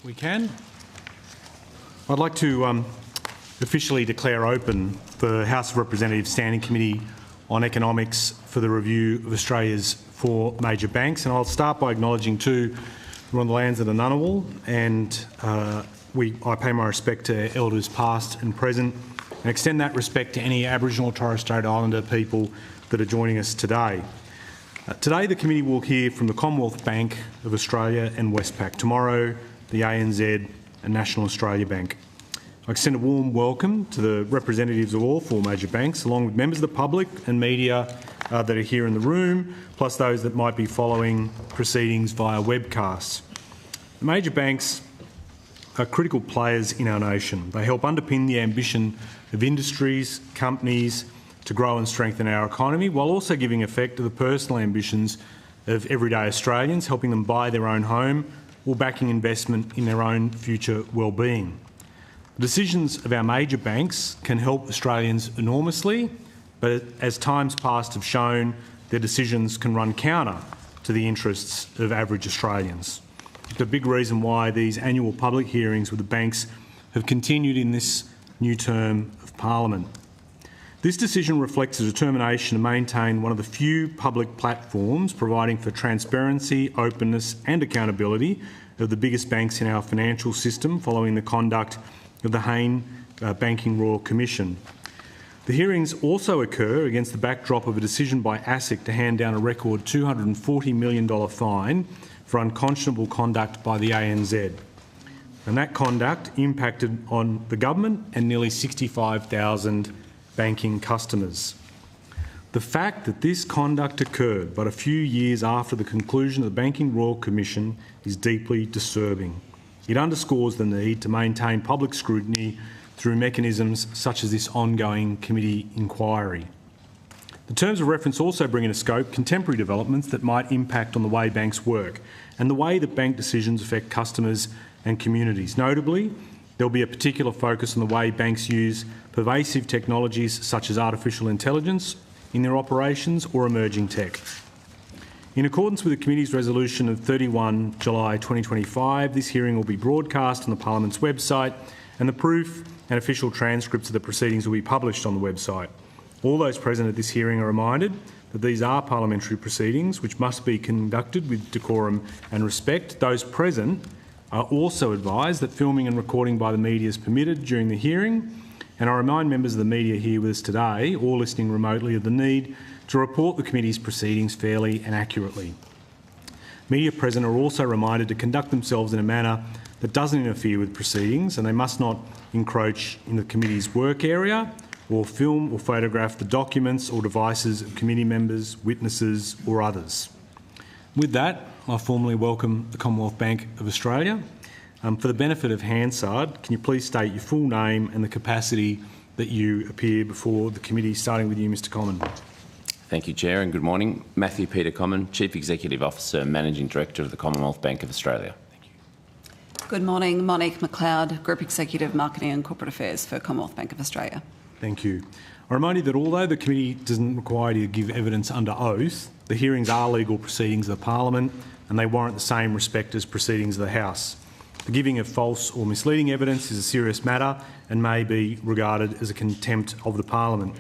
We can. I'd like to officially declare open the House of Representatives Standing Committee on Economics for the review of Australia's 4 major banks, and I'll start by acknowledging too we're on the lands of the Ngunnawal, and I pay my respect to elders past and present and extend that respect to any Aboriginal or Torres Strait Islander people that are joining us today. Today the committee will hear from the Commonwealth Bank of Australia and Westpac. Tomorrow the ANZ and National Australia Bank. I extend a warm welcome to the representatives of all 4 major banks, along with members of the public and media that are here in the room, plus those that might be following proceedings via webcasts. The major banks are critical players in our nation. They help underpin the ambition of industries, companies to grow and strengthen our economy, while also giving effect to the personal ambitions of everyday Australians, helping them buy their own home or backing investment in their own future well-being. The decisions of our major banks can help Australians enormously, but as times past have shown, their decisions can run counter to the interests of average Australians. It's a big reason why these annual public hearings with the banks have continued in this new term of Parliament. This decision reflects a determination to maintain one of the few public platforms providing for transparency, openness and accountability of the biggest banks in our financial system following the conduct of the Hayne Banking Royal Commission. The hearings also occur against the backdrop of a decision by ASIC to hand down a record $240 million fine for unconscionable conduct by the ANZ. And that conduct impacted on the government and nearly 65,000 banking customers. The fact that this conduct occurred but a few years after the conclusion of the Banking Royal Commission is deeply disturbing. It underscores the need to maintain public scrutiny through mechanisms such as this ongoing committee inquiry. The terms of reference also bring into scope contemporary developments that might impact on the way banks work and the way that bank decisions affect customers and communities. Notably, there will be a particular focus on the way banks use pervasive technologies such as artificial intelligence in their operations or emerging tech. In accordance with the committee's resolution of 31 July 2025, this hearing will be broadcast on the Parliament's website, and the proof and official transcripts of the proceedings will be published on the website. All those present at this hearing are reminded that these are parliamentary proceedings which must be conducted with decorum and respect. Those present are also advised that filming and recording by the media is permitted during the hearing, and I remind members of the media here with us today, or listening remotely, of the need to report the committee's proceedings fairly and accurately. Media present are also reminded to conduct themselves in a manner that doesn't interfere with proceedings, and they must not encroach in the committee's work area or film or photograph the documents or devices of committee members, witnesses or others. With that, I formally welcome the Commonwealth Bank of Australia. For the benefit of Hansard, can you please state your full name and the capacity that you appear before the committee, starting with you, Mr Common. Thank you, Chair, and good morning. Matthew Peter Common, Chief Executive Officer and Managing Director of the Commonwealth Bank of Australia. Thank you. Good morning. Monique McLeod, Group Executive Marketing and Corporate Affairs for Commonwealth Bank of Australia. Thank you. I remind you that although the committee doesn't require you to give evidence under oath, the hearings are legal proceedings of the Parliament and they warrant the same respect as proceedings of the House. The giving of false or misleading evidence is a serious matter and may be regarded as a contempt of the Parliament.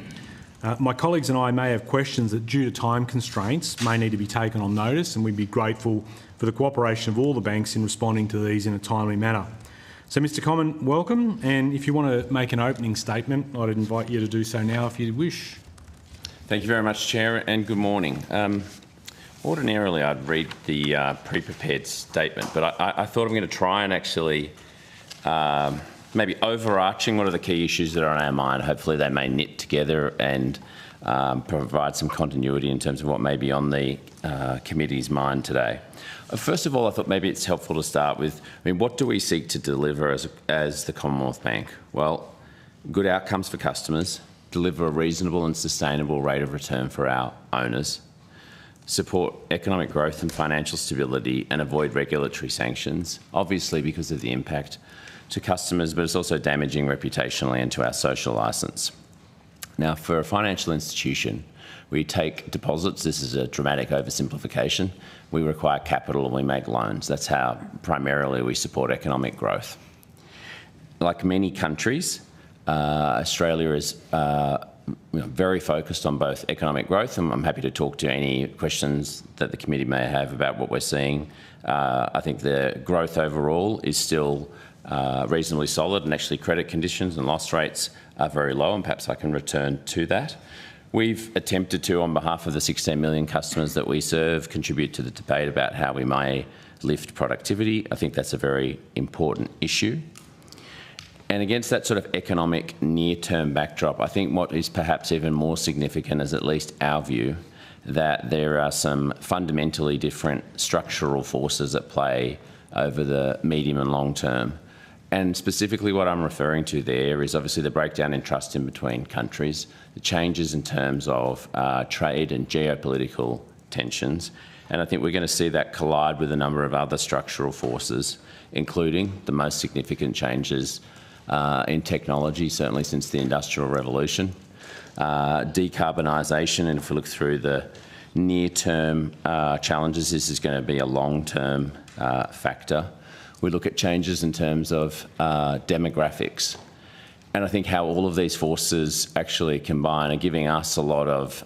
My colleagues and I may have questions that, due to time constraints, may need to be taken on notice, and we'd be grateful for the cooperation of all the banks in responding to these in a timely manner. So, Mr Common, welcome, and if you want to make an opening statement, I'd invite you to do so now if you wish. Thank you very much, Chair, and good morning. Ordinarily, I'd read the pre-prepared statement, but I thought I'm going to try and actually maybe overarching what are the key issues that are on our mind. Hopefully they may knit together and provide some continuity in terms of what may be on the committee's mind today. First of all, I thought maybe it's helpful to start with, what do we seek to deliver as the Commonwealth Bank? Well, good outcomes for customers, deliver a reasonable and sustainable rate of return for our owners, support economic growth and financial stability and avoid regulatory sanctions, obviously because of the impact to customers, but it's also damaging reputationally and to our social licence. Now, for a financial institution, We take deposits. This is a dramatic oversimplification. We require capital and we make loans. That's how primarily we support economic growth. Like many countries, Australia is very focused on both economic growth, and I'm happy to talk to any questions that the committee may have about what we're seeing. I think the growth overall is still reasonably solid, and actually credit conditions and loss rates are very low, and perhaps I can return to that. We've attempted to, on behalf of the 16 million customers that we serve, contribute to the debate about how we may lift productivity. I think that's a very important issue. And against that sort of economic near-term backdrop, I think what is perhaps even more significant is at least our view that there are some fundamentally different structural forces at play over the medium and long term. And specifically what I'm referring to there is obviously the breakdown in trust in between countries, the changes in terms of trade and geopolitical tensions. And I think we're going to see that collide with a number of other structural forces, including the most significant changes in technology, certainly since the Industrial Revolution, decarbonisation, and if we look through the near-term challenges, this is going to be a long-term factor. We look at changes in terms of demographics, and I think how all of these forces actually combine are giving us a lot of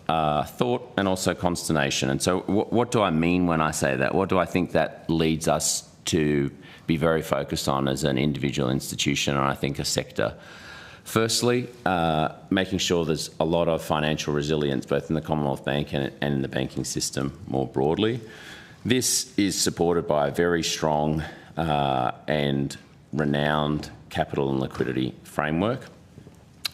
thought and also consternation. And so what do I mean when I say that? What do I think that leads us to be very focused on as an individual institution, and I think a sector? Firstly, making sure there's a lot of financial resilience both in the Commonwealth Bank and in the banking system more broadly. This is supported by a very strong and renowned capital and liquidity framework.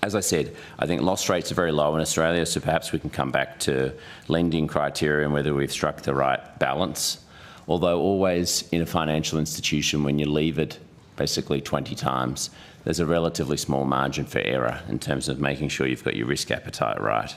As I said, I think loss rates are very low in Australia, so perhaps we can come back to lending criteria and whether we've struck the right balance. Although always in a financial institution, when you leave it basically 20 times, there's a relatively small margin for error in terms of making sure you've got your risk appetite right.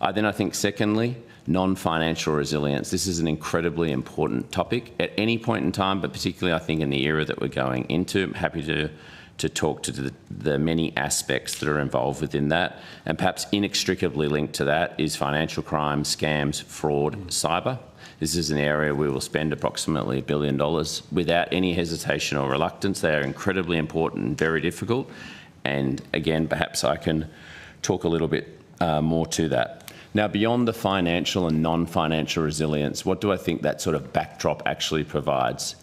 I think secondly, non-financial resilience. This is an incredibly important topic at any point in time, but particularly I think in the era that we're going into. I'm happy to talk to the many aspects that are involved within that. And perhaps inextricably linked to that is financial crime, scams, fraud, cyber. This is an area we will spend approximately $1 billion without any hesitation or reluctance. They are incredibly important and very difficult. And again, perhaps I can talk a little bit more to that. Now, beyond the financial and non-financial resilience, what do I think that sort of backdrop actually provides?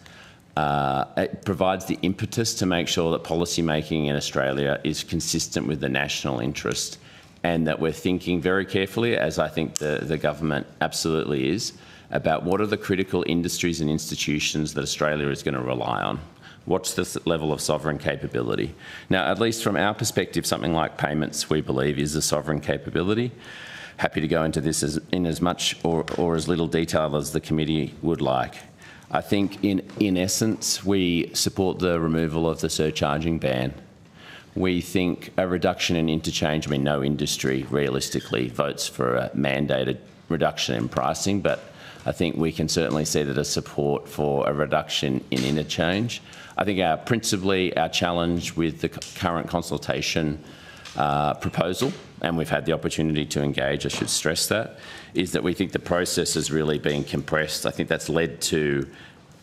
It provides the impetus to make sure that policy making in Australia is consistent with the national interest, and that we're thinking very carefully, as I think the government absolutely is, about what are the critical industries and institutions that Australia is going to rely on. What's the level of sovereign capability? Now, at least from our perspective, something like payments, we believe, is a sovereign capability. Happy to go into this in as much or as little detail as the committee would like. I think in essence, we support the removal of the surcharging ban. We think a reduction in interchange, I mean, no industry realistically votes for a mandated reduction in pricing, but I think we can certainly see that as support for a reduction in interchange. I think principally our challenge with the current consultation proposal, and we've had the opportunity to engage, I should stress that, is that we think the process has really been compressed. I think that's led to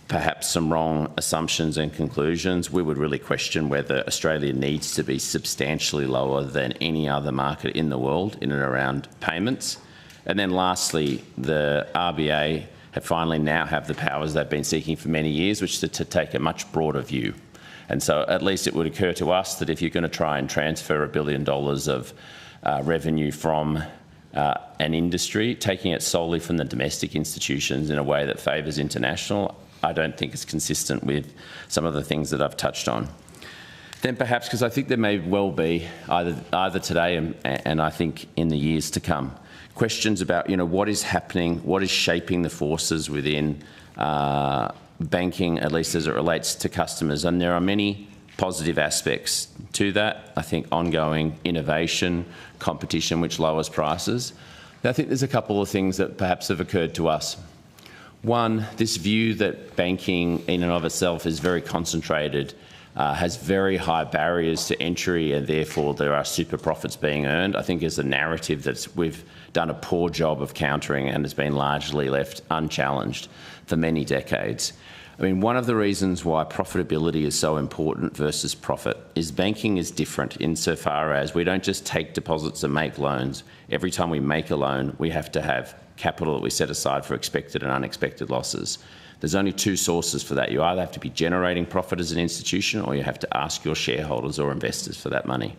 perhaps some wrong assumptions and conclusions. We would really question whether Australia needs to be substantially lower than any other market in the world in and around payments. And then lastly, the RBA have finally now have the powers they've been seeking for many years, which is to take a much broader view. And so at least it would occur to us that if you're going to try and transfer $1 billion of revenue from an industry, taking it solely from the domestic institutions in a way that favours international, I don't think is consistent with some of the things that I've touched on. Then perhaps, because I think there may well be, either today and I think in the years to come, questions about, what is happening, what is shaping the forces within banking, at least as it relates to customers. And there are many positive aspects to that. I think ongoing innovation, competition, which lowers prices. I think there's a couple of things that perhaps have occurred to us. One, this view that banking in and of itself is very concentrated has very high barriers to entry, and therefore there are super profits being earned, I think is a narrative that we've done a poor job of countering and has been largely left unchallenged for many decades. I mean, one of the reasons why profitability is so important versus profit is banking is different insofar as we don't just take deposits and make loans. Every time we make a loan, we have to have capital that we set aside for expected and unexpected losses. There's only two sources for that. You either have to be generating profit as an institution, or you have to ask your shareholders or investors for that money.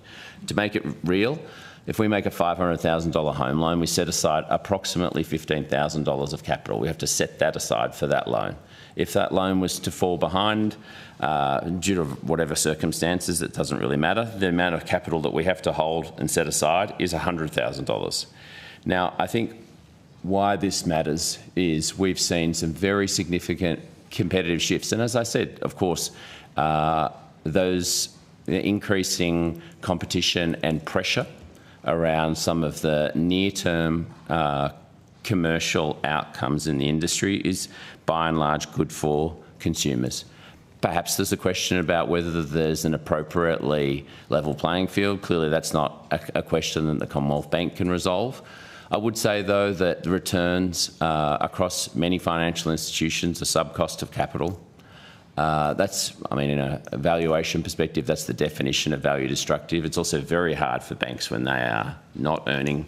To make it real, if we make a $500,000 home loan, we set aside approximately $15,000 of capital. We have to set that aside for that loan. If that loan was to fall behind due to whatever circumstances, it doesn't really matter. The amount of capital that we have to hold and set aside is $100,000. Now, I think why this matters is we've seen some very significant competitive shifts. And as I said, of course, those increasing competition and pressure around some of the near-term commercial outcomes in the industry is by and large good for consumers. Perhaps there's a question about whether there's an appropriately level playing field. Clearly that's not a question that the Commonwealth Bank can resolve. I would say, though, that the returns across many financial institutions are sub-cost of capital. That's, I mean, in a valuation perspective, that's the definition of value destructive. It's also very hard for banks when they are not earning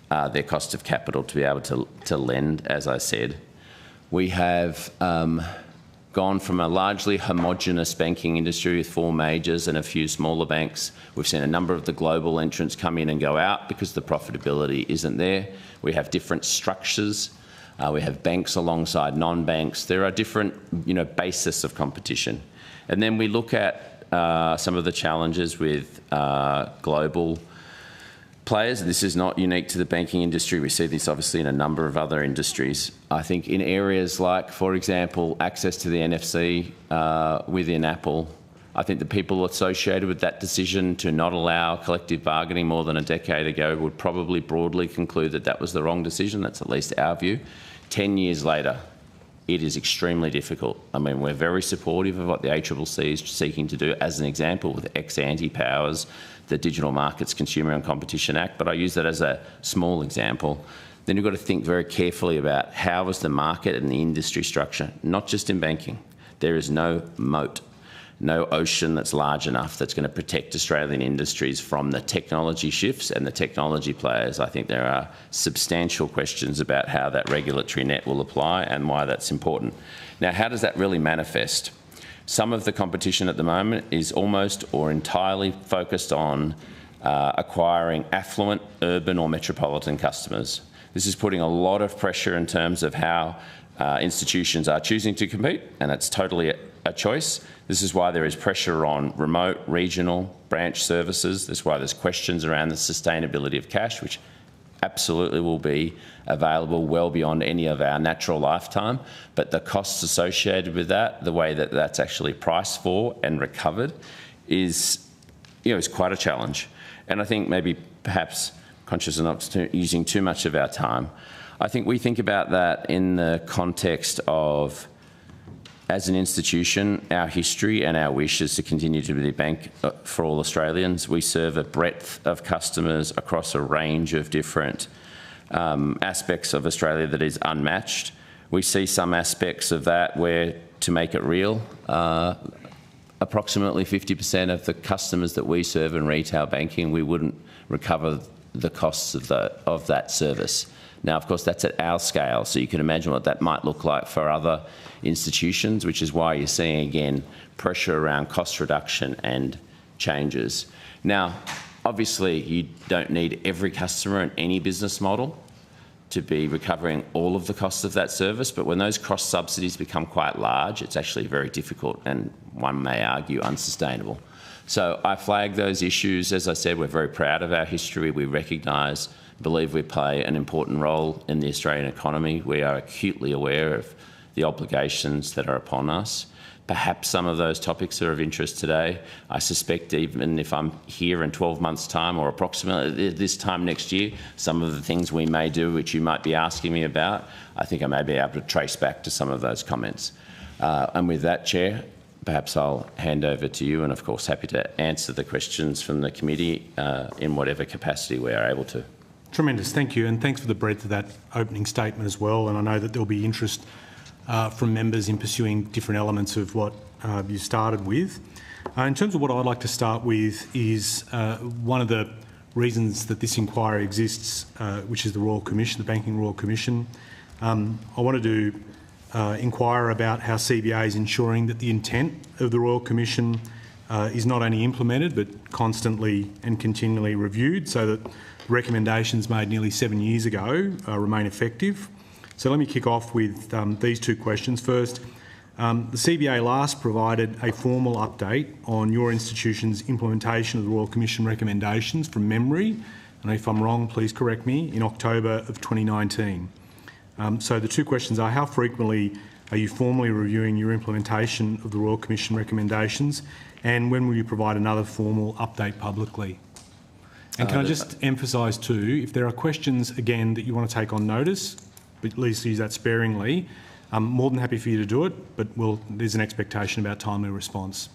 their cost of capital to be able to lend, as I said. We have gone from a largely homogenous banking industry with 4 majors and a few smaller banks. We've seen a number of the global entrants come in and go out because the profitability isn't there. We have different structures. We have banks alongside non-banks. There are different, basis of competition. And then we look at some of the challenges with global players. This is not unique to the banking industry. We see this obviously in a number of other industries. I think in areas like, for example, access to the NFC within Apple, I think the people associated with that decision to not allow collective bargaining more than a decade ago would probably broadly conclude that that was the wrong decision. That's at least our view. 10 years later, it is extremely difficult. I mean, we're very supportive of what the ACCC is seeking to do, as an example, with ex-ante powers, the Digital Markets Consumer and Competition Act, but I use that as a small example. Then you've got to think very carefully about how is the market and the industry structure, not just in banking. There is no moat, no ocean that's large enough that's going to protect Australian industries from the technology shifts and the technology players. I think there are substantial questions about how that regulatory net will apply and why that's important. Now, how does that really manifest? Some of the competition at the moment is almost or entirely focused on acquiring affluent, urban or metropolitan customers. This is putting a lot of pressure in terms of how institutions are choosing to compete, and it's totally a choice. This is why there is pressure on remote, regional, branch services. This is why there's questions around the sustainability of cash, which absolutely will be available well beyond any of our natural lifetime. But the costs associated with that, the way that that's actually priced for and recovered is, is quite a challenge. And I think maybe perhaps conscious of not using too much of our time, I think we think about that in the context of, as an institution, our history and our wish is to continue to be the bank for all Australians. We serve a breadth of customers across a range of different aspects of Australia that is unmatched. We see some aspects of that where, to make it real, approximately 50% of the customers that we serve in retail banking, we wouldn't recover the costs of that service. Now, of course, that's at our scale, so you can imagine what that might look like for other institutions, which is why you're seeing, again, pressure around cost reduction and changes. Now, obviously, you don't need every customer in any business model to be recovering all of the costs of that service, but when those cross subsidies become quite large, it's actually very difficult and, one may argue, unsustainable. So I flag those issues. As I said, we're very proud of our history. We recognise, believe we play an important role in the Australian economy. We are acutely aware of the obligations that are upon us. Perhaps some of those topics are of interest today. I suspect even if I'm here in 12 months' time or approximately this time next year, some of the things we may do, which you might be asking me about, I think I may be able to trace back to some of those comments. And with that, Chair, perhaps I'll hand over to you, and of course happy to answer the questions from the committee in whatever capacity we are able to. Tremendous, thank you, and thanks for the breadth of that opening statement as well. And I know that there'll be interest from members in pursuing different elements of what you started with. In terms of what I'd like to start with is one of the reasons that this inquiry exists, which is the Royal Commission, the Banking Royal Commission. I wanted to inquire about how CBA is ensuring that the intent of the Royal Commission is not only implemented but constantly and continually reviewed, so that the recommendations made nearly 7 years ago remain effective. So let me kick off with these two questions. First, the CBA last provided a formal update on your institution's implementation of the Royal Commission recommendations from memory, and if I'm wrong, please correct me, in October of 2019. So the two questions are, how frequently are you formally reviewing your implementation of the Royal Commission recommendations, and when will you provide another formal update publicly? And can I just emphasise too, if there are questions, again, that you want to take on notice, but please use that sparingly, I'm more than happy for you to do it, but there's an expectation about timely response.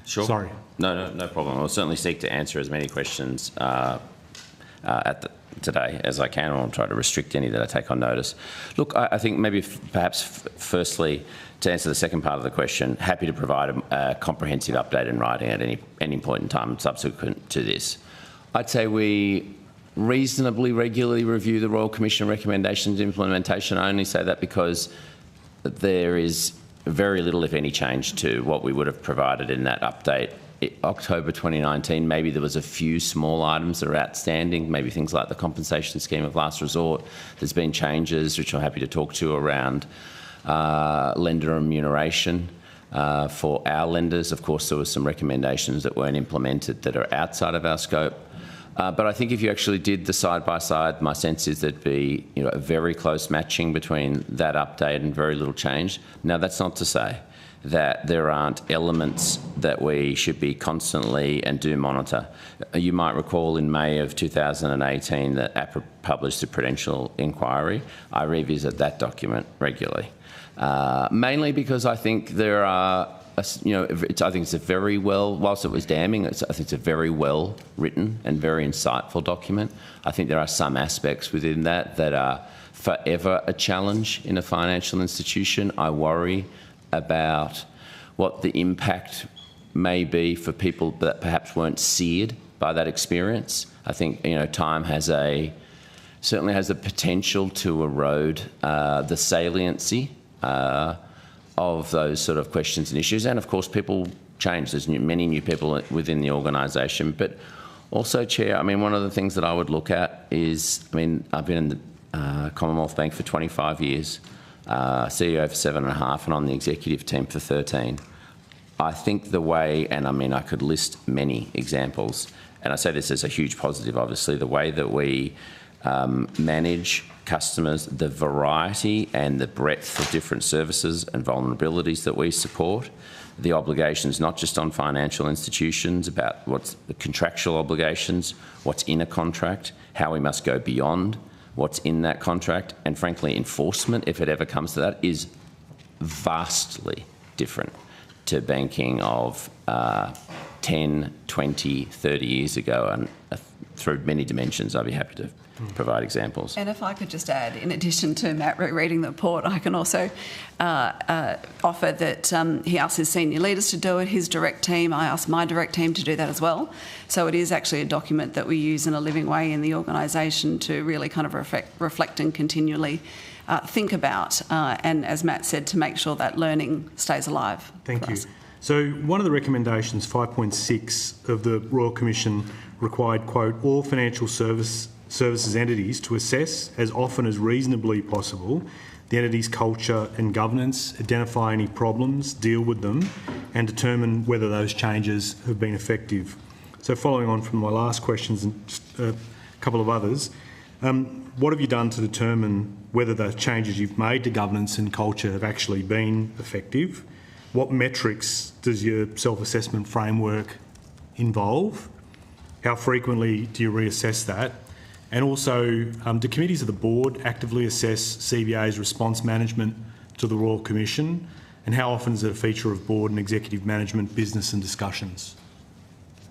Sure. Sorry. No problem. I'll certainly seek to answer as many questions today as I can, or I'll try to restrict any that I take on notice. Look, I think maybe perhaps firstly, to answer the second part of the question, happy to provide a comprehensive update in writing at any point in time subsequent to this. I'd say we reasonably regularly review the Royal Commission recommendations implementation. I only say that because there is very little, if any, change to what we would have provided in that update. October 2019, maybe there was a few small items that are outstanding, maybe things like the compensation scheme of last resort. There's been changes, which I'm happy to talk to, around lender remuneration for our lenders. Of course, there were some recommendations that weren't implemented that are outside of our scope. But I think if you actually did the side-by-side, my sense is there'd be a very close matching between that update and very little change. Now, that's not to say that there aren't elements that we should be constantly and do monitor. You might recall in May of 2018 that APRA published a prudential inquiry. I revisit that document regularly, mainly because I think there are I think it's a very whilst it was damning, I think it's a very well written and very insightful document. I think there are some aspects within that are forever a challenge in a financial institution. I worry about what the impact may be for people that perhaps weren't seared by that experience. I think time certainly has the potential to erode the saliency of those sort of questions and issues. And of course, people change. There's many new people within the organisation. But also, Chair, one of the things that I would look at is, I've been in the Commonwealth Bank for 25 years, CEO for 7.5, and on the executive team for 13. I think the way, and I could list many examples, and I say this as a huge positive, obviously, the way that we manage customers, the variety and the breadth of different services and vulnerabilities that we support, the obligations not just on financial institutions about what's the contractual obligations, what's in a contract, how we must go beyond what's in that contract, and frankly enforcement, if it ever comes to that, is vastly different to banking of 10, 20, 30 years ago, and through many dimensions. I'd be happy to provide examples. And if I could just add, in addition to Matt reading the report, I can also offer that he asked his senior leaders to do it, his direct team. I asked my direct team to do that as well. So it is actually a document that we use in a living way in the organisation to really kind of reflect and continually think about, and as Matt said, to make sure that learning stays alive. Thank you. So one of the recommendations, 5.6 of the Royal Commission, required, quote, all financial services entities to assess as often as reasonably possible the entity's culture and governance, identify any problems, deal with them, and determine whether those changes have been effective. So following on from my last questions and just a couple of others, what have you done to determine whether the changes you've made to governance and culture have actually been effective? What metrics does your self-assessment framework involve? How frequently do you reassess that? And also, do committees of the board actively assess CBA's response management to the Royal Commission? And how often is it a feature of board and executive management business and discussions?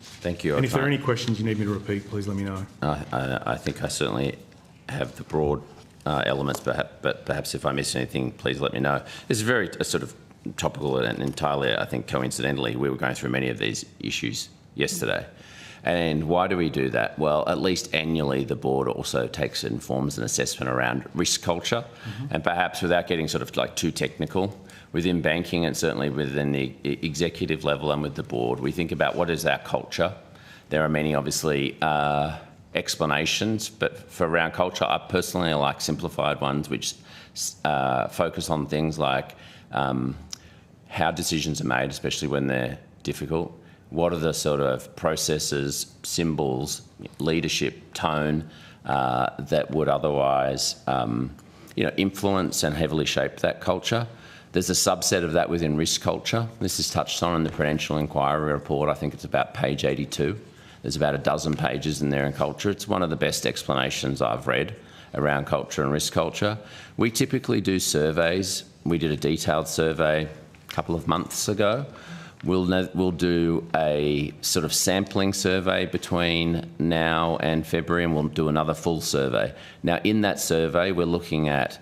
Thank you. And if there are any questions you need me to repeat, please let me know. I think I certainly have the broad elements, but perhaps if I miss anything, please let me know. It's very sort of topical and entirely, I think, coincidentally, we were going through many of these issues yesterday. And why do we do that? Well, at least annually, the board also takes and forms an assessment around risk culture. And perhaps without getting sort of like too technical, within banking and certainly within the executive level and with the board, we think about what is our culture. There are many, obviously, explanations, but for around culture, I personally like simplified ones which focus on things like how decisions are made, especially when they're difficult. What are the sort of processes, symbols, leadership, tone that would otherwise, influence and heavily shape that culture? There's a subset of that within risk culture. This is touched on in the Prudential Inquiry report. I think it's about page 82. There's about a dozen pages in there in culture. It's one of the best explanations I've read around culture and risk culture. We typically do surveys. We did a detailed survey a couple of months ago. We'll do a sort of sampling survey between now and February, and we'll do another full survey. Now, in that survey, we're looking at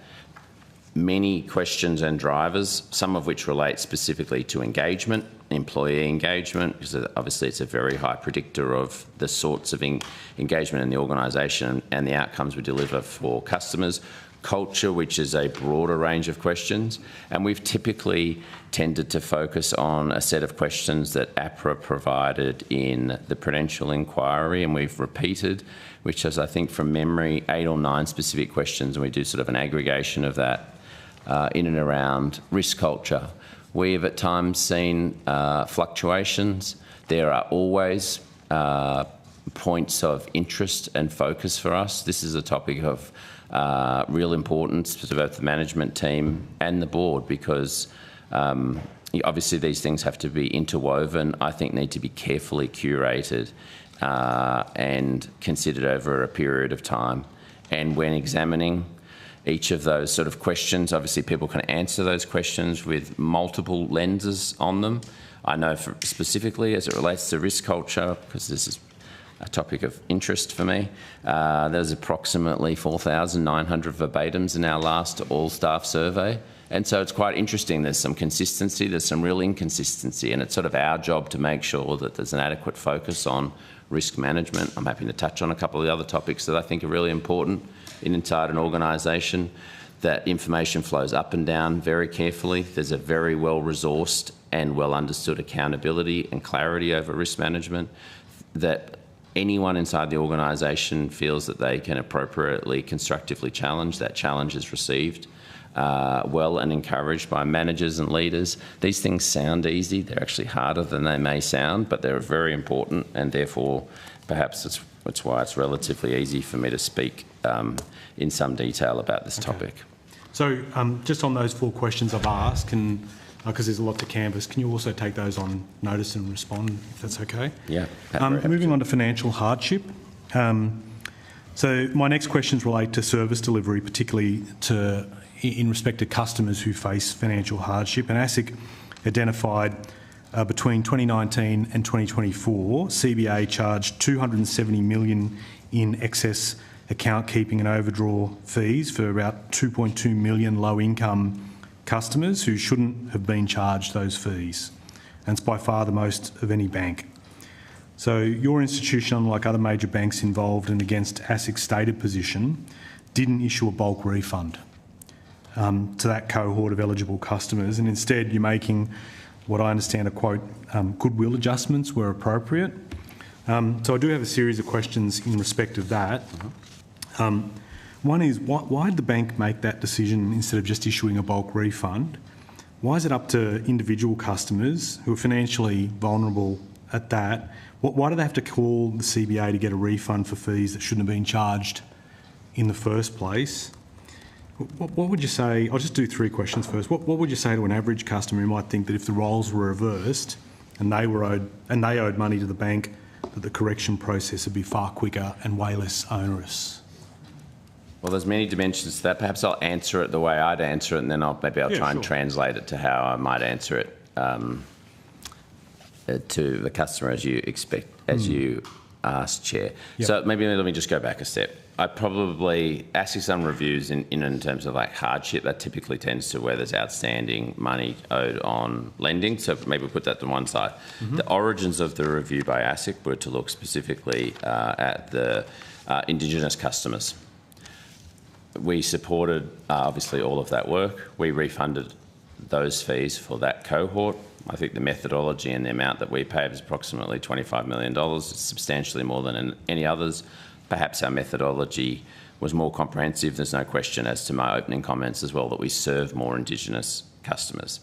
many questions and drivers, some of which relate specifically to engagement, employee engagement, because obviously it's a very high predictor of the sorts of engagement in the organisation and the outcomes we deliver for customers. Culture, which is a broader range of questions, and we've typically tended to focus on a set of questions that APRA provided in the Prudential Inquiry, and we've repeated, which is, I think, from memory, 8 or 9 specific questions, and we do sort of an aggregation of that in and around risk culture. We have at times seen fluctuations. There are always points of interest and focus for us. This is a topic of real importance to both the management team and the board, because obviously these things have to be interwoven, I think need to be carefully curated and considered over a period of time. And when examining each of those sort of questions, obviously people can answer those questions with multiple lenses on them. I know specifically as it relates to risk culture, because this is a topic of interest for me. There's approximately 4,900 verbatims in our last all-staff survey. And so it's quite interesting. There's some consistency, there's some real inconsistency, and it's sort of our job to make sure that there's an adequate focus on risk management. I'm happy to touch on a couple of the other topics that I think are really important inside an organisation, that information flows up and down very carefully. There's a very well-resourced and well-understood accountability and clarity over risk management, that anyone inside the organisation feels that they can appropriately, constructively challenge. That challenge is received well and encouraged by managers and leaders. These things sound easy. They're actually harder than they may sound, but they're very important, and therefore perhaps that's why it's relatively easy for me to speak in some detail about this topic. So just on those 4 questions I've asked, and because there's a lot to canvass, can you also take those on notice and respond, if that's okay? Yeah. Moving on to financial hardship. So my next questions relate to service delivery, particularly in respect to customers who face financial hardship. And ASIC identified between 2019 and 2024, CBA charged $270 million in excess account keeping and overdraw fees for about 2.2 million low-income customers who shouldn't have been charged those fees. And it's by far the most of any bank. So your institution, unlike other major banks involved and against ASIC's stated position, didn't issue a bulk refund to that cohort of eligible customers, and instead you're making what I understand are, quote, goodwill adjustments where appropriate. So I do have a series of questions in respect of that. One is, why did the bank make that decision instead of just issuing a bulk refund? Why is it up to individual customers who are financially vulnerable at that? Why do they have to call the CBA to get a refund for fees that shouldn't have been charged in the first place? What would you say? I'll just do 3 questions first. What would you say to an average customer who might think that if the roles were reversed and they owed money to the bank, that the correction process would be far quicker and way less onerous? Well, there's many dimensions to that. Perhaps I'll answer it the way I'd answer it, and then maybe I'll try and translate it to how I might answer it to the customer as you expect, as you asked, Chair. Yep. So maybe let me just go back a step. I probably, ASIC's done reviews in terms of like hardship, that typically tends to where there's outstanding money owed on lending. So maybe we'll put that to one side. The origins of the review by ASIC were to look specifically at the Indigenous customers. We supported, obviously, all of that work. We refunded those fees for that cohort. I think the methodology and the amount that we paid is approximately $25 million. It's substantially more than any others. Perhaps our methodology was more comprehensive. There's no question, as to my opening comments as well, that we serve more Indigenous customers.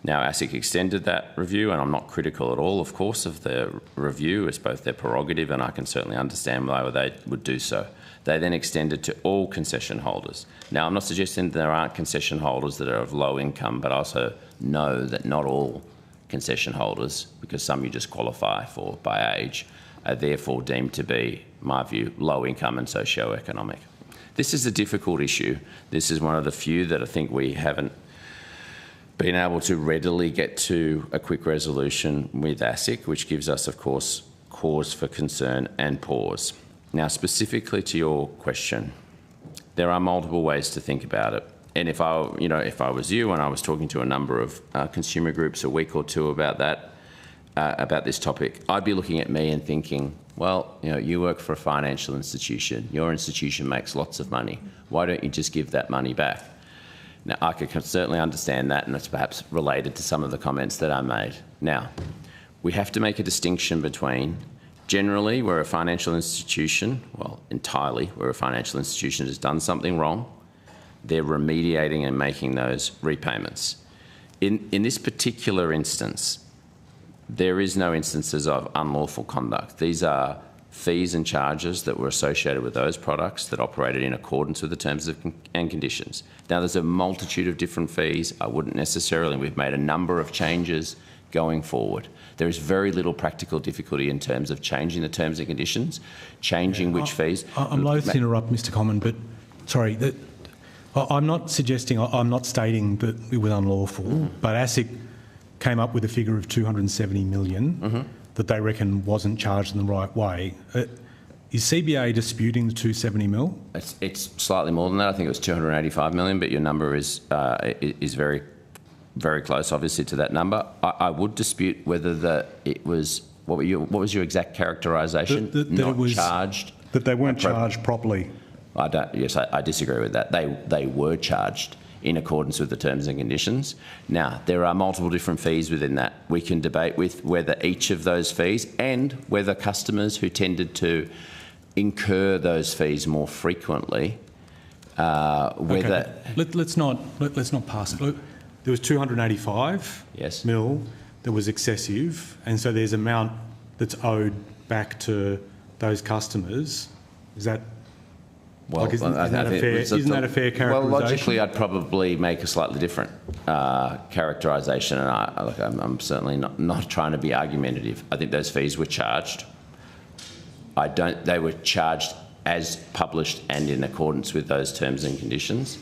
Now, ASIC extended that review, and I'm not critical at all, of course, of the review. It's both their prerogative, and I can certainly understand why they would do so. They then extended to all concession holders. Now, I'm not suggesting there aren't concession holders that are of low income, but I also know that not all concession holders, because some you just qualify for by age, are therefore deemed to be, in my view, low income and socio-economic. This is a difficult issue. This is one of the few that I think we haven't been able to readily get to a quick resolution with ASIC, which gives us, of course, cause for concern and pause. Now, specifically to your question, there are multiple ways to think about it. And if I was you and I was talking to a number of consumer groups a week or two about that, about this topic, I'd be looking at me and thinking, well, you work for a financial institution. Your institution makes lots of money. Why don't you just give that money back? Now, I could certainly understand that, and it's perhaps related to some of the comments that I made. Now, we have to make a distinction between generally where a financial institution, well, entirely where a financial institution has done something wrong, they're remediating and making those repayments. In this particular instance, there is no instances of unlawful conduct. These are fees and charges that were associated with those products that operated in accordance with the terms and conditions. Now, there's a multitude of different fees. I wouldn't necessarily, we've made a number of changes going forward. There is very little practical difficulty in terms of changing the terms and conditions, changing which fees. I'm loath to interrupt, Mr. Common, but sorry, I'm not suggesting, I'm not stating that it was unlawful, but ASIC came up with a figure of 270 million that they reckon wasn't charged in the right way. Is CBA disputing the 270 mil? It's slightly more than that. I think it was 285 million, but your number is very, very close, obviously, to that number. I would dispute whether it was. What was your exact characterisation? Charged. That they weren't charged properly. I disagree with that. They were charged in accordance with the terms and conditions. Now, there are multiple different fees within that. We can debate with whether each of those fees and whether customers who tended to incur those fees more frequently, whether... Okay. Let's not pass it. Look, there was 285 mil that was excessive, and so there's amount that's owed back to those customers. Is that... Well, isn't that a fair characterisation? Well, logically, I'd probably make a slightly different characterisation, and I'm certainly not trying to be argumentative. I think those fees were charged. They were charged as published and in accordance with those terms and conditions.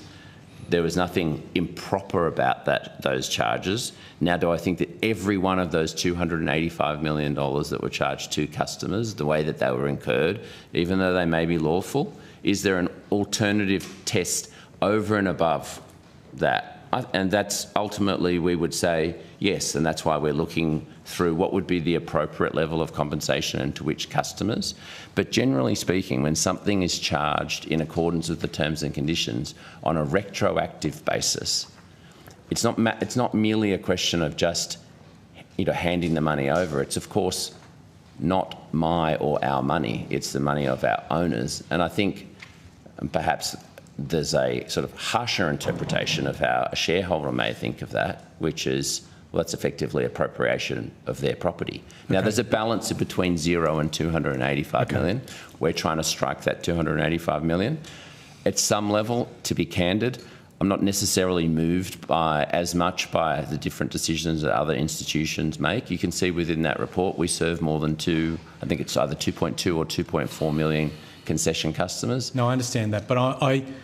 There was nothing improper about those charges. Now, do I think that every one of those $285 million that were charged to customers, the way that they were incurred, even though they may be lawful, is there an alternative test over and above that? And that's ultimately, we would say, yes, and that's why we're looking through what would be the appropriate level of compensation and to which customers. But generally speaking, when something is charged in accordance with the terms and conditions on a retroactive basis, it's not merely a question of just handing the money over. It's, of course, not my or our money. It's the money of our owners. And I think perhaps there's a sort of harsher interpretation of how a shareholder may think of that, which is, well, that's effectively appropriation of their property. Now, there's a balance between 0 and 285 million. We're trying to strike that 285 million. At some level, to be candid, I'm not necessarily moved as much by the different decisions that other institutions make. You can see within that report we serve more than I think it's either 2.2 or 2.4 million concession customers. No, I understand that, but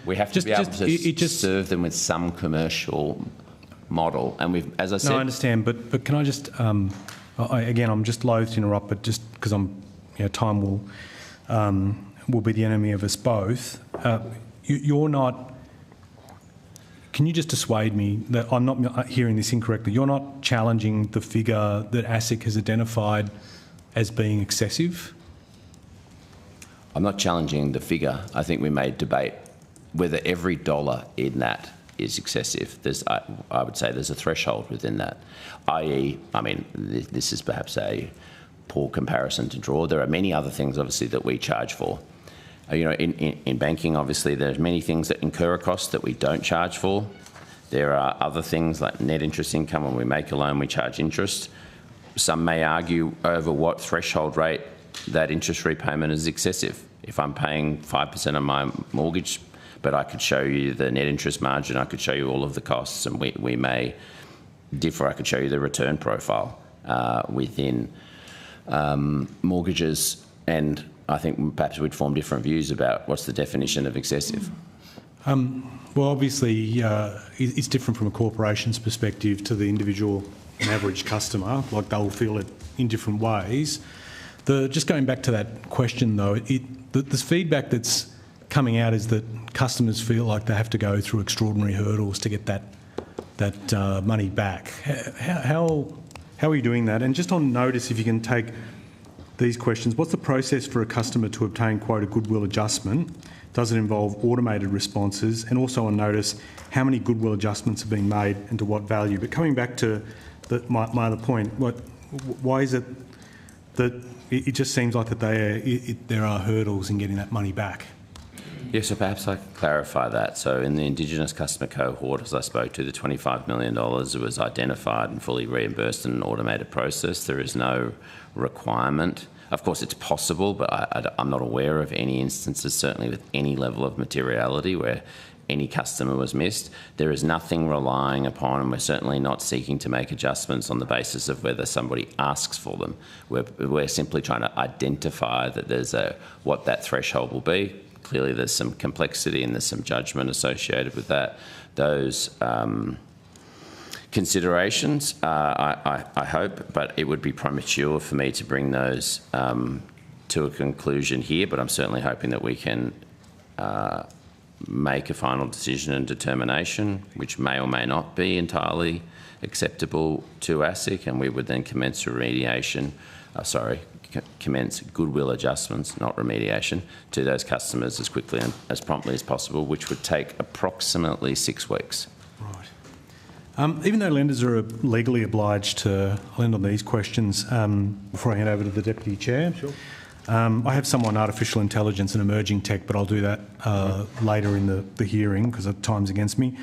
We have to be able to serve them with some commercial model, and we've, as I said... No, I understand, but can I just... again, I'm just loath to interrupt, but just because time will be the enemy of us both. You're not... Can you just dissuade me that I'm not hearing this incorrectly? You're not challenging the figure that ASIC has identified as being excessive? I'm not challenging the figure. I think we may debate whether every dollar in that is excessive. I would say there's a threshold within that, i.e., I mean, this is perhaps a poor comparison to draw. There are many other things, obviously, that we charge for. In banking, obviously, there's many things that incur a cost that we don't charge for. There are other things like net interest income. When we make a loan, we charge interest. Some may argue over what threshold rate that interest repayment is excessive. If I'm paying 5% on my mortgage, but I could show you the net interest margin, I could show you all of the costs, and we may differ. I could show you the return profile within mortgages, and I think perhaps we'd form different views about what's the definition of excessive. Well, obviously, it's different from a corporation's perspective to the individual and average customer. Like, they'll feel it in different ways. Just going back to that question, though, the feedback that's coming out is that customers feel like they have to go through extraordinary hurdles to get that money back. How are you doing that? And just on notice, if you can take these questions, what's the process for a customer to obtain, quote, a goodwill adjustment? Does it involve automated responses? And also on notice, how many goodwill adjustments have been made and to what value? But coming back to my other point, why is it that it just seems like that there are hurdles in getting that money back? Yeah, so perhaps I could clarify that. So in the Indigenous customer cohort, as I spoke to, the $25 million was identified and fully reimbursed in an automated process. There is no requirement. Of course, it's possible, but I'm not aware of any instances, certainly with any level of materiality, where any customer was missed. There is nothing relying upon, and we're certainly not seeking to make adjustments on the basis of whether somebody asks for them. We're simply trying to identify that there's what that threshold will be. Clearly, there's some complexity and there's some judgment associated with that. Those considerations, I hope, but it would be premature for me to bring those to a conclusion here, but I'm certainly hoping that we can make a final decision and determination, which may or may not be entirely acceptable to ASIC, and we would then commence remediation, commence goodwill adjustments, not remediation, to those customers as quickly and as promptly as possible, which would take approximately 6 weeks. Right. Even though lenders are legally obliged to lend on these questions, before I hand over to the Deputy Chair, sure. I have some on artificial intelligence and emerging tech, but I'll do that later in the hearing because time's against me.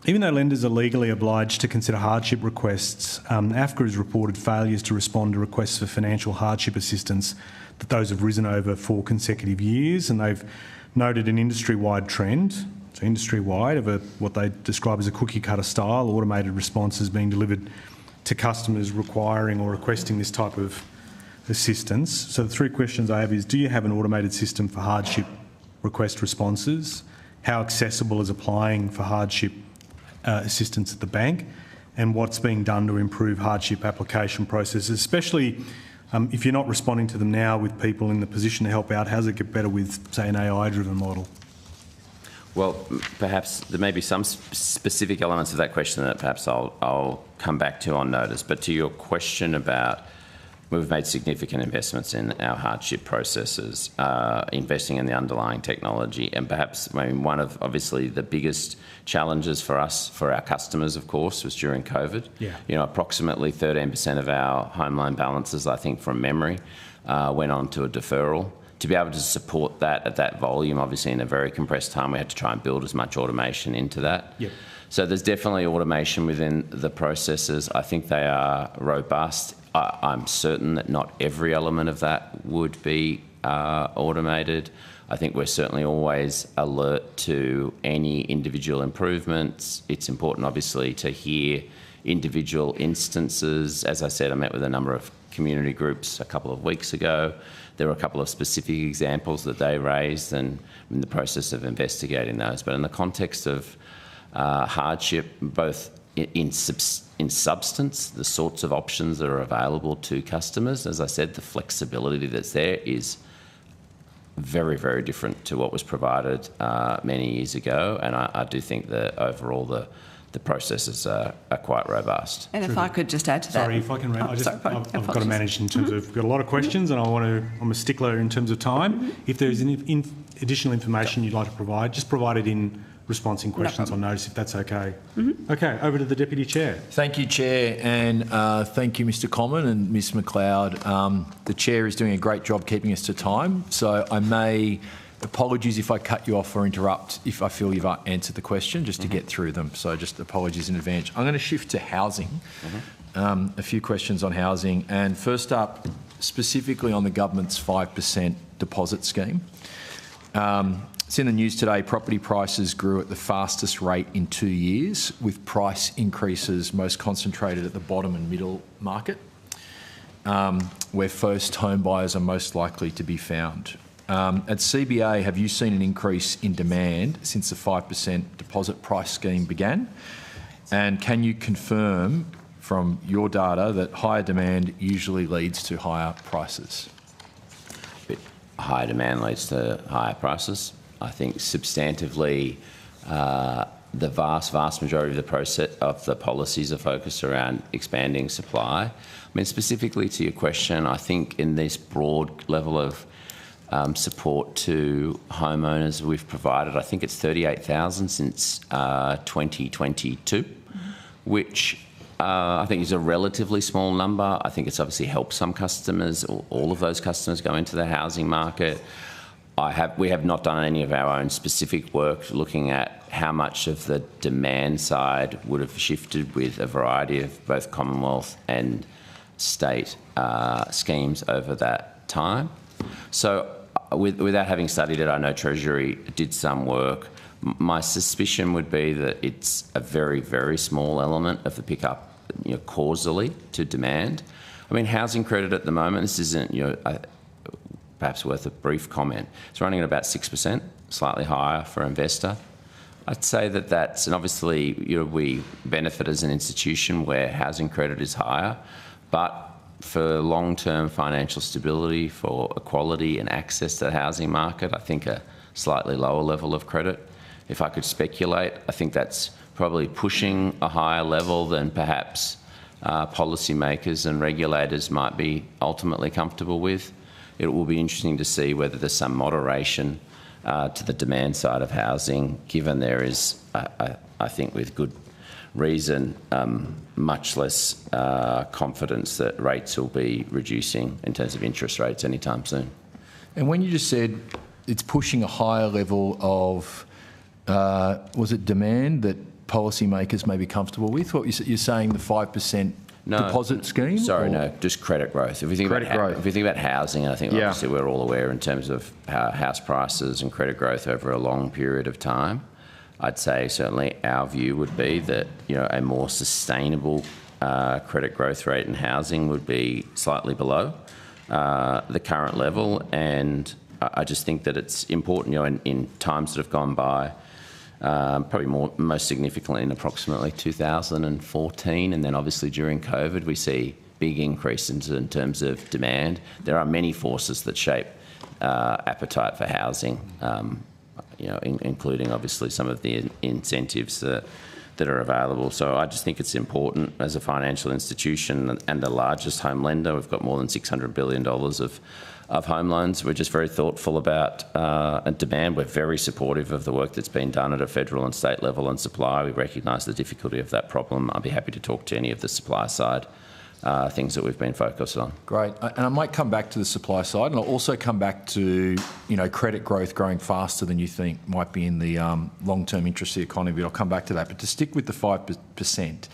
Even though lenders are legally obliged to consider hardship requests, AFCA has reported failures to respond to requests for financial hardship assistance, that those have risen over 4 consecutive years, and they've noted an industry-wide trend, so industry-wide, of what they describe as a cookie-cutter style, automated responses being delivered to customers requiring or requesting this type of assistance. So the 3 questions I have is, do you have an automated system for hardship request responses? How accessible is applying for hardship assistance at the bank, and what's being done to improve hardship application processes, especially if you're not responding to them now with people in the position to help out? How does it get better with, say, an AI-driven model? Well, perhaps there may be some specific elements of that question that perhaps I'll come back to on notice. But to your question about, we've made significant investments in our hardship processes, investing in the underlying technology, and perhaps one of obviously the biggest challenges for us, for our customers, of course, was during COVID. Yeah. Approximately 13% of our home loan balances, I think from memory, went on to a deferral. To be able to support that at that volume, obviously in a very compressed time, we had to try and build as much automation into that. Yep. So there's definitely automation within the processes. I think they are robust. I'm certain that not every element of that would be automated. I think we're certainly always alert to any individual improvements. It's important, obviously, to hear individual instances. As I said, I met with a number of community groups a couple of weeks ago. There were a couple of specific examples that they raised, and I'm in the process of investigating those. But in the context of hardship, both in substance, the sorts of options that are available to customers, as I said, the flexibility that's there is very, very different to what was provided many years ago. And I do think that overall the processes are quite robust. And if I could just add to that. Sorry, if I can, I've got to manage in terms of, we've got a lot of questions and I'm a stickler in terms of time. If there's any additional information you'd like to provide, just provide it in response in questions on notice, if that's okay. Okay, over to the Deputy Chair. Thank you, Chair, and thank you, Mr Common and Ms McLeod. The Chair is doing a great job keeping us to time, so I may, apologies if I cut you off or interrupt if I feel you've answered the question, just to get through them, so just apologies in advance. I'm going to shift to housing, a few questions on housing, and first up, specifically on the government's 5% deposit scheme. It's in the news today, property prices grew at the fastest rate in 2 years, with price increases most concentrated at the bottom and middle market, where first home buyers are most likely to be found. At CBA, have you seen an increase in demand since the 5% deposit price scheme began? And can you confirm from your data that higher demand usually leads to higher prices? Higher demand leads to higher prices. I think substantively, the vast majority of the policies are focused around expanding supply. I mean, specifically to your question, I think in this broad level of support to homeowners we've provided, I think it's 38,000 since 2022, which I think is a relatively small number. I think it's obviously helped some customers, or all of those customers, go into the housing market. We have not done any of our own specific work looking at how much of the demand side would have shifted with a variety of both Commonwealth and state schemes over that time. So without having studied it, I know Treasury did some work. My suspicion would be that it's a very, very small element of the pickup, causally to demand. I mean, housing credit at the moment, this isn't, perhaps worth a brief comment. It's running at about 6%, slightly higher for investor. I'd say that that's, and obviously we benefit as an institution where housing credit is higher, but for long-term financial stability, for equality and access to the housing market, I think a slightly lower level of credit. If I could speculate, I think that's probably pushing a higher level than perhaps policymakers and regulators might be ultimately comfortable with. It will be interesting to see whether there's some moderation to the demand side of housing, given there is, I think with good reason, much less confidence that rates will be reducing in terms of interest rates anytime soon. And when you just said it's pushing a higher level of, was it demand that policymakers may be comfortable with? What you're saying, the 5% deposit scheme? Sorry, no, just credit growth. If you think about housing, I think obviously we're all aware in terms of house prices and credit growth over a long period of time. I'd say certainly our view would be that a more sustainable credit growth rate in housing would be slightly below the current level, and I just think that it's important. In times that have gone by. Probably most significantly in approximately 2014, and then obviously during COVID we see big increases in terms of demand. There are many forces that shape appetite for housing, including obviously some of the incentives that are available. So I just think it's important as a financial institution and the largest home lender. We've got more than $600 billion of home loans. We're just very thoughtful about demand. We're very supportive of the work that's been done at a federal and state level on supply. We recognise the difficulty of that problem. I'd be happy to talk to any of the supply side things that we've been focused on. Great. And I might come back to the supply side, and I'll also come back to credit growth growing faster than you think might be in the long-term interest of the economy, but I'll come back to that. But to stick with the 5%,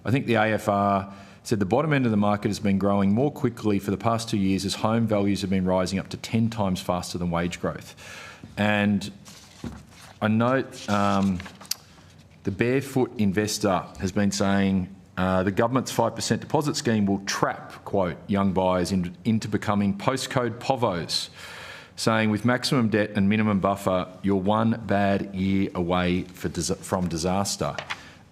I think the AFR said the bottom end of the market has been growing more quickly for the past 2 years as home values have been rising up to 10 times faster than wage growth. And I note the barefoot investor has been saying The government's 5% deposit scheme will trap, quote, young buyers into becoming postcode povos, saying with maximum debt and minimum buffer, you're one bad year away from disaster.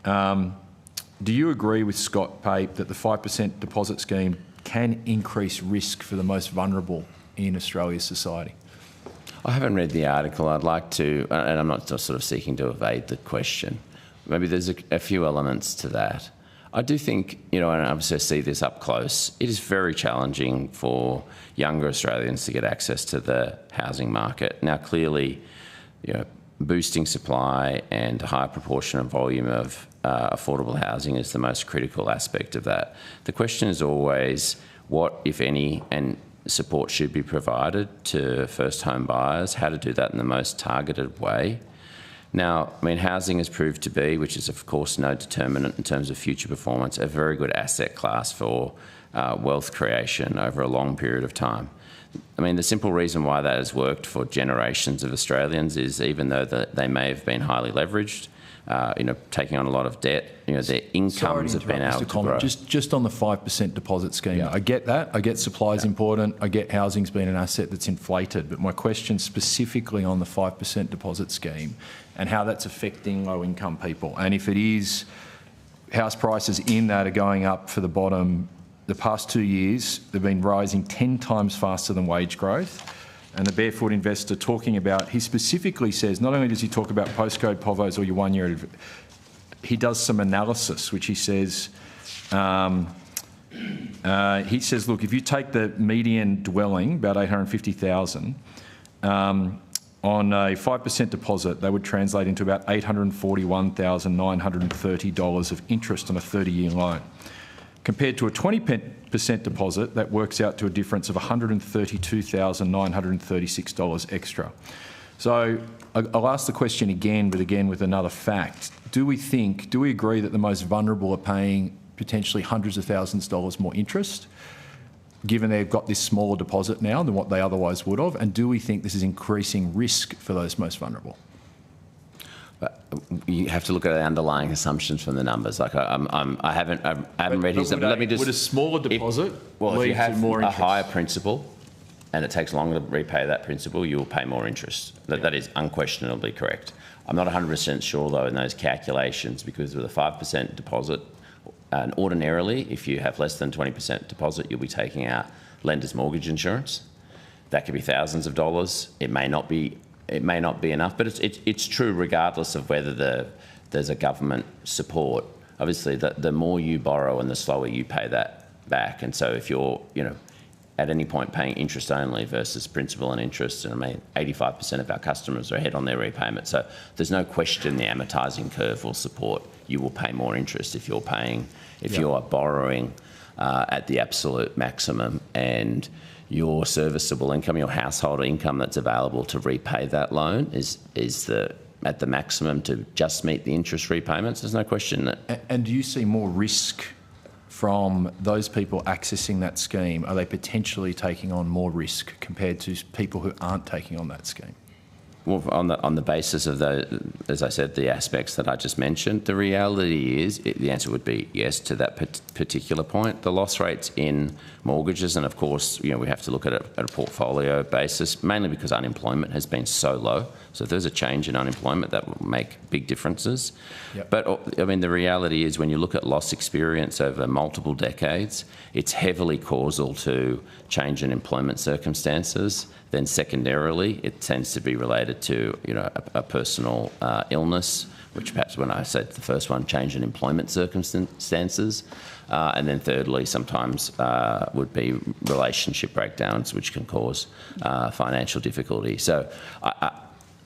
Do you agree with Scott Pape that the 5% deposit scheme can increase risk for the most vulnerable in Australia's society? I haven't read the article. I'd like to, and I'm not sort of seeking to evade the question. Maybe there's a few elements to that. I do think, and I obviously see this up close, it is very challenging for younger Australians to get access to the housing market. Now, clearly, boosting supply and a higher proportion of volume of affordable housing is the most critical aspect of that. The question is always what, if any, and support should be provided to first home buyers, how to do that in the most targeted way. Now, housing has proved to be, which is of course no determinant in terms of future performance, a very good asset class for wealth creation over a long period of time. The simple reason why that has worked for generations of Australians is even though they may have been highly leveraged, taking on a lot of debt, their incomes have been able to grow. Just on the 5% deposit scheme, yeah. I get that. I get supply is important. I get housing's been an asset that's inflated. But my question specifically on the 5% deposit scheme and how that's affecting low-income people. And if it is, house prices in that are going up for the bottom. The past 2 years, they've been rising 10 times faster than wage growth. And the Barefoot investor talking about, he specifically says, not only does he talk about postcode povos or your 1 year, he does some analysis, which he says, look, if you take the median dwelling, about 850,000, on a 5% deposit, that would translate into about $841,930 of interest on a 30-year loan. Compared to a 20% deposit, that works out to a difference of $132,936 extra. So I'll ask the question again, but again with another fact. Do we agree that the most vulnerable are paying potentially hundreds of thousands of dollars more interest, given they've got this smaller deposit now than what they otherwise would have? And do we think this is increasing risk for those most vulnerable? You have to look at the underlying assumptions from the numbers. Like I haven't read his. Let me just. Would a smaller deposit if you have more interest? A higher principal, and it takes longer to repay that principal, you will pay more interest. That is unquestionably correct. I'm not 100% sure though in those calculations because with a 5% deposit, and ordinarily if you have less than 20% deposit, you'll be taking out lender's mortgage insurance. That could be thousands of dollars. It may not be enough, but it's true regardless of whether there's a government support. Obviously, the more you borrow and the slower you pay that back. And so if you're, at any point paying interest only versus principal and interest, and 85% of our customers are ahead on their repayment. So there's no question the amortising curve will support. You will pay more interest if you're paying, you are borrowing at the absolute maximum and your serviceable income, your household income that's available to repay that loan is at the maximum to just meet the interest repayments. There's no question that. And do you see more risk from those people accessing that scheme? Are they potentially taking on more risk compared to people who aren't taking on that scheme? Well, on the basis of as I said, the aspects that I just mentioned, the reality is the answer would be yes to that particular point. The loss rates in mortgages, and of course, we have to look at it at a portfolio basis, mainly because unemployment has been so low. So if there's a change in unemployment, that will make big differences. Yep. But the reality is when you look at loss experience over multiple decades, it's heavily causal to change in employment circumstances. Then secondarily, it tends to be related to a personal illness, which perhaps when I said the first one, change in employment circumstances. And then thirdly, sometimes would be relationship breakdowns, which can cause financial difficulty. So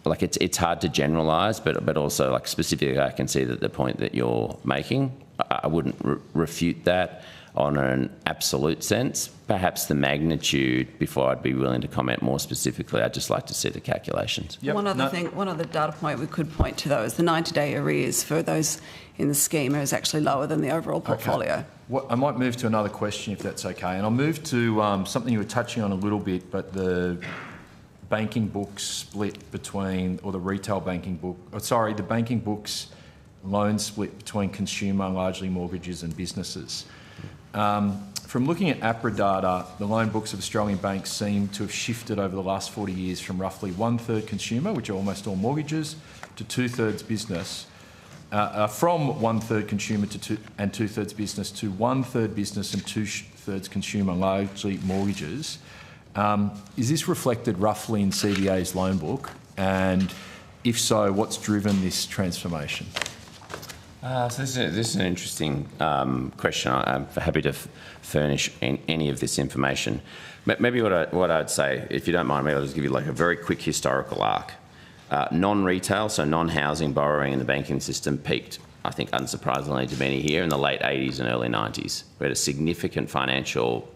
it's hard to generalise, but also specifically I can see that the point that you're making, I wouldn't refute that on an absolute sense. Perhaps the magnitude, before I'd be willing to comment more specifically, I'd just like to see the calculations. Yep. One other data point we could point to though is the 90-day arrears for those in the scheme is actually lower than the overall portfolio. Okay. I might move to another question if that's okay, and I'll move to something you were touching on a little bit, but the banking book split between, or the retail banking book, the banking books loans split between consumer, largely mortgages and businesses. From looking at APRA data, the loan books of Australian banks seem to have shifted over the last 40 years from roughly 1/3 consumer, which are almost all mortgages, to 2/3 business. From 1/3 consumer and 2/3 business to 1/3 business and 2/3 consumer, largely mortgages. Is this reflected roughly in CBA's loan book? And if so, what's driven this transformation? So this is an interesting question. I'm happy to furnish any of this information. Maybe what I'd say, if you don't mind me, I'll just give you like a very quick historical arc. Non-retail, so non-housing borrowing in the banking system peaked, I think unsurprisingly to many here, in the late 80s and early 90s. We had a significant financial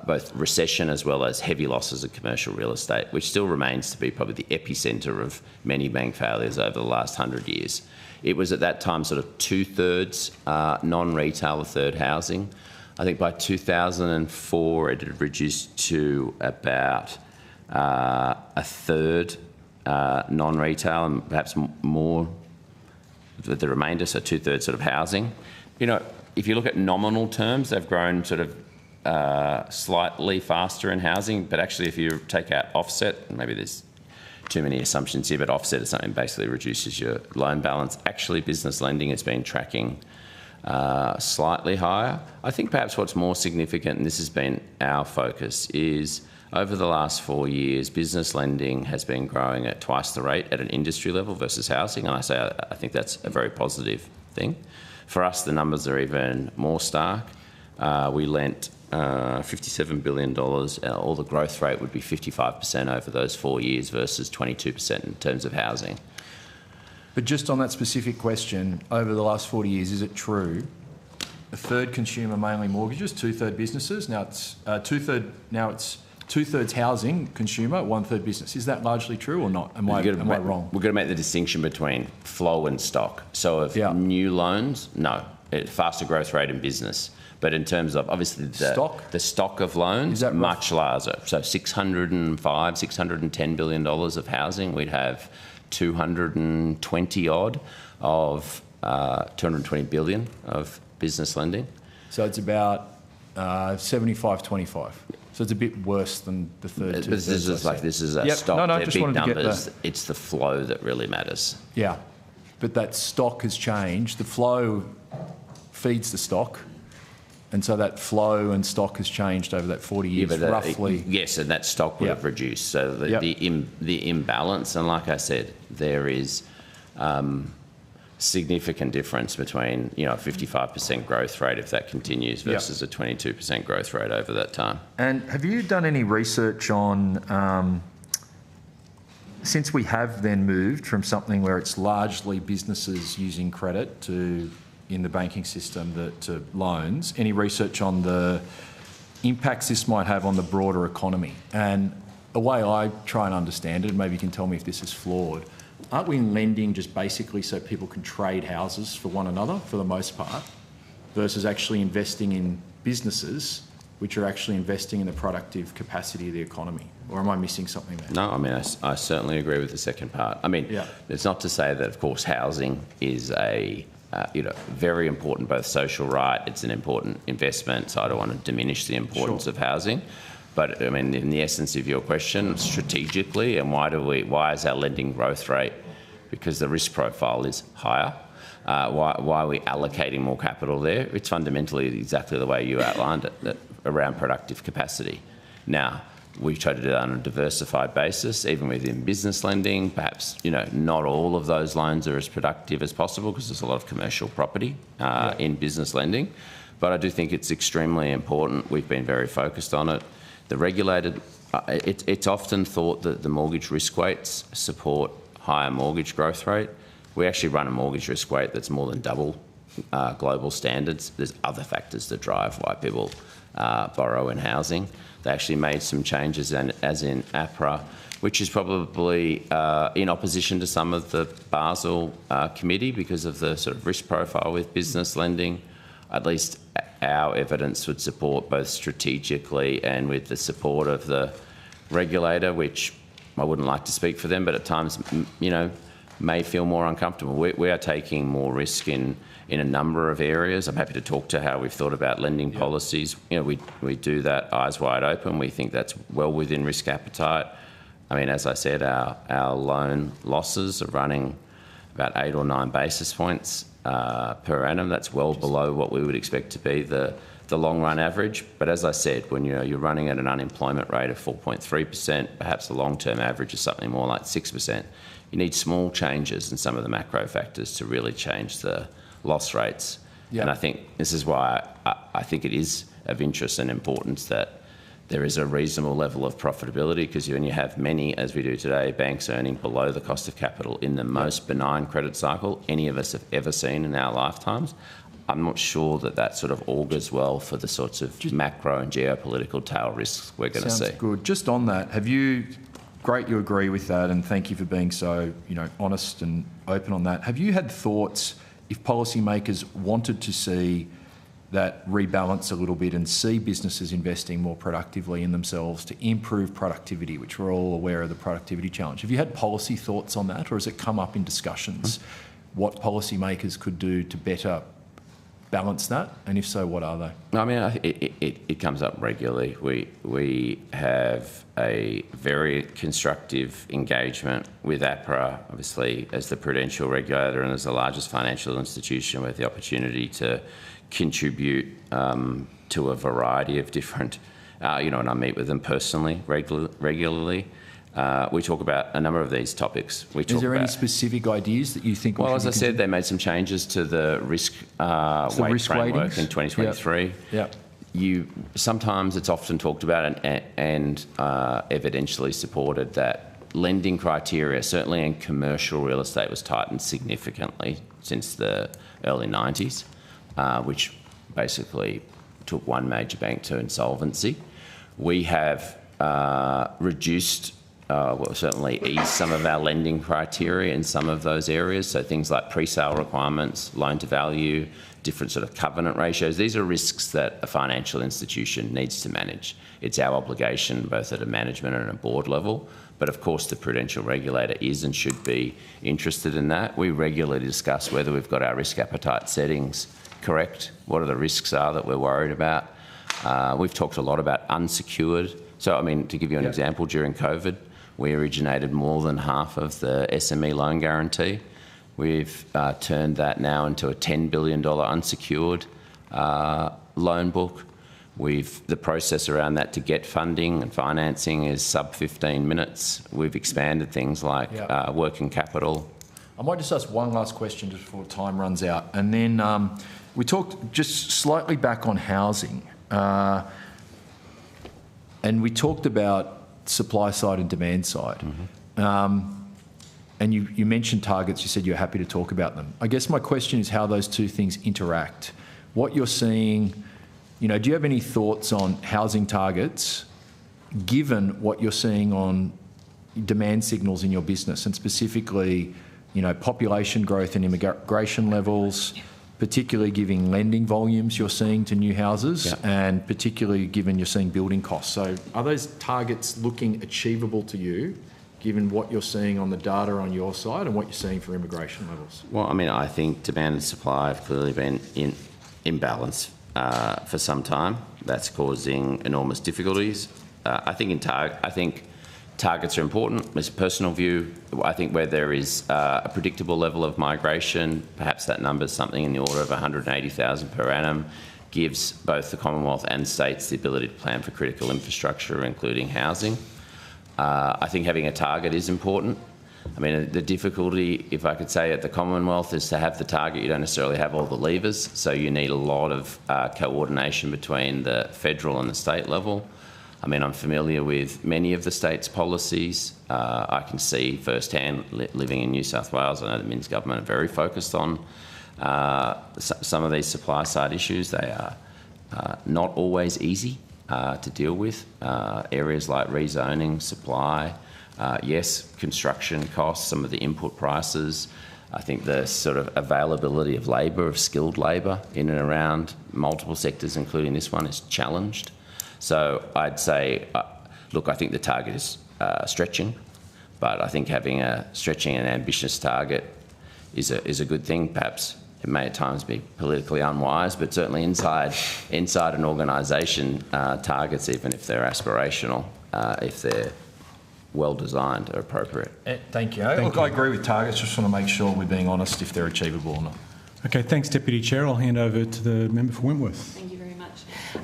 both recession as well as heavy losses of commercial real estate, which still remains to be probably the epicentre of many bank failures over the last 100 years. It was at that time sort of 2/3 non-retail, 1/3 housing. I think by 2004 it had reduced to about 1/3 non-retail and perhaps more the remainder, so 2/3 sort of housing. You know, if you look at nominal terms, they've grown sort of slightly faster in housing, but actually if you take out offset, maybe there's too many assumptions here, but offset is something that basically reduces your loan balance. Actually, business lending has been tracking slightly higher. I think perhaps what's more significant, and this has been our focus, is over the last 4 years, business lending has been growing at twice the rate at an industry level versus housing, and I think that's a very positive thing. For us, the numbers are even more stark. We lent $57 billion, or the growth rate would be 55% over those 4 years versus 22% in terms of housing. But just on that specific question, over the last 40 years, is it true 1/3 consumer, mainly mortgages, 2/3 businesses? Now it's 2/3 housing, consumer, 1/3 business. Is that largely true or not? Am I wrong? We've got to make the distinction between flow and stock. So of new loans, no, faster growth rate in business. But in terms of obviously the stock of loans, much larger. So $610 billion of housing, we'd have 220 billion of business lending. So it's about 75-25. So it's a bit worse than the third. This is a stock. They're big numbers. It's the flow that really matters. Yeah, but that stock has changed. The flow feeds the stock. And so that flow and stock has changed over that 40 years, roughly. Yes, and that stock would have reduced. So the imbalance, and like I said, there is significant difference between a 55% growth rate if that continues versus a 22% growth rate over that time. And have you done any research on, since we have then moved from something where it's largely businesses using credit in the banking system to loans, any research on the impacts this might have on the broader economy? And the way I try and understand it, maybe you can tell me if this is flawed, aren't we lending just basically so people can trade houses for one another for the most part, versus actually investing in businesses which are actually investing in the productive capacity of the economy? Or am I missing something there? No, I mean, I certainly agree with the second part. I mean, it's not to say that, of course, housing is a very important, both social right, it's an important investment, so I don't want to diminish the importance of housing. But I mean, in the essence of your question, strategically, and why is our lending growth rate? Because the risk profile is higher. Why are we allocating more capital there? It's fundamentally exactly the way you outlined it, around productive capacity. Now, we try to do that on a diversified basis, even within business lending. Perhaps, not all of those loans are as productive as possible because there's a lot of commercial property in business lending. But I do think it's extremely important. We've been very focused on it. The regulated, it's often thought that the mortgage risk weights support higher mortgage growth rate. We actually run a mortgage risk weight that's more than double global standards. There's other factors that drive why people borrow in housing. They actually made some changes, as in APRA, which is probably in opposition to some of the Basel committee because of the sort of risk profile with business lending. At least our evidence would support both strategically and with the support of the regulator, which I wouldn't like to speak for them, but at times, may feel more uncomfortable. We are taking more risk in a number of areas. I'm happy to talk to how we've thought about lending policies. You know, we do that eyes wide open. We think that's well within risk appetite. I mean, as I said, our loan losses are running about 8 or 9 basis points per annum. That's well below what we would expect to be the long run average. But as I said, when you're running at an unemployment rate of 4.3%, perhaps the long term average is something more like 6%. You need small changes in some of the macro factors to really change the loss rates. Yeah. And I think this is why I think it is of interest and importance that there is a reasonable level of profitability, because when you have many, as we do today, banks earning below the cost of capital in the most benign credit cycle any of us have ever seen in our lifetimes, I'm not sure that sort of augurs well for the sorts of macro and geopolitical tail risks we're going to see. Sounds good. Just on that, have you... Great, you agree with that, and thank you for being so, honest and open on that. Have you had thoughts, if policymakers wanted to see that rebalance a little bit and see businesses investing more productively in themselves to improve productivity, which we're all aware of the productivity challenge? Have you had policy thoughts on that, or has it come up in discussions what policymakers could do to better balance that, and if so, what are they? I mean, it comes up regularly. We have a very constructive engagement with APRA, obviously as the prudential regulator and as the largest financial institution with the opportunity to contribute to a variety of different, and I meet with them personally regularly. We talk about a number of these topics. Is there any specific ideas that you think? Well, as I said, they made some changes to the risk weight framework in 2023. Yep. Sometimes it's often talked about and evidentially supported that lending criteria, certainly in commercial real estate, was tightened significantly since the early 90s, which basically took one major bank to insolvency. We have reduced certainly ease some of our lending criteria in some of those areas. So things like pre-sale requirements, loan to value, different sort of covenant ratios. These are risks that a financial institution needs to manage. It's our obligation both at a management and a board level. But of course the prudential regulator is and should be interested in that. We regularly discuss whether we've got our risk appetite settings correct, what are the risks are that we're worried about. We've talked a lot about unsecured. So, I mean, to give you an example, during COVID, we originated more than half of the SME loan guarantee. We've turned that now into a $10 billion unsecured loan book. The process around that to get funding and financing is sub 15 minutes. We've expanded things like working capital. I might just ask one last question just before time runs out. And then we talked just slightly back on housing. And we talked about supply side and demand side. Mm-hmm. And you mentioned targets. You said you're happy to talk about them. I guess my question is how those two things interact. What you're seeing, do you have any thoughts on housing targets given what you're seeing on demand signals in your business, and specifically, population growth and immigration levels, particularly given lending volumes you're seeing to new houses, and particularly given you're seeing building costs? So are those targets looking achievable to you, given what you're seeing on the data on your side and what you're seeing for immigration levels? Well, I mean, I think demand and supply have clearly been in imbalance for some time. That's causing enormous difficulties. I think targets are important. It's a personal view. I think where there is a predictable level of migration, perhaps that number is something in the order of 180,000 per annum, gives both the Commonwealth and states the ability to plan for critical infrastructure, including housing. I think having a target is important. I mean, the difficulty, if I could say, at the Commonwealth is to have the target. You don't necessarily have all the levers, so you need a lot of coordination between the federal and the state level. I mean, I'm familiar with many of the state's policies. I can see firsthand, living in New South Wales, I know the Minns government are very focused on some of these supply side issues. They are not always easy to deal with. Areas like rezoning, supply, yes, construction costs, some of the input prices. I think the sort of availability of labour, of skilled labour in and around multiple sectors, including this one, is challenged. So I'd say, look, I think the target is stretching, But I think having stretching an ambitious target is a good thing. Perhaps it may at times be politically unwise, but certainly inside an organisation, targets, even if they're aspirational, if they're well designed, are appropriate. Thank you. Look, I agree with targets. Just want to make sure we're being honest if they're achievable or not. Okay, thanks, Deputy Chair. I'll hand over to the member for Wentworth. Thank you very much.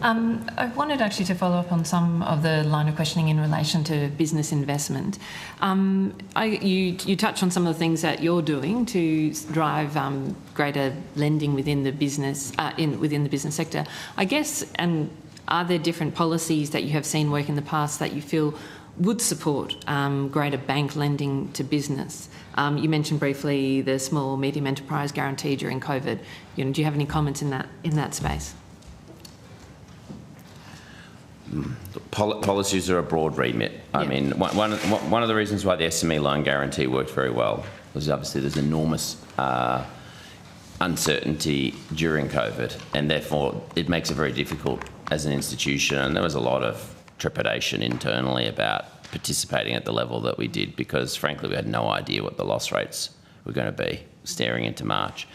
I wanted actually to follow up on some of the line of questioning in relation to business investment. You touched on some of the things that you're doing to drive greater lending within the business within the business sector. I guess, and are there different policies that you have seen work in the past that you feel would support greater bank lending to business? You mentioned briefly the small medium enterprise guarantee during COVID. Do you have any comments in that space? Policies are a broad remit. Yeah. I mean, one of the reasons why the SME loan guarantee worked very well was obviously there's enormous uncertainty during COVID, and therefore it makes it very difficult as an institution. And there was a lot of trepidation internally about participating at the level that we did because, frankly, we had no idea what the loss rates were going to be staring into March.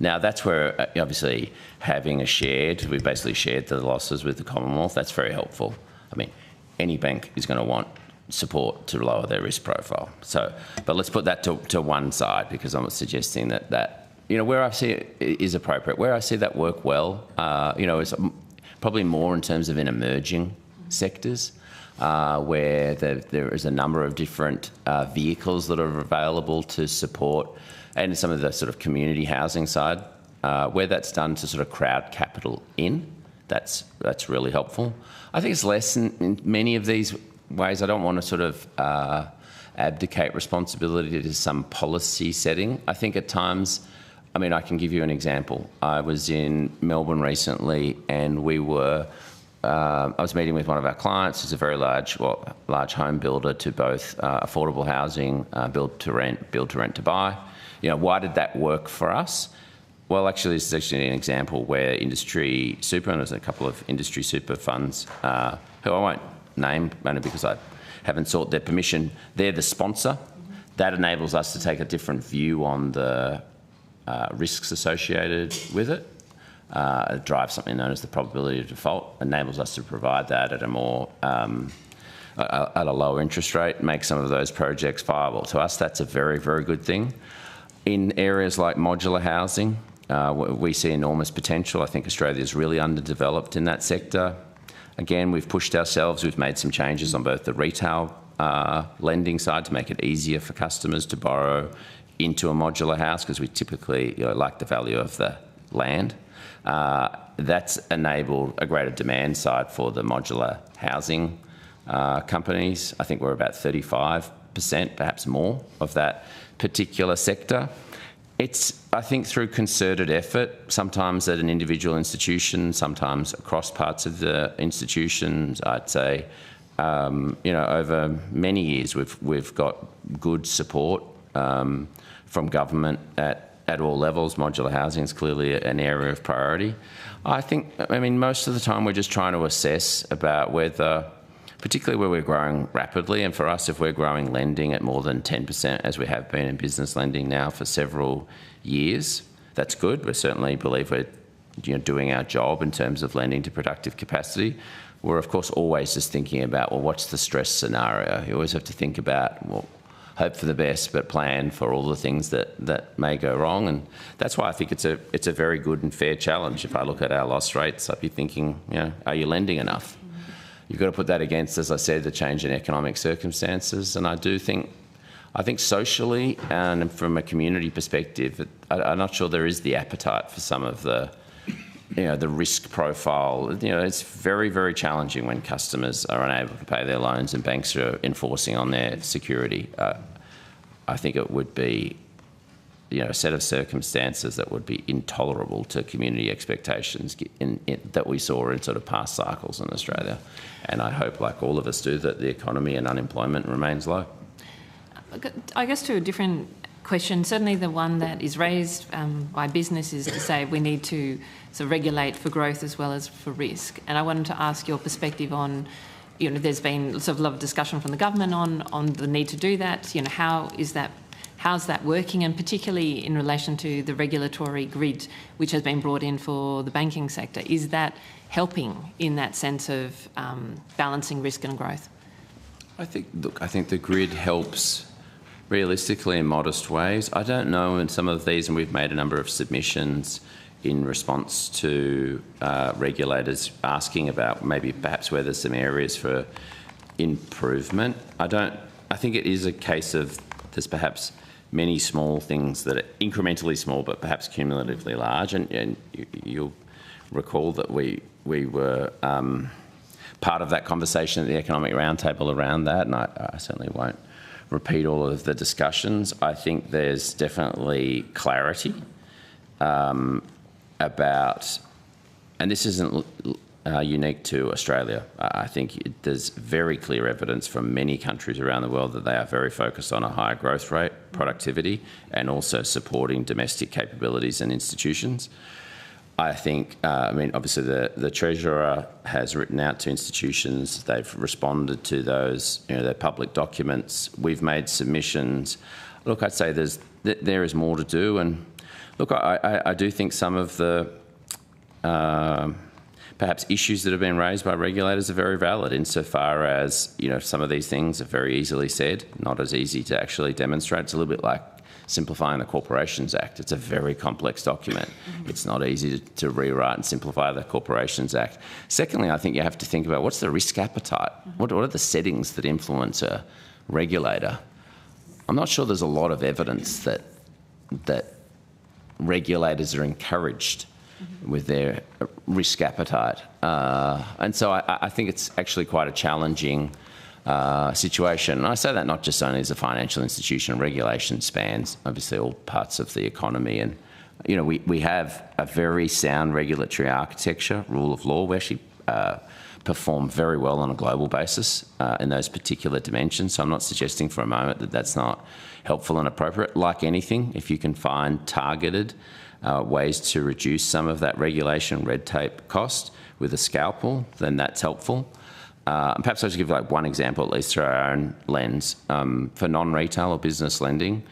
Now, that's where, obviously, we basically shared the losses with the Commonwealth. That's very helpful. I mean, any bank is going to want support to lower their risk profile. So, but let's put that to one side, because I'm not suggesting that where I see it is appropriate. Where I see that work well, is probably more in terms of in emerging sectors, where there is a number of different vehicles that are available to support, and some of the sort of community housing side, where that's done to sort of crowd capital in. That's really helpful. I think it's less in many of these ways. I don't want to sort of abdicate responsibility to some policy setting. I think at times, I mean, I can give you an example. I was in Melbourne recently, and I was meeting with one of our clients, who's a very large home builder to both affordable housing, build to rent to buy. Why did that work for us? Well, actually, this is actually an example where industry super, and there's a couple of industry super funds, who I won't name only because I haven't sought their permission. They're the sponsor. That enables us to take a different view on the risks associated with it. It drives something known as the probability of default, enables us to provide that at a more at a lower interest rate, make some of those projects viable. To us, that's a very, very good thing. In areas like modular housing, we see enormous potential. I think Australia is really underdeveloped in that sector. Again, we've pushed ourselves. We've made some changes on both the retail lending side to make it easier for customers to borrow into a modular house, because we typically like the value of the land. That's enabled a greater demand side for the modular housing companies. I think we're about 35%, perhaps more, of that particular sector. It's, I think, through concerted effort, sometimes at an individual institution, sometimes across parts of the institutions, I'd say, over many years we've got good support from government at all levels. Modular housing is clearly an area of priority. I mean, most of the time we're just trying to assess about whether, particularly where we're growing rapidly, and for us, if we're growing lending at more than 10%, as we have been in business lending now for several years, that's good. We certainly believe we're doing our job in terms of lending to productive capacity. We're, of course, always just thinking about, well, what's the stress scenario? You always have to think about, well, hope for the best, but plan for all the things that may go wrong. And that's why I think it's a very good and fair challenge. If I look at our loss rates, I'd be thinking, are you lending enough? You've got to put that against, as I said, the change in economic circumstances. And I think socially and from a community perspective, I'm not sure there is the appetite for some of the risk profile. It's very, very challenging when customers are unable to pay their loans and banks are enforcing on their security. I think it would be, a set of circumstances that would be intolerable to community expectations that we saw in sort of past cycles in Australia. And I hope, like all of us do, that the economy and unemployment remains low. I guess to a different question, certainly the one that is raised by business is to say we need to sort of regulate for growth as well as for risk. And I wanted to ask your perspective on there's been sort of a lot of discussion from the government on the need to do that. How's that working, and particularly in relation to the regulatory grid which has been brought in for the banking sector? Is that helping in that sense of balancing risk and growth? I think the grid helps realistically in modest ways. I don't know in some of these, and we've made a number of submissions in response to regulators asking about perhaps where there's some areas for improvement. I think it is a case of there's perhaps many small things that are incrementally small but perhaps cumulatively large, and you'll recall that we were part of that conversation at the Economic Roundtable around that, and I certainly won't repeat all of the discussions. I think there's definitely clarity about, and this isn't unique to Australia. I think there's very clear evidence from many countries around the world that they are very focused on a higher growth rate, productivity, and also supporting domestic capabilities and institutions. I think, obviously the Treasurer has written out to institutions. They've responded to those, their public documents. We've made submissions. Look, I'd say there is more to do. And look, I do think some of the perhaps issues that have been raised by regulators are very valid insofar as, some of these things are very easily said, not as easy to actually demonstrate. It's a little bit like simplifying the Corporations Act. It's a very complex document. It's not easy to rewrite and simplify the Corporations Act. Secondly, I think you have to think about what's the risk appetite? What are the settings that influence a regulator? I'm not sure there's a lot of evidence that regulators are encouraged with their risk appetite. And so I think it's actually quite a challenging situation. And I say that not just only as a financial institution. Regulation spans obviously all parts of the economy, and we have a very sound regulatory architecture, rule of law. We actually perform very well on a global basis in those particular dimensions. So I'm not suggesting for a moment that that's not helpful and appropriate. Like anything, if you can find targeted ways to reduce some of that regulation red tape cost with a scalpel, then that's helpful. Perhaps I'll just give one example, at least through our own lens. For non-retail or business lending,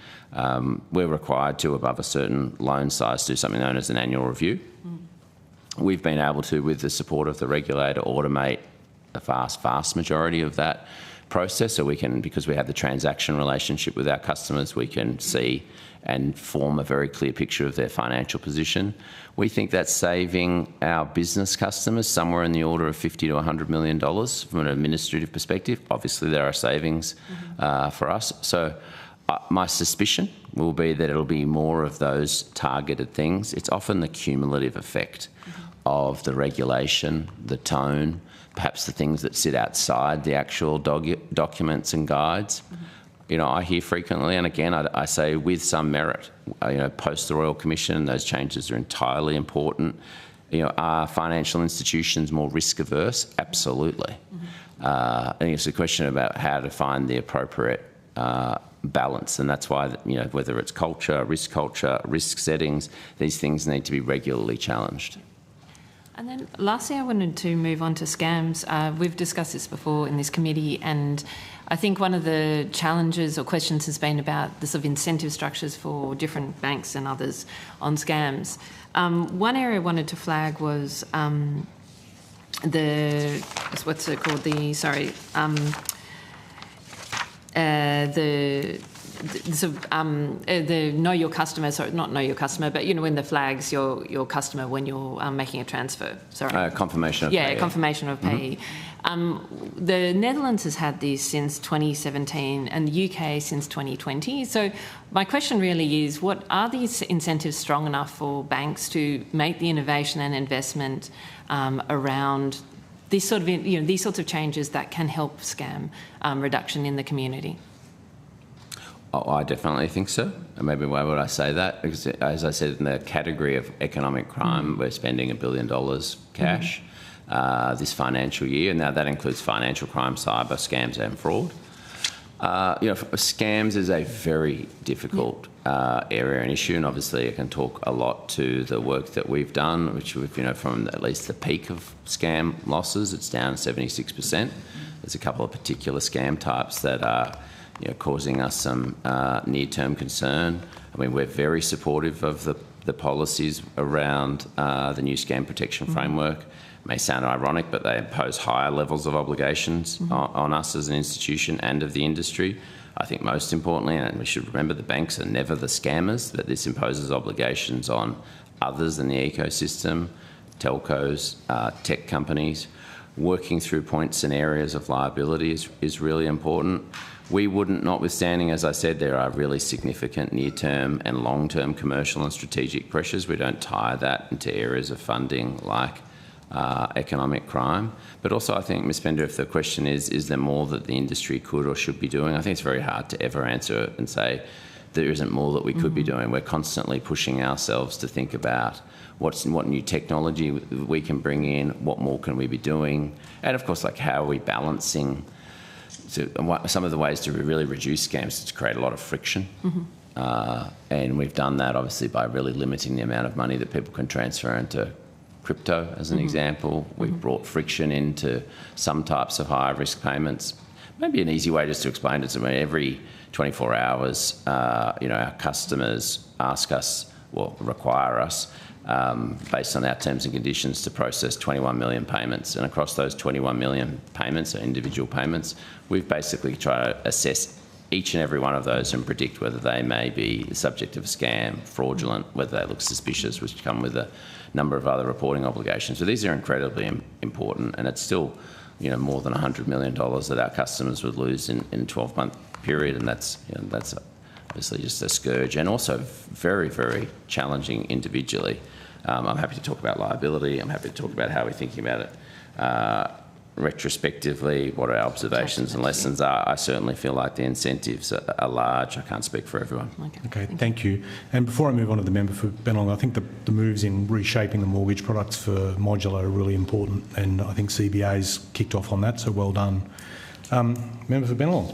we're required to, above a certain loan size, do something known as an annual review. We've been able to, with the support of the regulator, automate the vast majority of that process. So we can, because we have the transaction relationship with our customers, we can see and form a very clear picture of their financial position. We think that's saving our business customers somewhere in the order of $50 to $100 million from an administrative perspective. Obviously, there are savings for us. So my suspicion will be that it'll be more of those targeted things. It's often the cumulative effect of the regulation, the tone, perhaps the things that sit outside the actual documents and guides. I hear frequently, and again, I say with some merit, post the Royal Commission, those changes are entirely important. Are financial institutions more risk averse? Absolutely. I think it's a question about how to find the appropriate balance, and that's why, whether it's culture, risk settings, these things need to be regularly challenged. And then lastly, I wanted to move on to scams. We've discussed this before in this committee, and I think one of the challenges or questions has been about the sort of incentive structures for different banks and others on scams. One area I wanted to flag was the know your customer, sorry, not know your customer, but when the flags your customer when you're making a transfer. Sorry. Confirmation of payee. Yeah, confirmation of payee. The Netherlands has had this since 2017 and the UK since 2020. So my question really is, what are these incentives strong enough for banks to make the innovation and investment around this sort of, these sorts of changes that can help scam reduction in the community? Oh, I definitely think so. And maybe why would I say that? Because, as I said, in the category of economic crime, we're spending $1 billion cash this financial year. Now, that includes financial crime, cyber, scams and fraud. Scams is a very difficult area and issue, and obviously I can talk a lot to the work that we've done, which we've, from at least the peak of scam losses, it's down 76%. there's a couple of particular scam types that are causing us some near-term concern. I mean, we're very supportive of the policies around the new scam protection framework. It may sound ironic, but they impose higher levels of obligations on us as an institution and of the industry. I think most importantly, and we should remember, the banks are never the scammers, but this imposes obligations on others in the ecosystem, telcos, tech companies. Working through points and areas of liability is really important. We wouldn't, notwithstanding, as I said, there are really significant near-term and long-term commercial and strategic pressures. We don't tie that into areas of funding like economic crime. But also, I think, Ms Pender, if the question is there more that the industry could or should be doing, I think it's very hard to ever answer it and say there isn't more that we could be doing. We're constantly pushing ourselves to think about what new technology we can bring in, what more can we be doing, and of course, like, how are we balancing some of the ways to really reduce scams is to create a lot of friction. And we've done that obviously by really limiting the amount of money that people can transfer into crypto, as an example. We've brought friction into some types of higher risk payments. Maybe an easy way just to explain it to me, every 24 hours, our customers ask us, require us, based on our terms and conditions, to process 21 million payments. And across those 21 million payments, or individual payments, we've basically tried to assess each and every one of those and predict whether they may be the subject of a scam, fraudulent, whether they look suspicious, which come with a number of other reporting obligations. So these are incredibly important, and it's still more than $100 million that our customers would lose in a 12-month period, and that's obviously just a scourge, and also very, very challenging individually. I'm happy to talk about liability. I'm happy to talk about how we're thinking about it retrospectively, what our observations and lessons are. I certainly feel like the incentives are large. I can't speak for everyone. Okay, thank you. And before I move on to the member for Bennelong, I think the moves in reshaping the mortgage products for modular are really important, and I think CBA's kicked off on that, so well done. Member for Bennelong.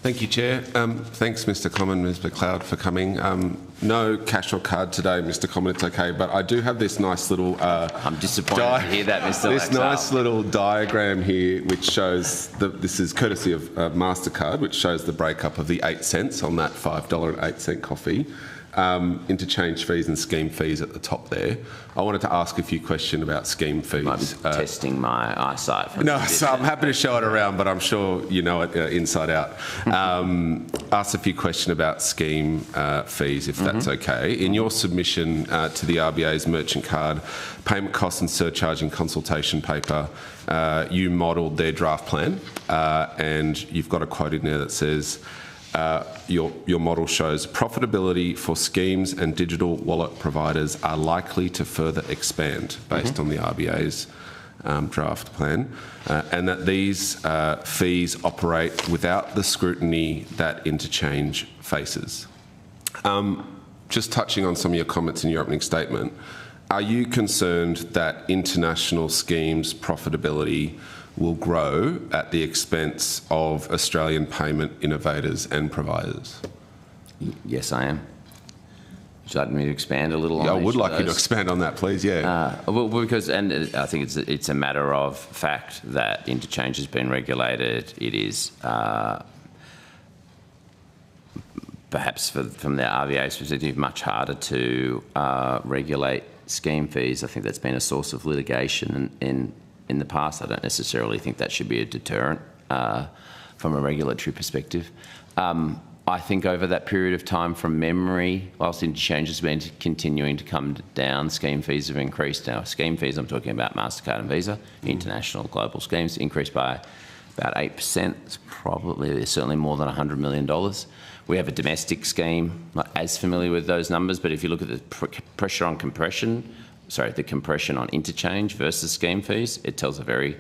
Thank you, Chair. Thanks, Mr Comyn, Ms McLeod, for coming. No cash or card today, Mr Comyn, it's okay, but I do have this nice little... I'm disappointed to hear that, Mr This nice little diagram here, which shows, this is courtesy of MasterCard, which shows the breakup of the 8 cents on that $5.08 coffee. Interchange fees and scheme fees at the top there. I wanted to ask a few questions about scheme fees. Might be testing my eyesight. No, so I'm happy to show it around, but I'm sure you know it inside out. Ask a few questions about scheme fees, if that's okay. In your submission to the RBA's merchant card payment costs and surcharging consultation paper, you modelled their draft plan, and you've got a quote in there that says, your model shows profitability for schemes and digital wallet providers are likely to further expand based on the RBA's draft plan, and that these fees operate without the scrutiny that interchange faces. Just touching on some of your comments in your opening statement, are you concerned that international schemes' profitability will grow at the expense of Australian payment innovators and providers? Yes, I am. Would you like me to expand a little on I would each like of you to those? expand on that, please, yeah. Well, because, and I think it's a matter of fact that interchange has been regulated. It is perhaps from the RBA's perspective much harder to regulate scheme fees. I think that's been a source of litigation in the past. I don't necessarily think that should be a deterrent from a regulatory perspective. I think over that period of time, from memory, whilst interchange has been continuing to come down, scheme fees have increased. Now, scheme fees, I'm talking about MasterCard and Visa, international global schemes, increased by about 8%. It's probably, certainly more than $100 million. We have a domestic scheme, not as familiar with those numbers, but if you look at the pressure on compression, the compression on interchange versus scheme fees, it tells a very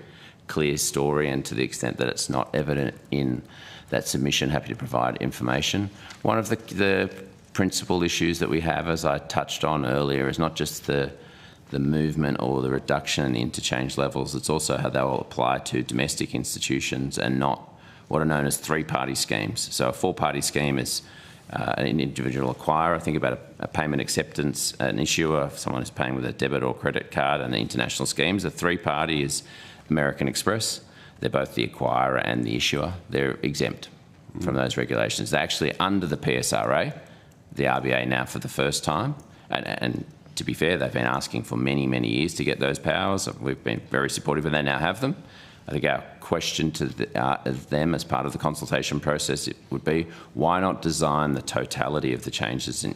clear story, and to the extent that it's not evident in that submission, happy to provide information. One of the principal issues that we have, as I touched on earlier, is not just the movement or the reduction in the interchange levels, it's also how they will apply to domestic institutions and not what are known as three-party schemes. So a four-party scheme is an individual acquirer. Think about a payment acceptance, an issuer, someone who's paying with a debit or credit card, and the international schemes. A three-party is American Express. they're both the acquirer and the issuer. They're exempt from those regulations. They're actually under the PSRA, the RBA now for the first time, and to be fair, they've been asking for many, many years to get those powers. We've been very supportive, and they now have them. I think our question to them as part of the consultation process would be, why not design the totality of the changes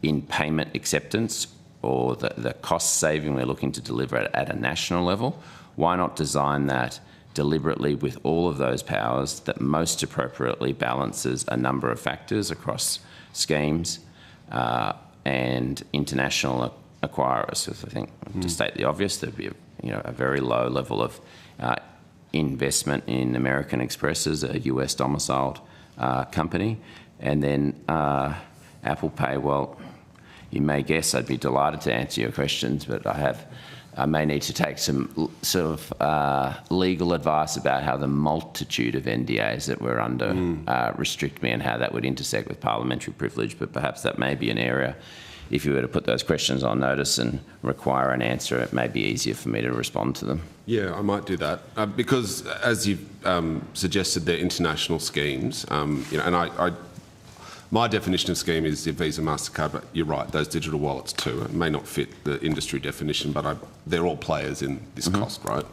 in payment acceptance or the cost saving we're looking to deliver at a national level? Why not design that deliberately with all of those powers that most appropriately balances a number of factors across schemes and international acquirers? Because I think, to state the obvious, there'd be a very low level of investment in American Express as a US domiciled company. And then Apple Pay, well, you may guess I'd be delighted to answer your questions, but I may need to take some sort of legal advice about how the multitude of NDAs that we're under restrict me and how that would intersect with parliamentary privilege. But perhaps that may be an area, if you were to put those questions on notice and require an answer, it may be easier for me to respond to them. Yeah, I might do that because, as you've suggested, they're international schemes. And my definition of scheme is your Visa, MasterCard, but you're right, those digital wallets too. It may not fit the industry definition, but they're all players in this cost, right?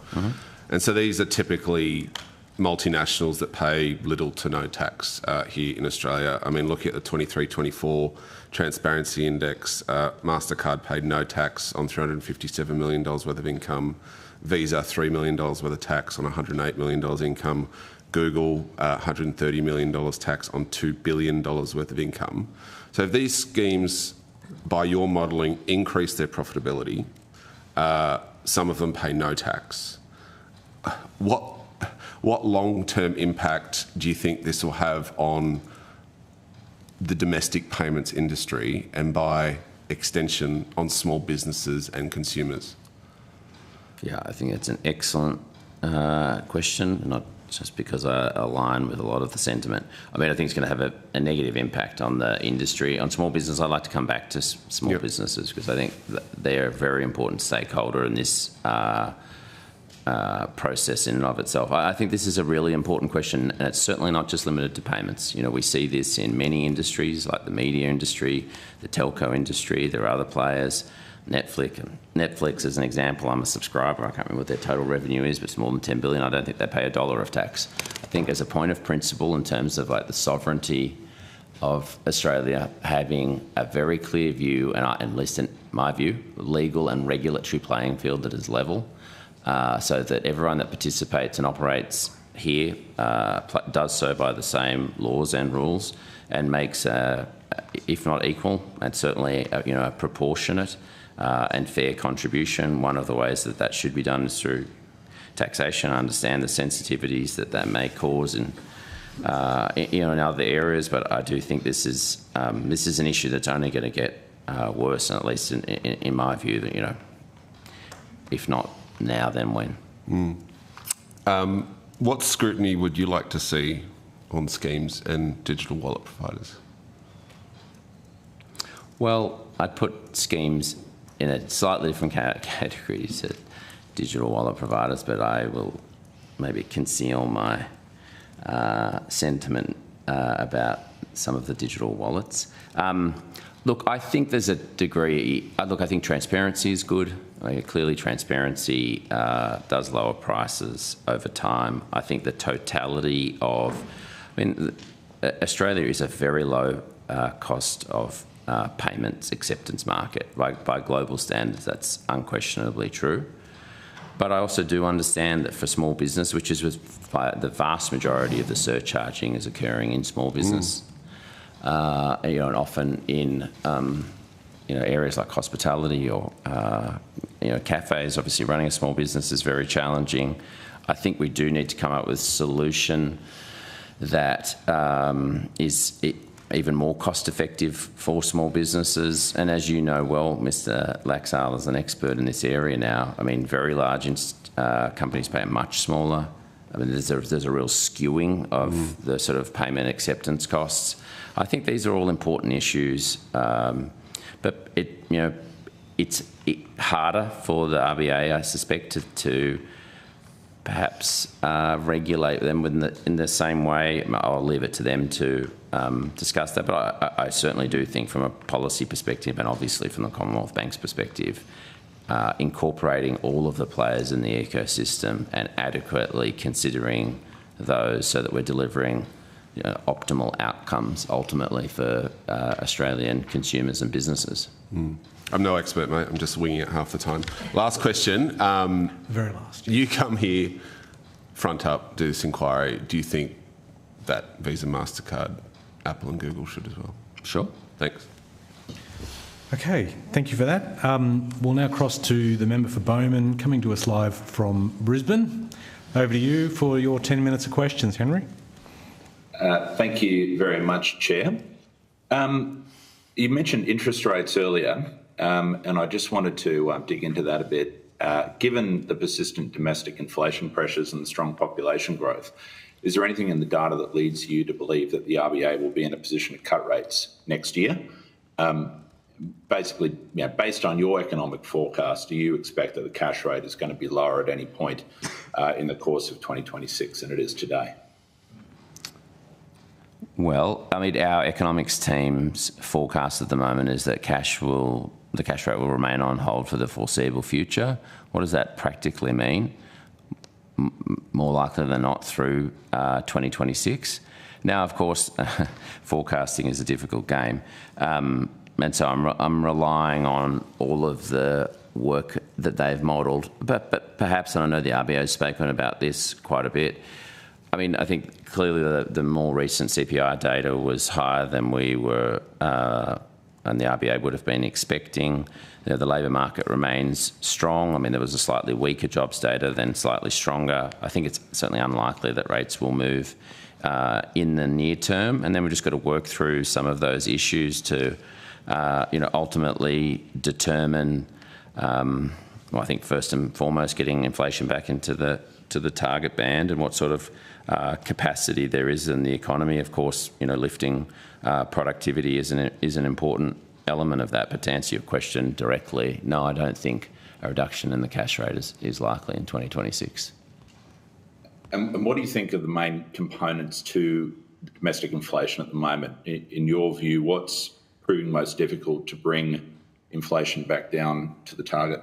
And so these are typically multinationals that pay little to no tax here in Australia. I mean, looking at the 23-24 Transparency Index, MasterCard paid no tax on $357 million worth of income, Visa $3 million worth of tax on $108 million income, Google $130 million tax on $2 billion worth of income. So if these schemes, by your modelling, increase their profitability, some of them pay no tax. What long-term impact do you think this will have on the domestic payments industry and, by extension, on small businesses and consumers? Yeah, I think it's an excellent question, not just because I align with a lot of the sentiment. I mean, I think it's going to have a negative impact on the industry. On small business, I'd like to come back to small businesses because I think they're a very important stakeholder in this process in and of itself. I think this is a really important question, and it's certainly not just limited to payments. We see this in many industries, like the media industry, the telco industry. There are other players. Netflix, as an example, I'm a subscriber. I can't remember what their total revenue is, but it's more than $10 billion. I don't think they pay $1 of tax. I think as a point of principle in terms of like the sovereignty of Australia having a very clear view, and at least in my view, legal and regulatory playing field that is level, so that everyone that participates and operates here does so by the same laws and rules and makes, if not equal, and certainly a proportionate and fair contribution. One of the ways that should be done is through taxation. I understand the sensitivities that may cause in other areas, but I do think this is an issue that's only going to get worse, and at least in my view, that if not now, then when. What scrutiny would you like to see on schemes and digital wallet providers? Well, I'd put schemes in a slightly different category to digital wallet providers, but I will maybe conceal my sentiment about some of the digital wallets. Look, I think there's a degree. I think transparency is good. Clearly, transparency does lower prices over time. I think the totality of, Australia is a very low cost of payments acceptance market. By global standards, that's unquestionably true. But I also do understand that for small business, which is the vast majority of the surcharging is occurring in small business, and often in areas like hospitality or cafes. Obviously, running a small business is very challenging. I think we do need to come up with a solution that is even more cost-effective for small businesses. And as you know well, Mr. Laxale is an expert in this area now. Very large companies pay much smaller. There's a real skewing of the sort of payment acceptance costs. I think these are all important issues, but it's harder for the RBA, I suspect, to perhaps regulate them in the same way. I'll leave it to them to discuss that, but I certainly do think from a policy perspective, and obviously from the Commonwealth Bank's perspective, incorporating all of the players in the ecosystem and adequately considering those so that we're delivering optimal outcomes ultimately for Australian consumers and businesses. I'm no expert, mate. I'm just winging it half the time. Last question. Very last. You come here, front up, do this inquiry. Do you think that Visa, MasterCard, Apple and Google should as well? Sure. Thanks. Okay, thank you for that. We'll now cross to the member for Bowman, coming to us live from Brisbane. Over to you for your 10 minutes of questions, Henry. Thank you very much, Chair. You mentioned interest rates earlier, and I just wanted to dig into that a bit. Given the persistent domestic inflation pressures and the strong population growth, is there anything in the data that leads you to believe that the RBA will be in a position to cut rates next year? Basically, based on your economic forecast, do you expect that the cash rate is going to be lower at any point in the course of 2026 than it is today? Well, I mean, our economics team's forecast at the moment is that the cash rate will remain on hold for the foreseeable future. What does that practically mean? More likely than not through 2026. Now, of course, forecasting is a difficult game. And so I'm relying on all of the work that they've modelled. But perhaps, and I know the RBA has spoken about this quite a bit, I mean, I think clearly the more recent CPI data was higher than we were, and the RBA would have been expecting. The labour market remains strong. I mean, there was a slightly weaker jobs data, then slightly stronger. I think it's certainly unlikely that rates will move in the near term. And then we've just got to work through some of those issues to, ultimately determine, I think first and foremost, getting inflation back into the target band and what sort of capacity there is in the economy. Of course, lifting productivity is an important element of that. But to answer your question directly, no, I don't think a reduction in the cash rate is likely in 2026. And what do you think are the main components to domestic inflation at the moment? In your view, what's proving most difficult to bring inflation back down to the target?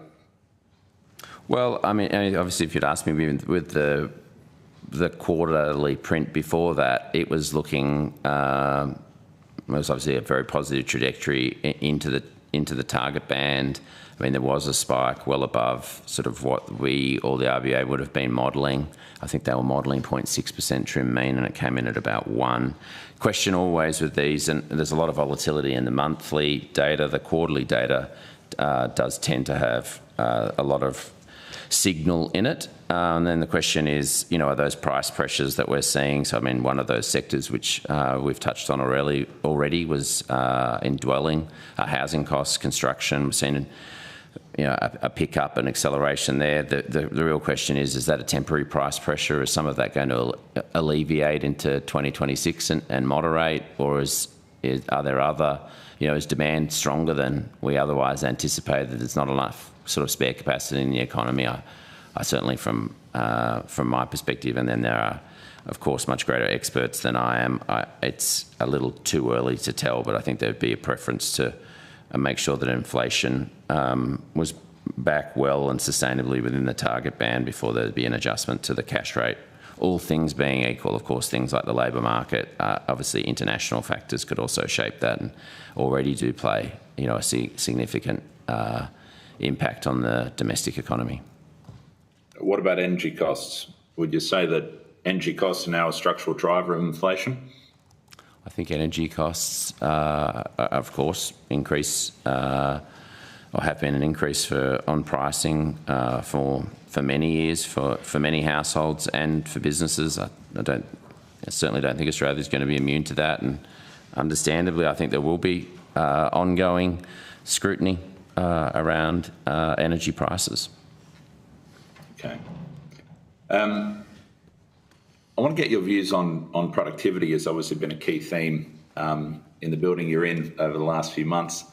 Well, I mean, obviously, if you'd asked me with the quarterly print before that, it was looking, it was obviously a very positive trajectory into the target band. I mean, there was a spike well above sort of what we or the RBA would have been modelling. I think they were modelling 0.6% trim mean, and it came in at about 1. Question always with these, and there's a lot of volatility in the monthly data. The quarterly data does tend to have a lot of signal in it. And then the question is, are those price pressures that we're seeing? So, I mean, one of those sectors which we've touched on already was in dwelling, housing costs, construction. We've seen a pickup and acceleration there. The real question is that a temporary price pressure? Is some of that going to alleviate into 2026 and moderate, or are there other, is demand stronger than we otherwise anticipated? There's not enough sort of spare capacity in the economy. I certainly from my perspective, and then there are, of course, much greater experts than I am. It's a little too early to tell, but I think there'd be a preference to make sure that inflation was back well and sustainably within the target band before there'd be an adjustment to the cash rate. All things being equal, of course, things like the labour market, obviously international factors could also shape that and already do play, a significant impact on the domestic economy. What about energy costs? Would you say that energy costs are now a structural driver of inflation? I think energy costs, of course, increase or have been an increase on pricing for many years for many households and for businesses. I certainly don't think Australia's going to be immune to that, and understandably, I think there will be ongoing scrutiny around energy prices. Okay. I want to get your views on productivity. Has obviously been a key theme in the building you're in over the last few months.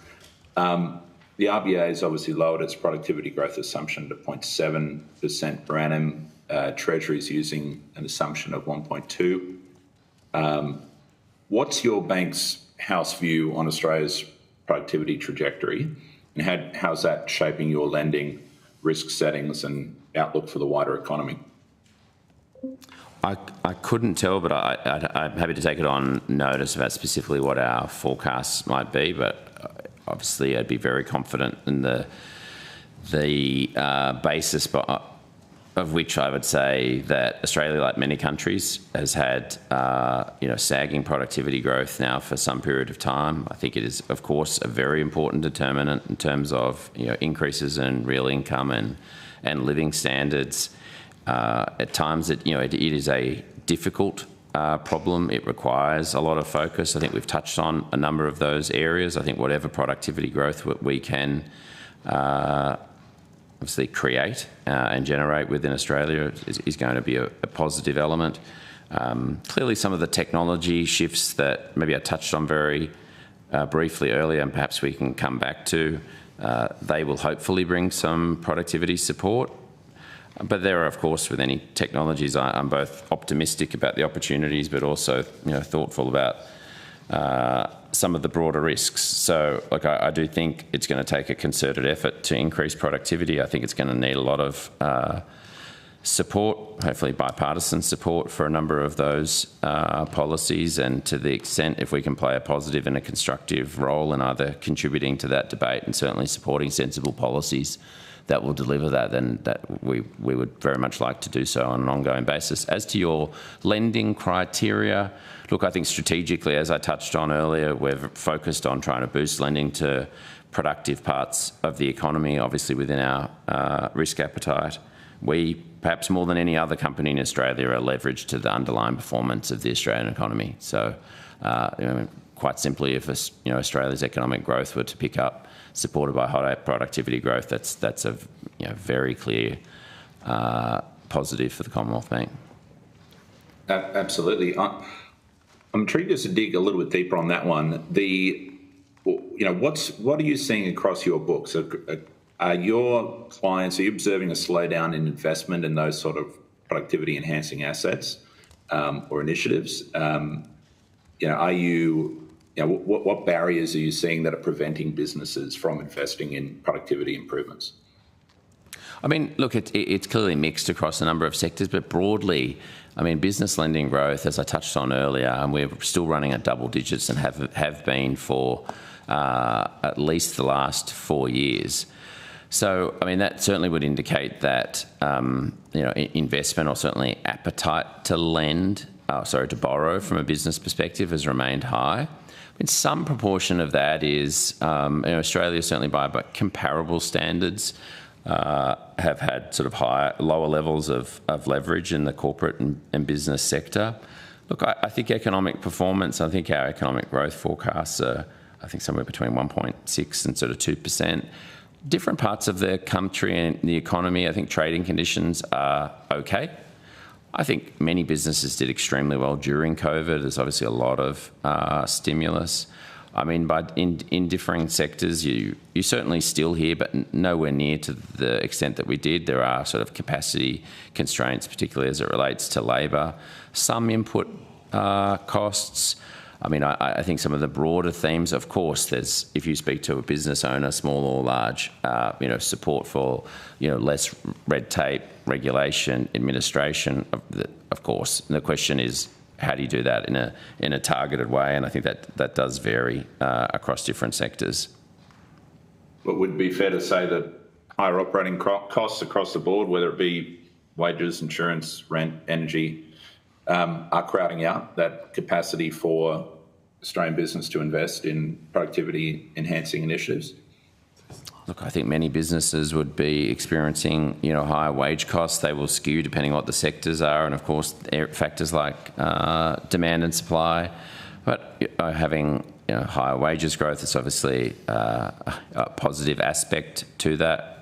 The RBA has obviously lowered its productivity growth assumption to 0.7% per annum Treasury's using an assumption of 1.2. What's your bank's house view on Australia's productivity trajectory, and how's that shaping your lending, risk settings and outlook for the wider economy? I couldn't tell, but I'm happy to take it on notice about specifically what our forecasts might be, but obviously I'd be very confident in the basis of which I would say that Australia, like many countries, has had sagging productivity growth now for some period of time. I think it is, of course, a very important determinant in terms of increases in real income and living standards. At times, it is a difficult problem. It requires a lot of focus. I think we've touched on a number of those areas. I think whatever productivity growth we can obviously create and generate within Australia is going to be a positive element. Clearly, some of the technology shifts that maybe I touched on very briefly earlier, and perhaps we can come back to, they will hopefully bring some productivity support. But there are, of course, with any technologies, I'm both optimistic about the opportunities, but also thoughtful about some of the broader risks. So, I do think it's going to take a concerted effort to increase productivity. I think it's going to need a lot of support, hopefully bipartisan support for a number of those policies, and to the extent if we can play a positive and a constructive role in either contributing to that debate and certainly supporting sensible policies that will deliver that, then we would very much like to do so on an ongoing basis. As to your lending criteria, look, I think strategically, as I touched on earlier, we're focused on trying to boost lending to productive parts of the economy, obviously within our risk appetite. We, perhaps more than any other company in Australia, are leveraged to the underlying performance of the Australian economy. So, quite simply, if Australia's economic growth were to pick up, supported by high productivity growth, that's a very clear positive for the Commonwealth Bank. Absolutely. I'm intrigued just to dig a little bit deeper on that one. What are you seeing across your books? Are your clients, are you observing a slowdown in investment in those sort of productivity enhancing assets or initiatives? What barriers are you seeing that are preventing businesses from investing in productivity improvements? I mean, look, it's clearly mixed across a number of sectors, but broadly, I mean, business lending growth, as I touched on earlier, and we're still running at double digits and have been for at least the last 4 years. So, I mean, that certainly would indicate that investment, or certainly appetite to borrow from a business perspective, has remained high. In some proportion of that is Australia, certainly by comparable standards, have had sort of lower levels of leverage in the corporate and business sector. Look, I think economic performance, I think our economic growth forecasts are, I think, somewhere between 1.6 and sort of 2%. Different parts of the country and the economy, I think trading conditions are okay. I think many businesses did extremely well during COVID. There's obviously a lot of stimulus. I mean, but in differing sectors, you certainly still hear, but nowhere near to the extent that we did. There are sort of capacity constraints, particularly as it relates to labour. Some input costs. I mean, I think some of the broader themes, of course, there's, if you speak to a business owner, small or large, support for, less red tape, regulation, administration, of course. And the question is, how do you do that in a targeted way? And I think that does vary across different sectors. But would it be fair to say that higher operating costs across the board, whether it be wages, insurance, rent, energy, are crowding out that capacity for Australian business to invest in productivity enhancing initiatives? Look, I think many businesses would be experiencing, higher wage costs. They will skew depending on what the sectors are, and of course, factors like demand and supply. But having higher wages growth is obviously a positive aspect to that.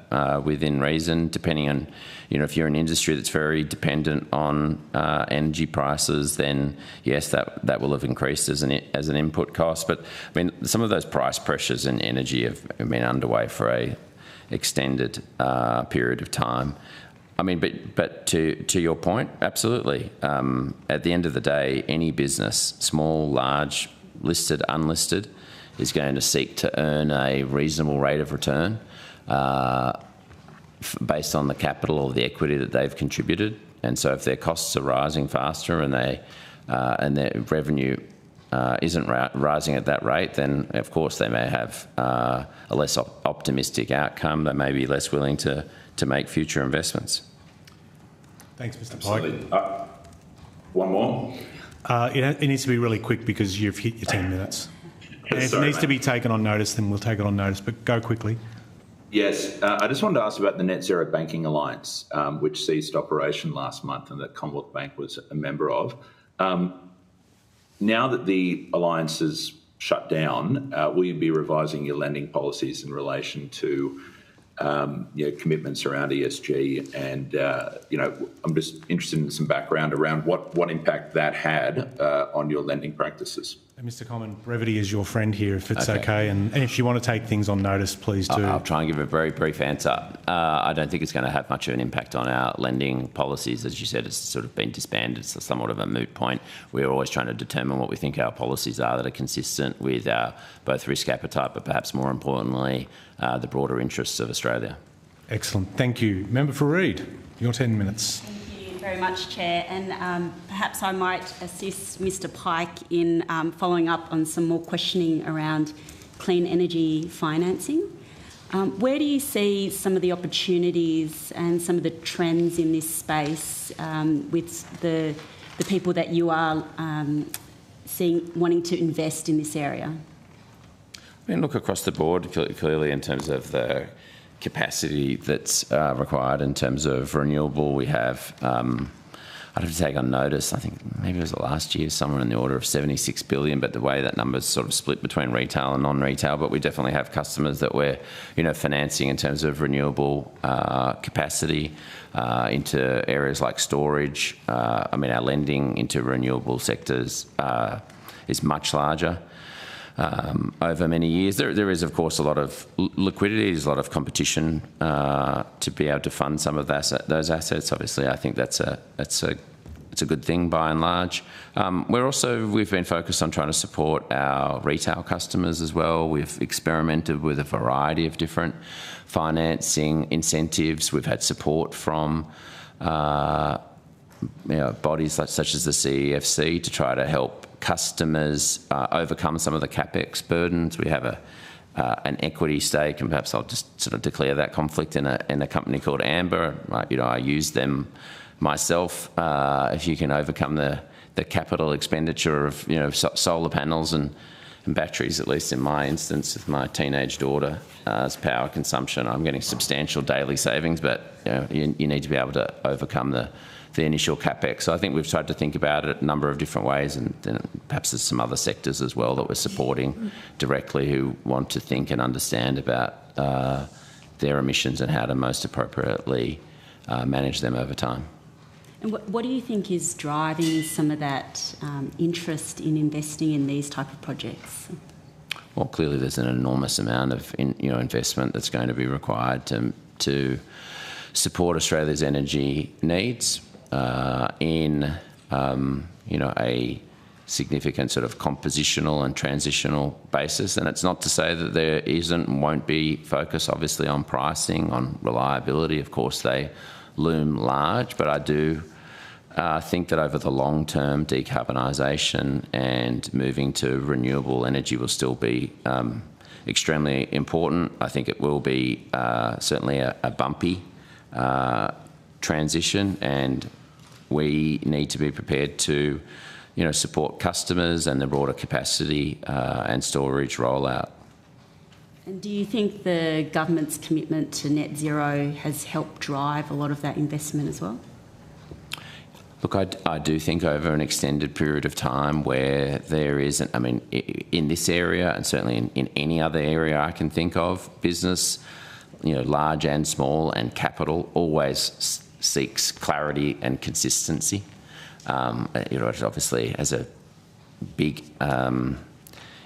Within reason, depending on, if you're an industry that's very dependent on energy prices, then yes, that will have increased as an input cost. But I mean, some of those price pressures in energy have been underway for a extended period of time. I mean, but to your point, absolutely. At the end of the day, any business, small, large, listed, unlisted, is going to seek to earn a reasonable rate of return based on the capital or the equity that they've contributed. And so if their costs are rising faster and their revenue isn't rising at that rate, then of course they may have a less optimistic outcome. They may be less willing to make future investments. Thanks, Mr. Pike. Absolutely. One more. It needs to be really quick because you've hit your 10 minutes. And if it needs to be taken on notice, then we'll take it on notice, but go quickly. Yes, I just wanted to ask about the Net Zero Banking Alliance, which ceased operation last month and that Commonwealth Bank was a member of. Now that the alliance is shut down, will you be revising your lending policies in relation to commitments around ESG? And I'm just interested in some background around what impact that had on your lending practices. Mr. Common, brevity is your friend here, if it's okay. And if you want to take things on notice, please do. I'll try and give a very brief answer. I don't think it's going to have much of an impact on our lending policies. As you said, it's sort of been disbanded. It's somewhat of a moot point. We're always trying to determine what we think our policies are that are consistent with our both risk appetite, but perhaps more importantly, the broader interests of Australia. Excellent. Thank you. Member for Reid, your 10 minutes. Thank you very much, Chair. And perhaps I might assist Mr. Pike in following up on some more questioning around clean energy financing. Where do you see some of the opportunities and some of the trends in this space with the people that you are wanting to invest in this area? I mean, look across the board, clearly in terms of the capacity that's required in terms of renewable. We have, I'd have to take on notice, I think maybe it was last year, somewhere in the order of 76 billion, but the way that number's sort of split between retail and non-retail, but we definitely have customers that we're, financing in terms of renewable capacity into areas like storage. I mean, our lending into renewable sectors is much larger. Over many years. There is, of course, a lot of liquidity, there's a lot of competition to be able to fund some of those assets. Obviously, I think it's a good thing by and large. We've been focused on trying to support our retail customers as well. We've experimented with a variety of different financing incentives. We've had support from bodies such as the CEFC to try to help customers overcome some of the capex burdens. We have an equity stake, and perhaps I'll just sort of declare that conflict in a company called Amber. I use them myself. If you can overcome the capital expenditure of solar panels and batteries, at least in my instance, with my teenage daughter's power consumption, I'm getting substantial daily savings. But you need to be able to overcome the initial capex. So I think we've tried to think about it a number of different ways, and perhaps there's some other sectors as well that we're supporting directly who want to think and understand about their emissions and how to most appropriately manage them over time. And what do you think is driving some of that interest in investing in these type of projects? Well, clearly there's an enormous amount of investment that's going to be required to support Australia's energy needs. In a significant sort of compositional and transitional basis. And it's not to say that there isn't and won't be focus, obviously, on pricing, on reliability. Of course, they loom large, but I do think that over the long term, decarbonisation and moving to renewable energy will still be extremely important. I think it will be certainly a bumpy transition, and we need to be prepared to, support customers and the broader capacity and storage rollout. And do you think the government's commitment to net zero has helped drive a lot of that investment as well? Look, I do think over an extended period of time where there isn't, in this area and certainly in any other area I can think of, business, large and small, and capital always seeks clarity and consistency. It obviously has a big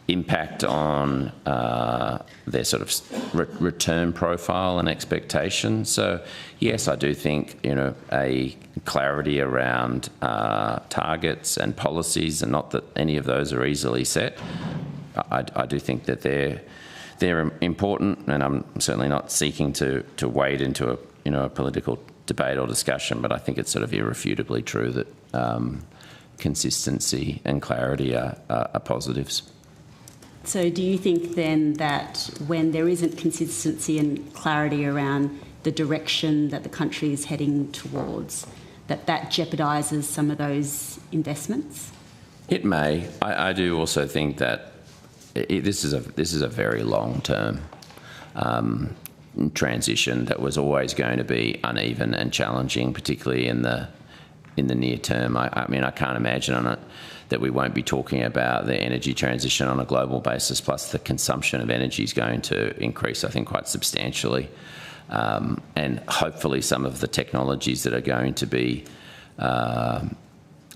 impact on their sort of return profile and expectations. So yes, I do think, you know, a clarity around targets and policies, and not that any of those are easily set. I do think that they're important, and I'm certainly not seeking to wade into a political debate or discussion, but I think it's sort of irrefutably true that consistency and clarity are positives. So do you think then that when there isn't consistency and clarity around the direction that the country is heading towards, that jeopardises some of those investments? It may. I do also think that this is a very long-term transition that was always going to be uneven and challenging, particularly in the near term. I mean, I can't imagine that we won't be talking about the energy transition on a global basis, plus the consumption of energy is going to increase, I think, quite substantially. And hopefully some of the technologies that are going to be,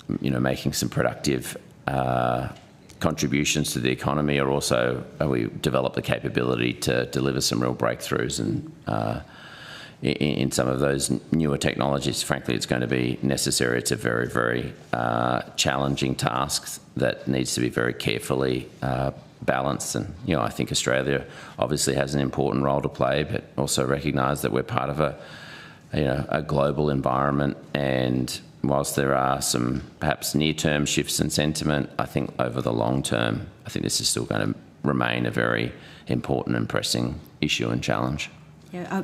making some productive contributions to the economy are also, we develop the capability to deliver some real breakthroughs, and in some of those newer technologies, frankly, it's going to be necessary. It's a very, very challenging task that needs to be very carefully balanced. And, I think Australia obviously has an important role to play, but also recognise that we're part of a global environment. And whilst there are some perhaps near-term shifts in sentiment, I think over the long term, I think this is still going to remain a very important and pressing issue and challenge. Yeah.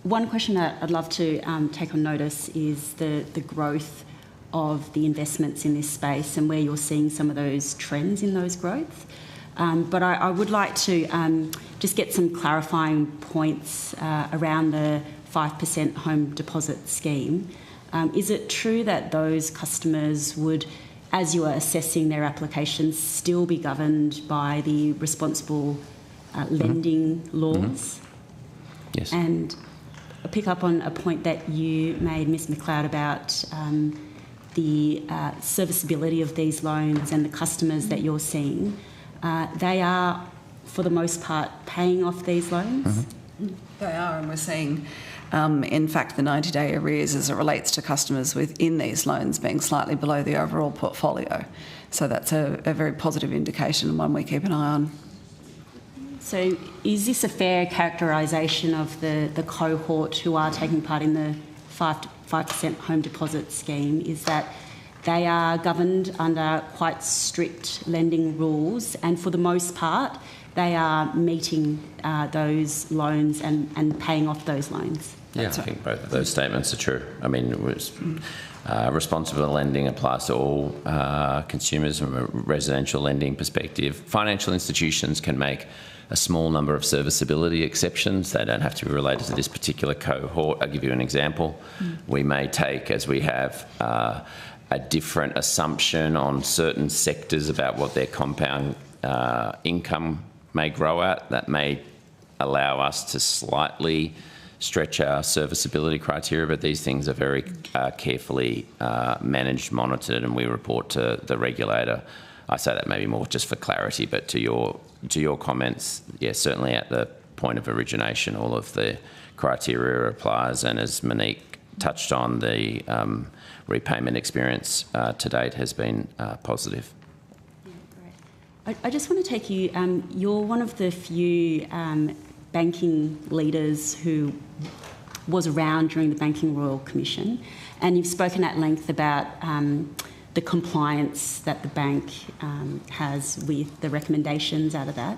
One question that I'd love to take on notice is the growth of the investments in this space and where you're seeing some of those trends in those growth. But I would like to just get some clarifying points around the 5% home deposit scheme. Is it true that those customers would, as you are assessing their applications, still be governed by the responsible lending laws? Mm-hmm. Yes. And I'll pick up on a point that you made, Ms McLeod, about the serviceability of these loans and the customers that you're seeing. They are, for the most part, paying off these loans? Mm-hmm. They are, and we're seeing, in fact, the 90-day arrears as it relates to customers within these loans being slightly below the overall portfolio. So that's a very positive indication and one we keep an eye on. So is this a fair characterisation of the cohort who are taking part in the 5% home deposit scheme, is that they are governed under quite strict lending rules, and for the most part they are meeting those loans and paying off those loans? Yeah, I think both of those statements are true. I mean, responsible lending applies to all consumers from a residential lending perspective. Financial institutions can make a small number of serviceability exceptions. They don't have to be related to this particular cohort. I'll give you an example. We may take, as we have, a different assumption on certain sectors about what their compound income may grow at. That may allow us to slightly stretch our serviceability criteria, but these things are very carefully managed, monitored, and we report to the regulator. I say that maybe more just for clarity, but to your comments, yes, certainly at the point of origination, all of the criteria applies, and as Monique touched on, the repayment experience to date has been positive. Yeah, great. I just want to take you, you're one of the few banking leaders who was around during the Banking Royal Commission, and you've spoken at length about the compliance that the bank has with the recommendations out of that.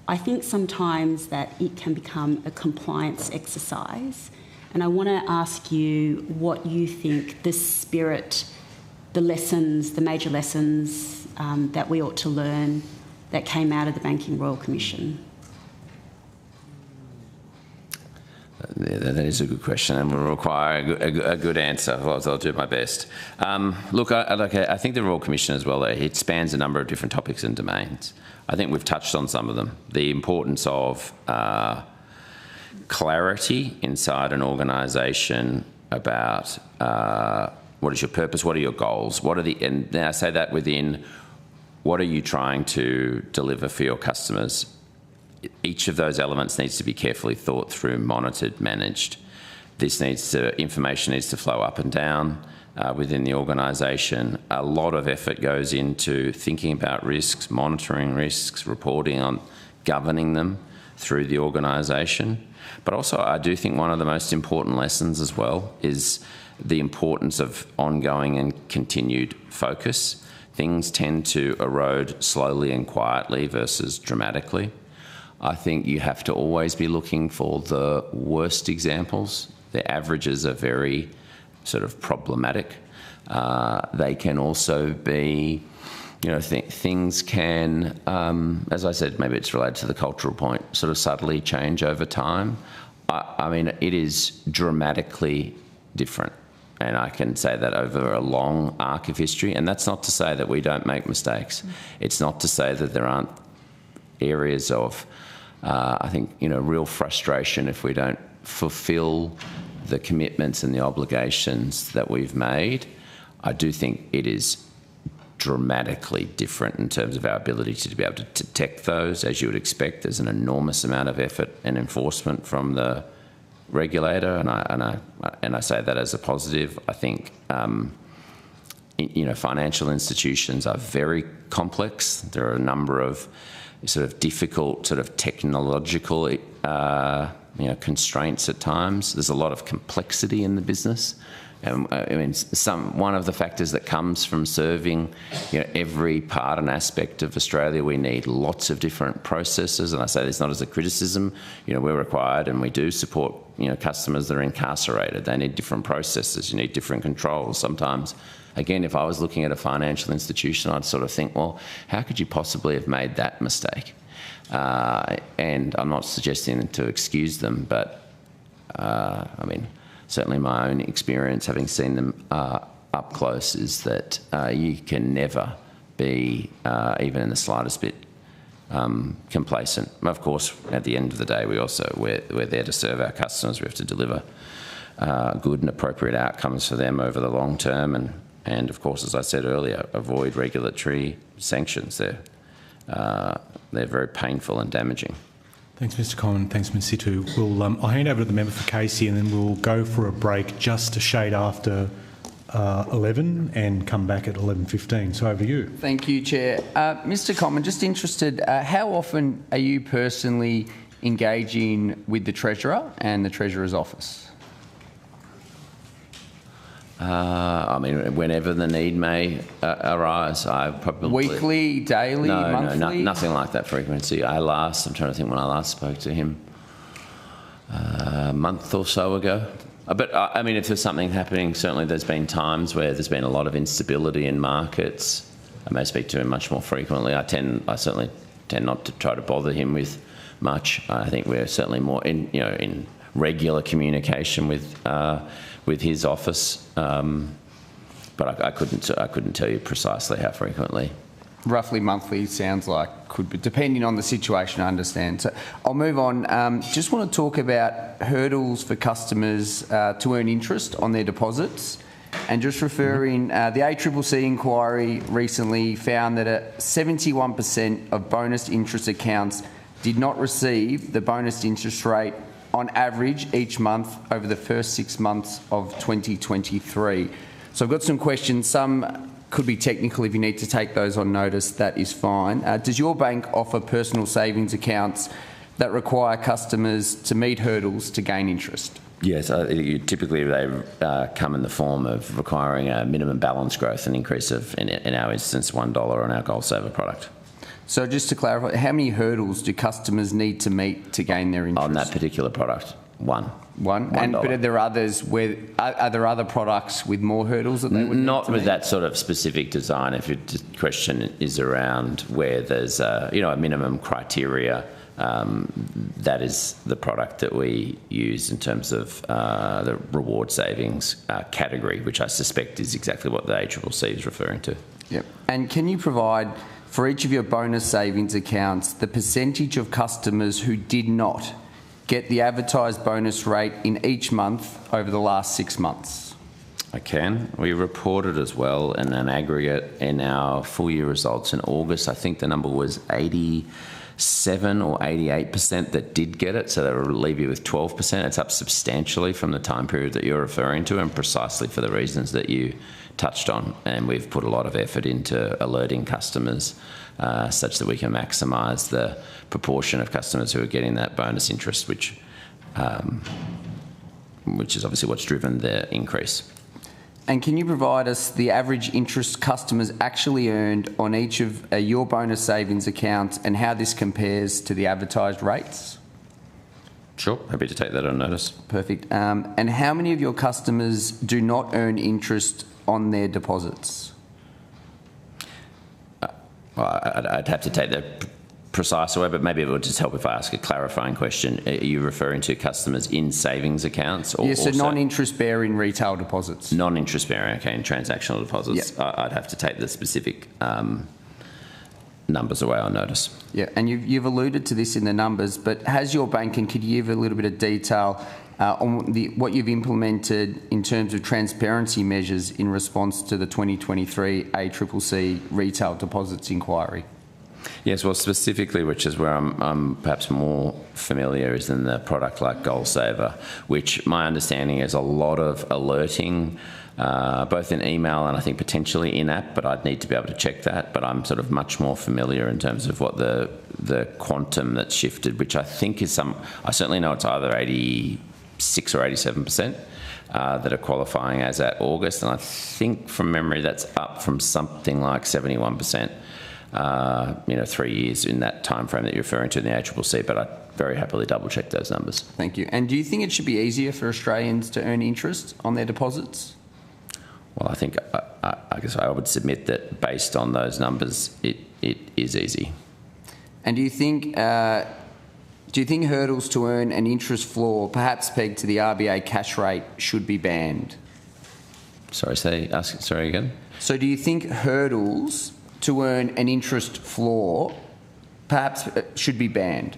I think sometimes that it can become a compliance exercise, and I want to ask you what you think the spirit, the lessons, the major lessons that we ought to learn that came out of the Banking Royal Commission. That is a good question and will require a good answer. I'll do my best. Look, I think the Royal Commission as well, it spans a number of different topics and domains. I think we've touched on some of them. The importance of clarity inside an organisation about what is your purpose, what are your goals, and I say that within what are you trying to deliver for your customers? Each of those elements needs to be carefully thought through, monitored, managed. Information needs to flow up and down within the organisation. A lot of effort goes into thinking about risks, monitoring risks, reporting on, governing them through the organisation. But also, I do think one of the most important lessons as well is the importance of ongoing and continued focus. Things tend to erode slowly and quietly versus dramatically. I think you have to always be looking for the worst examples. The averages are very sort of problematic. They can also be, things can, as I said, maybe it's related to the cultural point, sort of subtly change over time. I mean, it is dramatically different. And I can say that over a long arc of history. And that's not to say that we don't make mistakes. It's not to say that there aren't areas of, I think, real frustration if we don't fulfil the commitments and the obligations that we've made. I do think it is dramatically different in terms of our ability to be able to detect those. As you would expect, there's an enormous amount of effort and enforcement from the regulator, and I say that as a positive. I think financial institutions are very complex. There are a number of sort of difficult sort of technological constraints at times. There's a lot of complexity in the business. One of the factors that comes from serving every part and aspect of Australia, we need lots of different processes. And I say this not as a criticism. We're required, and we do support customers that are incarcerated. They need different processes. You need different controls. Sometimes, again, if I was looking at a financial institution, I'd sort of think, well, how could you possibly have made that mistake? And I'm not suggesting to excuse them, but certainly my own experience, having seen them up close, is that you can never be, even in the slightest bit, complacent. Of course, at the end of the day, we're there to serve our customers. We have to deliver good and appropriate outcomes for them over the long term, and of course, as I said earlier, avoid regulatory sanctions. They're very painful and damaging. Thanks, Mr. Common. Thanks, Ms. Situ. I'll hand over to the member for Casey, and then we'll go for a break just a shade after 11 and come back at 11:15. So over to you. Thank you, Chair. Mr. Common, just interested, how often are you personally engaging with the Treasurer and the Treasurer's office? Whenever the need may arise, I probably... Weekly, daily, monthly? No, nothing like that frequency. I'm trying to think when I last spoke to him, a month or so ago. But, if there's something happening, certainly there's been times where there's been a lot of instability in markets. I may speak to him much more frequently. I certainly tend not to try to bother him with much. I think we're certainly more in regular communication with his office, but I couldn't tell you precisely how frequently. Roughly monthly sounds like could be, depending on the situation, I understand. So I'll move on. Just want to talk about hurdles for customers to earn interest on their deposits, and just referring, the ACCC inquiry recently found that 71% of bonus interest accounts did not receive the bonus interest rate on average each month over the first 6 months of 2023. So I've got some questions. Some could be technical. If you need to take those on notice, that is fine. Does your bank offer personal savings accounts that require customers to meet hurdles to gain interest? Yes, typically they come in the form of requiring a minimum balance growth, an increase of, in our instance, $1 on our GoalSaver product. So just to clarify, how many hurdles do customers need to meet to gain their interest? On that particular product, one. But are there others where are there other products with more hurdles that they would not need to with meet? that sort of specific design? If your question is around where there's a minimum criteria, that is the product that we use in terms of the reward savings category, which I suspect is exactly what the ACCC is referring to. Yep. And can you provide, for each of your bonus savings accounts, the percentage of customers who did not get the advertised bonus rate in each month over the last 6 months? I can. We reported as well in an aggregate in our full year results in August. I think the number was 87 or 88% that did get it, so that will leave you with 12%. It's up substantially from the time period that you're referring to, and precisely for the reasons that you touched on. And we've put a lot of effort into alerting customers such that we can maximise the proportion of customers who are getting that bonus interest, which is obviously what's driven the increase. And can you provide us the average interest customers actually earned on each of your bonus savings accounts and how this compares to the advertised rates? Sure, happy to take that on notice. Perfect. And how many of your customers do not earn interest on their deposits? Well, I'd have to take that precise away, but maybe it would just help if I ask a clarifying question. Are you referring to customers in savings accounts? Or yes, so non-interest bearing retail deposits. Non-interest bearing, okay, in transactional deposits. Yep. I'd have to take the specific numbers away on notice. Yeah, and you've alluded to this in the numbers, but has your bank, and could you give a little bit of detail on what you've implemented in terms of transparency measures in response to the 2023 ACCC retail deposits inquiry? Yes, well, specifically, which is where I'm perhaps more familiar, is in the product like GoalSaver, which my understanding is a lot of alerting, both in email and I think potentially in-app, but I'd need to be able to check that. But I'm sort of much more familiar in terms of what the quantum that's shifted, which I think is I certainly know it's either 86 or 87%. That are qualifying as at August, and I think from memory that's up from something like 71%. 3 years in that time frame that you're referring to in the ACCC, but I'd very happily double check those numbers. Thank you. And do you think it should be easier for Australians to earn interest on their deposits? Well, I think I guess I would submit that based on those numbers, it is easy. And do you think hurdles to earn an interest floor, perhaps pegged to the RBA cash rate, should be banned? Sorry again? So do you think hurdles to earn an interest floor perhaps should be banned?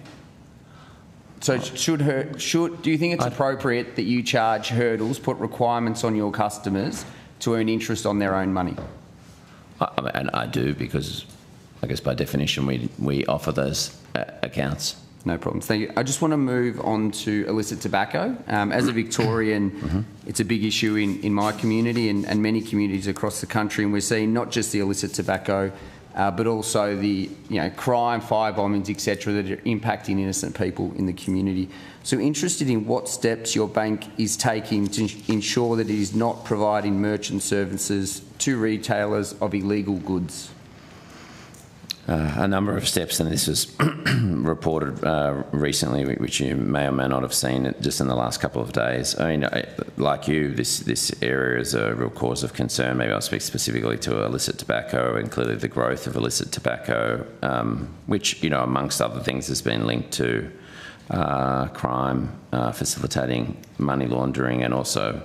So do you think it's appropriate that you charge hurdles, put requirements on your customers to earn interest on their own money? And I do, because I guess by definition we offer those accounts. No problem. Thank you. I just want to move on to illicit tobacco. As a Victorian, it's a big issue in my community and many communities across the country, and we're seeing not just the illicit tobacco, but also the crime, fire bombings, etc., that are impacting innocent people in the community. So interested in what steps your bank is taking to ensure that it is not providing merchant services to retailers of illegal goods. A number of steps, and this was reported recently, which you may or may not have seen just in the last couple of days. I mean, like you, this area is a real cause of concern. Maybe I'll speak specifically to illicit tobacco and clearly the growth of illicit tobacco, which, amongst other things, has been linked to crime, facilitating money laundering, and also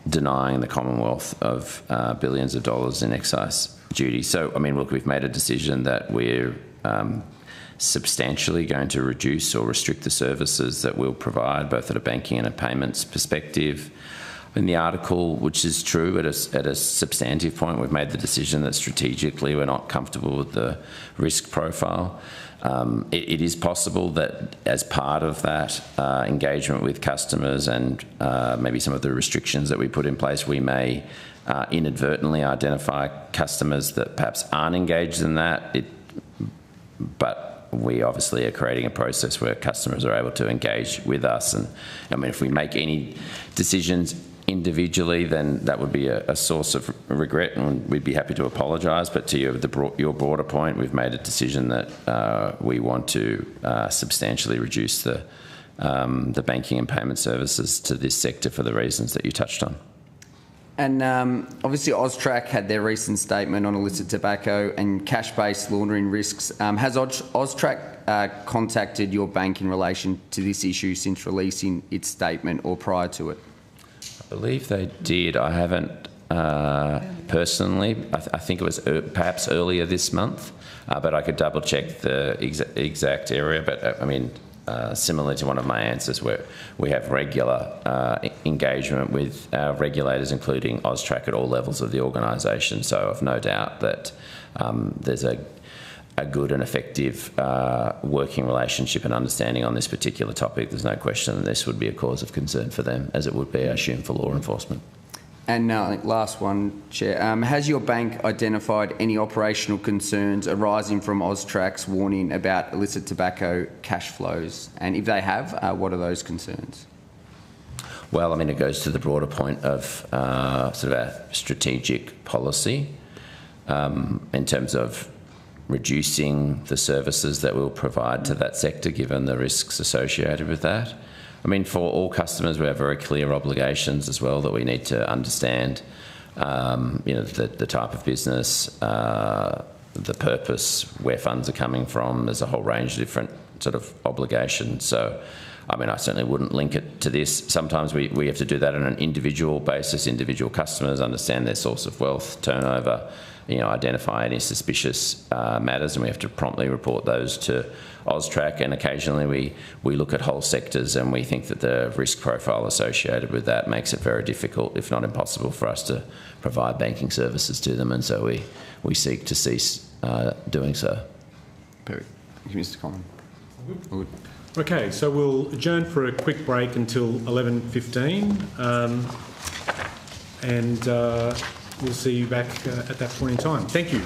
denying the Commonwealth of billions of dollars in excise duty. So, I mean, look, we've made a decision that we're substantially going to reduce or restrict the services that we'll provide, both at a banking and a payments perspective. In the article, which is true at a substantive point, we've made the decision that strategically we're not comfortable with the risk profile. It is possible that as part of that engagement with customers and maybe some of the restrictions that we put in place, we may inadvertently identify customers that perhaps aren't engaged in that. But we obviously are creating a process where customers are able to engage with us. And I mean, if we make any decisions individually, then that would be a source of regret, and we'd be happy to apologise. But to your broader point, we've made a decision that we want to substantially reduce the banking and payment services to this sector for the reasons that you touched on. And obviously AUSTRAC had their recent statement on illicit tobacco and cash-based laundering risks. Has AUSTRAC contacted your bank in relation to this issue since releasing its statement or prior to it? I believe they did. I haven't personally. I think it was perhaps earlier this month, but I could double check the exact area. But I mean, similar to one of my answers, where we have regular engagement with our regulators, including AUSTRAC at all levels of the organisation. So I've no doubt that there's a good and effective working relationship and understanding on this particular topic. There's no question that this would be a cause of concern for them, as it would be, I assume, for law enforcement. And I think last one, Chair. Has your bank identified any operational concerns arising from AUSTRAC's warning about illicit tobacco cash flows? And if they have, what are those concerns? Well, I mean, it goes to the broader point of sort of our strategic policy in terms of reducing the services that we'll provide to that sector, given the risks associated with that. I mean, for all customers, we have very clear obligations as well that we need to understand, the type of business, the purpose, where funds are coming from. There's a whole range of different sort of obligations. So, I mean, I certainly wouldn't link it to this. Sometimes we have to do that on an individual basis. Individual customers understand their source of wealth, turnover, identify any suspicious matters, and we have to promptly report those to AUSTRAC. And occasionally we look at whole sectors, and we think that the risk profile associated with that makes it very difficult, if not impossible, for us to provide banking services to them, and so we seek to cease doing so. Perfect. Thank you, Mr. Common. All good. Okay, so we'll adjourn for a quick break until 11:15, and we'll see you back at that point in time. Thank you.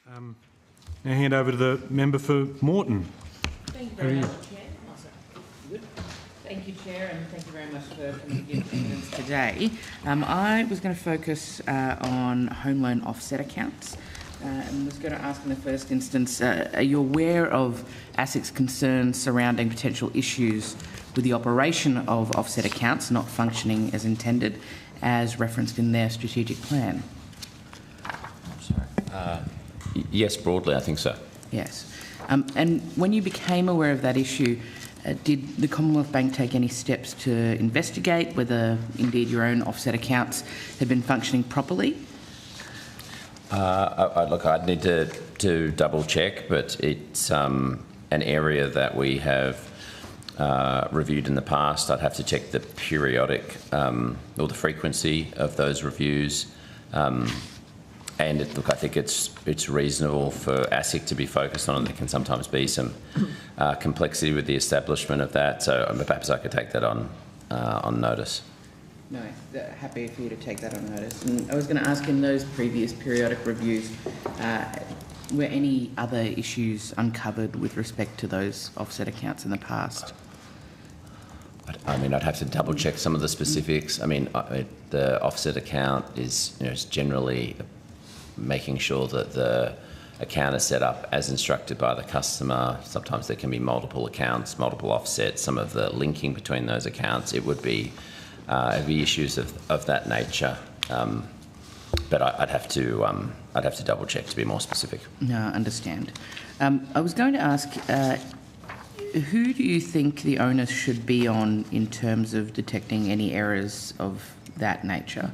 Now hand over to the member for Moreton. Thank you very much, Chair. Good. Thank you, Chair, and thank you very much for coming to give evidence today. I was going to focus on home loan offset accounts and was going to ask in the first instance, are you aware of ASIC's concerns surrounding potential issues with the operation of offset accounts not functioning as intended, as referenced in their strategic plan? Yes, broadly, I think so. Yes. And when you became aware of that issue, did the Commonwealth Bank take any steps to investigate whether indeed your own offset accounts had been functioning properly? Look, I'd need to double check, but it's an area that we have reviewed in the past. I'd have to check the periodic or the frequency of those reviews. And look, I think it's reasonable for ASIC to be focused on. There can sometimes be some complexity with the establishment of that, so perhaps I could take that on notice. No, happy for you to take that on notice. And I was going to ask, in those previous periodic reviews, were any other issues uncovered with respect to those offset accounts in the past? I mean, I'd have to double check some of the specifics. I mean, the offset account is, is generally making sure that the account is set up as instructed by the customer. Sometimes there can be multiple accounts, multiple offsets, some of the linking between those accounts. It would be issues of that nature. But I'd have to double check to be more specific. No, I understand. I was going to ask, who do you think the onus should be on in terms of detecting any errors of that nature?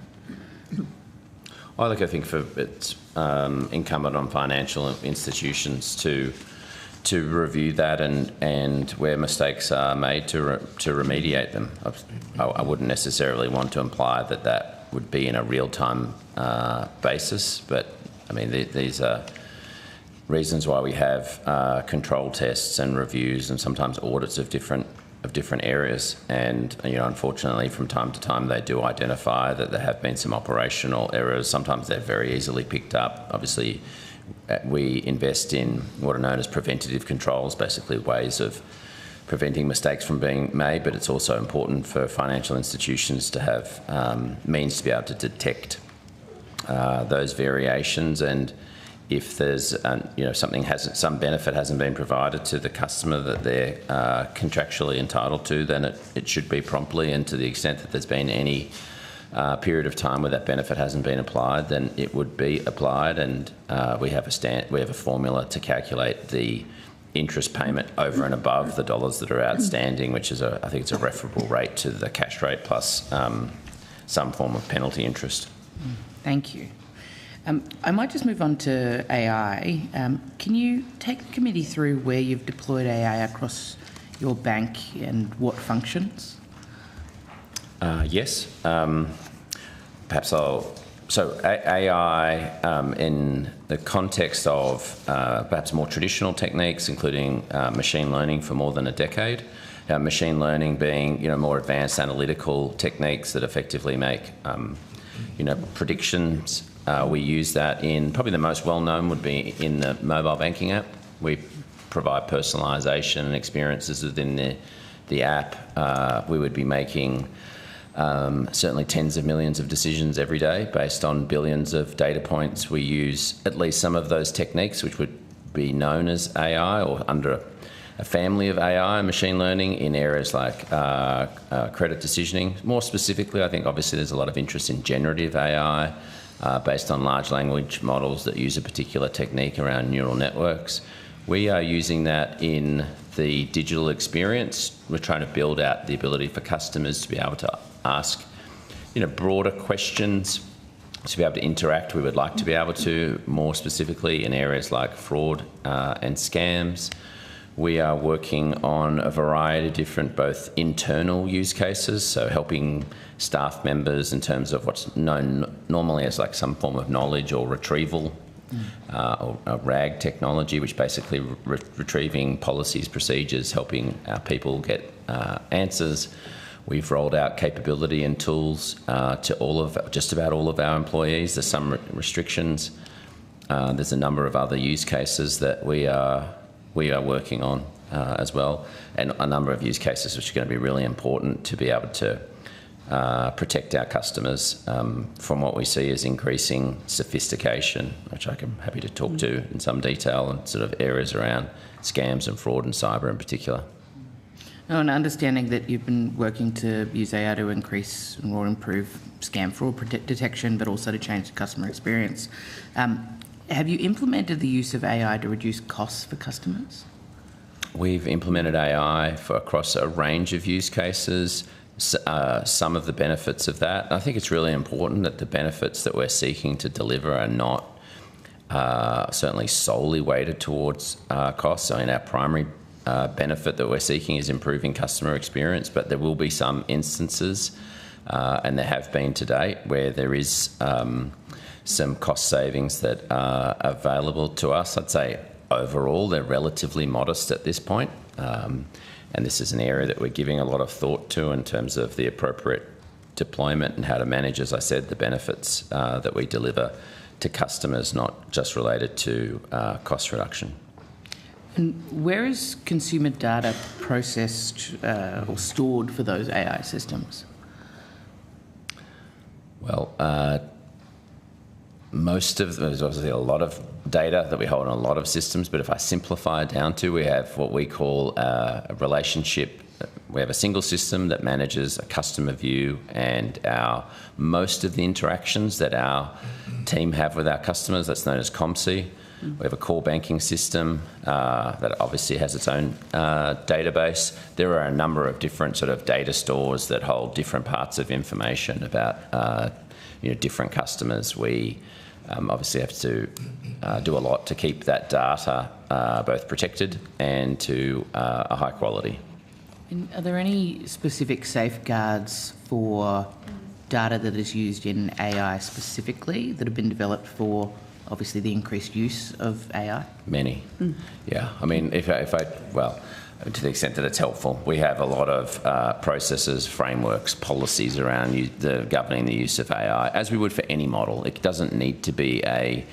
I think it's incumbent on financial institutions to review that and where mistakes are made to remediate them. I wouldn't necessarily want to imply that would be in a real-time basis, but I mean these are reasons why we have control tests and reviews and sometimes audits of different areas, and unfortunately from time to time they do identify that there have been some operational errors. Sometimes they're very easily picked up. Obviously we invest in what are known as preventative controls, basically ways of preventing mistakes from being made, but it's also important for financial institutions to have means to be able to detect those variations, and if there's some benefit hasn't been provided to the customer that they're contractually entitled to, then it should be promptly, and to the extent that there's been any period of time where that benefit hasn't been applied, then it would be applied, and we have a formula to calculate the interest payment over and above the dollars that are outstanding, which is I think it's a referable rate to the cash rate plus some form of penalty interest. Thank you. I might just move on to AI. Can you take the committee through where you've deployed AI across your bank and what functions? Yes. Perhaps AI in the context of perhaps more traditional techniques, including machine learning for more than a decade. Machine learning being more advanced analytical techniques that effectively make predictions. We use that in, probably the most well-known would be in the mobile banking app. We provide personalisation and experiences within the app. We would be making certainly tens of millions of decisions every day based on billions of data points. We use at least some of those techniques, which would be known as AI or under a family of AI and machine learning, in areas like credit decisioning. More specifically, I think obviously there's a lot of interest in generative AI, based on large language models that use a particular technique around neural networks. We are using that in the digital experience. We're trying to build out the ability for customers to be able to ask broader questions, to be able to interact. We would like to be able to, more specifically in areas like fraud and scams. We are working on a variety of different, both internal use cases, so helping staff members in terms of what's known normally as like some form of knowledge or retrieval, or RAG technology, which basically retrieving policies, procedures, helping our people get answers. We've rolled out capability and tools to just about all of our employees. There's some restrictions. There's a number of other use cases that we are working on as well, and a number of use cases which are going to be really important to be able to protect our customers from what we see as increasing sophistication, which I'm happy to talk to in some detail, and sort of areas around scams and fraud and cyber in particular. And understanding that you've been working to use AI to increase or improve scam fraud detection, but also to change the customer experience. Have you implemented the use of AI to reduce costs for customers? We've implemented AI across a range of use cases. Some of the benefits of that, I think it's really important that the benefits that we're seeking to deliver are not certainly solely weighted towards costs. I mean, our primary benefit that we're seeking is improving customer experience, but there will be some instances, and there have been to date, where there is some cost savings that are available to us. I'd say overall they're relatively modest at this point, and this is an area that we're giving a lot of thought to in terms of the appropriate deployment and how to manage, as I said, the benefits that we deliver to customers, not just related to cost reduction. And where is consumer data processed or stored for those AI systems? Well, there's obviously a lot of data that we hold in a lot of systems, but if I simplify it down to, we have what we call a relationship. We have a single system that manages a customer view and most of the interactions that our team have with our customers. That's known as ComC. We have a core banking system that obviously has its own database. There are a number of different sort of data stores that hold different parts of information about different customers. We obviously have to do a lot to keep that data both protected and to a high quality. And are there any specific safeguards for data that is used in AI specifically that have been developed for obviously the increased use of AI? Many. Yeah. I mean, to the extent that it's helpful, we have a lot of processes, frameworks, policies around governing the use of AI, as we would for any model. It doesn't need to be an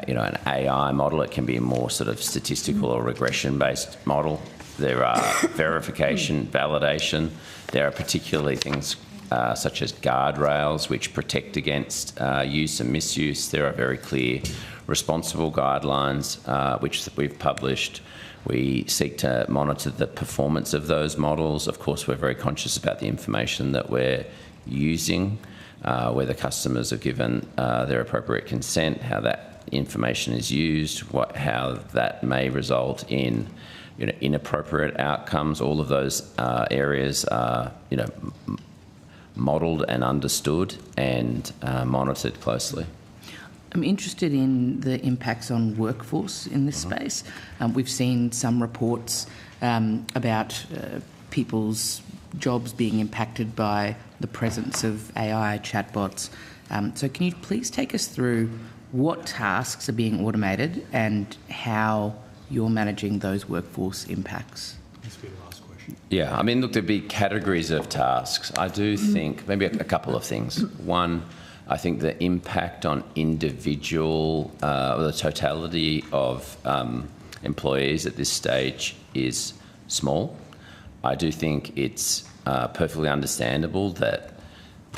AI model. It can be a more sort of statistical or regression-based model. There are verification, validation. There are particularly things such as guardrails which protect against use and misuse. There are very clear responsible guidelines which we've published. We seek to monitor the performance of those models. Of course, we're very conscious about the information that we're using, whether customers are given their appropriate consent, how that information is used, how that may result in inappropriate outcomes. All of those areas are modelled and understood and monitored closely. I'm interested in the impacts on workforce in this space. We've seen some reports about people's jobs being impacted by the presence of AI chatbots. So can you please take us through what tasks are being automated and how you're managing those workforce impacts? Yeah, I mean, look, there'd be categories of tasks. I do think maybe a couple of things. One, I think the impact on individual, the totality of employees at this stage is small. I do think it's perfectly understandable that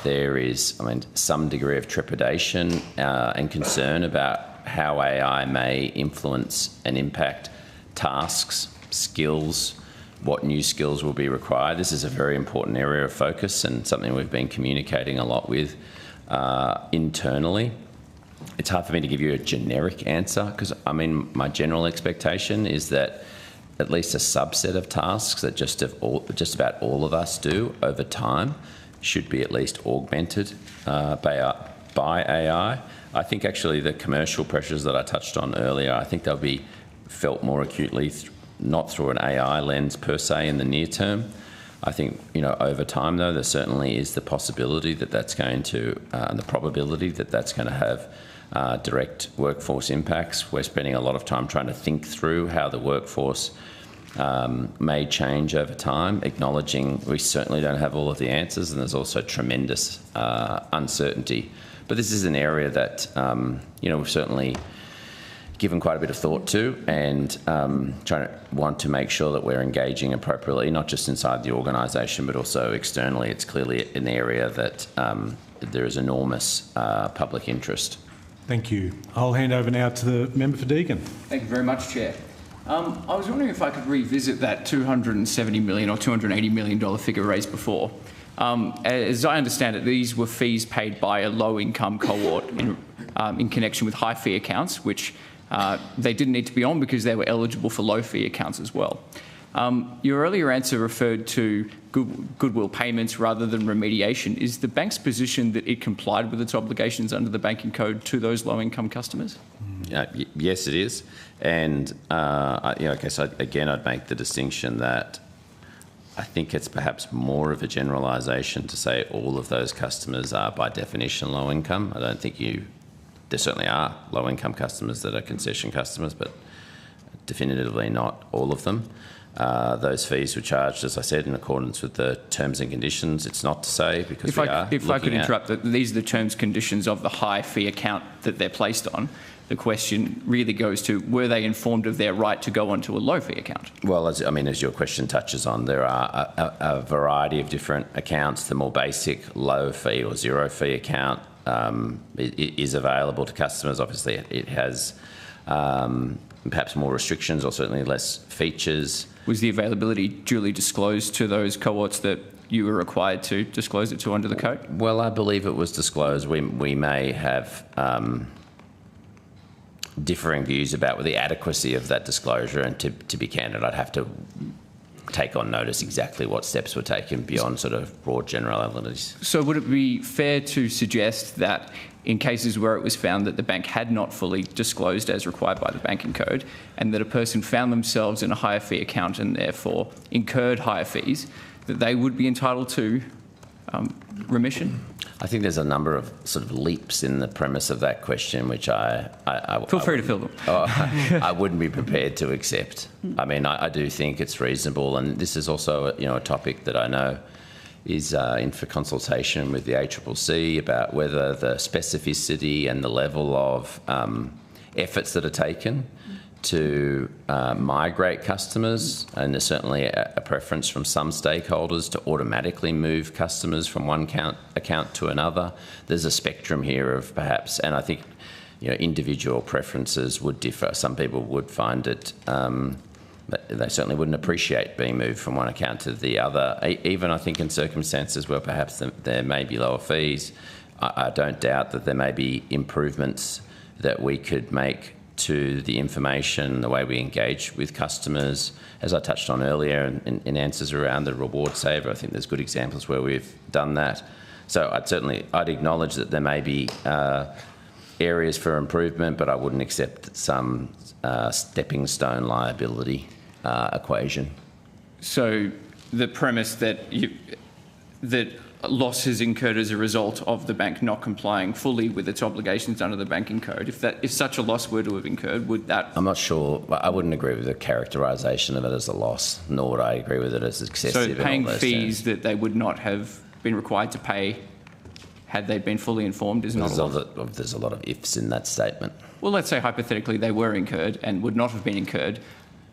there is, some degree of trepidation and concern about how AI may influence and impact tasks, skills, what new skills will be required. This is a very important area of focus and something we've been communicating a lot with internally. It's hard for me to give you a generic answer because, my general expectation is that at least a subset of tasks that just about all of us do over time should be at least augmented by AI. I think actually the commercial pressures that I touched on earlier, I think they'll be felt more acutely, not through an AI lens per se in the near term. I think, over time though, there certainly is the possibility that that's going to, and the probability that that's going to have direct workforce impacts. We're spending a lot of time trying to think through how the workforce may change over time, acknowledging we certainly don't have all of the answers and there's also tremendous uncertainty. But this is an area that, we've certainly given quite a bit of thought to, and want to make sure that we're engaging appropriately, not just inside the organisation but also externally. It's clearly an area that there is enormous public interest. Thank you. I'll hand over now to the member for Deakin. Thank you very much, Chair. I was wondering if I could revisit that $270 million or $280 million figure raised before. As I understand it, these were fees paid by a low-income cohort in connection with high-fee accounts, which they didn't need to be on because they were eligible for low-fee accounts as well. Your earlier answer referred to goodwill payments rather than remediation. Is the bank's position that it complied with its obligations under the banking code to those low-income customers? Yes, it is. And I guess, I'd make the distinction that I think it's perhaps more of a generalisation to say all of those customers are by definition low income. I don't think there certainly are low income customers that are concession customers, but definitively not all of them. Those fees were charged, as I said, in accordance with the terms and conditions. It's not to say because if I could interrupt, these are the terms and conditions of the high fee account that they're placed on. The question really goes to, were they informed of their right to go onto a low fee account? Well, as your question touches on, there are a variety of different accounts. The more basic low fee or zero fee account is available to customers. Obviously, it has perhaps more restrictions or certainly less features. Was the availability duly disclosed to those cohorts that you were required to disclose it to under the code? Well, I believe it was disclosed. We may have differing views about the adequacy of that disclosure, and to be candid, I'd have to take on notice exactly what steps were taken beyond sort of broad generalities. So would it be fair to suggest that in cases where it was found that the bank had not fully disclosed as required by the banking code, and that a person found themselves in a higher fee account and therefore incurred higher fees, that they would be entitled to remission? I think there's a number of sort of leaps in the premise of that question, which I feel free to fill them. I wouldn't be prepared to accept. I mean, I do think it's reasonable, and this is also a topic that I know is in for consultation with the ACCC about whether the specificity and the level of efforts that are taken to migrate customers, and there's certainly a preference from some stakeholders to automatically move customers from one account to another. There's a spectrum here of perhaps, and I think individual preferences would differ. Some people would find it, they certainly wouldn't appreciate being moved from one account to the other, even I think in circumstances where perhaps there may be lower fees. I don't doubt that there may be improvements that we could make to the information, the way we engage with customers. As I touched on earlier in answers around the reward saver, I think there's good examples where we've done that. So I'd acknowledge that there may be areas for improvement, but I wouldn't accept some stepping stone liability equation. So the premise that that losses incurred as a result of the bank not complying fully with its obligations under the banking code, if such a loss were to have incurred, would that... I'm not sure. I wouldn't agree with the characterisation of it as a loss, nor would I agree with it as excessive. So paying fees that they would not have been required to pay had they been fully informed is not a loss? There's a lot of ifs in that statement. Well, let's say hypothetically they were incurred and would not have been incurred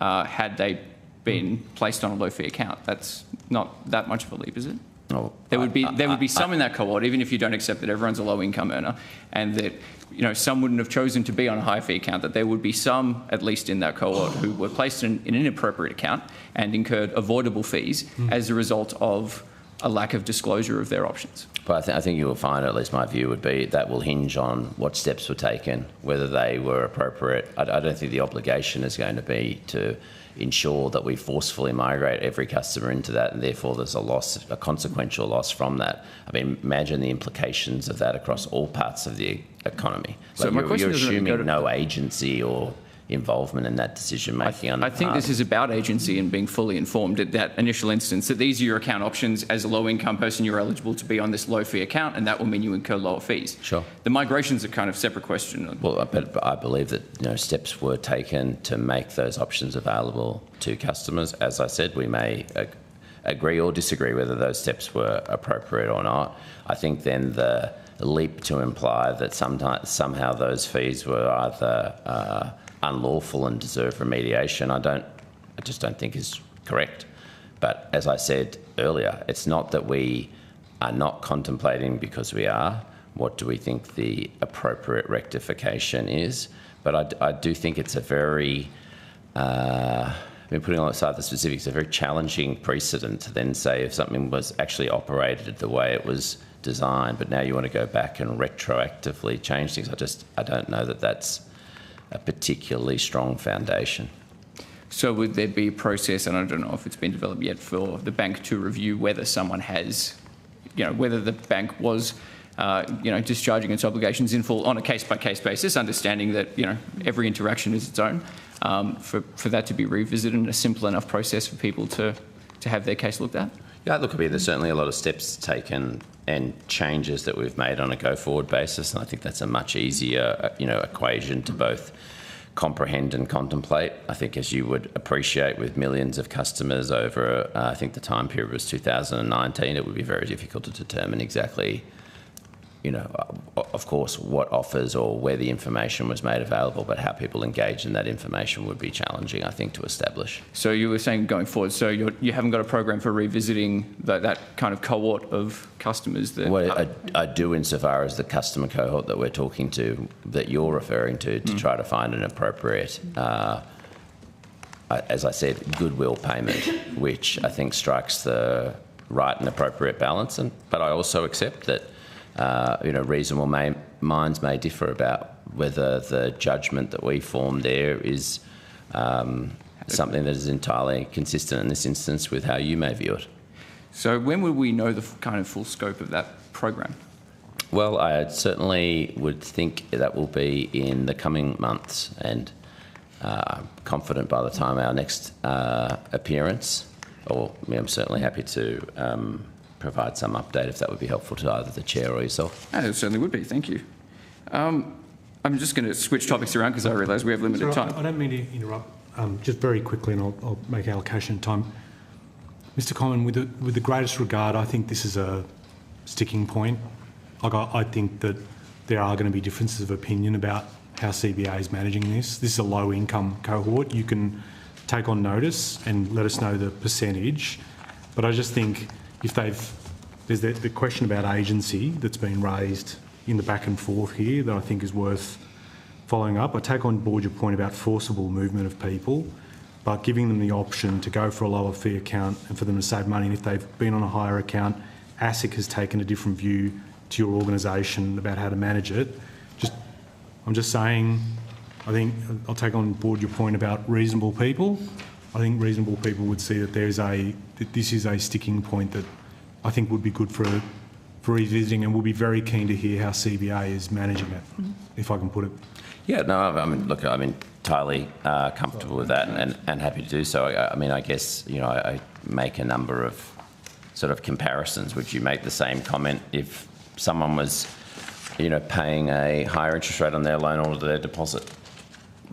had they been placed on a low fee account. That's not that much of a leap, is it? Oh, there would be some in that cohort, even if you don't accept that everyone's a low income earner, and that some wouldn't have chosen to be on a high fee account, that there would be some, at least in that cohort, who were placed in an inappropriate account and incurred avoidable fees as a result of a lack of disclosure of their options. But I think you will find, at least my view would be, that will hinge on what steps were taken, whether they were appropriate. I don't think the obligation is going to be to ensure that we forcefully migrate every customer into that, and therefore there's a consequential loss from that. I mean, imagine the implications of that across all parts of the economy. So my question you're assuming no agency or involvement in that decision making. I think this is about agency and being fully informed at that initial instance, that these are your account options. As a low income person, you're eligible to be on this low fee account, and that will mean you incur lower fees. Sure. The migration's a kind of separate question. Well, but I believe that steps were taken to make those options available to customers. As I said, we may agree or disagree whether those steps were appropriate or not. I think then the leap to imply that somehow those fees were either unlawful and deserve remediation, I just don't think is correct. But as I said earlier, it's not that we are not contemplating, because we are. What do we think the appropriate rectification is? But I do think it's a very, putting aside the specifics, a very challenging precedent to then say if something was actually operated the way it was designed, but now you want to go back and retroactively change things. I don't know that that's a particularly strong foundation. So would there be a process, and I don't know if it's been developed yet, for the bank to review whether someone has, whether the bank was, discharging its obligations in full on a case-by-case basis, understanding that, every interaction is its own, for that to be revisited in a simple enough process for people to have their case looked at? Yeah, look, there's certainly a lot of steps taken and changes that we've made on a go-forward basis, and I think that's a much easier, equation to both comprehend and contemplate. I think, as you would appreciate, with millions of customers over, I think the time period was 2019, it would be very difficult to determine exactly, of course, what offers or where the information was made available, but how people engage in that information would be challenging, I think, to establish. So you were saying going forward, so you haven't got a program for revisiting that kind of cohort of customers? Well, I do, insofar as the customer cohort that we're talking to, that you're referring to try to find an appropriate, as I said, goodwill payment, which I think strikes the right and appropriate balance. But I also accept that reasonable minds may differ about whether the judgment that we form there is something that is entirely consistent in this instance with how you may view it. So when would we know the kind of full scope of that program? Well, I certainly would think that will be in the coming months, and I'm confident by the time our next appearance, I'm certainly happy to provide some update if that would be helpful to either the chair or yourself. It certainly would be, thank you. I'm just going to switch topics around because I realise we have limited time. I don't mean to interrupt. Just very quickly, and I'll make allocation of time. Mr. Common, with the greatest regard, I think this is a sticking point. I think that there are going to be differences of opinion about how CBA is managing this. This is a low-income cohort. You can take on notice and let us know the percentage, but I just think if there's the question about agency that's been raised in the back and forth here that I think is worth following up. I take on board your point about forcible movement of people, but giving them the option to go for a lower fee account and for them to save money. And if they've been on a higher account, ASIC has taken a different view to your organisation about how to manage it. I'm just saying, I think I'll take on board your point about reasonable people. I think reasonable people would see that that this is a sticking point that I think would be good for revisiting, and we'll be very keen to hear how CBA is managing it, if I can put it. Yeah, no, I'm entirely comfortable with that and happy to do so. I guess, I make a number of sort of comparisons. Would you make the same comment if someone was, paying a higher interest rate on their loan or their deposit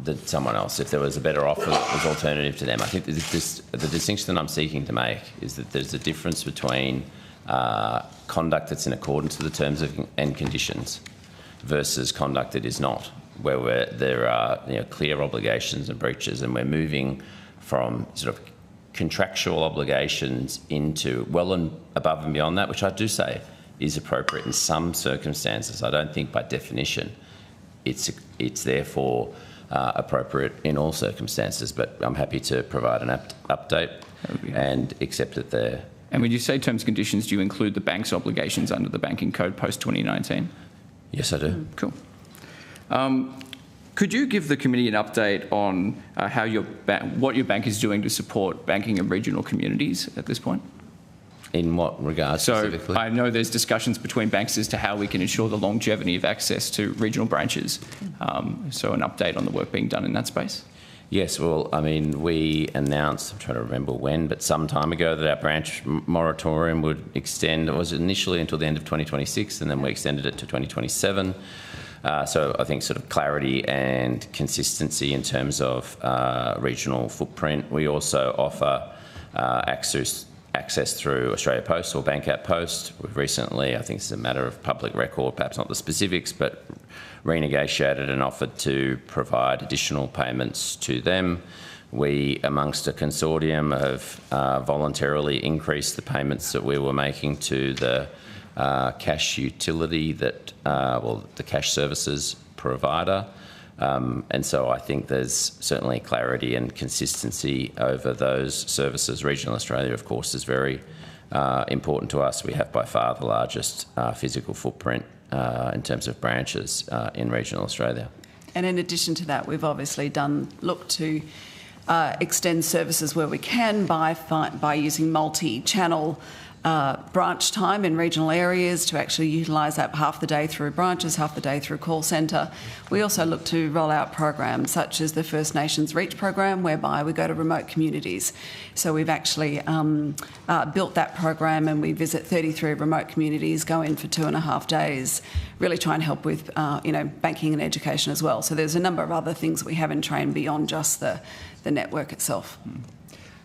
than someone else, if there was a better offer that was alternative to them? I think the distinction that I'm seeking to make is that there's a difference between conduct that's in accordance with the terms and conditions versus conduct that is not, where there are clear obligations and breaches, and we're moving from sort of contractual obligations into well and above and beyond that, which I do say is appropriate in some circumstances. I don't think by definition it's therefore appropriate in all circumstances, but I'm happy to provide an update and accept that there. And when you say terms and conditions, do you include the bank's obligations under the Banking Code post-2019? Yes, I do. Cool. Could you give the committee an update on how what your bank is doing to support banking in regional communities at this point? In what regard specifically? So I know there's discussions between banks as to how we can ensure the longevity of access to regional branches. So an update on the work being done in that space. Yes, well, we announced, I'm trying to remember when, but some time ago that our branch moratorium would extend. It was initially until the end of 2026, and then we extended it to 2027. So I think sort of clarity and consistency in terms of regional footprint. We also offer access access through Australia Post or Bank at Post. We've recently, I think it's a matter of public record, perhaps not the specifics, but renegotiated and offered to provide additional payments to them. We, amongst a consortium, have voluntarily increased the payments that we were making to the cash utility that, well, the cash services provider. And so I think there's certainly clarity and consistency over those services. Regional Australia, of course, is very important to us. We have by far the largest physical footprint in terms of branches in regional Australia. And in addition to that, we've obviously looked to extend services where we can by using multi-channel branch time in regional areas to actually utilise that half the day through branches, half the day through call centre. We also look to roll out programs such as the First Nations Reach program, whereby we go to remote communities. So we've actually built that program, and we visit 33 remote communities, go in for 2.5 days, really try and help with banking and education as well. So there's a number of other things we have in train beyond just the network itself.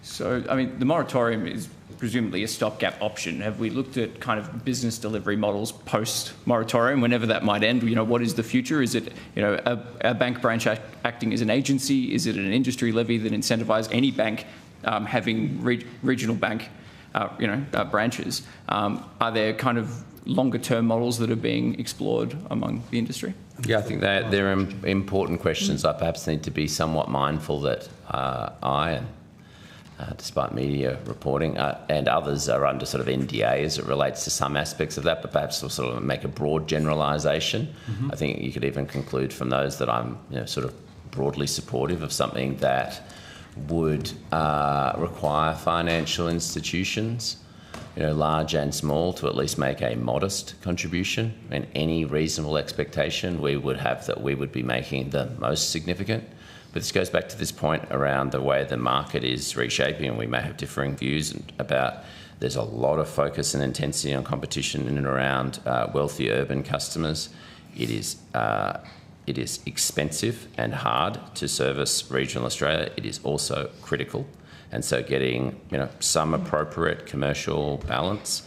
So, I mean, the moratorium is presumably a stopgap option. Have we looked at kind of business delivery models post-moratorium, whenever that might end? What is the future? Is it, a bank branch acting as an agency? Is it an industry levy that incentivises any bank having regional bank, branches? Are there kind of longer-term models that are being explored among the industry? Yeah, I think they're important questions. I perhaps need to be somewhat mindful that despite media reporting, and others are under sort of NDA as it relates to some aspects of that, but perhaps we'll sort of make a broad generalisation. Mm-hmm. I think you could even conclude from those that I'm sort of broadly supportive of something that would require financial institutions, large and small, to at least make a modest contribution. And any reasonable expectation we would have that we would be making the most significant. But this goes back to this point around the way the market is reshaping, and we may have differing views about. There's a lot of focus and intensity on competition in and around wealthy urban customers. It is expensive and hard to service regional Australia. It is also critical, and so getting some appropriate commercial balance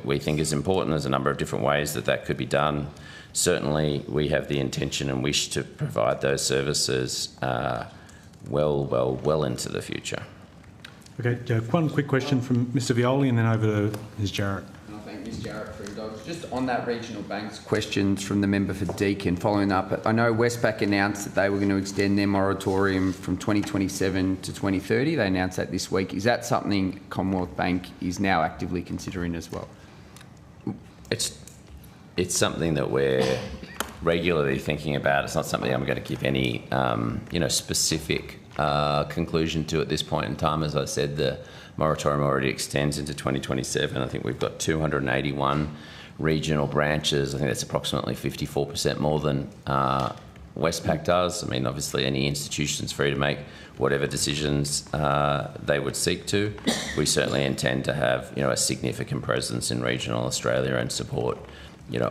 we think is important. There's a number of different ways that could be done. Certainly, we have the intention and wish to provide those services well into the future. Okay, one quick question from Mr. Violi and then over to Ms. Jarrett. I thank Ms. Jarrett for indulgence. Just on that regional banks questions from the member for Deakin, following up, I know Westpac announced that they were going to extend their moratorium from 2027 to 2030. They announced that this week. Is that something Commonwealth Bank is now actively considering as well? It's something that we're regularly thinking about. It's not something I'm going to give any, specific conclusion to at this point in time. As I said, the moratorium already extends into 2027. I think we've got 281 regional branches. I think that's approximately 54% more than Westpac does. I mean, obviously, any institution's free to make whatever decisions they would seek to. We certainly intend to have, a significant presence in regional Australia and support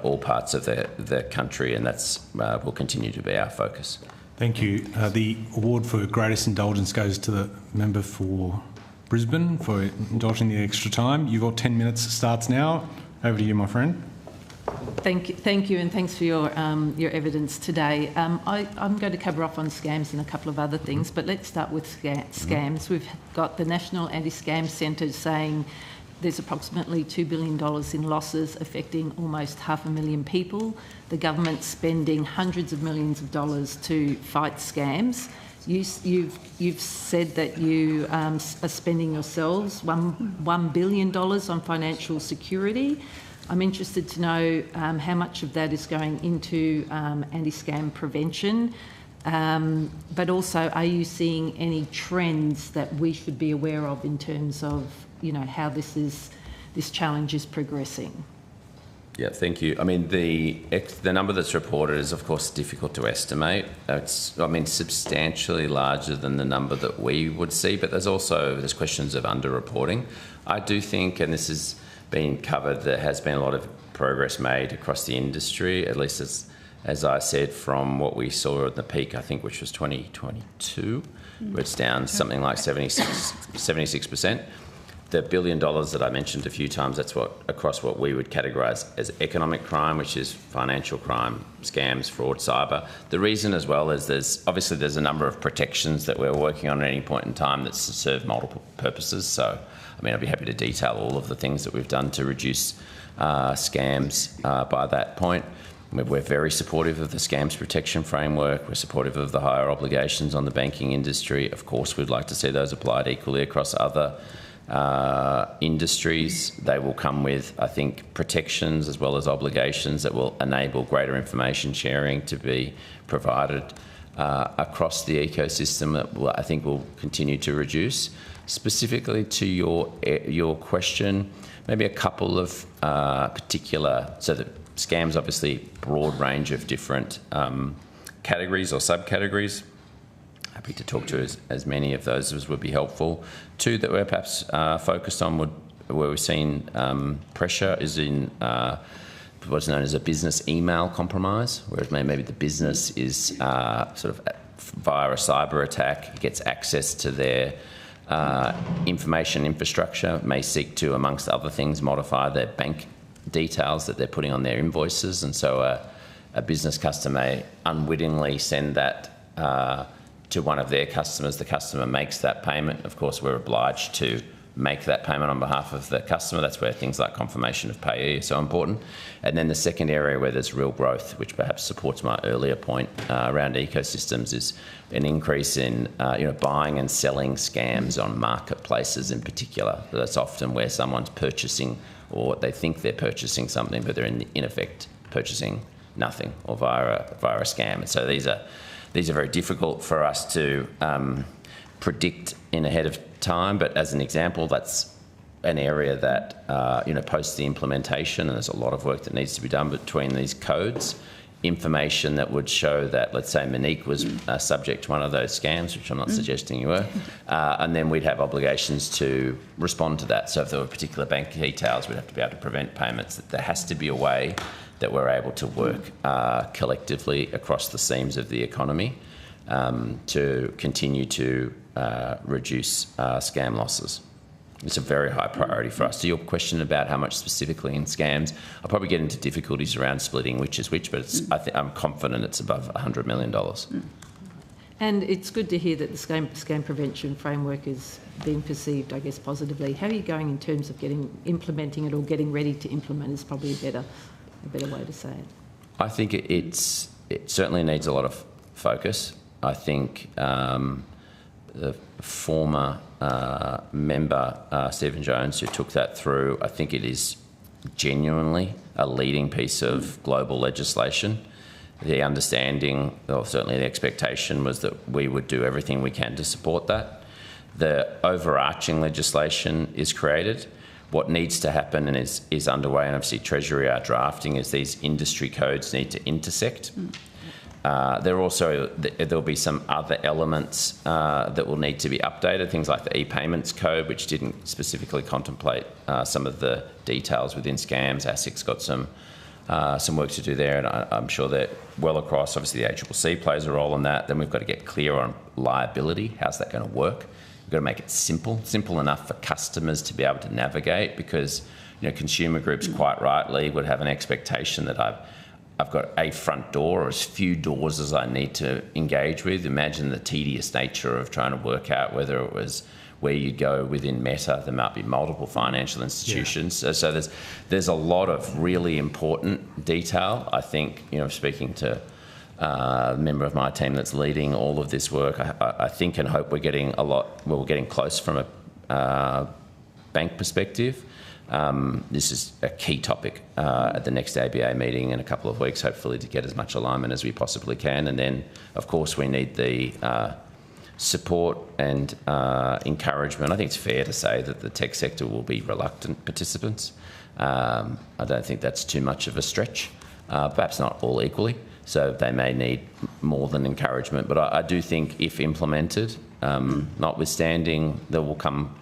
all parts of the country, and that's will continue to be our focus. Thank you. The award for greatest indulgence goes to the member for Brisbane for indulging the extra time. You've got 10 minutes. Starts now. Over to you, my friend. Thank you, and thanks for your evidence today. I'm going to cover off on scams and a couple of other things, but let's start with scams. We've got the National Anti-Scam Centre saying there's approximately $2 billion in losses affecting almost 500,000 people. The government's spending hundreds of millions of dollars to fight scams. You've said that you are spending yourselves $1 billion on financial security. I'm interested to know how much of that is going into anti-scam prevention, but also are you seeing any trends that we should be aware of in terms of how this challenge is progressing? Yeah, thank you. I mean, the number that's reported is, of course, difficult to estimate. It's, substantially larger than the number that we would see, but there's questions of underreporting. I do think, and this has been covered, there has been a lot of progress made across the industry, at least as I said, from what we saw at the peak, I think, which was 2022, where it's down something like 76%. The $1 billion that I mentioned a few times, that's across what we would categorise as economic crime, which is financial crime, scams, fraud, cyber. The reason as well is there's a number of protections that we're working on at any point in time that serve multiple purposes. So, I mean, I'd be happy to detail all of the things that we've done to reduce scams by that point. We're very supportive of the scams protection framework. We're supportive of the higher obligations on the banking industry. Of course, we'd like to see those applied equally across other industries. They will come with, I think, protections as well as obligations that will enable greater information sharing to be provided across the ecosystem that I think will continue to reduce. Specifically to your question, maybe a couple of particular, so that scams obviously broad range of different categories or subcategories. Happy to talk to as many of those as would be helpful. Two that we're perhaps focused on where we've seen pressure is in what's known as a business email compromise, whereas maybe the business is sort of via a cyber attack gets access to their information infrastructure, may seek to, amongst other things, modify their bank details that they're putting on their invoices, and so a business customer may unwittingly send that to one of their customers. The customer makes that payment. Of course, we're obliged to make that payment on behalf of the customer. That's where things like confirmation of payee are so important. And then the second area where there's real growth, which perhaps supports my earlier point around ecosystems, is an increase in buying and selling scams on marketplaces in particular. So that's often where someone's purchasing, or they think they're purchasing something, but they're in effect purchasing nothing, or via a scam. And so these are very difficult for us to predict in ahead of time, but as an example, that's an area that post the implementation, and there's a lot of work that needs to be done between these codes, information that would show that, let's say Monique was subject to one of those scams, which I'm not suggesting you were, and then we'd have obligations to respond to that. So if there were particular bank details, we'd have to be able to prevent payments. There has to be a way that we're able to work collectively across the seams of the economy to continue to reduce scam losses. It's a very high priority for us. To your question about how much specifically in scams, I'll probably get into difficulties around splitting which is which, but I'm confident it's above $100 million. And it's good to hear that the scam prevention framework is being perceived, I guess, positively. How are you going in terms of implementing it, or getting ready to implement is probably a better way to say it? I think it certainly needs a lot of focus. I think the former member, Stephen Jones, who took that through, I think it is genuinely a leading piece of global legislation. The understanding, or certainly the expectation, was that we would do everything we can to support that. The overarching legislation is created. What needs to happen and is underway, and obviously Treasury are drafting, is these industry codes need to intersect. There'll be some other elements that will need to be updated, things like the e-payments code, which didn't specifically contemplate some of the details within scams. ASIC's got some work to do there, and I'm sure that well across, obviously the ACCC plays a role in that. Then we've got to get clear on liability. How's that going to work? We've got to make it simple enough for customers to be able to navigate, because consumer groups quite rightly would have an expectation that I've got a front door or as few doors as I need to engage with. Imagine the tedious nature of trying to work out whether it was where you go within Meta. There might be multiple financial institutions. Yeah. So there's a lot of really important detail. I think, speaking to a member of my team that's leading all of this work, I think and hope we're getting close from a bank perspective. This is a key topic at the next ABA meeting in a couple of weeks, hopefully, to get as much alignment as we possibly can. And then, of course, we need the support and encouragement. I think it's fair to say that the tech sector will be reluctant participants. I don't think that's too much of a stretch, perhaps not all equally. So they may need more than encouragement. But I do think if implemented, notwithstanding, there will come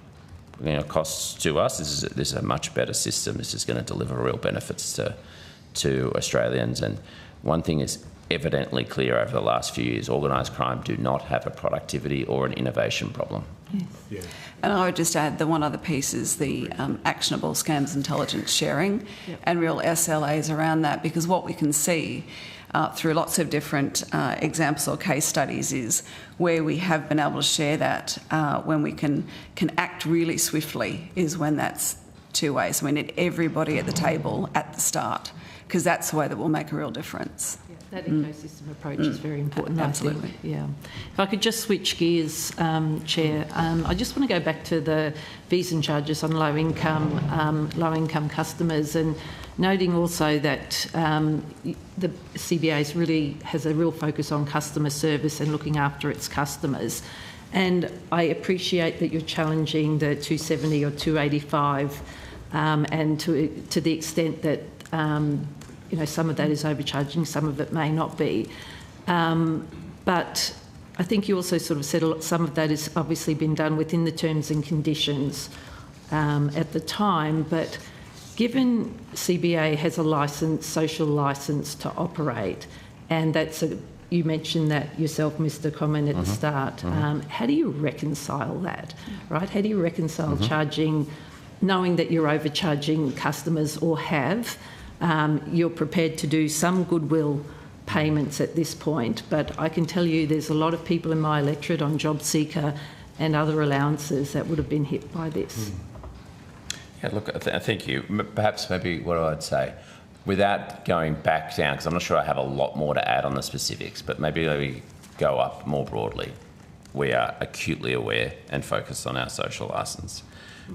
costs to us. This is a much better system. This is going to deliver real benefits to Australians. And one thing is evidently clear over the last few years. Organised crime do not have a productivity or an innovation problem. Yes. Yeah. And I would just add the one other piece is the actionable scams intelligence sharing and real SLAs around that, because what we can see through lots of different examples or case studies is where we have been able to share that when we can act really swiftly is when that's two ways. We need everybody at the table at the start, because that's the way that will make a real difference. That ecosystem approach is very important, Absolutely. I think. Yeah. If I could just switch gears, Chair, I just want to go back to the fees and charges on low-income customers, and noting also that the CBA really has a real focus on customer service and looking after its customers. And I appreciate that you're challenging the 270 or 285, and to the extent that some of that is overcharging, some of it may not be. But I think you also sort of said some of that has obviously been done within the terms and conditions at the time. But given CBA has a licence, social licence to operate, and you mentioned that yourself, Mr. Comyn, at the start. How do you reconcile that, right? How do you reconcile charging, knowing that you're overcharging customers or have? You're prepared to do some goodwill payments at this point, but I can tell you there's a lot of people in my electorate on job seeker and other allowances that would have been hit by this. Yeah, look, thank you. Perhaps maybe what I'd say, without going back down, because I'm not sure I have a lot more to add on the specifics, but maybe let me go up more broadly. We are acutely aware and focused on our social licence.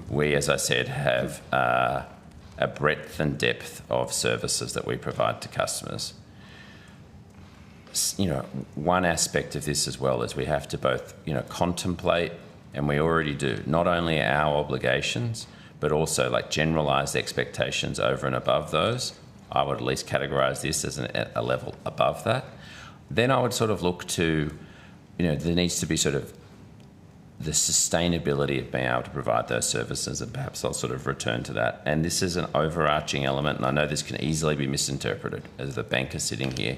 We, as I said, have a breadth and depth of services that we provide to customers. One aspect of this as well is we have to both, contemplate, and we already do, not only our obligations, but also like generalised expectations over and above those. I would at least categorise this as a level above that. Then I would sort of look to, there needs to be sort of the sustainability of being able to provide those services, and perhaps I'll sort of return to that. And this is an overarching element, and I know this can easily be misinterpreted as the banker sitting here.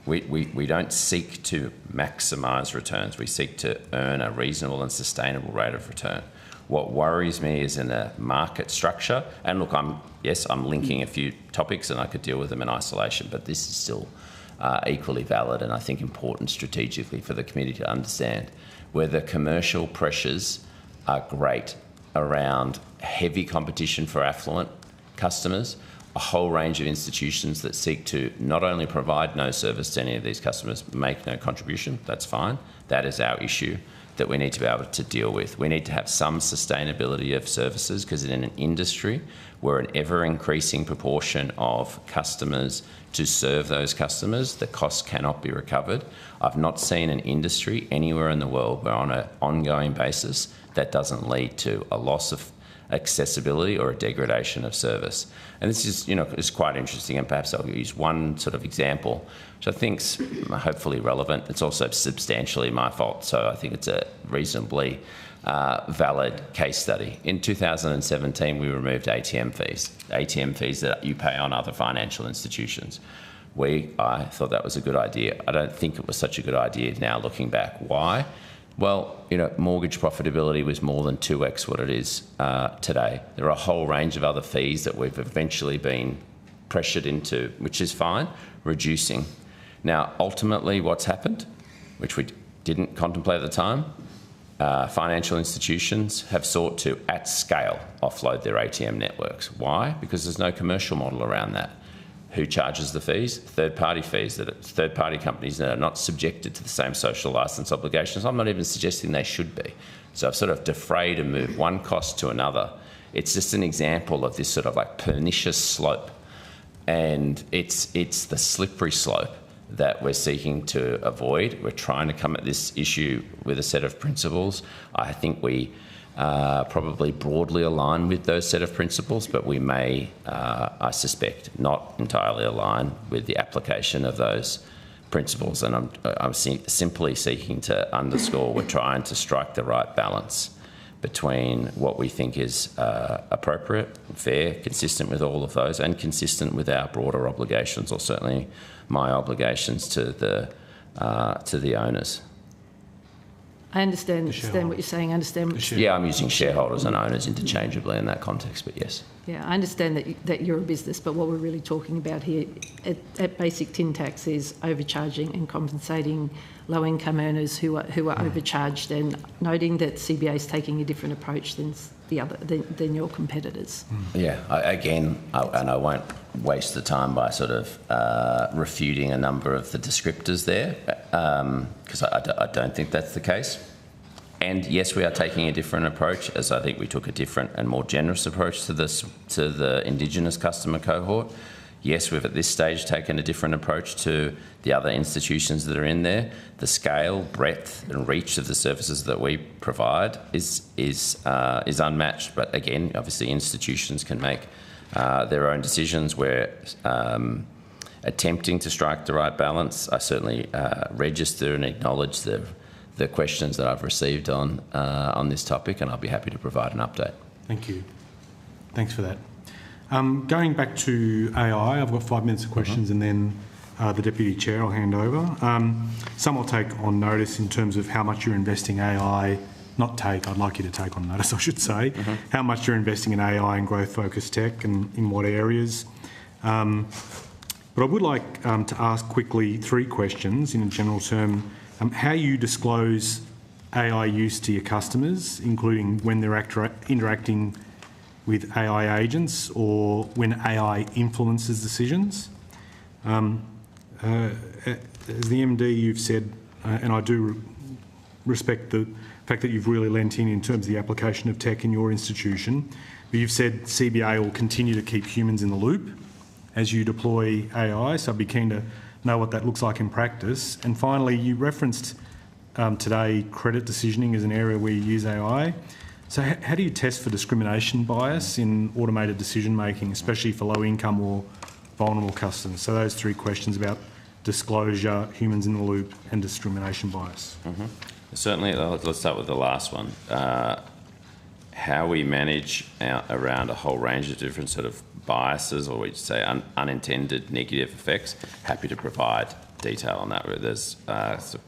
We don't seek to maximise returns. We seek to earn a reasonable and sustainable rate of return. What worries me is in a market structure, and look, I'm linking a few topics and I could deal with them in isolation, but this is still equally valid and I think important strategically for the committee to understand, where the commercial pressures are great around heavy competition for affluent customers, a whole range of institutions that seek to not only provide no service to any of these customers, make no contribution, that's fine. That is our issue that we need to be able to deal with. We need to have some sustainability of services, because in an industry where an ever-increasing proportion of customers to serve those customers, the costs cannot be recovered. I've not seen an industry anywhere in the world where on an ongoing basis that doesn't lead to a loss of accessibility or a degradation of service. And this is, is quite interesting, and perhaps I'll use one sort of example, which I think's hopefully relevant. It's also substantially my fault, so I think it's a reasonably valid case study. In 2017, we removed ATM fees that you pay on other financial institutions. I thought that was a good idea. I don't think it was such a good idea now looking back. Why? Well, mortgage profitability was more than 2x what it is today. There are a whole range of other fees that we've eventually been pressured into, which is fine, reducing. Now, ultimately, what's happened, which we didn't contemplate at the time, financial institutions have sought to, at scale, offload their ATM networks. Why? Because there's no commercial model around that. Who charges the fees? Third-party fees, third-party companies that are not subjected to the same social licence obligations. I'm not even suggesting they should be. So I've sort of defrayed and moved one cost to another. It's just an example of this sort of like pernicious slope. And it's the slippery slope that we're seeking to avoid. We're trying to come at this issue with a set of principles. I think we probably broadly align with those set of principles, but we may, I suspect, not entirely align with the application of those principles. And I'm simply seeking to underscore we're trying to strike the right balance between what we think is appropriate, fair, consistent with all of those, and consistent with our broader obligations, or certainly my obligations to the owners. I understand what you're saying. I understand. Yeah, I'm using shareholders and owners interchangeably in that context, but yes. Yeah, I understand that you're a business, but what we're really talking about here at basic tin tax is overcharging and compensating low-income earners who are overcharged, and noting that CBA is taking a different approach than than your competitors. Yeah, I won't waste the time by sort of refuting a number of the descriptors there, because I don't think that's the case. And yes, we are taking a different approach, as I think we took a different and more generous approach to the Indigenous customer cohort. Yes, we've at this stage taken a different approach to the other institutions that are in there. The scale, breadth and reach of the services that we provide is unmatched. But again, obviously institutions can make their own decisions. We're attempting to strike the right balance. I certainly register and acknowledge the questions that I've received on this topic, and I'll be happy to provide an update. Thank you. Thanks for that. Going back to AI, I've got 5 minutes of questions, and then the Deputy Chair I'll hand over. Some I'll take on notice in terms of how much you're investing AI, I'd like you to take on notice, I should say, how much you're investing in AI and growth-focused tech and in what areas. But I would like to ask quickly 3 questions in a general term. How you disclose AI use to your customers, including when they're interacting with AI agents or when AI influences decisions. As the MD, you've said, and I do respect the fact that you've really lent in terms of the application of tech in your institution, but you've said CBA will continue to keep humans in the loop as you deploy AI, so I'd be keen to know what that looks like in practice. And finally, you referenced today credit decisioning as an area where you use AI. So how do you test for discrimination bias in automated decision making, especially for low income or vulnerable customers? So those 3 questions about disclosure, humans in the loop and discrimination bias. Certainly, let's start with the last one. How we manage around a whole range of different sort of biases, or we'd say unintended negative effects, happy to provide detail on that. There's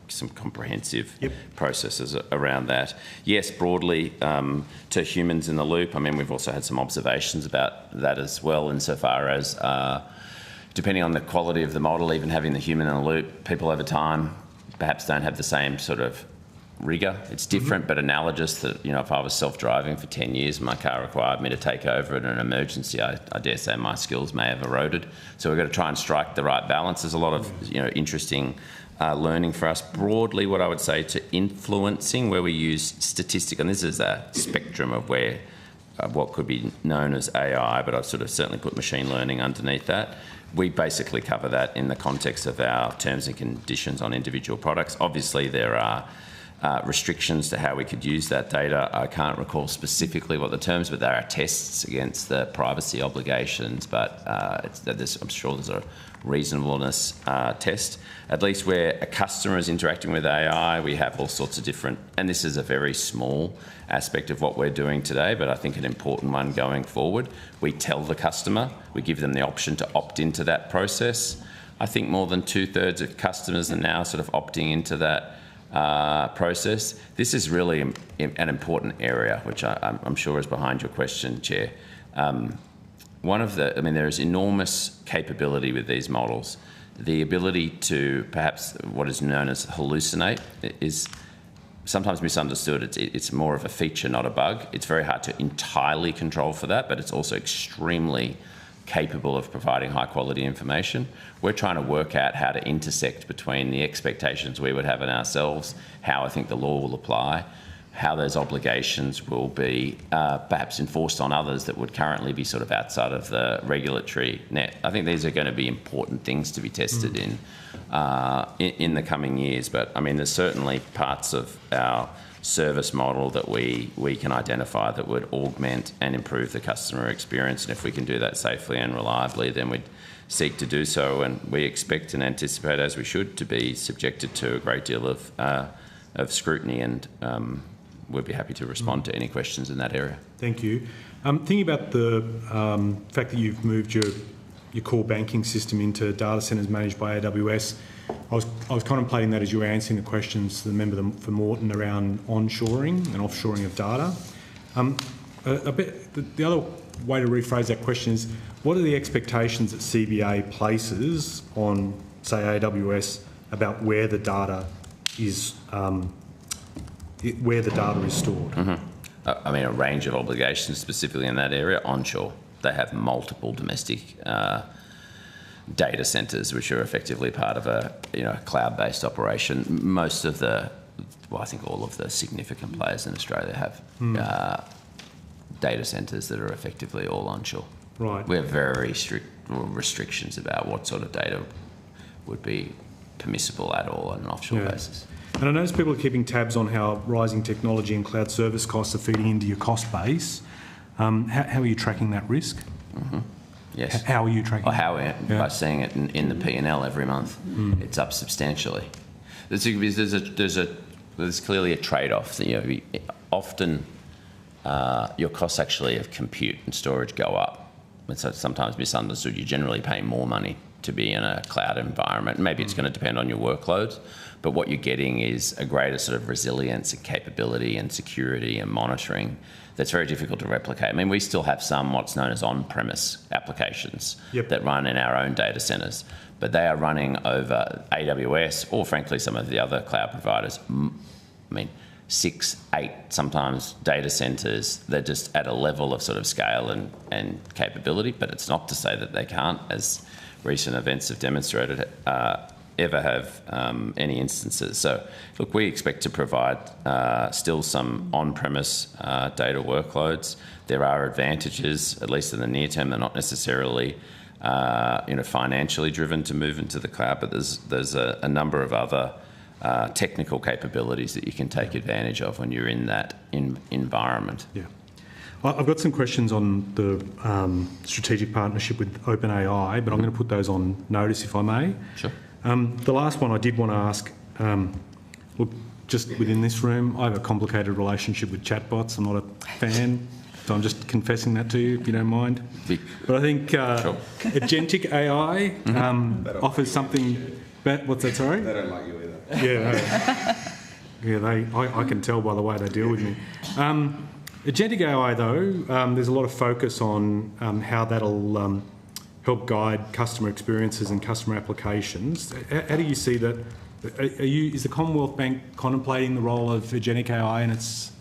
some comprehensive processes around that. Yes, broadly to humans in the loop. I mean, we've also had some observations about that as well, insofar as depending on the quality of the model, even having the human in the loop, people over time perhaps don't have the same sort of rigour. It's different, but analogous that, if I was self-driving for 10 years, my car required me to take over in an emergency, I dare say my skills may have eroded. So we've got to try and strike the right balance. There's a lot of, interesting learning for us. Broadly, what I would say to influencing, where we use statistic, and this is a spectrum of where what could be known as AI, but I've sort of certainly put machine learning underneath that. We basically cover that in the context of our terms and conditions on individual products. Obviously, there are restrictions to how we could use that data. I can't recall specifically what the terms, but there are tests against the privacy obligations, but I'm sure there's a reasonableness test. At least where a customer is interacting with AI, we have all sorts of different, and this is a very small aspect of what we're doing today, but I think an important one going forward. We tell the customer, we give them the option to opt into that process. I think more than 2/3 of customers are now sort of opting into that process. This is really an important area, which I'm sure is behind your question, Chair. There is enormous capability with these models. The ability to perhaps what is known as hallucinate is sometimes misunderstood. It's more of a feature, not a bug. It's very hard to entirely control for that, but it's also extremely capable of providing high quality information. We're trying to work out how to intersect between the expectations we would have in ourselves, how I think the law will apply, how those obligations will be perhaps enforced on others that would currently be sort of outside of the regulatory net. I think these are going to be important things to be tested in the coming years. But I mean, there's certainly parts of our service model that we can identify that would augment and improve the customer experience, and if we can do that safely and reliably, then we'd seek to do so, and we expect and anticipate, as we should, to be subjected to a great deal of scrutiny and we'd be happy to respond to any questions in that area. Thank you. Thinking about the fact that you've moved your core banking system into data centres managed by AWS, I was contemplating that as you were answering the questions to the member for Morton around onshoring and offshoring of data. The other way to rephrase that question is, what are the expectations that CBA places on, say, AWS about where the data is stored? Mm-hmm. I mean, a range of obligations specifically in that area. Onshore, they have multiple domestic data centres, which are effectively part of a cloud-based operation. Most of I think all of the significant players in Australia have data centres that are effectively all onshore. Right. We have very strict restrictions about what sort of data would be permissible at all on an offshore basis. And I notice people are keeping tabs on how rising technology and cloud service costs are feeding into your cost base. How are you tracking that risk? Mm-hmm. Yes. How are you tracking it? By seeing it in the P&L every month. It's up substantially. There's clearly a trade-off. Often your costs actually of compute and storage go up. And so it's sometimes misunderstood. You're generally paying more money to be in a cloud environment. Maybe it's going to depend on your workloads, but what you're getting is a greater sort of resilience and capability and security and monitoring that's very difficult to replicate. I mean, we still have some what's known as on-premise applications that run in our own data centres, but they are running over AWS or, frankly, some of the other cloud providers. I mean, 6, 8 sometimes data centres. They're just at a level of sort of scale and capability, but it's not to say that they can't, as recent events have demonstrated, ever have any instances. So, look, we expect to provide still some on-premise data workloads. There are advantages, at least in the near term. They're not necessarily financially driven to move into the cloud, but there's a number of other technical capabilities that you can take advantage of when you're in that environment. Yeah. I've got some questions on the strategic partnership with OpenAI, but I'm going to put those on notice if I may. Sure. The last one I did want to ask, look, just within this room, I have a complicated relationship with chatbots. I'm not a fan, so I'm just confessing that to you, if you don't mind. But I think agentic AI offers something... What's that, sorry? They don't like you either. I can tell by the way they deal with me. Agentic AI, though, there's a lot of focus on how that'll help guide customer experiences and customer applications. How do you see that? Is the Commonwealth Bank contemplating the role of agentic AI in its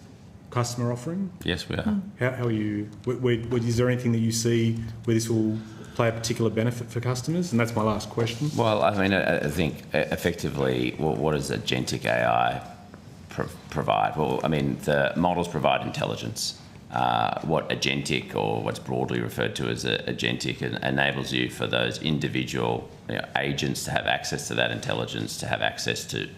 customer offering? Yes, we are. How are you? Is there anything that you see where this will play a particular benefit for customers? And that's my last question. Well, I mean, I think effectively, what does agentic AI provide? Well, I mean, the models provide intelligence. What agentic, or what's broadly referred to as agentic, enables you for those individual agents to have access to that intelligence, to have access to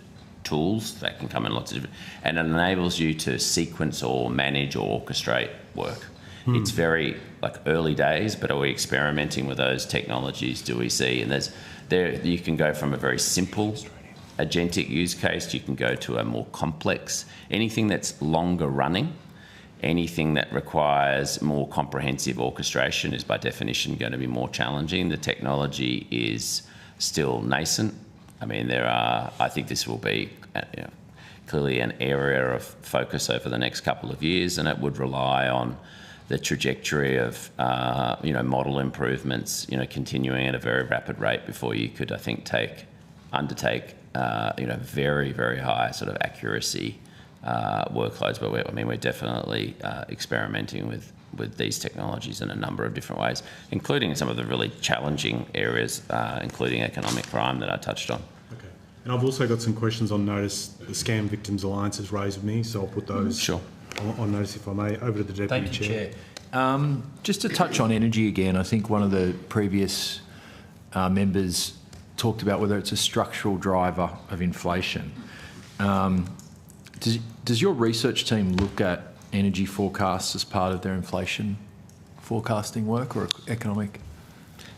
tools that can come in lots of different, and it enables you to sequence or manage or orchestrate work. It's very early days, but are we experimenting with those technologies? Do we see? And you can go from a very simple agentic use case, you can go to a more complex, anything that's longer running, anything that requires more comprehensive orchestration is by definition going to be more challenging. The technology is still nascent. I mean, I think this will be clearly an area of focus over the next couple of years, and it would rely on the trajectory of model improvements continuing at a very rapid rate before you could, I think, undertake very, very high sort of accuracy workloads. But we're definitely experimenting with these technologies in a number of different ways, including some of the really challenging areas, including economic crime that I touched on. Okay. And I've also got some questions on notice the Scam Victims Alliance has raised with me, so I'll put those on notice if I may. Over to the Deputy Chair. Just to touch on energy again, I think one of the previous members talked about whether it's a structural driver of inflation. Does your research team look at energy forecasts as part of their inflation forecasting work or economic?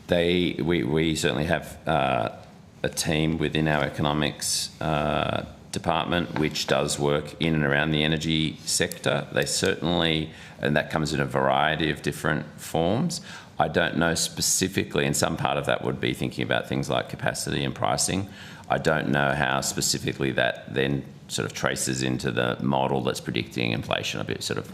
We certainly have a team within our economics department, which does work in and around the energy sector. They certainly, and that comes in a variety of different forms. I don't know specifically, and some part of that would be thinking about things like capacity and pricing. I don't know how specifically that then sort of traces into the model that's predicting inflation. I'd be sort of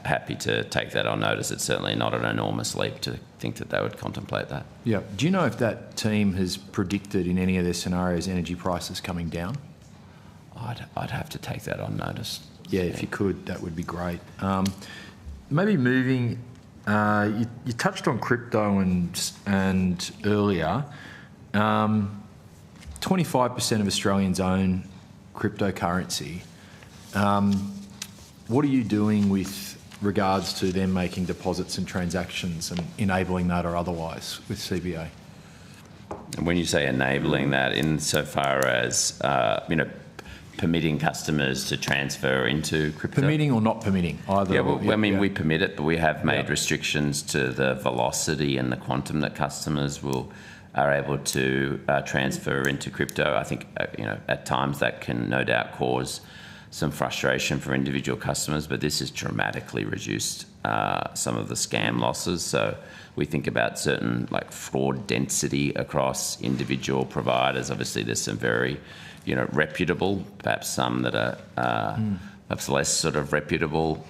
happy to take that on notice. It's certainly not an enormous leap to think that they would contemplate that. Yeah. Do you know if that team has predicted in any of their scenarios energy prices coming down? I'd have to take that on notice. Yeah, if you could, that would be great. Maybe moving, you touched on crypto and earlier. 25% of Australians own cryptocurrency. What are you doing with regards to them making deposits and transactions and enabling that or otherwise with CBA? And when you say enabling that, insofar as permitting customers to transfer into crypto? Permitting or not permitting, either. Yeah, well, we permit it, but we have made restrictions to the velocity and the quantum that customers are able to transfer into crypto. I think at times that can no doubt cause some frustration for individual customers, but this has dramatically reduced some of the scam losses. So we think about certain like fraud density across individual providers. Obviously, there's some very reputable, perhaps some that are perhaps less sort of reputable.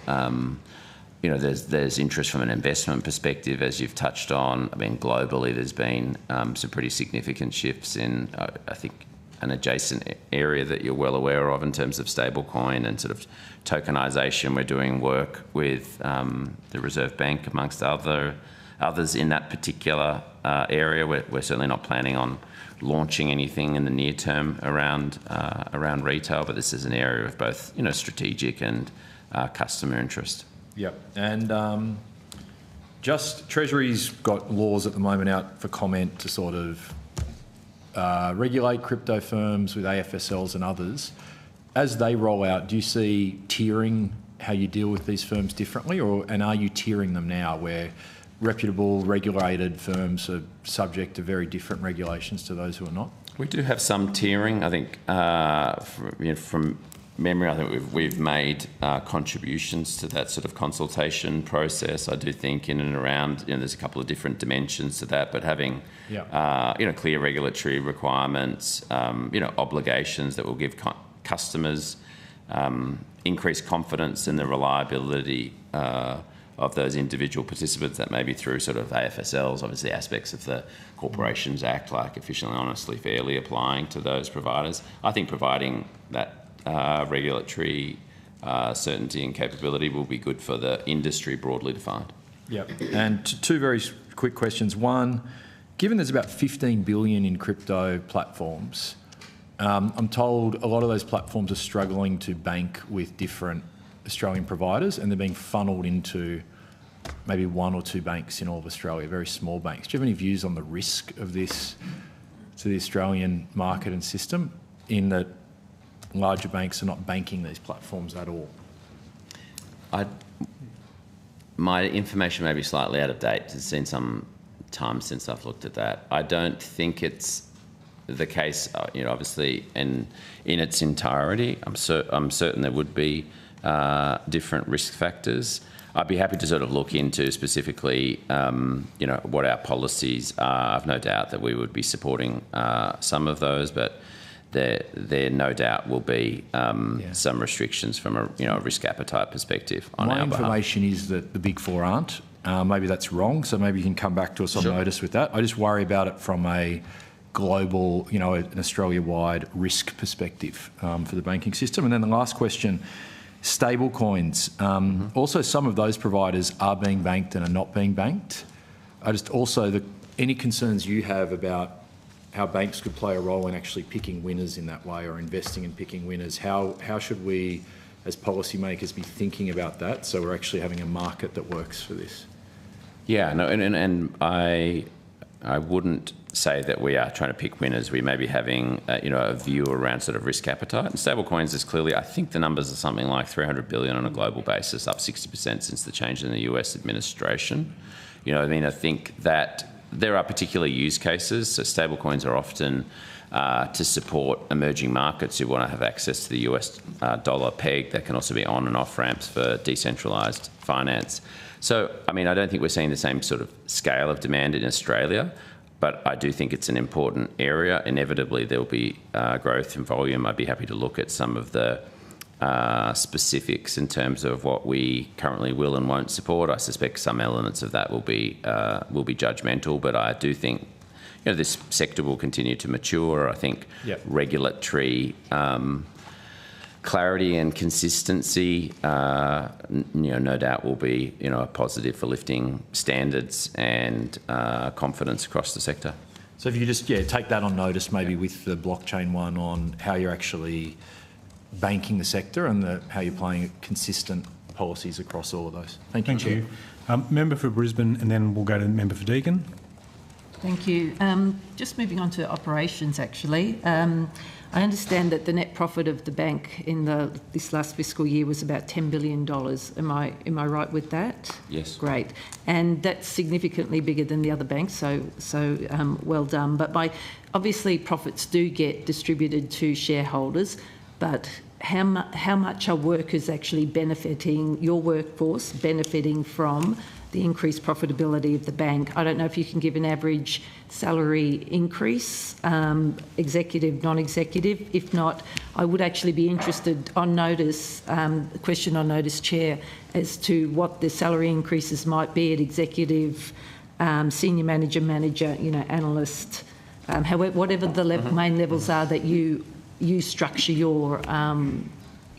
There's interest from an investment perspective, as you've touched on. I mean, globally, there's been some pretty significant shifts in, I think, an adjacent area that you're well aware of in terms of stablecoin and sort of tokenisation. We're doing work with the Reserve Bank, amongst others in that particular area. We're certainly not planning on launching anything in the near term around retail, but this is an area of both strategic and customer interest. Yep. And just Treasury's got laws at the moment out for comment to sort of regulate crypto firms with AFSLs and others. As they roll out, do you see tiering how you deal with these firms differently, and are you tiering them now where reputable, regulated firms are subject to very different regulations to those who are not? We do have some tiering. I think from memory, I think we've made contributions to that sort of consultation process. I do think in and around, there's a couple of different dimensions to that, but having clear regulatory requirements, obligations that will give customers increased confidence in the reliability of those individual participants. That may be through sort of AFSLs, obviously aspects of the Corporations Act, like efficiently, honestly, fairly applying to those providers. I think providing that regulatory certainty and capability will be good for the industry broadly defined. Yep. And two very quick questions. One, given there's about 15 billion in crypto platforms, I'm told a lot of those platforms are struggling to bank with different Australian providers, and they're being funneled into maybe one or two banks in all of Australia, very small banks. Do you have any views on the risk of this to the Australian market and system, in that larger banks are not banking these platforms at all? My information may be slightly out of date. It's been some time since I've looked at that. I don't think it's the case, obviously, in its entirety. I'm certain there would be different risk factors. I'd be happy to sort of look into specifically, what our policies are. I've no doubt that we would be supporting some of those, but there no doubt will be some restrictions from a risk appetite perspective on our behalf. My information is that the Big Four aren't. Maybe that's wrong, so maybe you can come back to us on notice with that. I just worry about it from a global, an Australia-wide risk perspective for the banking system. And then the last question, stable coins. Also, some of those providers are being banked and are not being banked. Any concerns you have about how banks could play a role in actually picking winners in that way, or investing in picking winners? How should we, as policymakers, be thinking about that so we're actually having a market that works for this? Yeah, no, and I wouldn't say that we are trying to pick winners. We may be having a view around sort of risk appetite. And stablecoins is clearly, I think the numbers are something like 300 billion on a global basis, up 60% since the change in the US administration. I think that there are particular use cases. So stablecoins are often to support emerging markets who want to have access to the US dollar peg. There can also be on and off ramps for decentralised finance. So, I mean, I don't think we're seeing the same sort of scale of demand in Australia, but I do think it's an important area. Inevitably, there'll be growth in volume. I'd be happy to look at some of the specifics in terms of what we currently will and won't support. I suspect some elements of that will be judgmental, but I do think this sector will continue to mature. I think regulatory clarity and consistency, no doubt will be, a positive for lifting standards and confidence across the sector. So if you just take that on notice, maybe with the blockchain one, on how you're actually banking the sector and how you're playing consistent policies across all of those. Thank you. Thank you. Member for Brisbane, and then we'll go to the member for Deakin. Thank you. Just moving on to operations, actually. I understand that the net profit of the bank in this last fiscal year was about $10 billion. Am I right with that? Yes. Great. And that's significantly bigger than the other banks, so well done. But obviously profits do get distributed to shareholders, but how much are workers actually benefiting, your workforce benefiting from the increased profitability of the bank? I don't know if you can give an average salary increase, executive, non-executive. If not, I would actually be interested on notice, question on notice, Chair, as to what the salary increases might be at executive, senior manager, analyst, whatever the main levels are that you structure your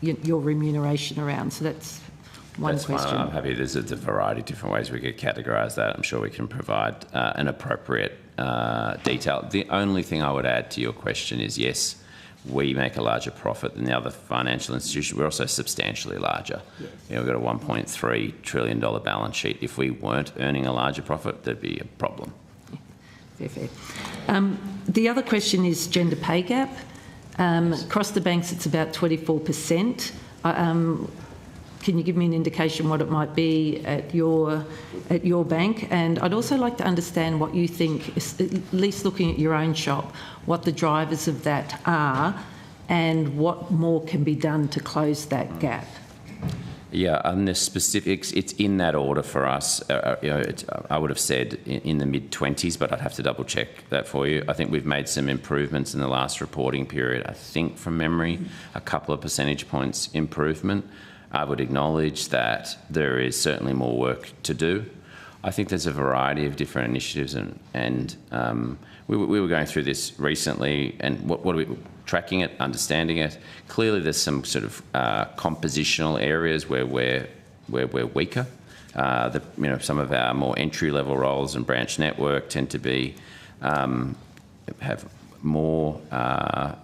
remuneration around. So that's one question. Fine. I'm happy. There's a variety of different ways we could categorise that. I'm sure we can provide an appropriate detail. The only thing I would add to your question is, yes, we make a larger profit than the other financial institutions. We're also substantially larger. Yes. We've got a $1.3 trillion balance sheet. If we weren't earning a larger profit, there'd be a problem. Fair. The other question is gender pay gap. Across the banks, it's about 24%. Can you give me an indication what it might be at your bank? And I'd also like to understand what you think, at least looking at your own shop, what the drivers of that are and what more can be done to close that gap. Yeah, on the specifics, it's in that order for us. I would have said in the mid-20s, but I'd have to double-check that for you. I think we've made some improvements in the last reporting period. I think, from memory, a couple of percentage points improvement. I would acknowledge that there is certainly more work to do. I think there's a variety of different initiatives, and we were going through this recently, and what are we tracking it, understanding it. Clearly, there's some sort of compositional areas where we're weaker. Some of our more entry-level roles and branch network tend to be have more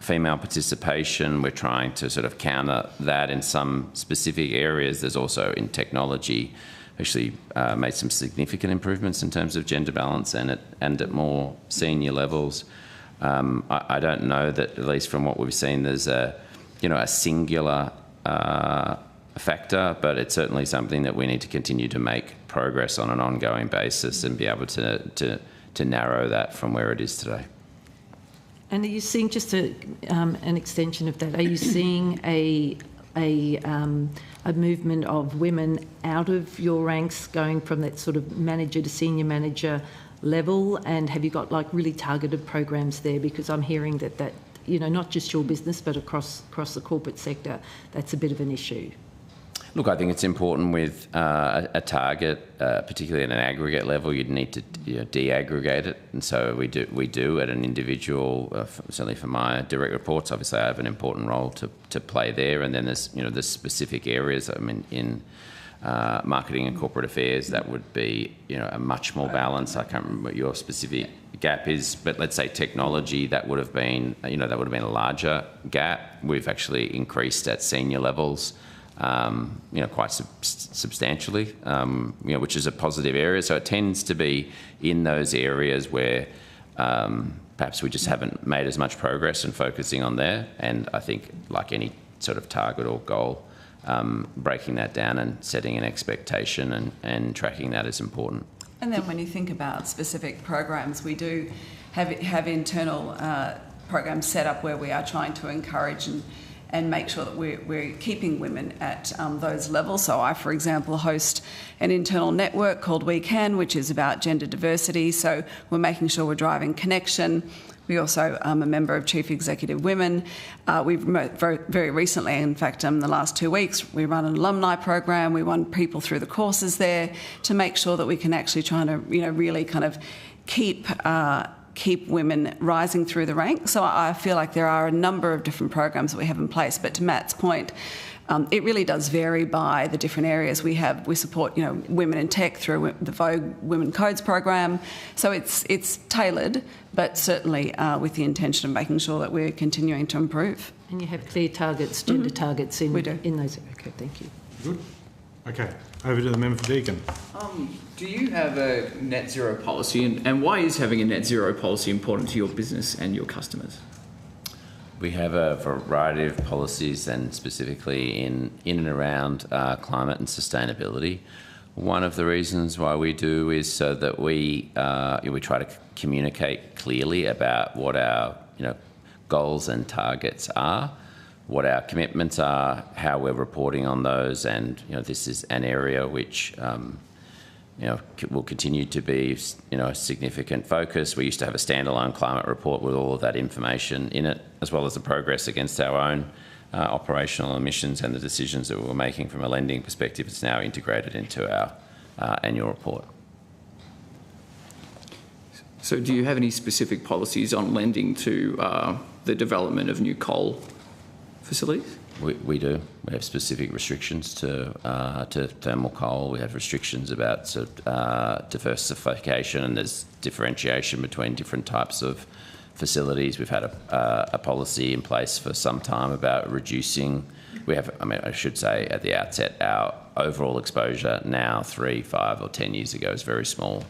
female participation. We're trying to sort of counter that in some specific areas. There's also in technology actually made some significant improvements in terms of gender balance and at more senior levels. I don't know that, at least from what we've seen, there's a singular factor, but it's certainly something that we need to continue to make progress on an ongoing basis and be able to narrow that from where it is today. And are you seeing, just an extension of that, are you seeing a movement of women out of your ranks, going from that sort of manager to senior manager level? And have you got really targeted programs there? Because I'm hearing that not just your business, but across the corporate sector, that's a bit of an issue. Look, I think it's important with a target, particularly at an aggregate level. You'd need to de-aggregate it, and so we do at an individual. Certainly for my direct reports, obviously I have an important role to play there, and then there's the specific areas. I mean, in marketing and corporate affairs, that would be a much more balance. I can't remember what your specific gap is, but let's say technology, that would have been a larger gap. We've actually increased at senior levels. Quite substantially, which is a positive area. So it tends to be in those areas where perhaps we just haven't made as much progress in focusing on there. And I think, like any sort of target or goal, breaking that down and setting an expectation and tracking that is important. And then when you think about specific programs, we do have internal programs set up where we are trying to encourage and make sure that we're keeping women at those levels. So I, for example, host an internal network called We Can, which is about gender diversity. So we're making sure we're driving connection. We also are a member of Chief Executive Women. We've very recently, in fact, in the last 2 weeks, we run an alumni program. We run people through the courses there to make sure that we can actually try to, really kind of keep women rising through the ranks. So I feel like there are a number of different programs that we have in place. But to Matt's point, it really does vary by the different areas. We support, women in tech through the Vogue Women Codes program. So it's tailored, but certainly with the intention of making sure that we're continuing to improve. And you have clear targets, gender targets in those. Okay, thank you. Good. Okay, over to the member for Deakin. Do you have a net zero policy, and why is having a net zero policy important to your business and your customers? We have a variety of policies, and specifically in and around climate and sustainability. One of the reasons why we do is so that we try to communicate clearly about what our goals and targets are, what our commitments are, how we're reporting on those, and this is an area which will continue to be a significant focus. We used to have a standalone climate report with all of that information in it, as well as the progress against our own operational emissions and the decisions that we were making from a lending perspective. It's now integrated into our annual report. So do you have any specific policies on lending to the development of new coal facilities? We do. We have specific restrictions to thermal coal. We have restrictions about diversification, and there's differentiation between different types of facilities. We've had a policy in place for some time about reducing. I should say at the outset, our overall exposure now 3, 5 or 10 years ago is very small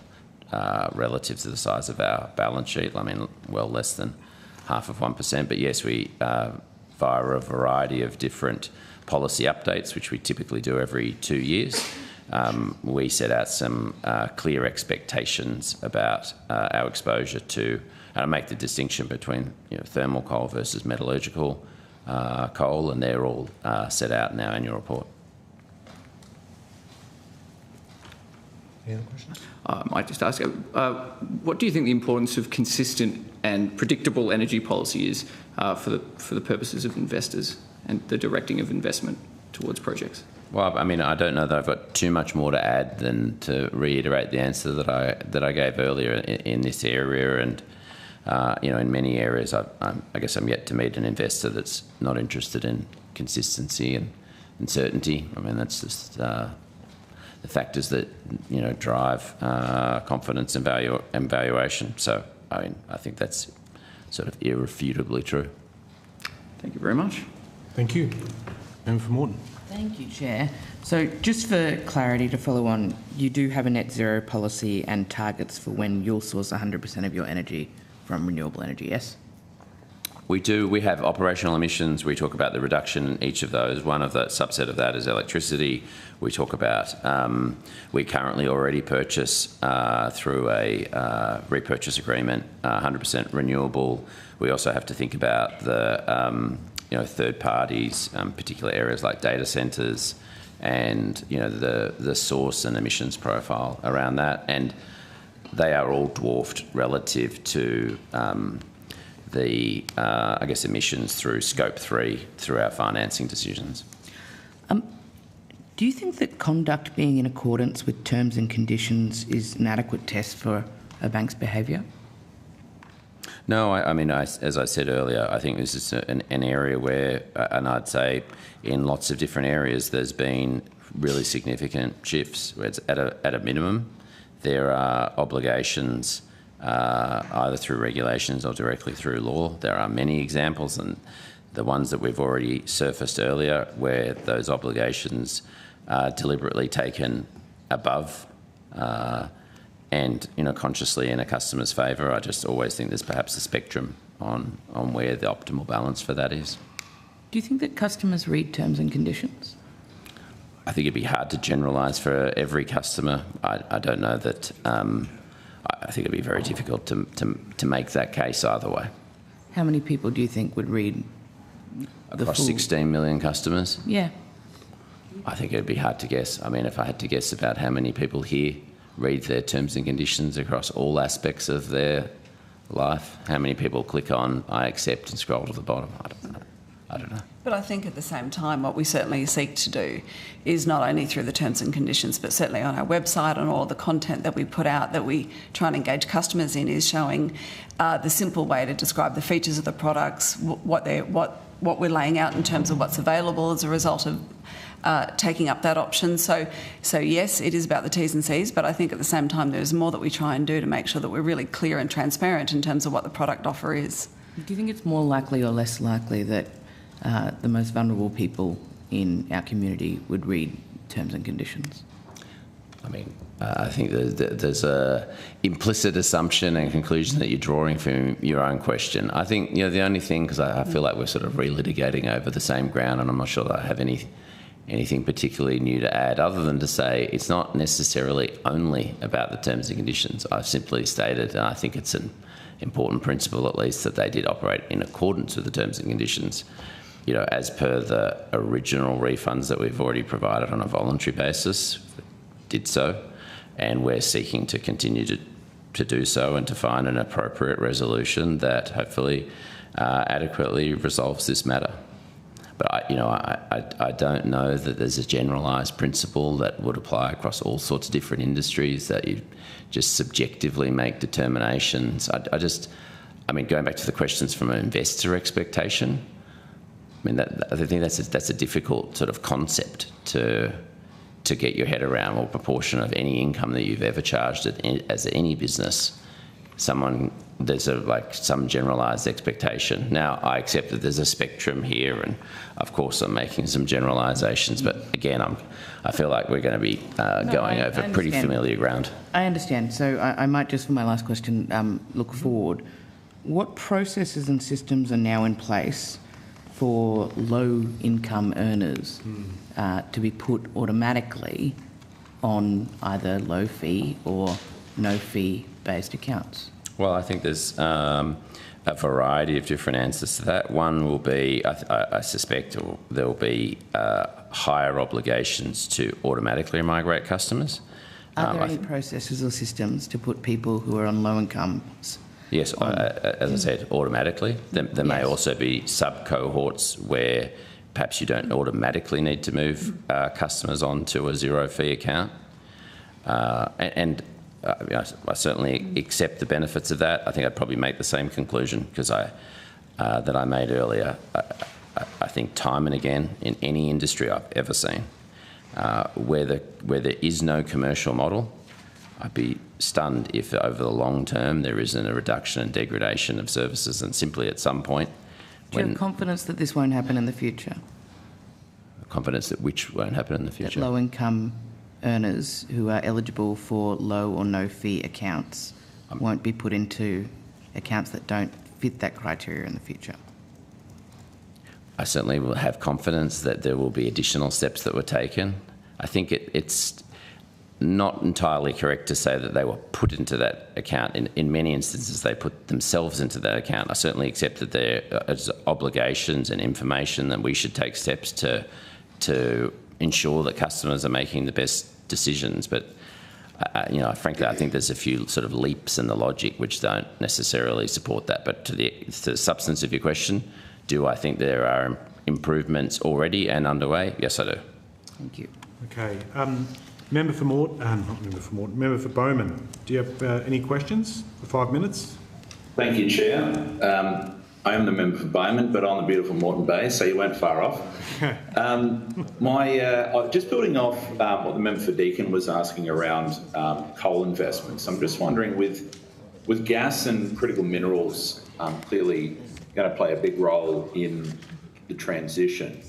relative to the size of our balance sheet. Well less than half of 1%. But yes, we via a variety of different policy updates, which we typically do every 2 years, we set out some clear expectations about our exposure to, and make the distinction between thermal coal versus metallurgical coal, and they're all set out in our annual report. Any other questions? I might just ask, what do you think the importance of consistent and predictable energy policy is for the purposes of investors and the directing of investment towards projects? Well, I don't know that I've got too much more to add than to reiterate the answer that I gave earlier in this area, and in many areas, I guess I'm yet to meet an investor that's not interested in consistency and certainty. That's just the factors that drive confidence and valuation. So I think that's sort of irrefutably true. Thank you very much. Thank you. Member for Morton. Thank you, Chair. So just for clarity, to follow on, you do have a net zero policy and targets for when you'll source 100% of your energy from renewable energy, yes? We do. We have operational emissions. We talk about the reduction in each of those. One of the subset of that is electricity. We talk about, we currently already purchase through a repurchase agreement, 100% renewable. We also have to think about the third parties, particular areas like data centres, and the source and emissions profile around that, and they are all dwarfed relative to the emissions through Scope 3 through our financing decisions. Do you think that conduct being in accordance with terms and conditions is an adequate test for a bank's behaviour? No, as I said earlier, I think this is an area where, and I'd say in lots of different areas, there's been really significant shifts. Where it's at a minimum, there are obligations either through regulations or directly through law. There are many examples, and the ones that we've already surfaced earlier, where those obligations are deliberately taken above and consciously in a customer's favour. I just always think there's perhaps a spectrum on where the optimal balance for that is. Do you think that customers read terms and conditions? I think it'd be hard to generalise for every customer. I don't know that. I think it'd be very difficult to make that case either way. How many people do you think would read the Across full? 16 million customers? Yeah. I think it'd be hard to guess. I mean, if I had to guess about how many people here read their terms and conditions across all aspects of their life, how many people click on I accept and scroll to the bottom, I don't know. But I think at the same time, what we certainly seek to do is not only through the terms and conditions, but certainly on our website and all the content that we put out that we try and engage customers in, is showing the simple way to describe the features of the products, what we're laying out in terms of what's available as a result of taking up that option. So yes, it is about the T's and C's, but I think at the same time there's more that we try and do to make sure that we're really clear and transparent in terms of what the product offer is. Do you think it's more likely or less likely that the most vulnerable people in our community would read terms and conditions? I mean, I think there's a implicit assumption and conclusion that you're drawing from your own question. I think, you know, the only thing, because I feel like we're sort of relitigating over the same ground, and I'm not sure that I have anything particularly new to add, other than to say it's not necessarily only about the terms and conditions. I've simply stated, and I think it's an important principle at least, that they did operate in accordance with the terms and conditions, you know, as per the original refunds that we've already provided on a voluntary basis, did so, and we're seeking to continue to do so and to find an appropriate resolution that hopefully adequately resolves this matter. But I don't know that there's a generalised principle that would apply across all sorts of different industries, that you just subjectively make determinations. I mean, going back to the questions from an investor expectation, I mean, I think that's a difficult sort of concept to get your head around, or proportion of any income that you've ever charged as any business. There's some generalised expectation. Now, I accept that there's a spectrum here, and of course I'm making some generalisations, but again, I feel like we're going to be going over pretty familiar ground. I understand. So I might just, for my last question, look forward. What processes and systems are now in place for low-income earners to be put automatically on either low-fee or no-fee based accounts? Well, I think there's a variety of different answers to that. One will be, I suspect there will be higher obligations to automatically migrate customers. Are there any processes or systems to put people who are on low incomes? Yes, as I said, automatically. There may also be sub-cohorts where perhaps you don't automatically need to move customers onto a zero-fee account. I certainly accept the benefits of that. I think I'd probably make the same conclusion that I made earlier. I think time and again in any industry I've ever seen, where there is no commercial model, I'd be stunned if over the long term there isn't a reduction and degradation of services, and simply at some point... Do you have confidence that this won't happen in the future? Confidence that which won't happen in the future? That low-income earners who are eligible for low or no-fee accounts won't be put into accounts that don't fit that criteria in the future? I certainly will have confidence that there will be additional steps that were taken. I think it's not entirely correct to say that they were put into that account. In many instances, they put themselves into that account. I certainly accept that there is obligations and information that we should take steps to ensure that customers are making the best decisions. But, frankly, I think there's a few sort of leaps in the logic which don't necessarily support that. But to the substance of your question, do I think there are improvements already and underway? Yes, I do. Thank you. Okay. Member for Member for Bowman, do you have any questions for 5 minutes? Thank you, Chair. I am the member for Bowman, but on the beautiful Moreton Bay, so you went far off. Just building off what the member for Deakin was asking around coal investments, I'm just wondering, with gas and critical minerals clearly going to play a big role in the transition,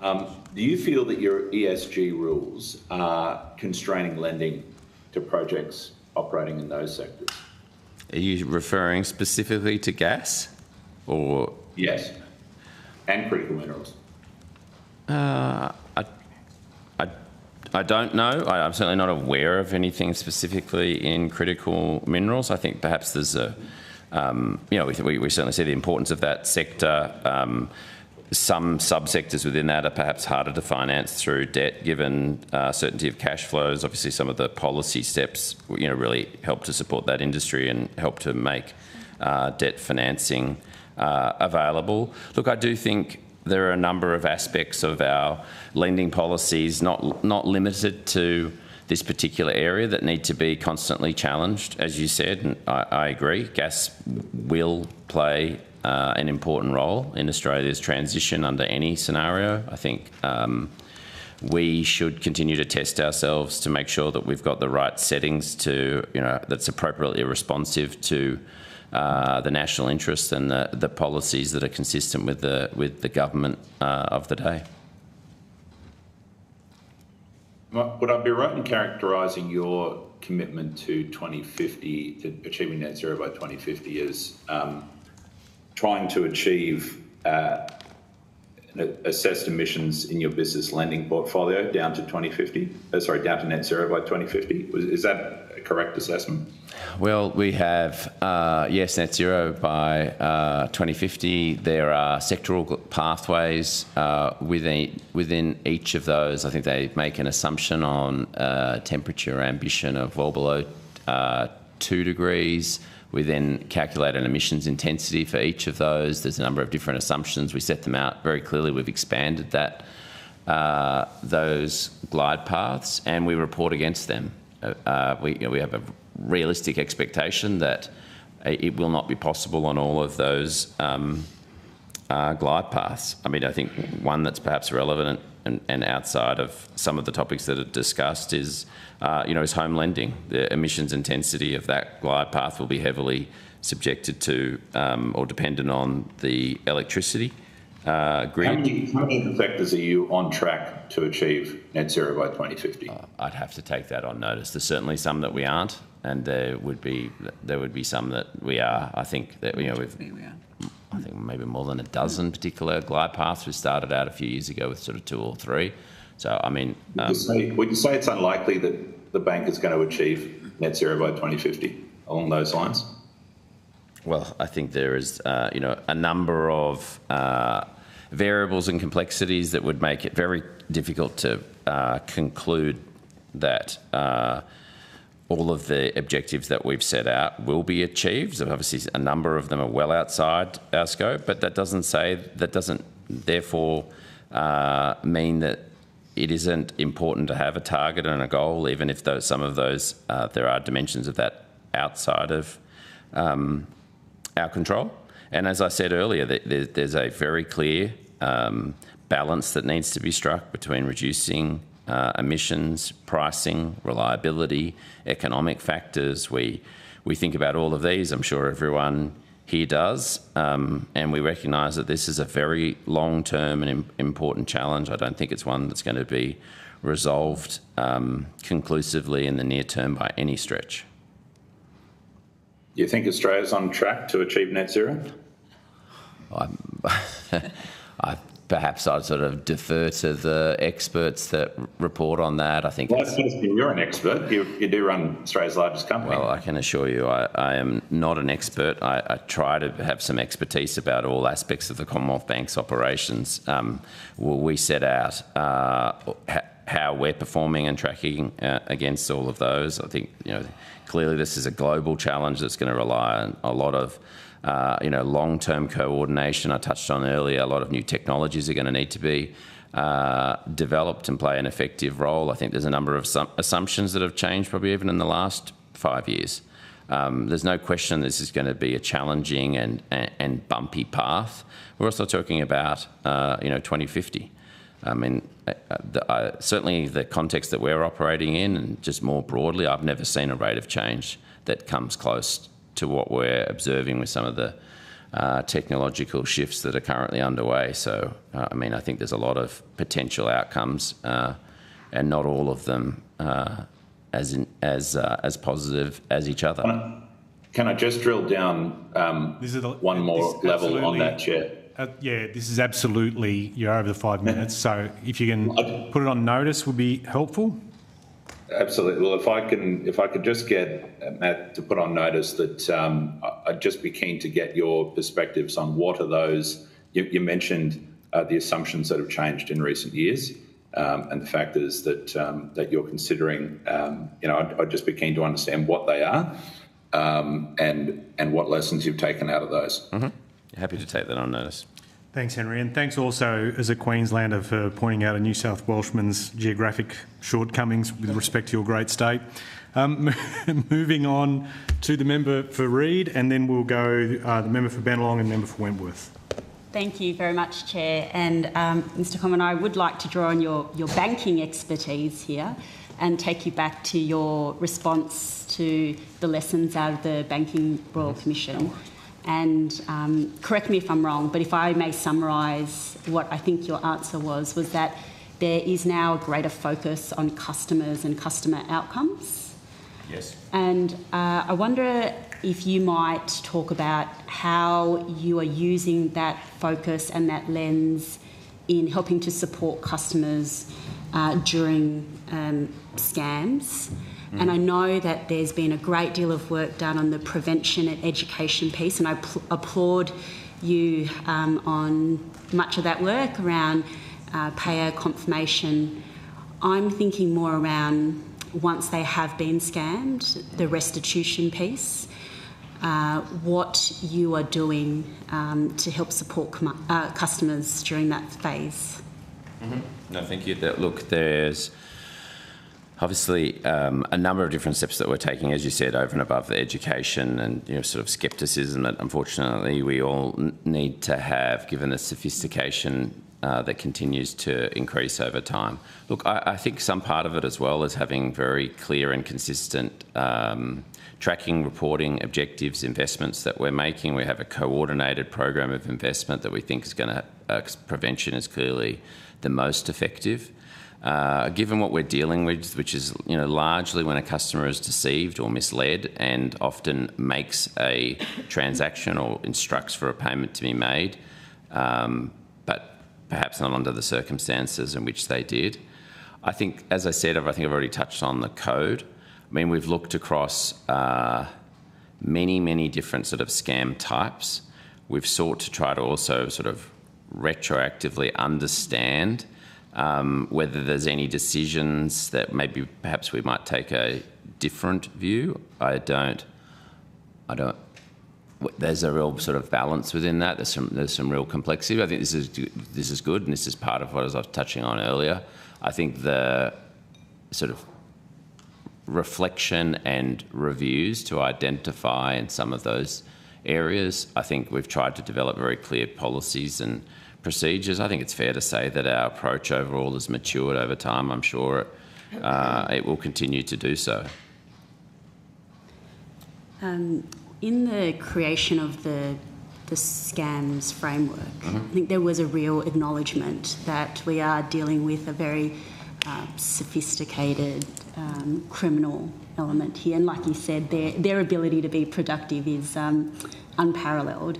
do you feel that your ESG rules are constraining lending to projects operating in those sectors? Are you referring specifically to gas? Or yes, and critical minerals. I don't know. I'm certainly not aware of anything specifically in critical minerals. I think perhaps there's we certainly see the importance of that sector. Some subsectors within that are perhaps harder to finance through debt, given certainty of cash flows. Obviously, some of the policy steps, really help to support that industry and help to make debt financing available. Look, I do think there are a number of aspects of our lending policies, not limited to this particular area, that need to be constantly challenged, as you said, and I agree. Gas will play an important role in Australia's transition under any scenario. I think we should continue to test ourselves to make sure that we've got the right settings to, that's appropriately responsive to the national interest and the policies that are consistent with the government of the day. Would I be right in characterising your commitment to 2050, to achieving net zero by 2050, as trying to achieve assessed emissions in your business lending portfolio down to 2050? Down to net zero by 2050. Is that a correct assessment? Well, we have, yes, net zero by 2050. There are sectoral pathways within each of those. I think they make an assumption on temperature ambition of well below 2 degrees. We then calculate an emissions intensity for each of those. There's a number of different assumptions. We set them out very clearly. We've expanded those glide paths, and we report against them. We have a realistic expectation that it will not be possible on all of those glide paths. I mean, I think one that's perhaps relevant and outside of some of the topics that are discussed is home lending. The emissions intensity of that glide path will be heavily subjected to or dependent on the electricity grid. How many sectors are you on track to achieve net zero by 2050? I'd have to take that on notice. There's certainly some that we aren't, and there would be some that we are. I think that I think maybe more than a dozen particular glide paths. We started out a few years ago with sort of 2 or 3. So I mean, would you say it's unlikely that the bank is going to achieve net zero by 2050 along those lines? Well, I think there is, a number of variables and complexities that would make it very difficult to conclude that all of the objectives that we've set out will be achieved. So obviously, a number of them are well outside our scope, but that doesn't therefore mean that it isn't important to have a target and a goal, even if some of those there are dimensions of that outside of our control. And as I said earlier, there's a very clear balance that needs to be struck between reducing emissions, pricing, reliability, economic factors. We think about all of these. I'm sure everyone here does, and we recognise that this is a very long-term and important challenge. I don't think it's one that's going to be resolved conclusively in the near term by any stretch. Do you think Australia's on track to achieve net zero? Perhaps I'd sort of defer to the experts that report on that. I think. Well, you're an expert. You do run Australia's largest company. Well, I can assure you I am not an expert. I try to have some expertise about all aspects of the Commonwealth Bank's operations. We set out how we're performing and tracking against all of those. I think, clearly this is a global challenge that's going to rely on a lot of long-term coordination. I touched on earlier, a lot of new technologies are going to need to be developed and play an effective role. I think there's a number of assumptions that have changed probably even in the last 5 years. There's no question this is going to be a challenging and bumpy path. We're also talking about 2050. I mean, certainly the context that we're operating in, and just more broadly, I've never seen a rate of change that comes close to what we're observing with some of the technological shifts that are currently underway. So, I think there's a lot of potential outcomes, and not all of them as positive as each other. Can I just drill down one more level on that, Chair? This is absolutely, you're over the 5 minutes, so if you can put it on notice would be helpful. Absolutely. Well, if I could just get Matt to put on notice that I'd just be keen to get your perspectives on what are those. You mentioned the assumptions that have changed in recent years and the factors that you're considering. I'd just be keen to understand what they are and what lessons you've taken out of those. Mm-hmm. Happy to take that on notice. Thanks, Henry, and thanks also as a Queenslander for pointing out a New South Welshman's geographic shortcomings with respect to your great state. Moving on to the member for Reid, and then we'll go the member for Bennelong and member for Wentworth. Thank you very much, Chair. And Mr. Common, I would like to draw on your banking expertise here and take you back to your response to the lessons out of the Banking Royal Commission. And correct me if I'm wrong, but if I may summarise what I think your answer was that there is now a greater focus on customers and customer outcomes. Yes. And I wonder if you might talk about how you are using that focus and that lens in helping to support customers during scams. And I know that there's been a great deal of work done on the prevention and education piece, and I applaud you on much of that work around payer confirmation. I'm thinking more around once they have been scammed, the restitution piece, what you are doing to help support customers during that phase. Mm-hmm. No, thank you. Look, there's obviously a number of different steps that we're taking, as you said, over and above the education and sort of scepticism that unfortunately we all need to have, given the sophistication that continues to increase over time. Look, I think some part of it as well is having very clear and consistent tracking, reporting, objectives, investments that we're making. We have a coordinated program of investment that we think is going to, prevention is clearly the most effective. Given what we're dealing with, which is largely when a customer is deceived or misled and often makes a transaction or instructs for a payment to be made, but perhaps not under the circumstances in which they did. I think, as I said, I think I've already touched on the code. I mean, we've looked across many different sort of scam types. We've sought to try to also sort of retroactively understand whether there's any decisions that maybe perhaps we might take a different view. There's a real sort of balance within that. There's some real complexity. I think this is good, and this is part of what I was touching on earlier. I think the sort of reflection and reviews to identify in some of those areas, I think we've tried to develop very clear policies and procedures. I think it's fair to say that our approach overall has matured over time. I'm sure it will continue to do so. In the creation of the scams framework, I think there was a real acknowledgement that we are dealing with a very sophisticated criminal element here. And like you said, their ability to be productive is unparalleled.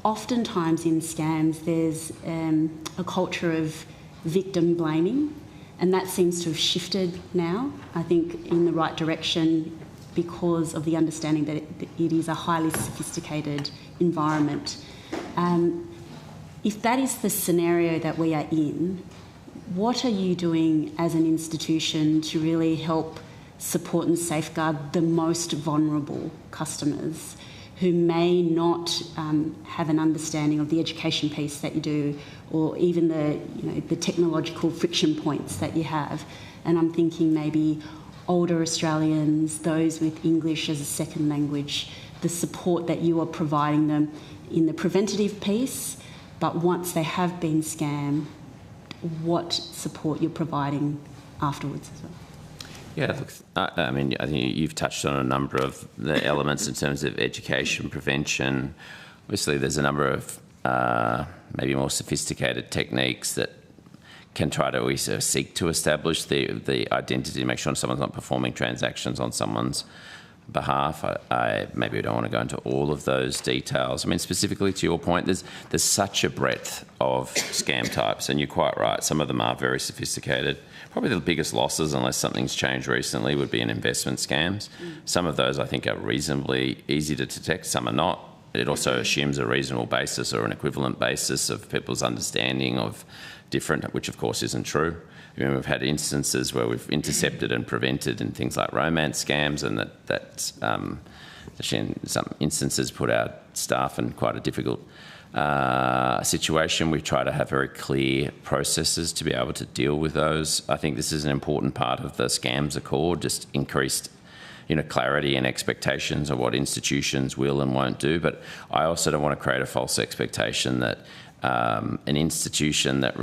Oftentimes in scams, there's a culture of victim blaming, and that seems to have shifted now, I think, in the right direction because of the understanding that it is a highly sophisticated environment. If that is the scenario that we are in, what are you doing as an institution to really help support and safeguard the most vulnerable customers who may not have an understanding of the education piece that you do, or even the technological friction points that you have? And I'm thinking maybe older Australians, those with English as a second language, the support that you are providing them in the preventative piece, but once they have been scammed, what support you're providing afterwards as well. Yeah, look, I mean, I think you've touched on a number of the elements in terms of education, prevention. Obviously, there's a number of maybe more sophisticated techniques that can try to seek to establish the identity, make sure someone's not performing transactions on someone's behalf. I maybe don't want to go into all of those details. I mean, specifically to your point, there's such a breadth of scam types, and you're quite right. Some of them are very sophisticated. Probably the biggest losses, unless something's changed recently, would be in investment scams. Some of those I think are reasonably easy to detect, some are not. It also assumes a reasonable basis or an equivalent basis of people's understanding of different, which of course isn't true. You know, we've had instances where we've intercepted and prevented in things like romance scams, and that's in some instances put our staff in quite a difficult situation. We try to have very clear processes to be able to deal with those. I think this is an important part of the scams accord, just increased clarity and expectations of what institutions will and won't do. But I also don't want to create a false expectation that an institution that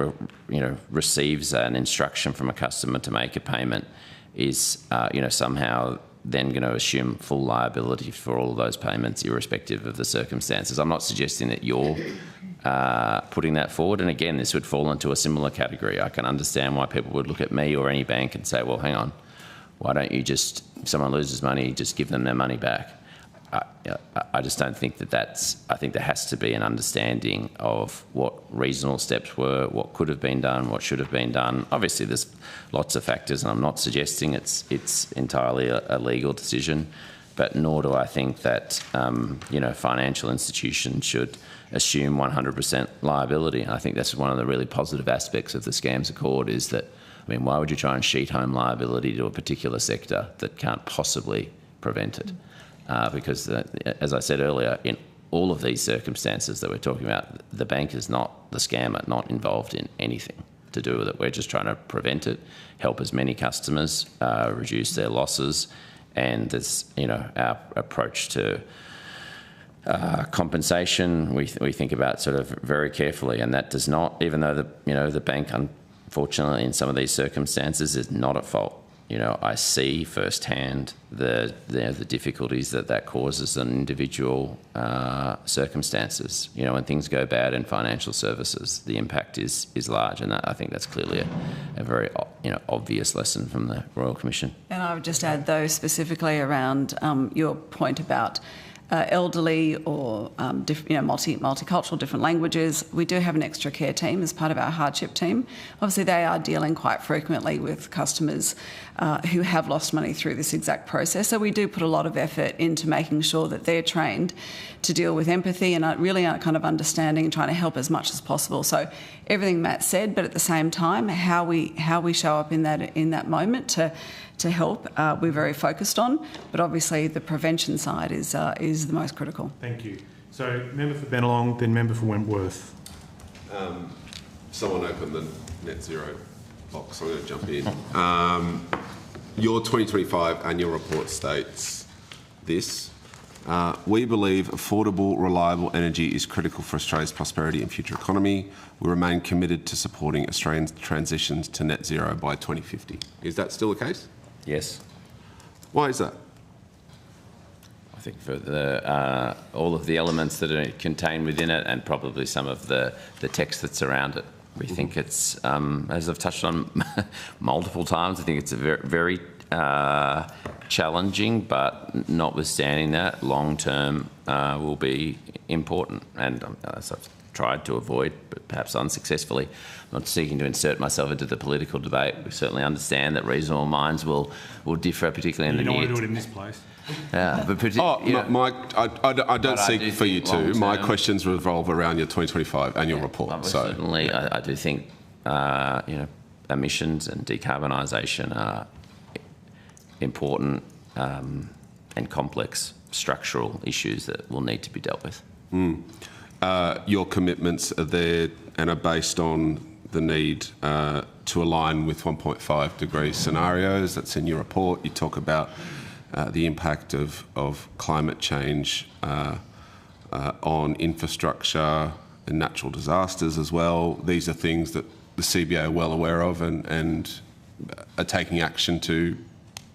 receives an instruction from a customer to make a payment is somehow then going to assume full liability for all of those payments, irrespective of the circumstances. I'm not suggesting that you're putting that forward. And again, this would fall into a similar category. I can understand why people would look at me or any bank and say, well, hang on, why don't you just, if someone loses money, just give them their money back? I just don't think I think there has to be an understanding of what reasonable steps were, what could have been done, what should have been done. Obviously, there's lots of factors, and I'm not suggesting it's entirely a legal decision, but nor do I think that, financial institutions should assume 100% liability. I think that's one of the really positive aspects of the Scams Accord is that, I mean, why would you try and sheet home liability to a particular sector that can't possibly prevent it? Because, as I said earlier, in all of these circumstances that we're talking about, the bank is not the scammer, not involved in anything to do with it. We're just trying to prevent it, help as many customers reduce their losses, and there's, our approach to compensation we think about sort of very carefully, and that does not, even though the bank, unfortunately, in some of these circumstances, is not at fault. I see firsthand the difficulties that causes in individual circumstances. When things go bad in financial services, the impact is large, and I think that's clearly a very obvious lesson from the Royal Commission. And I would just add, though, specifically around your point about elderly or multicultural, different languages. We do have an extra care team as part of our hardship team. Obviously, they are dealing quite frequently with customers who have lost money through this exact process. So we do put a lot of effort into making sure that they're trained to deal with empathy and really kind of understanding and trying to help as much as possible. So everything Matt said, but at the same time, how we show up in that moment to help, we're very focused on, but obviously the prevention side is the most critical. Thank you. So, member for Bennelong, then member for Wentworth. Someone opened the net zero box. I'm going to jump in. Your 2025 annual report states this. We believe affordable, reliable energy is critical for Australia's prosperity and future economy. We remain committed to supporting Australians' transitions to net zero by 2050. Is that still the case? Yes. Why is that? I think for all of the elements that are contained within it, and probably some of the text that's around it. We think it's, as I've touched on multiple times, I think it's a very, very challenging, but notwithstanding that, long term will be important. And as I've tried to avoid, but perhaps unsuccessfully, I'm not seeking to insert myself into the political debate. We certainly understand that reasonable minds will differ, particularly in the near. You don't want to do it in this place. Yeah, but I don't seek for you to. My questions revolve around your 2025 annual report. So certainly, I do think emissions and decarbonisation are important and complex structural issues that will need to be dealt with. Your commitments are there and are based on the need to align with 1.5 degree scenarios. That's in your report. You talk about the impact of climate change on infrastructure and natural disasters as well. These are things that the CBA are well aware of and are taking action to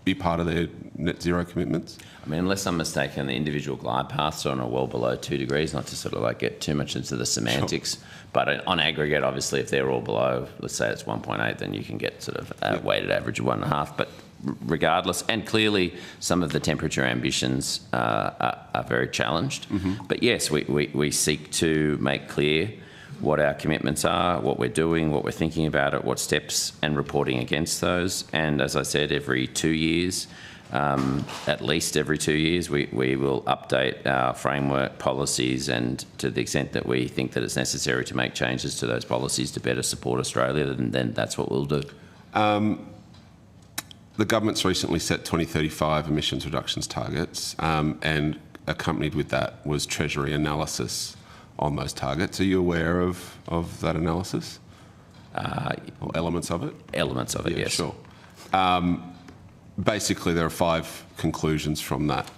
be part of their net zero commitments? I mean, unless I'm mistaken, the individual glide paths are well below 2 degrees, not to sort of get too much into the semantics. Sure. But on aggregate, obviously, if they're all below, let's say it's 1.8, then you can get sort of a weighted average of 1.5. But regardless. And clearly, some of the temperature ambitions are very challenged. But yes, we seek to make clear what our commitments are, what we're doing, what we're thinking about it, what steps, and reporting against those. And as I said, every 2 years, at least every 2 years, we will update our framework policies, and to the extent that we think that it's necessary to make changes to those policies to better support Australia, then that's what we'll do. The government's recently set 2035 emissions reductions targets, and accompanied with that was Treasury analysis on those targets. Are you aware of that analysis? Or elements of it? Elements of it, yeah, yes. Sure. Basically, there are 5 conclusions from that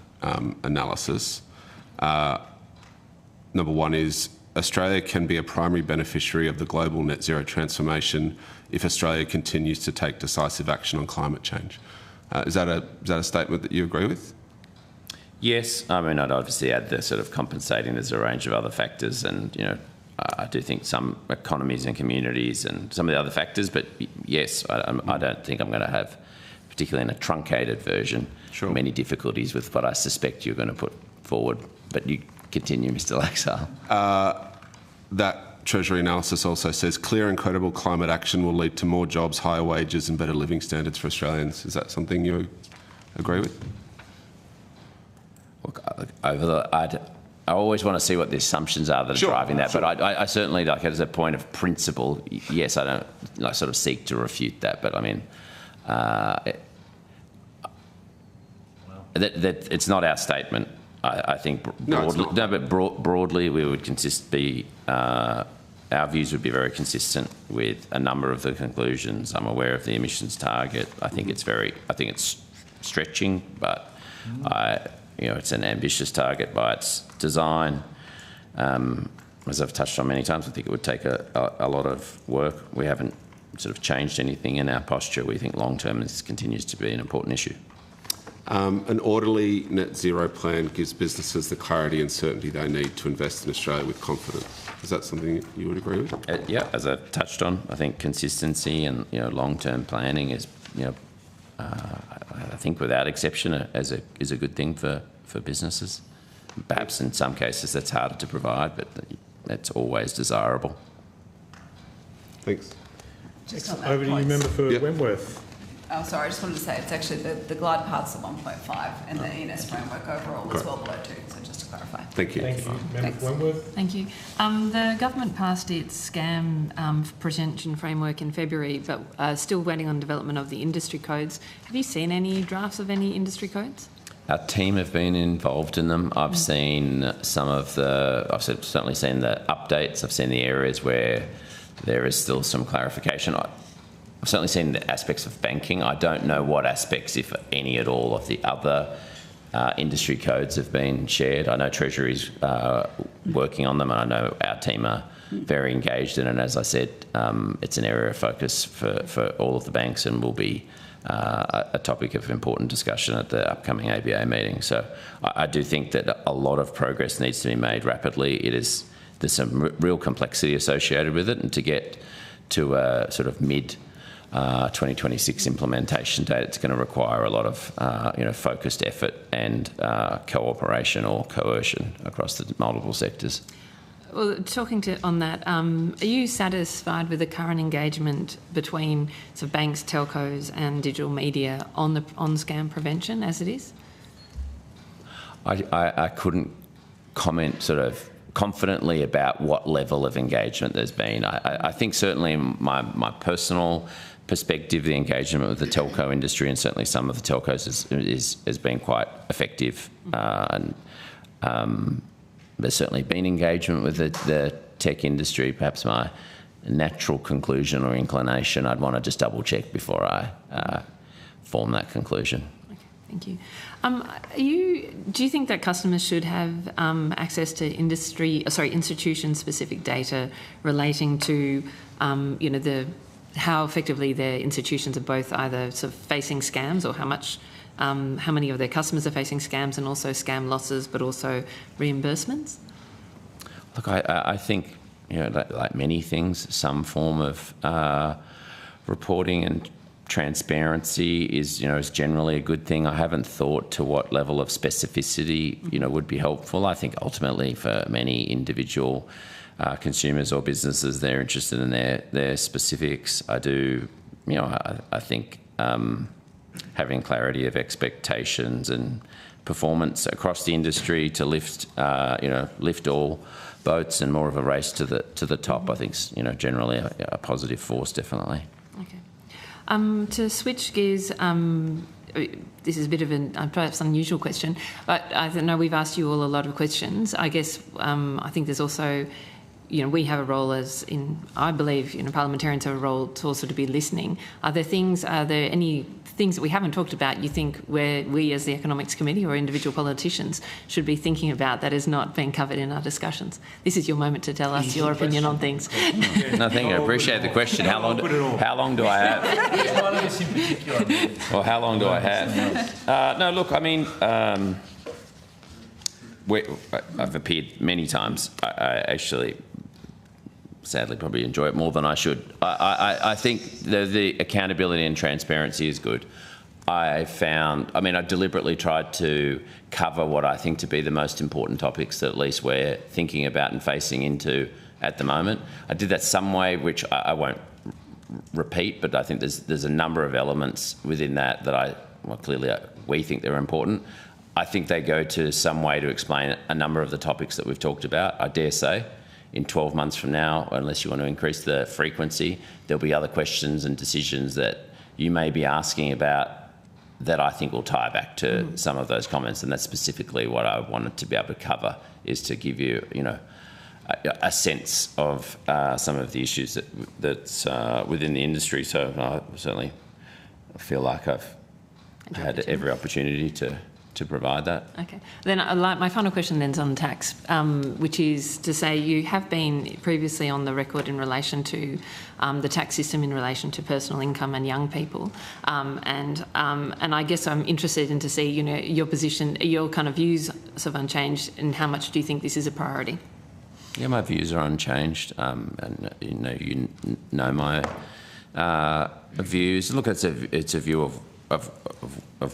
analysis. Number 1 is Australia can be a primary beneficiary of the global net zero transformation if Australia continues to take decisive action on climate change. Is that a statement that you agree with? Yes, I mean, I'd obviously add the sort of compensating. There's a range of other factors, and I do think some economies and communities and some of the other factors. But yes, I don't think I'm going to have, particularly in a truncated version, many difficulties with what I suspect you're going to put forward. But you continue, Mr. Laxale. That Treasury analysis also says clear and credible climate action will lead to more jobs, higher wages and better living standards for Australians. Is that something you agree with? Look, I always want to see what the assumptions are that are driving that, but I certainly, like, as a point of principle, yes, I don't sort of seek to refute that, but I mean, that it's not our statement. I think broadly we would our views would be very consistent with a number of the conclusions. I'm aware of the emissions target. I think it's stretching, but it's an ambitious target by its design. As I've touched on many times, I think it would take a lot of work. We haven't sort of changed anything in our posture. We think long-term this continues to be an important issue. An orderly net zero plan gives businesses the clarity and certainty they need to invest in Australia with confidence. Is that something you would agree with? Yeah, as I've touched on, I think consistency and long-term planning is I think without exception is a good thing for businesses. Perhaps in some cases that's harder to provide, but that's always desirable. Thanks. Just on that Over to you, member for Wentworth. Oh, sorry, I just wanted to say it's actually the glide paths are 1.5 and the ENS framework overall is well below 2, so just to clarify. Thank you. Thank you, member for Wentworth. Thank you. The government passed its scam prevention framework in February, but still waiting on development of the industry codes. Have you seen any drafts of any industry codes? Our team have been involved in them. I've seen I've certainly seen the updates. I've seen the areas where there is still some clarification. I've certainly seen the aspects of banking. I don't know what aspects, if any at all, of the other industry codes have been shared. I know Treasury's working on them, and I know our team are very engaged in it. And as I said, it's an area of focus for all of the banks and will be a topic of important discussion at the upcoming ABA meeting. So I do think that a lot of progress needs to be made rapidly. There's some real complexity associated with it, and to get to a sort of mid-2026 implementation date, it's going to require a lot of focused effort and cooperation or coercion across the multiple sectors. Well, talking on that, are you satisfied with the current engagement between sort of banks, telcos and digital media on scam prevention as it is? I couldn't comment sort of confidently about what level of engagement there's been. I think certainly my personal perspective, the engagement with the telco industry and certainly some of the telcos has been quite effective. There's certainly been engagement with the tech industry. Perhaps my natural conclusion or inclination, I'd want to just double check before I form that conclusion. Okay, thank you. Do you think that customers should have access to institution-specific data relating to, how effectively their institutions are both either sort of facing scams or how many of their customers are facing scams and also scam losses, but also reimbursements? Look, I think, like many things, some form of reporting and transparency is generally a good thing. I haven't thought to what level of specificity would be helpful. I think ultimately for many individual consumers or businesses, they're interested in their specifics. I do, I think having clarity of expectations and performance across the industry to lift all boats and more of a race to the top, I think is generally a positive force, definitely. Okay. To switch gears, this is a bit of an perhaps unusual question, but I know we've asked you all a lot of questions. I guess I think there's also, we have a role I believe, parliamentarians have a role to also to be listening. Are there any things that we haven't talked about you think where we as the Economics Committee or individual politicians should be thinking about that is not being covered in our discussions? This is your moment to tell us your opinion on things. No, thank you. I appreciate the question. How long do I have? One of us in particular. Well, how long do I have? No, look, I mean, I've appeared many times. I actually, sadly, probably enjoy it more than I should. I think the accountability and transparency is good. I deliberately tried to cover what I think to be the most important topics that at least we're thinking about and facing into at the moment. I did that some way, which I won't repeat, but I think there's a number of elements within that clearly we think they're important. I think they go to some way to explain a number of the topics that we've talked about. I dare say in 12 months from now, unless you want to increase the frequency, there'll be other questions and decisions that you may be asking about that I think will tie back to some of those comments. And that's specifically what I wanted to be able to cover, is to give you, a sense of some of the issues that's within the industry. So I certainly feel like I've had every opportunity to provide that. Okay. Then my final question then is on tax, which is to say you have been previously on the record in relation to the tax system in relation to personal income and young people. And I guess I'm interested in to see, your position, your kind of views sort of unchanged, and how much do you think this is a priority? Yeah, my views are unchanged. And you know my views. Look, it's a view of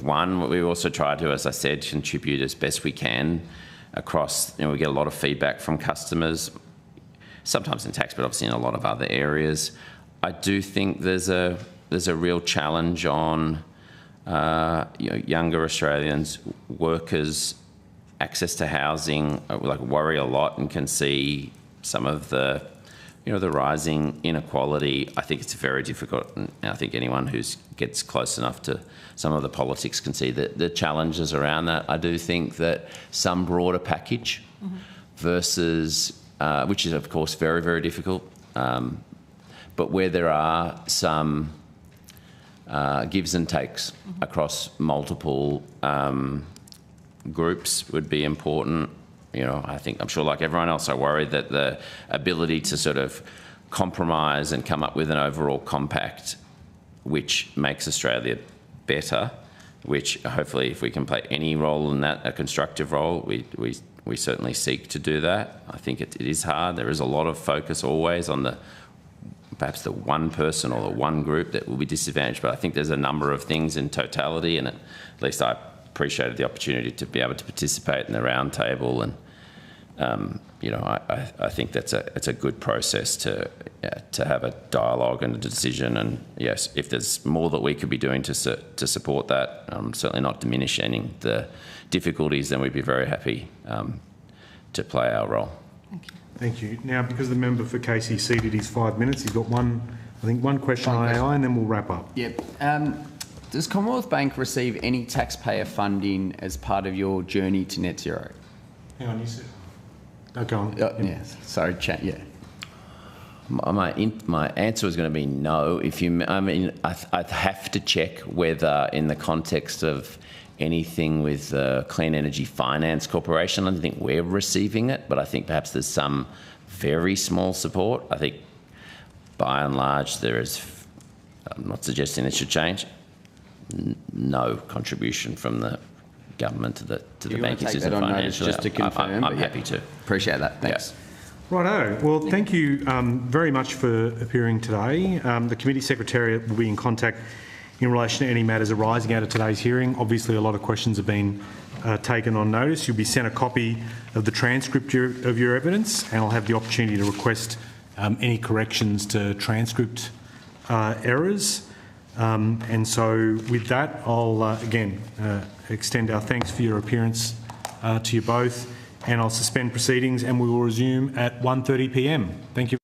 one. We also try to, as I said, contribute as best we can across. We get a lot of feedback from customers, sometimes in tax, but obviously in a lot of other areas. I do think there's a real challenge on younger Australians, workers, access to housing. Worry a lot and can see some of the the rising inequality. I think it's very difficult, and I think anyone who gets close enough to some of the politics can see the challenges around that. I do think that some broader package versus, which is of course very, very difficult, but where there are some gives and takes across multiple groups would be important. I'm sure like everyone else, I worry that the ability to sort of compromise and come up with an overall compact which makes Australia better, which hopefully if we can play any role in that, a constructive role, we certainly seek to do that. I think it is hard. There is a lot of focus always on perhaps the one person or the one group that will be disadvantaged, but I think there's a number of things in totality, and at least I appreciated the opportunity to be able to participate in the round table, and I think it's a good process to have a dialogue and a decision. And yes, if there's more that we could be doing to support that, certainly not diminishing the difficulties, then we'd be very happy to play our role. Thank you. Thank you. Now, because the member for Casey exceeded his 5 minutes, he's got one question on AI, and then we'll wrap up. Yep. Does Commonwealth Bank receive any taxpayer funding as part of your journey to net zero? Hang on, you said. Oh, go on. Yes. Sorry, chat. Yeah. My answer was going to be no. I'd have to check whether, in the context of anything with the Clean Energy Finance Corporation, I don't think we're receiving it, but I think perhaps there's some very small support. I think, by and large, there is. I'm not suggesting it should change. No contribution from the government to the banking system financially. Just to confirm, I'm happy to. Appreciate that. Thanks. Yeah. Righto. Well, thank you very much for appearing today. The committee secretariat will be in contact in relation to any matters arising out of today's hearing. Obviously, a lot of questions have been taken on notice. You'll be sent a copy of the transcript of your evidence, and I'll have the opportunity to request any corrections to transcript errors. And so with that, I'll again extend our thanks for your appearance to you both, and I'll suspend proceedings and we will resume at 1:30 p.m. Thank you.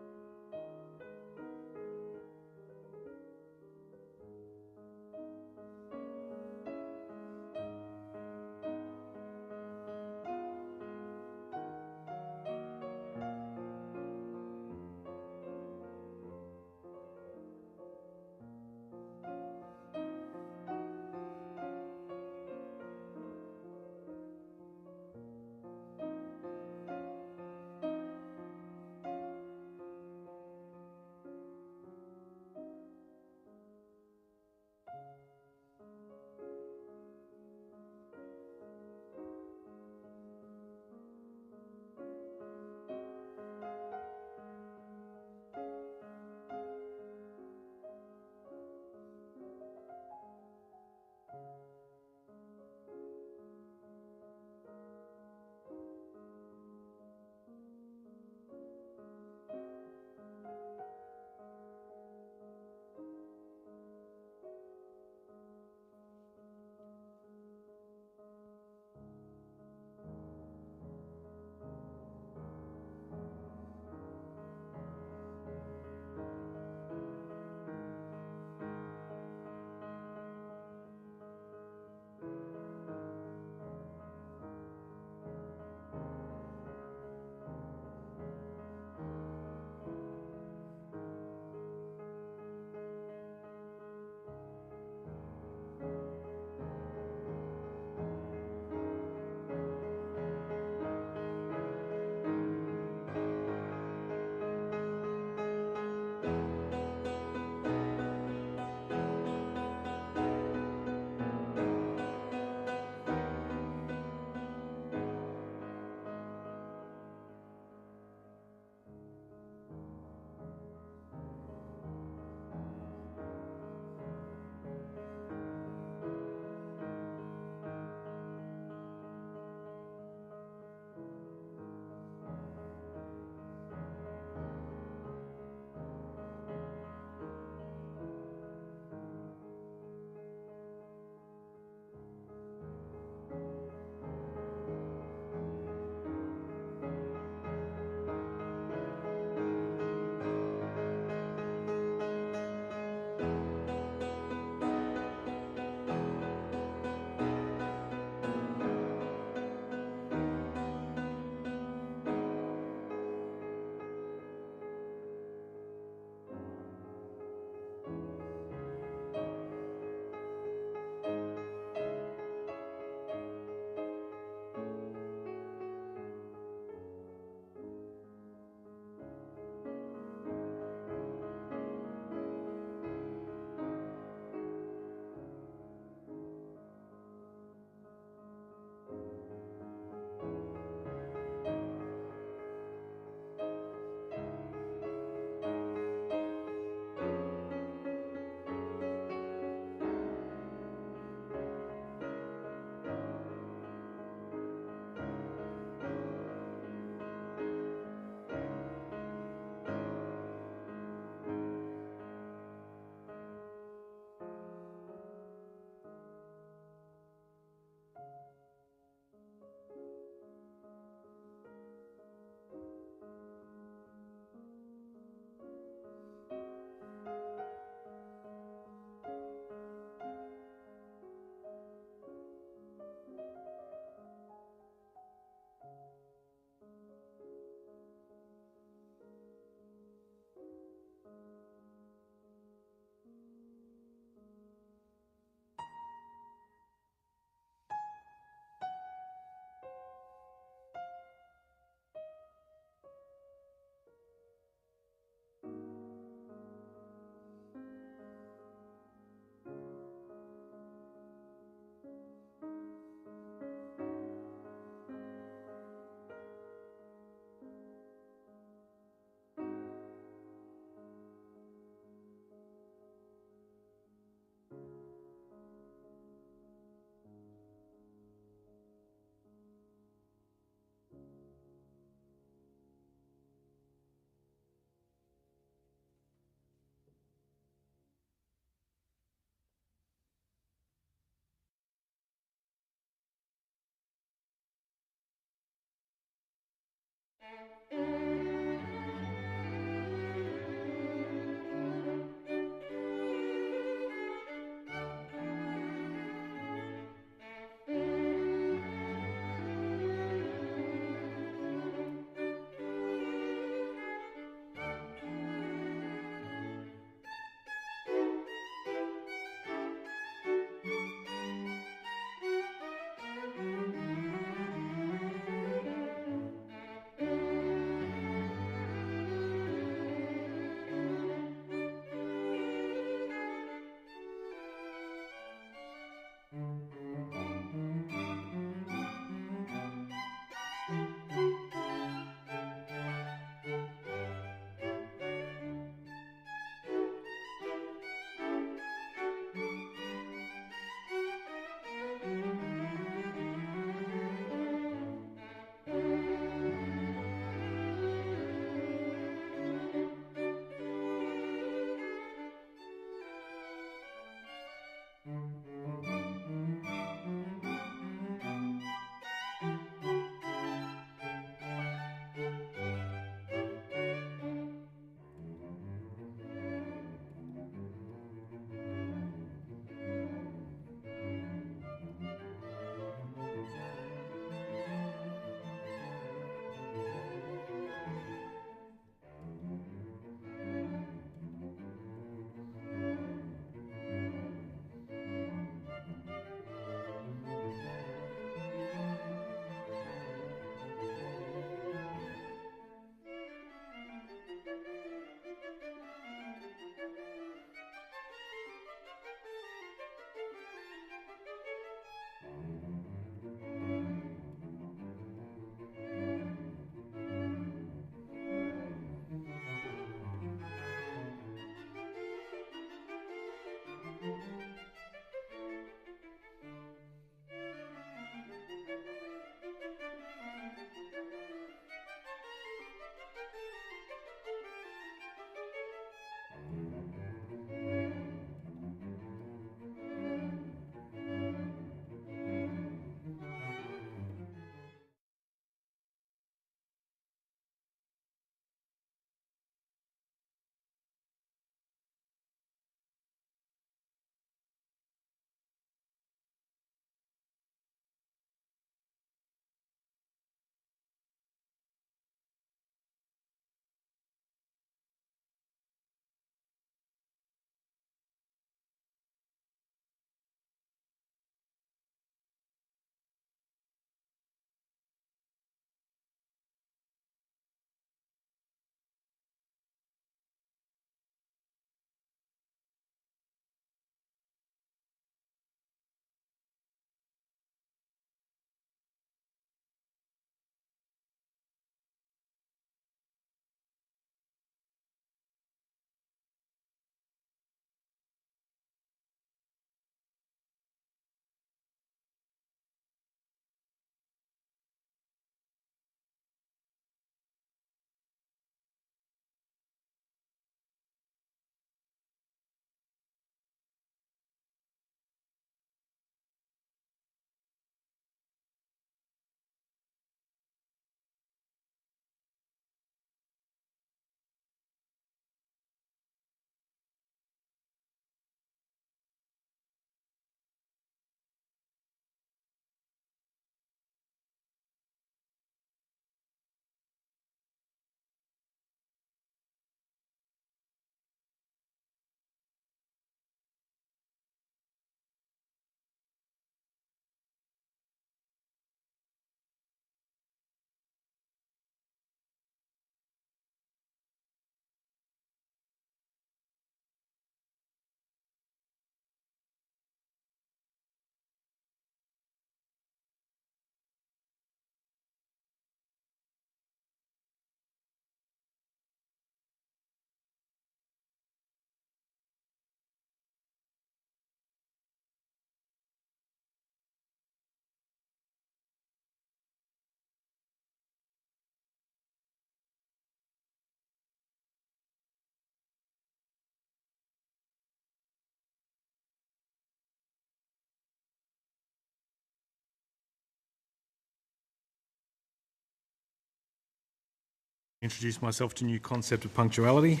Introduce myself to a new concept of punctuality.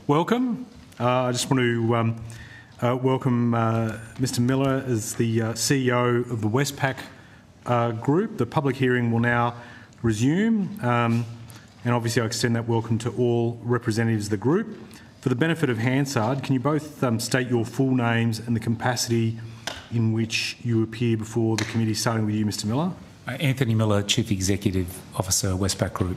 Welcome. I just want to welcome Mr Miller as the CEO of the Westpac Group. The public hearing will now resume, and obviously I extend that welcome to all representatives of the group. For the benefit of Hansard, can you both state your full names and the capacity in which you appear before the committee, starting with you, Mr Miller? Anthony Miller, Chief Executive Officer, Westpac Group.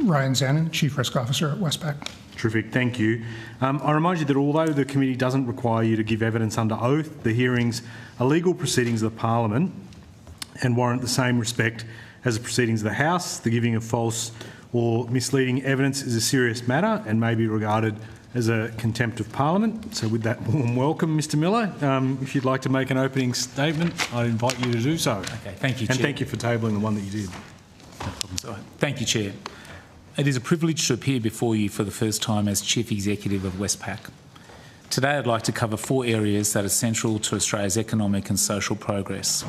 Ryan Zanin, Chief Risk Officer at Westpac. Terrific, thank you. I remind you that although the committee doesn't require you to give evidence under oath, the hearings are legal proceedings of the Parliament and warrant the same respect as the proceedings of the House. The giving of false or misleading evidence is a serious matter and may be regarded as a contempt of Parliament. So with that warm welcome, Mr Miller, if you'd like to make an opening statement, I invite you to do so. Okay, thank you, and Chair. thank you for tabling the one that you did. No problem. Thank you, Chair. It is a privilege to appear before you for the first time as Chief Executive of Westpac. Today I'd like to cover 4 areas that are central to Australia's economic and social progress: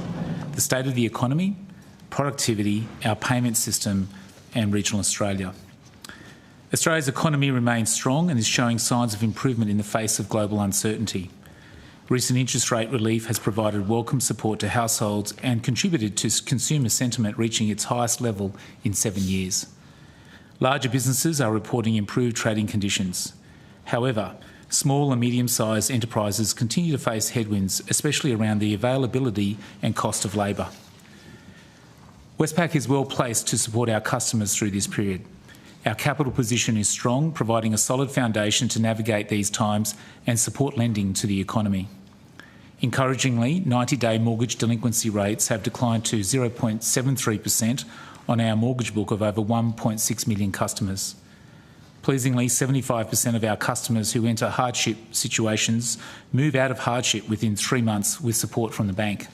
the state of the economy, productivity, our payment system and regional Australia. Australia's economy remains strong and is showing signs of improvement in the face of global uncertainty. Recent interest rate relief has provided welcome support to households and contributed to consumer sentiment reaching its highest level in 7 years. Larger businesses are reporting improved trading conditions. However, small and medium-sized enterprises continue to face headwinds, especially around the availability and cost of labour. Westpac is well placed to support our customers through this period. Our capital position is strong, providing a solid foundation to navigate these times and support lending to the economy. Encouragingly, 90-day mortgage delinquency rates have declined to 0.73% on our mortgage book of over 1.6 million customers. Pleasingly, 75% of our customers who enter hardship situations move out of hardship within 3 months with support from the bank.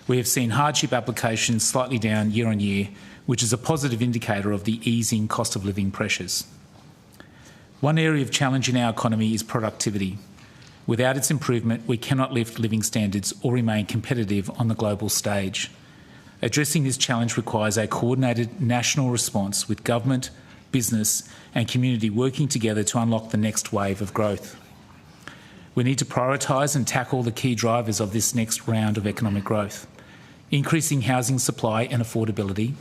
We have seen hardship applications slightly down year on year, which is a positive indicator of the easing cost of living pressures. One area of challenge in our economy is productivity. Without its improvement, we cannot lift living standards or remain competitive on the global stage. Addressing this challenge requires a coordinated national response with government, business and community working together to unlock the next wave of growth. We need to prioritise and tackle the key drivers of this next round of economic growth: increasing housing supply and affordability,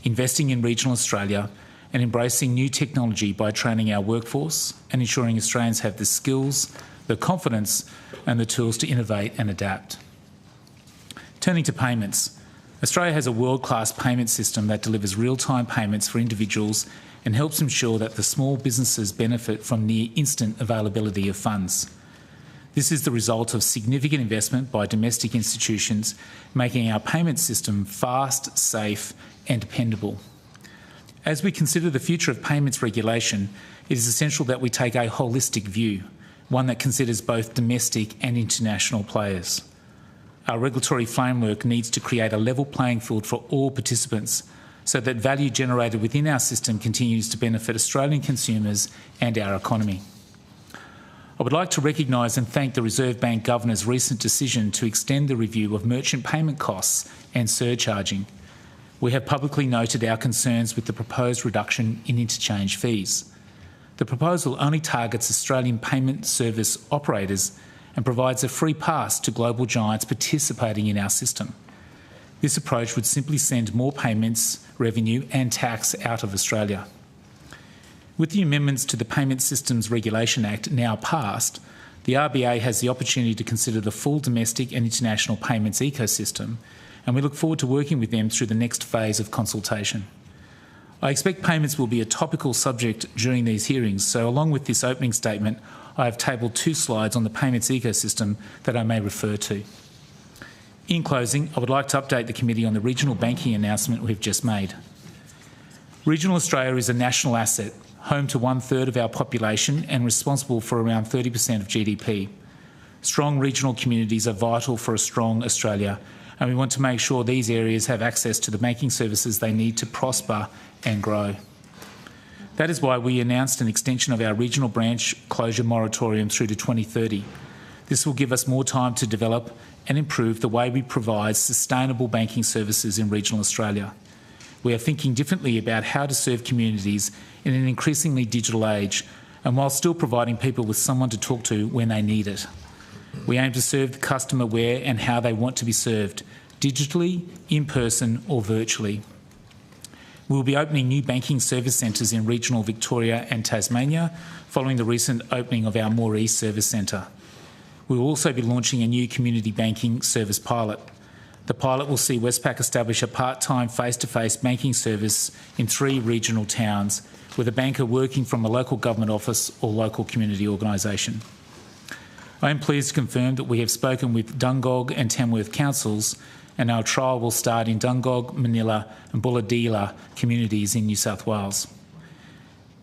investing in regional Australia and embracing new technology by training our workforce and ensuring Australians have the skills, the confidence and the tools to innovate and adapt. Turning to payments, Australia has a world-class payment system that delivers real-time payments for individuals and helps ensure that the small businesses benefit from near instant availability of funds. This is the result of significant investment by domestic institutions, making our payment system fast, safe and dependable. As we consider the future of payments regulation, it is essential that we take a holistic view, one that considers both domestic and international players. Our regulatory framework needs to create a level playing field for all participants so that value generated within our system continues to benefit Australian consumers and our economy. I would like to recognise and thank the Reserve Bank Governor's recent decision to extend the review of merchant payment costs and surcharging. We have publicly noted our concerns with the proposed reduction in interchange fees. The proposal only targets Australian payment service operators and provides a free pass to global giants participating in our system. This approach would simply send more payments, revenue and tax out of Australia. With the amendments to the Payment Systems Regulation Act now passed, the RBA has the opportunity to consider the full domestic and international payments ecosystem, and we look forward to working with them through the next phase of consultation. I expect payments will be a topical subject during these hearings, so along with this opening statement, I have tabled 2 slides on the payments ecosystem that I may refer to. In closing, I would like to update the committee on the regional banking announcement we've just made. Regional Australia is a national asset, home to 1/3 of our population and responsible for around 30% of GDP. Strong regional communities are vital for a strong Australia, and we want to make sure these areas have access to the banking services they need to prosper and grow. That is why we announced an extension of our regional branch closure moratorium through to 2030. This will give us more time to develop and improve the way we provide sustainable banking services in regional Australia. We are thinking differently about how to serve communities in an increasingly digital age, and while still providing people with someone to talk to when they need it. We aim to serve the customer where and how they want to be served, digitally, in person or virtually. We will be opening new banking service centres in regional Victoria and Tasmania, following the recent opening of our Moore East Service Centre. We will also be launching a new community banking service pilot. The pilot will see Westpac establish a part-time face-to-face banking service in 3 regional towns, with a banker working from a local government office or local community organisation. I am pleased to confirm that we have spoken with Dungog and Tamworth councils, and our trial will start in Dungog, Manila and Bulahdelah communities in New South Wales.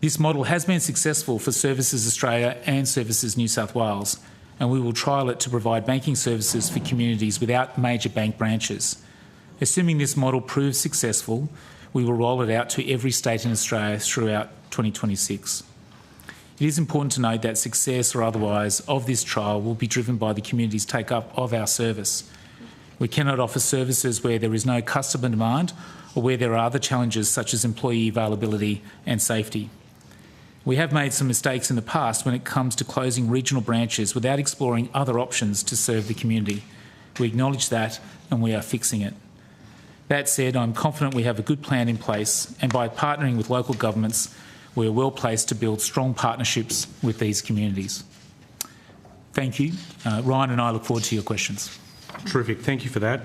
This model has been successful for Services Australia and Services New South Wales, and we will trial it to provide banking services for communities without major bank branches. Assuming this model proves successful, we will roll it out to every state in Australia throughout 2026. It is important to note that success or otherwise of this trial will be driven by the community's take-up of our service. We cannot offer services where there is no customer demand or where there are other challenges such as employee availability and safety. We have made some mistakes in the past when it comes to closing regional branches without exploring other options to serve the community. We acknowledge that and we are fixing it. That said, I'm confident we have a good plan in place, and by partnering with local governments, we are well placed to build strong partnerships with these communities. Thank you. Ryan and I look forward to your questions. Terrific. Thank you for that.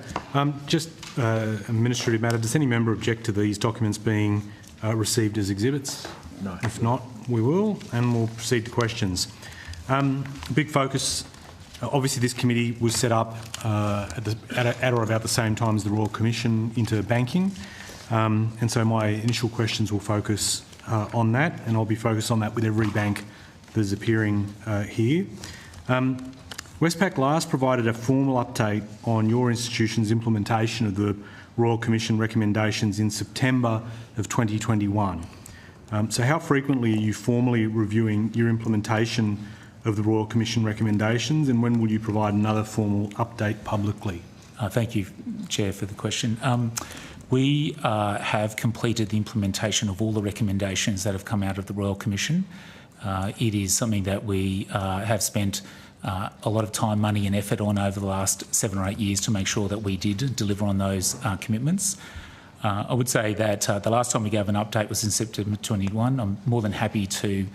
Just an administrative matter. Does any member object to these documents being received as exhibits? No. If not, we will, and we'll proceed to questions. Big focus. Obviously, this committee was set up at or about the same time as the Royal Commission into banking, and so my initial questions will focus on that, and I'll be focused on that with every bank that is appearing here. Westpac last provided a formal update on your institution's implementation of the Royal Commission recommendations in September of 2021. So how frequently are you formally reviewing your implementation of the Royal Commission recommendations, and when will you provide another formal update publicly? Thank you, Chair, for the question. We have completed the implementation of all the recommendations that have come out of the Royal Commission. It is something that we have spent a lot of time, money and effort on over the last 7 or 8 years to make sure that we did deliver on those commitments. I would say that the last time we gave an update was in September 21. I'm more than happy to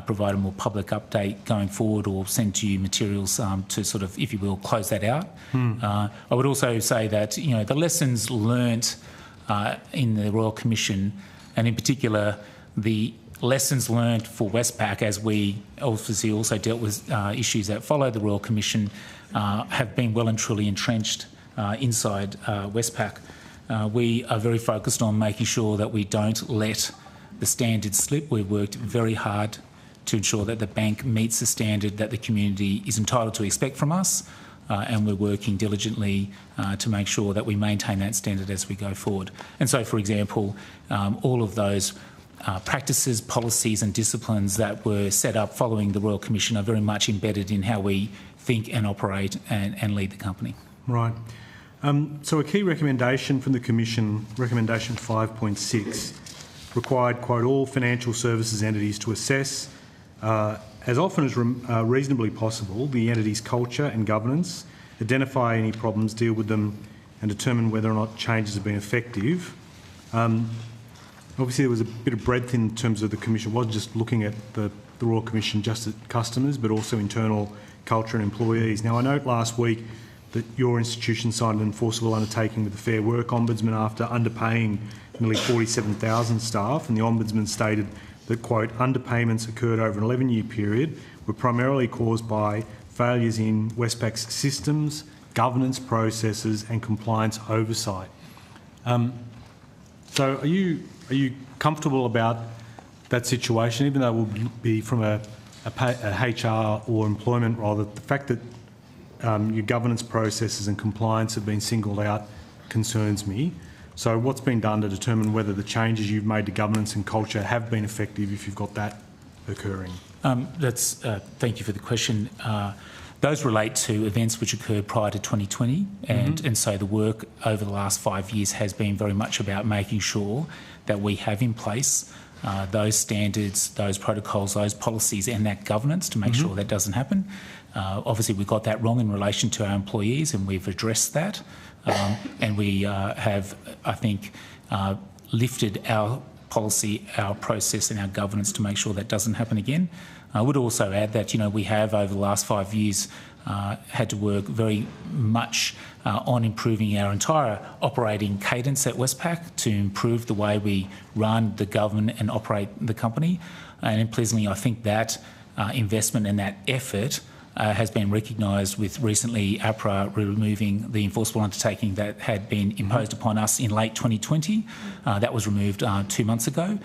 provide a more public update going forward, or send to you materials to sort of, if you will, close that out. I would also say that, the lessons learnt in the Royal Commission, and in particular the lessons learnt for Westpac, as we obviously also dealt with issues that followed the Royal Commission, have been well and truly entrenched inside Westpac. We are very focused on making sure that we don't let the standards slip. We've worked very hard to ensure that the bank meets the standard that the community is entitled to expect from us, and we're working diligently to make sure that we maintain that standard as we go forward. And so, for example, all of those practices, policies and disciplines that were set up following the Royal Commission are very much embedded in how we think and operate and lead the company. Right. So a key recommendation from the Commission, recommendation 5.6, required, quote, all financial services entities to assess, as often as reasonably possible, the entity's culture and governance, identify any problems, deal with them and determine whether or not changes have been effective. Obviously there was a bit of breadth in terms of the Commission. It wasn't just looking at the Royal Commission just at customers, but also internal culture and employees. Now, I note last week that your institution signed an enforceable undertaking with the Fair Work Ombudsman after underpaying nearly 47,000 staff, and the Ombudsman stated that, quote, underpayments occurred over an 11-year period were primarily caused by failures in Westpac's systems, governance processes and compliance oversight. So are you comfortable about that situation, even though it will be from a HR or employment role, that the fact that your governance processes and compliance have been singled out concerns me? So what's been done to determine whether the changes you've made to governance and culture have been effective, if you've got that occurring? Thank you for the question. Those relate to events which occurred prior to 2020, and so the work over the last 5 years has been very much about making sure that we have in place those standards, those protocols, those policies and that governance to make sure that doesn't happen. Obviously, we got that wrong in relation to our employees, and we've addressed that. And we have, I think, lifted our policy, our process and our governance to make sure that doesn't happen again. I would also add that, we have over the last 5 years had to work very much on improving our entire operating cadence at Westpac to improve the way we run, the govern and operate the company. And pleasantly, I think that investment and that effort has been recognised with recently APRA removing the enforceable undertaking that had been imposed upon us in late 2020. That was removed 2 months ago.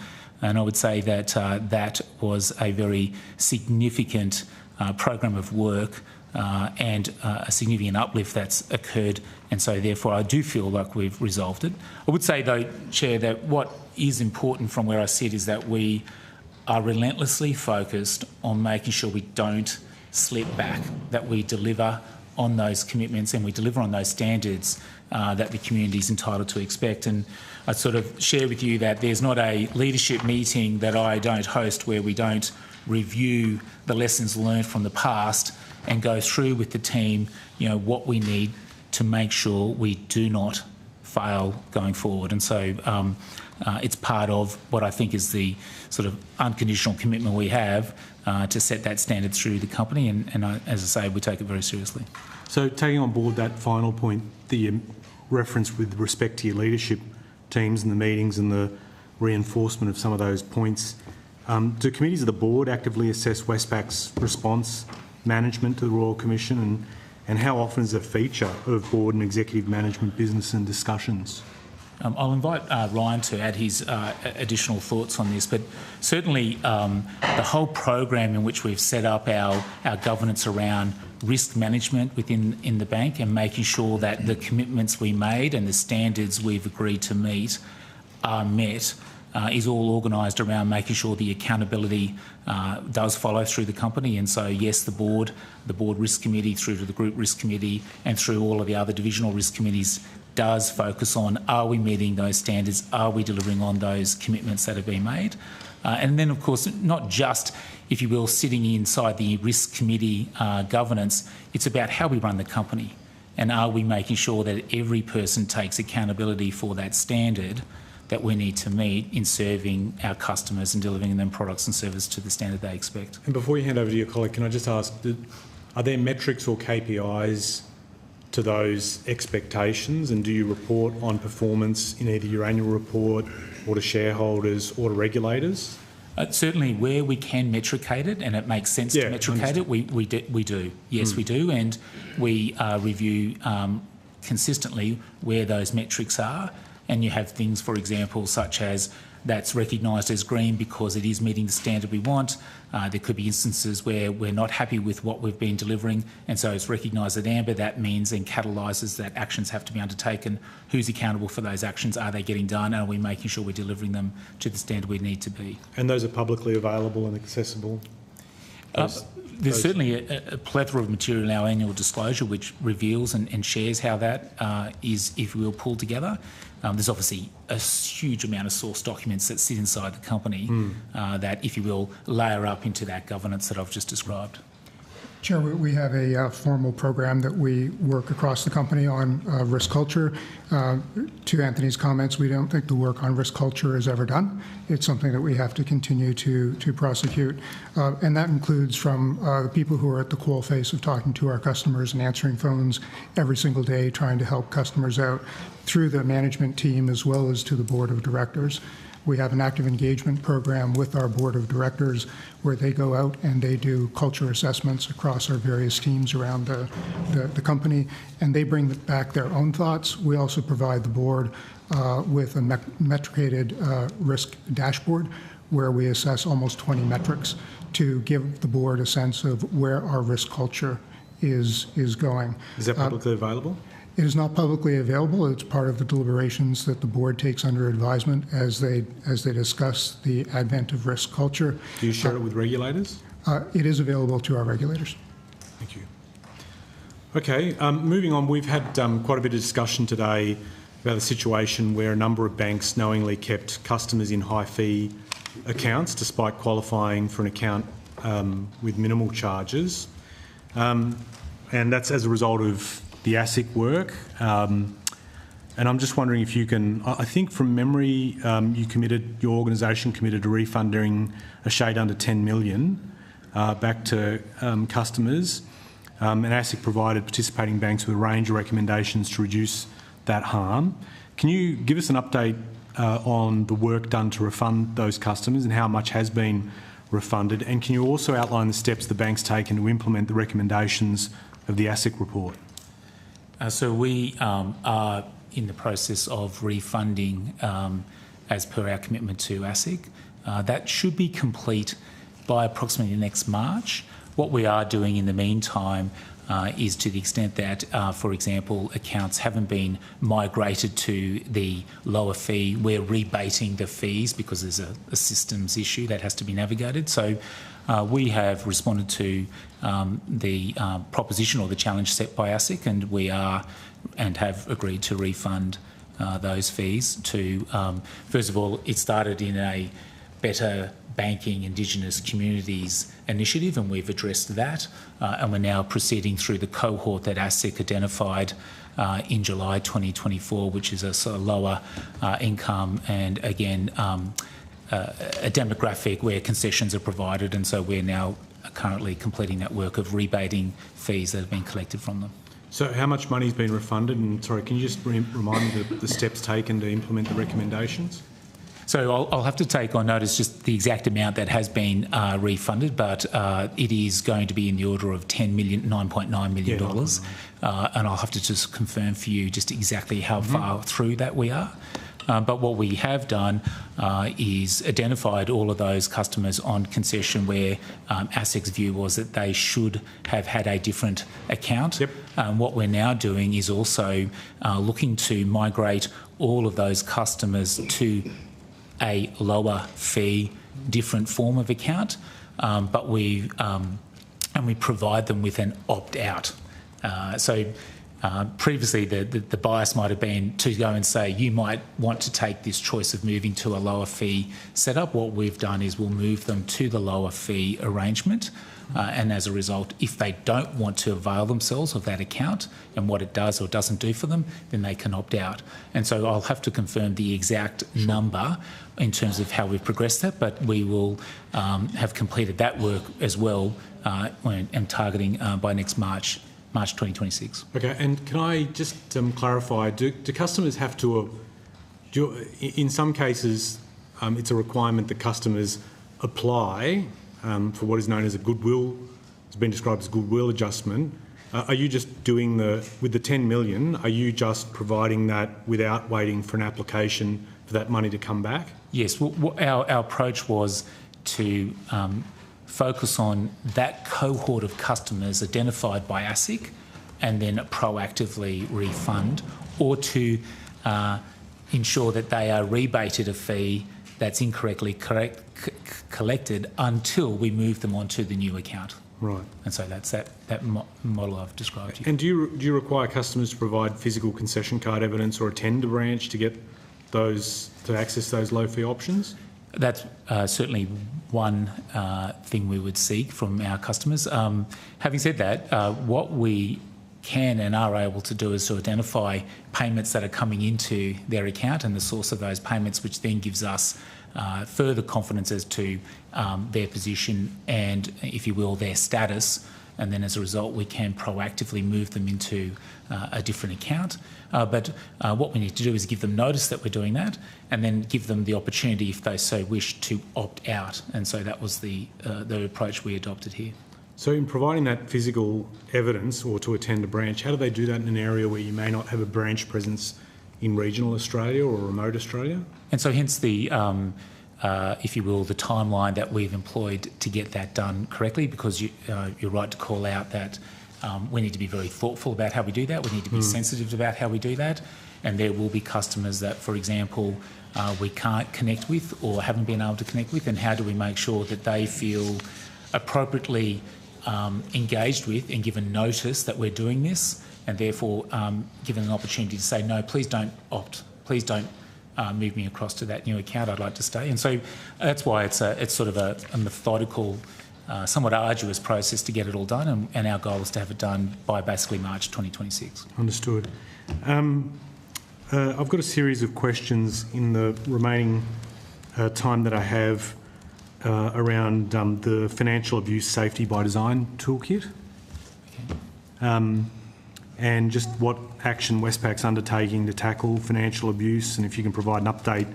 And I would say that that was a very significant program of work and a significant uplift that's occurred. And so therefore I do feel like we've resolved it. I would say though, Chair, that what is important from where I sit is that we are relentlessly focused on making sure we don't slip back, that we deliver on those commitments and we deliver on those standards that the community is entitled to expect. And I sort of share with you that there's not a leadership meeting that I don't host where we don't review the lessons learned from the past and go through with the team, what we need to make sure we do not fail going forward. And so it's part of what I think is the sort of unconditional commitment we have to set that standard through the company. And as I say, we take it very seriously. So taking on board that final point, the reference with respect to your leadership teams and the meetings and the reinforcement of some of those points, do committees of the board actively assess Westpac's response management to the Royal Commission, and how often is a feature of board and executive management business and discussions? I'll invite Ryan to add his additional thoughts on this, but certainly the whole program in which we've set up our governance around risk management within the bank and making sure that the commitments we made and the standards we've agreed to meet are met is all organised around making sure the accountability does follow through the company. And so, yes, the board risk committee through to the group risk committee and through all of the other divisional risk committees does focus on, are we meeting those standards? Are we delivering on those commitments that have been made? And then, of course, not just, if you will, sitting inside the risk committee governance, it's about how we run the company. And are we making sure that every person takes accountability for that standard that we need to meet in serving our customers and delivering them products and services to the standard they expect. And before you hand over to your colleague, can I just ask, are there metrics or KPIs to those expectations, and do you report on performance in either your annual report or to shareholders or to regulators? Certainly where we can metricate it and it makes sense to metricate it, we do. Yes, we do, and we review consistently where those metrics are. And you have things, for example, such as that's recognised as green because it is meeting the standard we want. There could be instances where we're not happy with what we've been delivering, and so it's recognised as amber. That means and catalyses that actions have to be undertaken. Who's accountable for those actions? Are they getting done? Are we making sure we're delivering them to the standard we need to be? And those are publicly available and accessible? There's certainly a plethora of material in our annual disclosure which reveals and shares how that is, if you will, pulled together. There's obviously a huge amount of source documents that sit inside the company that, if you will, layer up into that governance that I've just described. Chair, we have a formal program that we work across the company on risk culture. To Anthony's comments, we don't think the work on risk culture is ever done. It's something that we have to continue to prosecute. And that includes from the people who are at the coalface of talking to our customers and answering phones every single day, trying to help customers out, through the management team as well as to the board of directors. We have an active engagement program with our board of directors where they go out and they do culture assessments across our various teams around the company, and they bring back their own thoughts. We also provide the board with a metricated risk dashboard where we assess almost 20 metrics to give the board a sense of where our risk culture is going. Is that publicly available? It is not publicly available. It's part of the deliberations that the board takes under advisement as they discuss the advent of risk culture. Do you share it with regulators? It is available to our regulators. Thank you. Okay, moving on, we've had quite a bit of discussion today about the situation where a number of banks knowingly kept customers in high fee accounts despite qualifying for an account with minimal charges. And that's as a result of the ASIC work. And I'm just wondering if you can, I think from memory, your organisation committed to refunding a shade under 10 million back to customers. And ASIC provided participating banks with a range of recommendations to reduce that harm. Can you give us an update on the work done to refund those customers and how much has been refunded? And can you also outline the steps the bank's taken to implement the recommendations of the ASIC report? So we are in the process of refunding as per our commitment to ASIC. That should be complete by approximately next March. What we are doing in the meantime is, to the extent that, for example, accounts haven't been migrated to the lower fee, we're rebating the fees because there's a systems issue that has to be navigated. So we have responded to the proposition or the challenge set by ASIC, and we are and have agreed to refund those fees to, first of all, it started in a Better Banking Indigenous Communities initiative, and we've addressed that, and we're now proceeding through the cohort that ASIC identified in July 2024, which is a sort of lower income and, again, a demographic where concessions are provided, and so we're now currently completing that work of rebating fees that have been collected from them. So how much money has been refunded? And sorry, can you just remind me the steps taken to implement the recommendations? So I'll have to take on notice just the exact amount that has been refunded, but it is going to be in the order of $9.9 million. And I'll have to just confirm for you just exactly how far through that we are. But what we have done is identified all of those customers on concession where ASIC's view was that they should have had a different account. What we're now doing is also looking to migrate all of those customers to a lower fee, different form of account, but we provide them with an opt-out. Previously, the bias might have been to go and say, you might want to take this choice of moving to a lower fee setup. What we've done is we'll move them to the lower fee arrangement. And as a result, if they don't want to avail themselves of that account and what it does or doesn't do for them, then they can opt out. And so I'll have to confirm the exact number in terms of how we've progressed that, but we will have completed that work as well and targeting by next March 2026. Okay, and can I just clarify, do customers have to, in some cases, it's a requirement that customers apply for what is known as a goodwill, it's been described as goodwill adjustment. Are you just doing with the 10 million, are you just providing that without waiting for an application for that money to come back? Yes, well, our approach was to focus on that cohort of customers identified by ASIC and then proactively refund, or to ensure that they are rebated a fee that's incorrectly collected until we move them onto the new account. Right. And so that's that model I've described to you. And do you require customers to provide physical concession card evidence or attend a branch to get to access those low fee options? That's certainly one thing we would seek from our customers. Having said that, what we can and are able to do is to identify payments that are coming into their account and the source of those payments, which then gives us further confidence as to their position and, if you will, their status. And then as a result, we can proactively move them into a different account. But what we need to do is give them notice that we're doing that, and then give them the opportunity, if they so wish, to opt out. And so that was the approach we adopted here. So in providing that physical evidence or to attend a branch, how do they do that in an area where you may not have a branch presence in regional Australia or remote Australia? And so hence the, if you will, the timeline that we've employed to get that done correctly, because you're right to call out that we need to be very thoughtful about how we do that. We need to be sensitive about how we do that. And there will be customers that, for example, we can't connect with or haven't been able to connect with, and how do we make sure that they feel appropriately engaged with and given notice that we're doing this, and therefore given an opportunity to say, no, please don't opt, please don't move me across to that new account, I'd like to stay. And so that's why it's sort of a methodical, somewhat arduous process to get it all done, and our goal is to have it done by basically March 2026. Understood. I've got a series of questions in the remaining time that I have around the Financial Abuse Safety by Design toolkit. And just what action Westpac's undertaking to tackle financial abuse, and if you can provide an update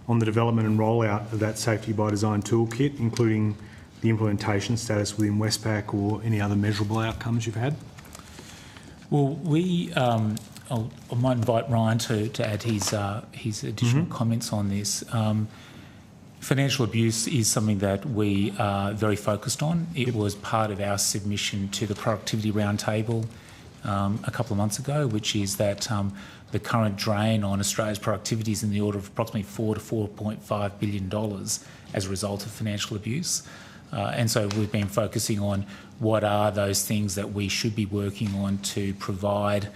on the development and rollout of that Safety by Design toolkit, including the implementation status within Westpac or any other measurable outcomes you've had. Well, I might invite Ryan to add his additional comments on this. Financial abuse is something that we are very focused on. It was part of our submission to the Productivity Roundtable a couple of months ago, which is that the current drain on Australia's productivity is in the order of approximately $4 to $4.5 billion as a result of financial abuse. And so we've been focusing on what are those things that we should be working on to provide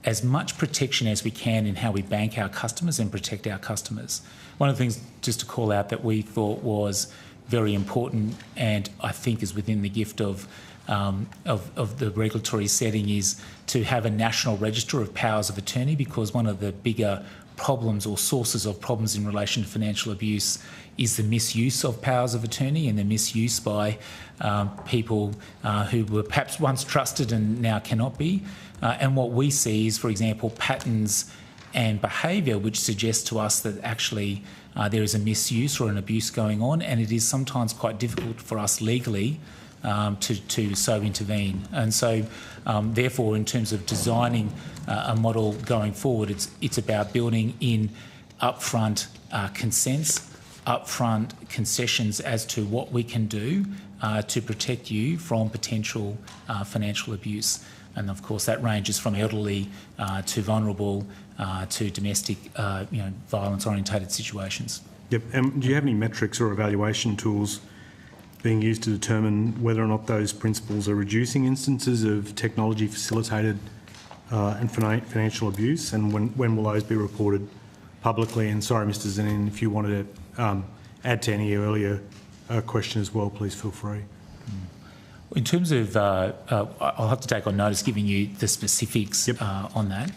as much protection as we can in how we bank our customers and protect our customers. One of the things just to call out that we thought was very important, and I think is within the gift of the regulatory setting, is to have a national register of powers of attorney, because one of the bigger problems or sources of problems in relation to financial abuse is the misuse of powers of attorney and the misuse by people who were perhaps once trusted and now cannot be. And what we see is, for example, patterns and behaviour which suggest to us that actually there is a misuse or an abuse going on, and it is sometimes quite difficult for us legally to so intervene. And so, therefore, in terms of designing a model going forward, it's about building in upfront consents, upfront concessions as to what we can do to protect you from potential financial abuse. And of course, that ranges from elderly to vulnerable to domestic, violence-orientated situations. Yep. And do you have any metrics or evaluation tools being used to determine whether or not those principles are reducing instances of technology-facilitated and financial abuse, and when will those be reported publicly? And sorry, Mr. Zanin, if you wanted to add to any earlier question as well, please feel free. In terms of, I'll have to take on notice giving you the specifics on that.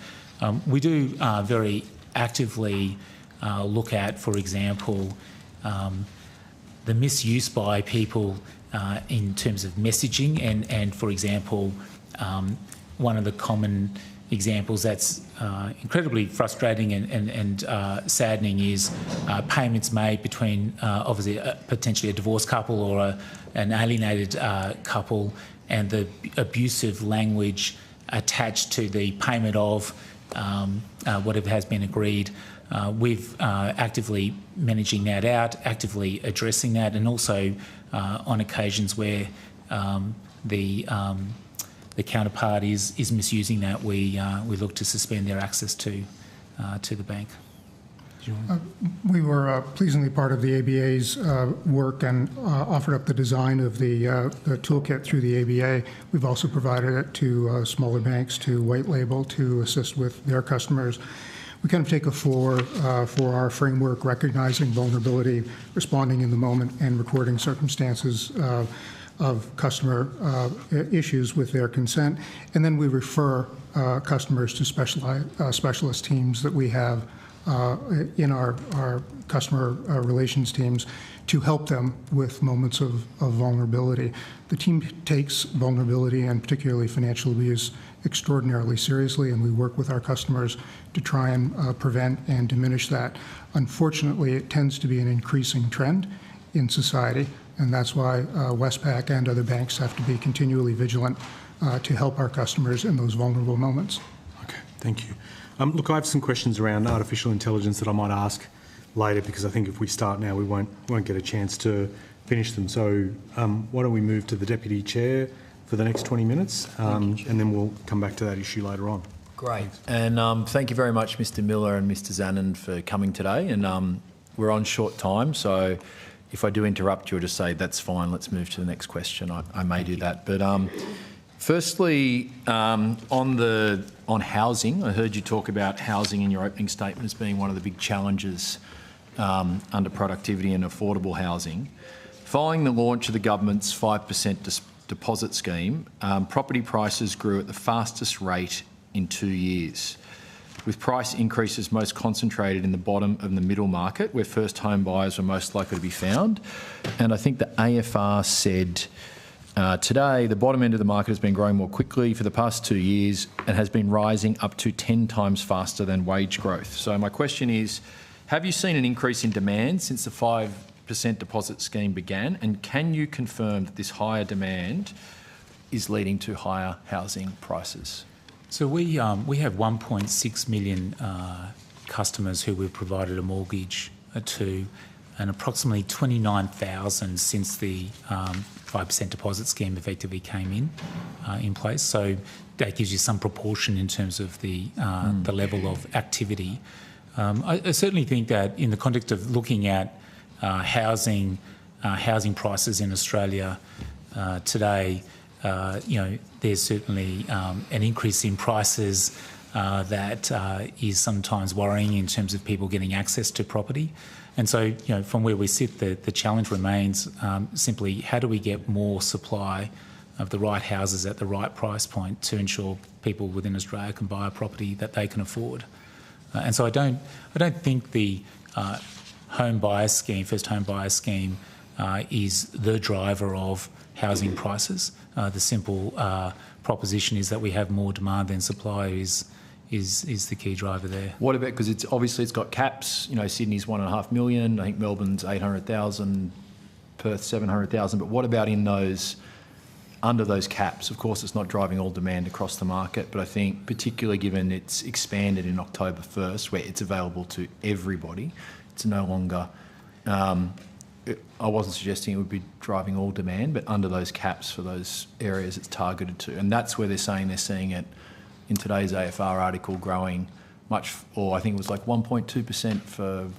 We do very actively look at, for example, the misuse by people in terms of messaging, and for example, one of the common examples that's incredibly frustrating and saddening is payments made between obviously potentially a divorced couple or an alienated couple, and the abusive language attached to the payment of whatever has been agreed. We've actively managing that out, actively addressing that, and also on occasions where the counterpart is misusing that, we look to suspend their access to the bank. We were pleasingly part of the ABA's work and offered up the design of the toolkit through the ABA. We've also provided it to smaller banks to white label to assist with their customers. We kind of take a for our framework, recognizing vulnerability, responding in the moment, and recording circumstances of customer issues with their consent. And then we refer customers to specialist teams that we have in our customer relations teams to help them with moments of vulnerability. The team takes vulnerability, and particularly financial abuse, extraordinarily seriously, and we work with our customers to try and prevent and diminish that. Unfortunately, it tends to be an increasing trend in society, and that's why Westpac and other banks have to be continually vigilant to help our customers in those vulnerable moments. Okay, thank you. Look, I have some questions around artificial intelligence that I might ask later, because I think if we start now, we won't get a chance to finish them. So why don't we move to the Deputy Chair for the next 20 minutes, and then we'll come back to that issue later on. Great. And thank you very much, Mr. Miller and Mr. Zanin, for coming today. And we're on short time, so if I do interrupt you, just say that's fine. Let's move to the next question. I may do that, but firstly, on housing, I heard you talk about housing in your opening statement as being one of the big challenges under productivity and affordable housing. Following the launch of the government's 5% deposit scheme, property prices grew at the fastest rate in 2 years, with price increases most concentrated in the bottom of the middle market, where first home buyers were most likely to be found. And I think the AFR said today the bottom end of the market has been growing more quickly for the past 2 years and has been rising up to 10 times faster than wage growth. So my question is, have you seen an increase in demand since the 5% deposit scheme began, and can you confirm that this higher demand is leading to higher housing prices? So we have 1.6 million customers who we've provided a mortgage to, and approximately 29,000 since the 5% deposit scheme effectively came in place. So that gives you some proportion in terms of the level of activity. I certainly think that in the context of looking at housing prices in Australia today, there's certainly an increase in prices that is sometimes worrying in terms of people getting access to property. And so, from where we sit, the challenge remains simply how do we get more supply of the right houses at the right price point to ensure people within Australia can buy a property that they can afford. And so I don't think the home buyer scheme, first home buyer scheme, is the driver of housing prices. The simple proposition is that we have more demand than supply is the key driver there. What about, because it's got caps, Sydney's 1.5 million, I think Melbourne's 800,000, Perth 700,000, but what about under those caps? Of course, it's not driving all demand across the market, but I think particularly given it's expanded in October 1st, where it's available to everybody, it's no longer, I wasn't suggesting it would be driving all demand, but under those caps for those areas it's targeted to. And that's where they're seeing it in today's AFR article growing or I think it was like 1.2% for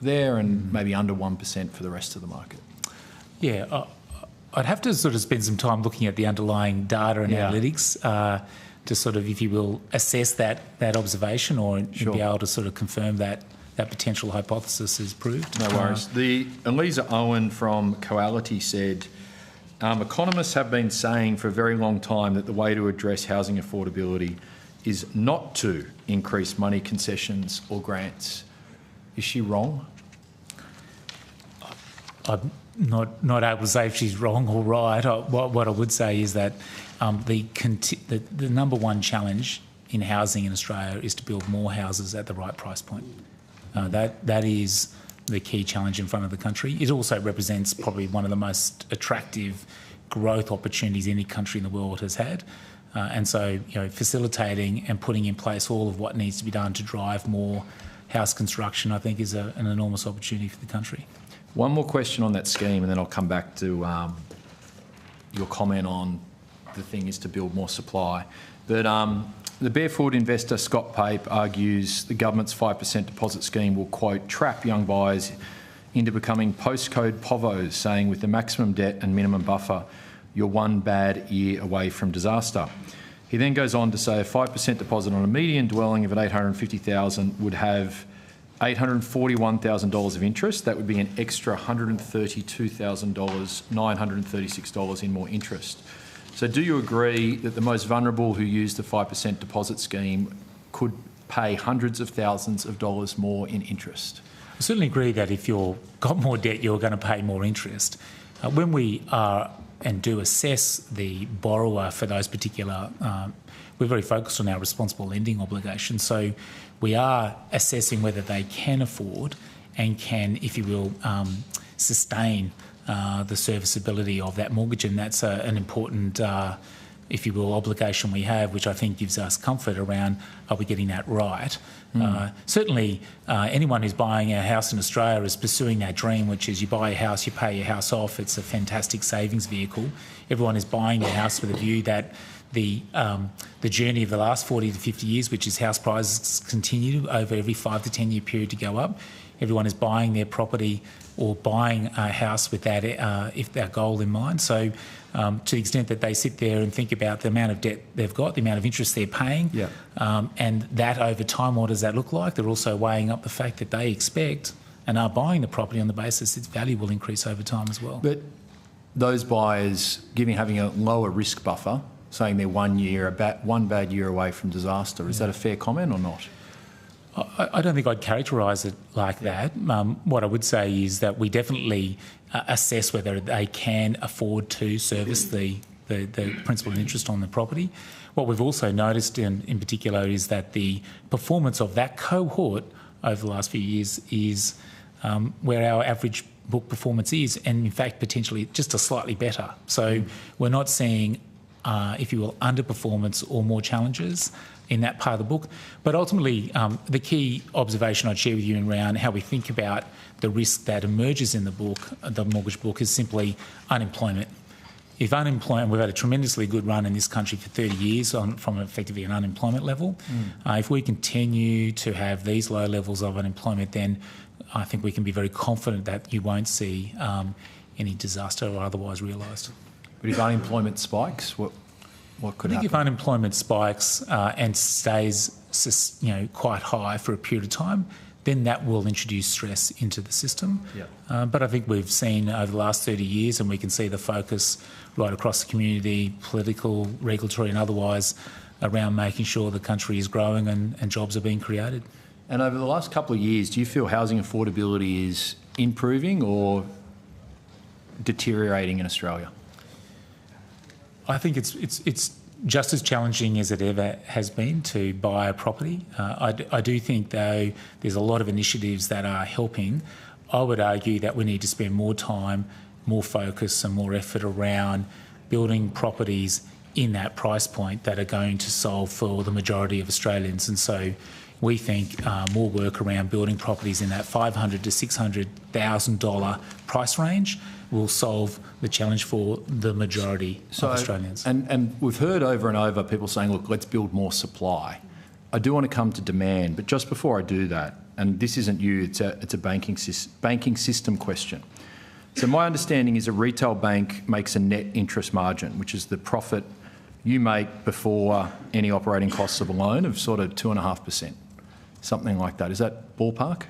there and maybe under 1% for the rest of the market. Yeah, I'd have to sort of spend some time looking at the underlying data and analytics to sort of, if you will, assess that observation or be able to sort of confirm that potential hypothesis is proved. No worries. Elisa Owen from Coality said, economists have been saying for a very long time that the way to address housing affordability is not to increase money concessions or grants. Is she wrong? I'm not able to say if she's wrong or right. What I would say is that the number one challenge in housing in Australia is to build more houses at the right price point. That is the key challenge in front of the country. It also represents probably one of the most attractive growth opportunities any country in the world has had. And so, facilitating and putting in place all of what needs to be done to drive more house construction, I think, is an enormous opportunity for the country. One more question on that scheme, and then I'll come back to your comment on the thing is to build more supply. But the barefoot investor Scott Pape argues the government's 5% deposit scheme will, quote, trap young buyers into becoming postcode povos, saying with the maximum debt and minimum buffer, you're one bad year away from disaster. He then goes on to say a 5% deposit on a median dwelling of at $850,000 would have $841,000 of interest. That would be an extra $132,000, $936 in more interest. So do you agree that the most vulnerable who use the 5% deposit scheme could pay hundreds of thousands of dollars more in interest? I certainly agree that if you've got more debt, you're going to pay more interest. When we are and do assess the borrower for those particular, we're very focused on our responsible lending obligations. So we are assessing whether they can afford and can, if you will, sustain the serviceability of that mortgage, and that's an important, if you will, obligation we have, which I think gives us comfort around are we getting that right. Certainly, anyone who's buying a house in Australia is pursuing that dream, which is you buy a house, you pay your house off. It's a fantastic savings vehicle. Everyone is buying a house with a view that the journey of the last 40 to 50 years, which is house prices continue over every 5 to 10 year period to go up, everyone is buying their property or buying a house with that if that goal in mind. So to the extent that they sit there and think about the amount of debt they've got, the amount of interest they're paying, and that over time, what does that look like? They're also weighing up the fact that they expect and are buying the property on the basis its value will increase over time as well. But those buyers having a lower risk buffer, saying they're one bad year away from disaster, is that a fair comment or not? I don't think I'd characterise it like that. What I would say is that we definitely assess whether they can afford to service the principal and interest on the property. What we've also noticed in particular is that the performance of that cohort over the last few years is where our average book performance is, and in fact potentially just a slightly better. So we're not seeing, if you will, underperformance or more challenges in that part of the book. But ultimately, the key observation I'd share with you around how we think about the risk that emerges in the book, the mortgage book, is simply unemployment. If unemployment, we've had a tremendously good run in this country for 30 years from effectively an unemployment level. If we continue to have these low levels of unemployment, then I think we can be very confident that you won't see any disaster or otherwise realised. But if unemployment spikes, what could happen? If unemployment spikes and stays quite high for a period of time, then that will introduce stress into the system. But I think we've seen over the last 30 years, and we can see the focus right across the community, political, regulatory and otherwise, around making sure the country is growing and jobs are being created. And over the last couple of years, do you feel housing affordability is improving or deteriorating in Australia? I think it's just as challenging as it ever has been to buy a property. I do think, though, there's a lot of initiatives that are helping. I would argue that we need to spend more time, more focus and more effort around building properties in that price point that are going to solve for the majority of Australians. And so we think more work around building properties in that $500,000 to $600,000 price range will solve the challenge for the majority of Australians. And we've heard over and over people saying, look, let's build more supply. I do want to come to demand, but just before I do that, and this isn't you, it's a banking system question. So my understanding is a retail bank makes a net interest margin, which is the profit you make before any operating costs of a loan of sort of 2.5%, something like that. Is that ballpark?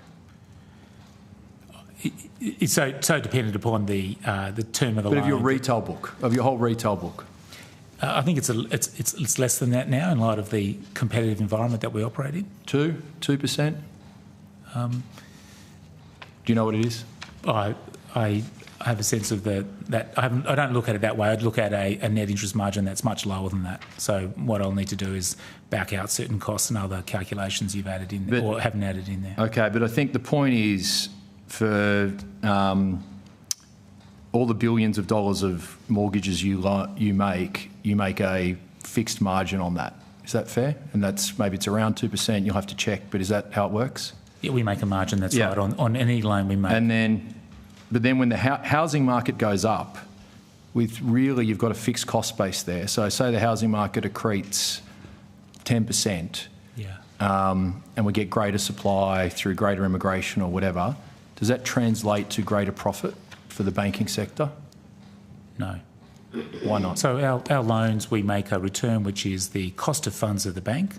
It's so dependent upon the term of the loan. But of your retail book, of your whole retail book? I think it's less than that now in light of the competitive environment that we operate in. 2%? Do you know what it is? I have a sense of that. I don't look at it that way. I'd look at a net interest margin that's much lower than that. So what I'll need to do is back out certain costs and other calculations you've added in there, or haven't added in there. Okay, but I think the point is for all the billions of dollars of mortgages you make a fixed margin on that. Is that fair? And maybe it's around 2%. You'll have to check, but is that how it works? Yeah, we make a margin. That's right on any loan we make. But then when the housing market goes up, you've got a fixed cost base there. So say the housing market accretes 10%, and we get greater supply through greater immigration or whatever. Does that translate to greater profit for the banking sector? No. Why not? So our loans, we make a return which is the cost of funds of the bank,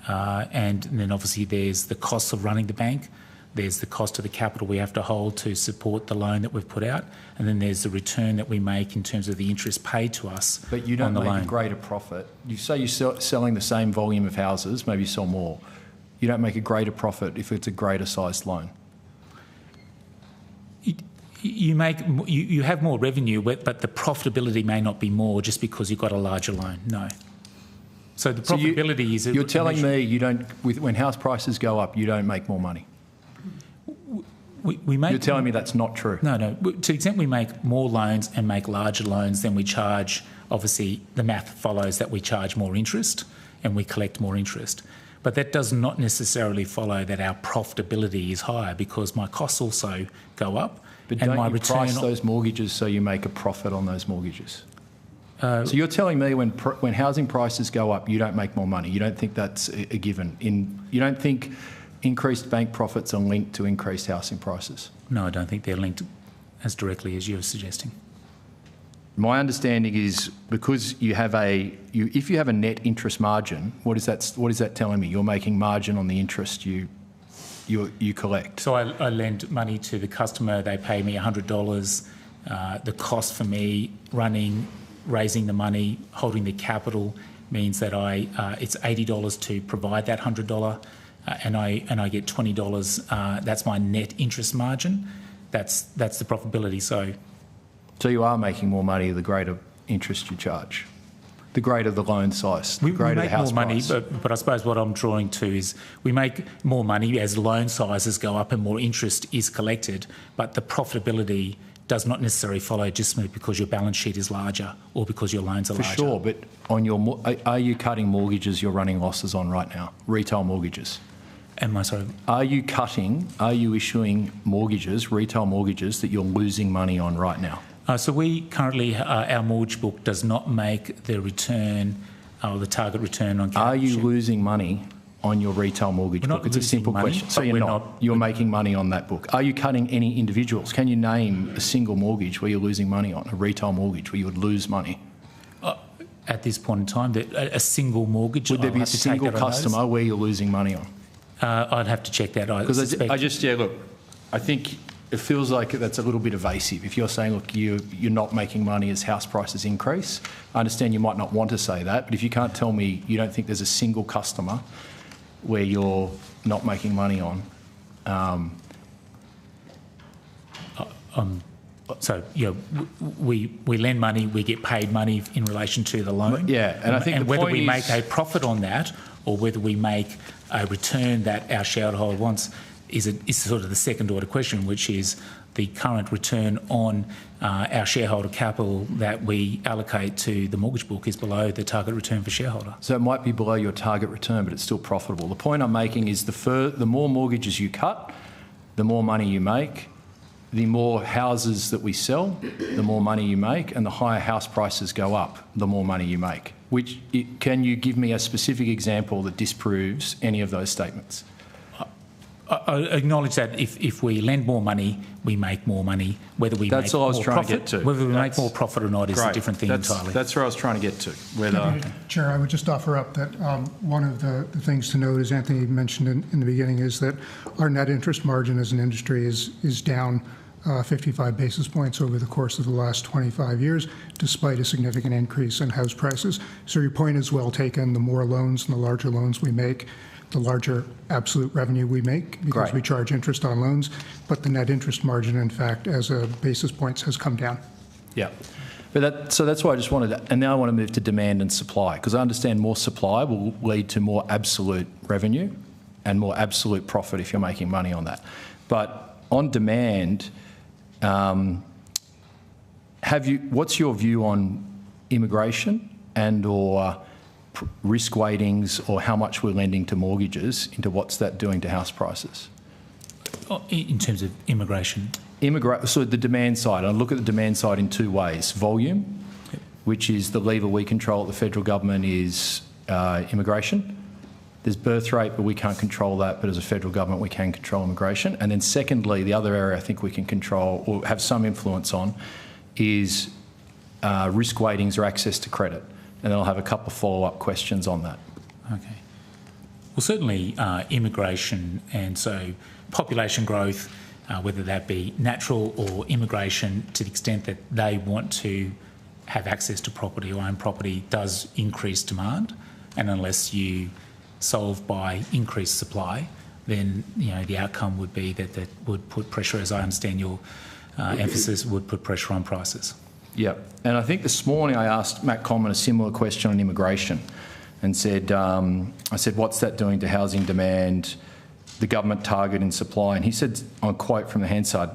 and then obviously there's the cost of running the bank. There's the cost of the capital we have to hold to support the loan that we've put out, and then there's the return that we make in terms of the interest paid to us. But you don't make a greater profit. You say you're selling the same volume of houses, maybe you sell more. You don't make a greater profit if it's a greater sized loan. You have more revenue, but the profitability may not be more just because you've got a larger loan. No. So the profitability is. You're telling me you don't. When house prices go up, you don't make more money. You're telling me that's not true. No. To the extent we make more loans and make larger loans, then we charge. Obviously, the math follows that we charge more interest and we collect more interest. But that does not necessarily follow that our profitability is higher because my costs also go up. But don't you price those mortgages so you make a profit on those mortgages? So you're telling me when housing prices go up, you don't make more money. You don't think that's a given. You don't think increased bank profits are linked to increased housing prices? No, I don't think they're linked as directly as you're suggesting. My understanding is because if you have a net interest margin, what is that telling me? You're making margin on the interest you collect. So I lend money to the customer, they pay me $100. The cost for me raising the money, holding the capital means that it's $80 to provide that $100 and I get $20. That's my net interest margin. That's the profitability. So you are making more money the greater interest you charge, the greater the loan size, the greater the house price. We make more money, but I suppose what I'm drawing to is we make more money as loan sizes go up and more interest is collected, but the profitability does not necessarily follow just because your balance sheet is larger or because your loans are larger. For sure, but are you cutting mortgages you're running losses on right now, retail mortgages? Are you issuing mortgages, retail mortgages, that you're losing money on right now? So we currently, our mortgage book does not make the return or the target return on cash. Are you losing money on your retail mortgage book? It's a simple question. So you're not. You're making money on that book. Are you cutting any individuals? Can you name a single mortgage where you're losing money on, a retail mortgage where you would lose money? At this point in time, a single mortgage. Would there be a single customer where you're losing money on? I'd have to check that. Look, I think it feels like that's a little bit evasive. If you're saying, look, you're not making money as house prices increase, I understand you might not want to say that, but if you can't tell me you don't think there's a single customer where you're not making money on. We lend money, we get paid money in relation to the loan. Yeah, and I think whether we make a profit on that or whether we make a return that our shareholder wants is sort of the second order question, which is the current return on our shareholder capital that we allocate to the mortgage book is below the target return for shareholder. So it might be below your target return, but it's still profitable. The point I'm making is the more mortgages you cut, the more money you make, the more houses that we sell, the more money you make, and the higher house prices go up, the more money you make. Can you give me a specific example that disproves any of those statements? I acknowledge that if we lend more money, we make more money. Whether we make more profit, whether we make more profit or not is a different thing entirely. That's where I was trying to get to. Chair, I would just offer up that one of the things to note, as Anthony mentioned in the beginning, is that our net interest margin as an industry is down 55 basis points over the course of the last 25 years, despite a significant increase in house prices. So your point is well taken. The more loans and the larger loans we make, the larger absolute revenue we make because we charge interest on loans, but the net interest margin, in fact, as a basis points, has come down. Yeah. So that's why I just wanted to, and now I want to move to demand and supply, because I understand more supply will lead to more absolute revenue and more absolute profit if you're making money on that. But on demand, what's your view on immigration and or risk weightings or how much we're lending to mortgages into what's that doing to house prices? In terms of immigration? So the demand side, I look at the demand side in two ways. Volume, which is the lever we control at the federal government, is immigration. There's birth rate, but we can't control that, but as a federal government we can control immigration. And then secondly, the other area I think we can control or have some influence on is risk weightings or access to credit. And then I'll have a couple of follow-up questions on that. Okay. Well, certainly immigration and so population growth, whether that be natural or immigration, to the extent that they want to have access to property or own property, does increase demand. And unless you solve by increased supply, then the outcome would be that would put pressure, as I understand your emphasis, would put pressure on prices. Yeah, and I think this morning I asked Matt Common a similar question on immigration and said, I said, what's that doing to housing demand, the government target in supply? And he said, on a quote from the Hansard,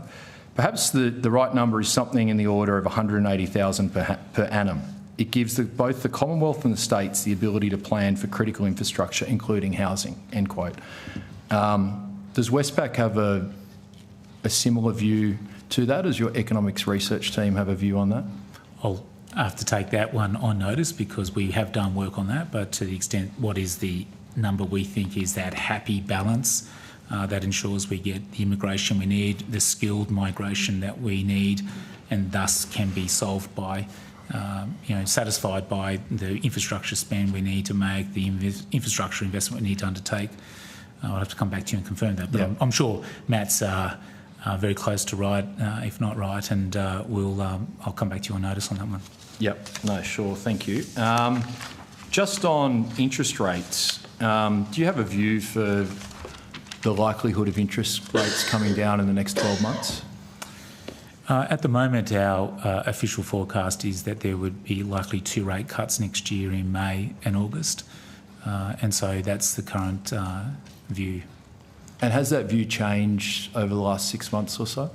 perhaps the right number is something in the order of 180,000 per annum. It gives both the Commonwealth and the states the ability to plan for critical infrastructure, including housing, end quote. Does Westpac have a similar view to that? Does your economics research team have a view on that? I'll have to take that one on notice because we have done work on that, but to the extent what is the number we think is that happy balance that ensures we get the immigration we need, the skilled migration that we need, and thus can be solved by, satisfied by the infrastructure spend we need to make, the infrastructure investment we need to undertake. I'll have to come back to you and confirm that, but I'm sure Matt's very close to right, if not right, and I'll come back to you on notice on that one. Yep, no, sure, thank you. Just on interest rates, do you have a view for the likelihood of interest rates coming down in the next 12 months? At the moment, our official forecast is that there would be likely 2 rate cuts next year in May and August, and so that's the current view. And has that view changed over the last 6 months or so?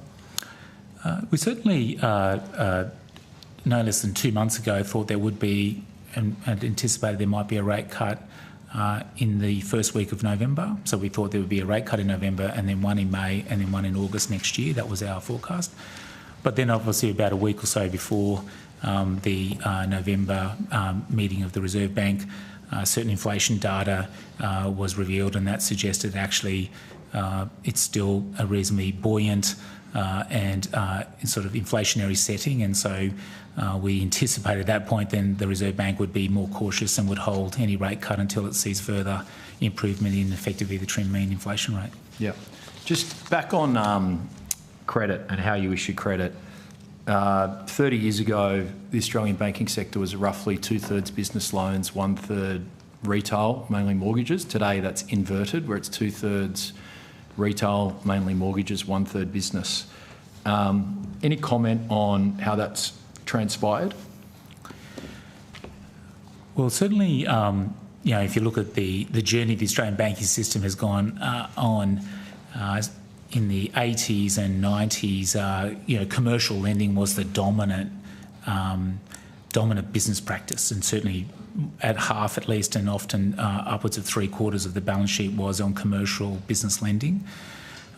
We certainly, no less than 2 months ago, thought there would be, and anticipated there might be a rate cut in the first week of November. So we thought there would be a rate cut in November and then one in May and then one in August next year. That was our forecast. But then obviously about a week or so before the November meeting of the Reserve Bank, certain inflation data was revealed, and that suggested actually it's still a reasonably buoyant and sort of inflationary setting, and so we anticipated at that point then the Reserve Bank would be more cautious and would hold any rate cut until it sees further improvement in effectively the trend mean inflation rate. Yeah. Just back on credit and how you issue credit. 30 years ago, the Australian banking sector was roughly 2/3 business loans, 1/3 retail, mainly mortgages. Today that's inverted, where it's 2/3 retail, mainly mortgages, 1/3 business. Any comment on how that's transpired? Well, certainly, if you look at the journey the Australian banking system has gone on in the 80s and 90s, commercial lending was the dominant business practice, and certainly at half at least, and often upwards of 3/4 of the balance sheet was on commercial business lending.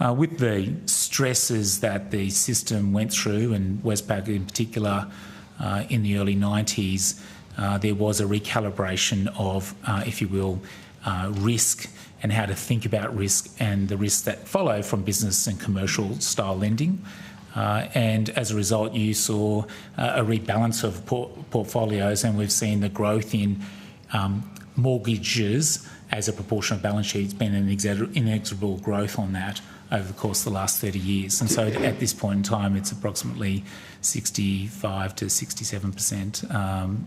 With the stresses that the system went through, and Westpac in particular, in the early 90s, there was a recalibration of, if you will, risk and how to think about risk and the risks that follow from business and commercial style lending. And as a result, you saw a rebalance of portfolios, and we've seen the growth in mortgages as a proportion of balance sheet. It's been an inexorable growth on that over the course of the last 30 years. And so at this point in time, it's approximately 65 to 67%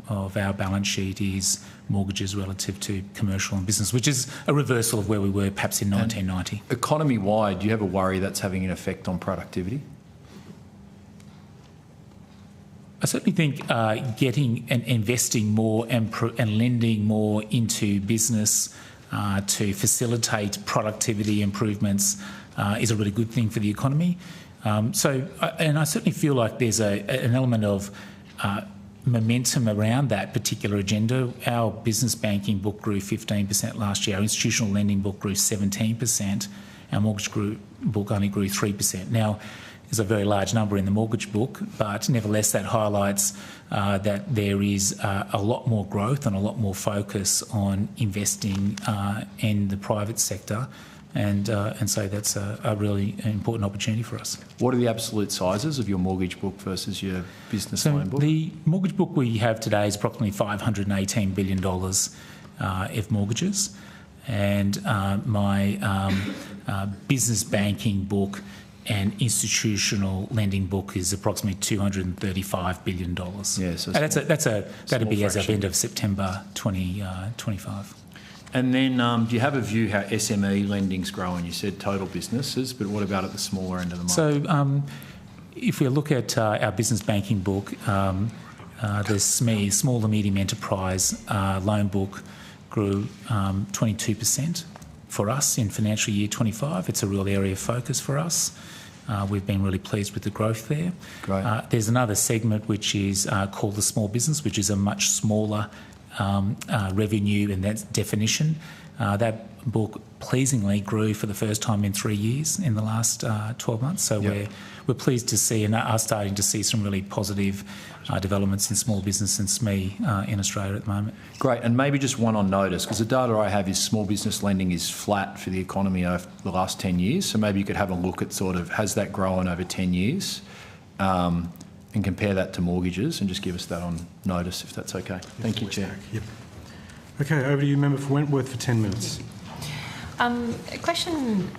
of our balance sheet is mortgages relative to commercial and business, which is a reversal of where we were perhaps in 1990. Economy-wide, do you have a worry that's having an effect on productivity? I certainly think getting and investing more and lending more into business to facilitate productivity improvements is a really good thing for the economy. And I certainly feel like there's an element of momentum around that particular agenda. Our business banking book grew 15% last year. Our institutional lending book grew 17%. Our mortgage book only grew 3%. Now, there's a very large number in the mortgage book, but nevertheless that highlights that there is a lot more growth and a lot more focus on investing in the private sector, and so that's a really important opportunity for us. What are the absolute sizes of your mortgage book versus your business loan book? The mortgage book we have today is approximately $518 billion of mortgages, and my business banking book and institutional lending book is approximately $235 billion. Yeah, so that'd be as of end of September 2025. And then do you have a view how SME lending's growing? You said total businesses, but what about at the smaller end of the market? So if we look at our business banking book, the SME, small to medium enterprise loan book grew 22% for us in financial year 25. It's a real area of focus for us. We've been really pleased with the growth there. Great. There's another segment which is called the small business, which is a much smaller revenue in that definition. That book pleasingly grew for the first time in 3 years in the last 12 months. So we're pleased to see and are starting to see some really positive developments in small business and SME in Australia at the moment. Great, and maybe just one on notice, because the data I have is small business lending is flat for the economy over the last 10 years, so maybe you could have a look at sort of, has that grown over 10 years? And compare that to mortgages and just give us that on notice, if that's okay. Thank you, Chair. Yep. Okay, over to you, Member for Wentworth, for 10 minutes. A question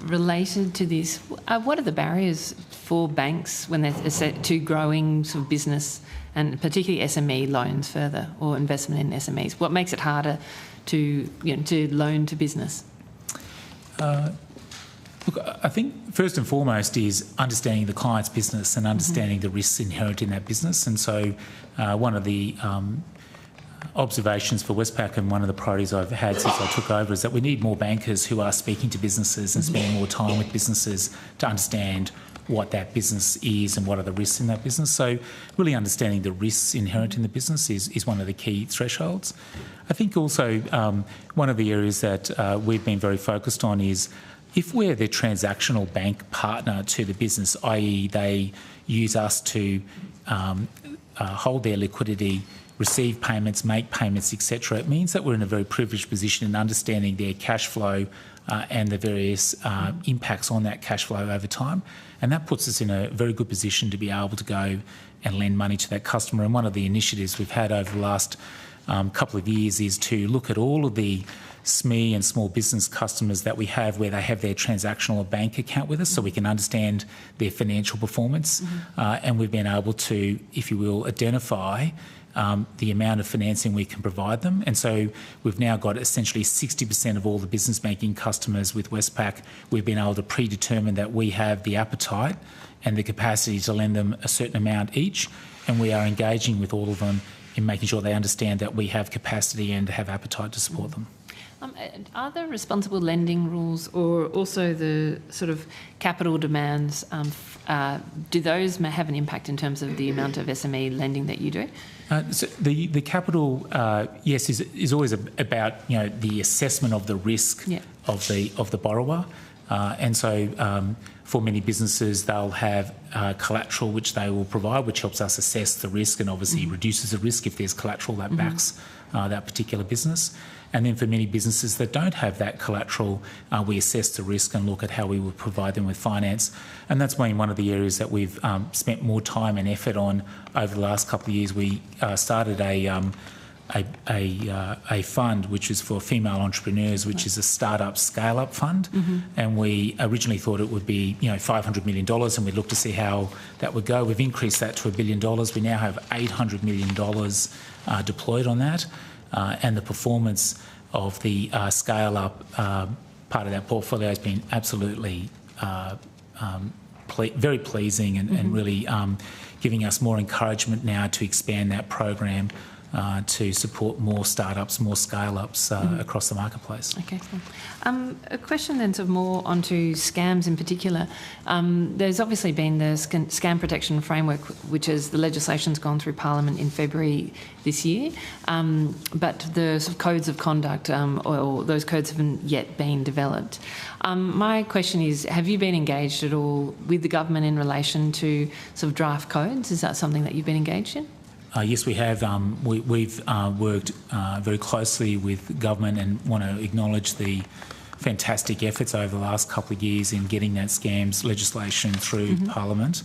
related to this. What are the barriers for banks when they're set to growing sort of business and particularly SME loans further, or investment in SMEs? What makes it harder to loan to business? Look, I think first and foremost is understanding the client's business and understanding the risks inherent in that business. And so one of the observations for Westpac and one of the priorities I've had since I took over is that we need more bankers who are speaking to businesses and spending more time with businesses to understand what that business is and what are the risks in that business. So really understanding the risks inherent in the business is one of the key thresholds. I think also one of the areas that we've been very focused on is if we're the transactional bank partner to the business, i.e. they use us to hold their liquidity, receive payments, make payments, etc., it means that we're in a very privileged position in understanding their cash flow and the various impacts on that cash flow over time. And that puts us in a very good position to be able to go and lend money to that customer. And one of the initiatives we've had over the last couple of years is to look at all of the SME and small business customers that we have where they have their transactional bank account with us, so we can understand their financial performance. And we've been able to, if you will, identify the amount of financing we can provide them. And so we've now got essentially 60% of all the business banking customers with Westpac. We've been able to predetermine that we have the appetite and the capacity to lend them a certain amount each, and we are engaging with all of them in making sure they understand that we have capacity and have appetite to support them. Are the responsible lending rules, or also the sort of capital demands, do those have an impact in terms of the amount of SME lending that you do? So the capital, yes, is always about the assessment of the risk of the borrower, and so for many businesses they'll have collateral which they will provide, which helps us assess the risk and obviously reduces the risk if there's collateral that backs that particular business. And then for many businesses that don't have that collateral, we assess the risk and look at how we would provide them with finance. And that's been one of the areas that we've spent more time and effort on over the last couple of years. We started a fund which is for female entrepreneurs, which is a startup scale-up fund. And we originally thought it would be $500 million, and we looked to see how that would go. We've increased that to $1 billion. We now have $800 million deployed on that. And the performance of the scale-up part of that portfolio has been absolutely very pleasing and really giving us more encouragement now to expand that program to support more startups, more scale-ups across the marketplace. Okay, cool. A question then sort of more onto scams in particular. There's obviously been the scam protection framework, which is the legislation's gone through Parliament in February this year, but the sort of codes of conduct or those codes haven't yet been developed. My question is, have you been engaged at all with the government in relation to sort of draft codes? Is that something that you've been engaged in? Yes, we have. We've worked very closely with government and want to acknowledge the fantastic efforts over the last couple of years in getting that scams legislation through Parliament.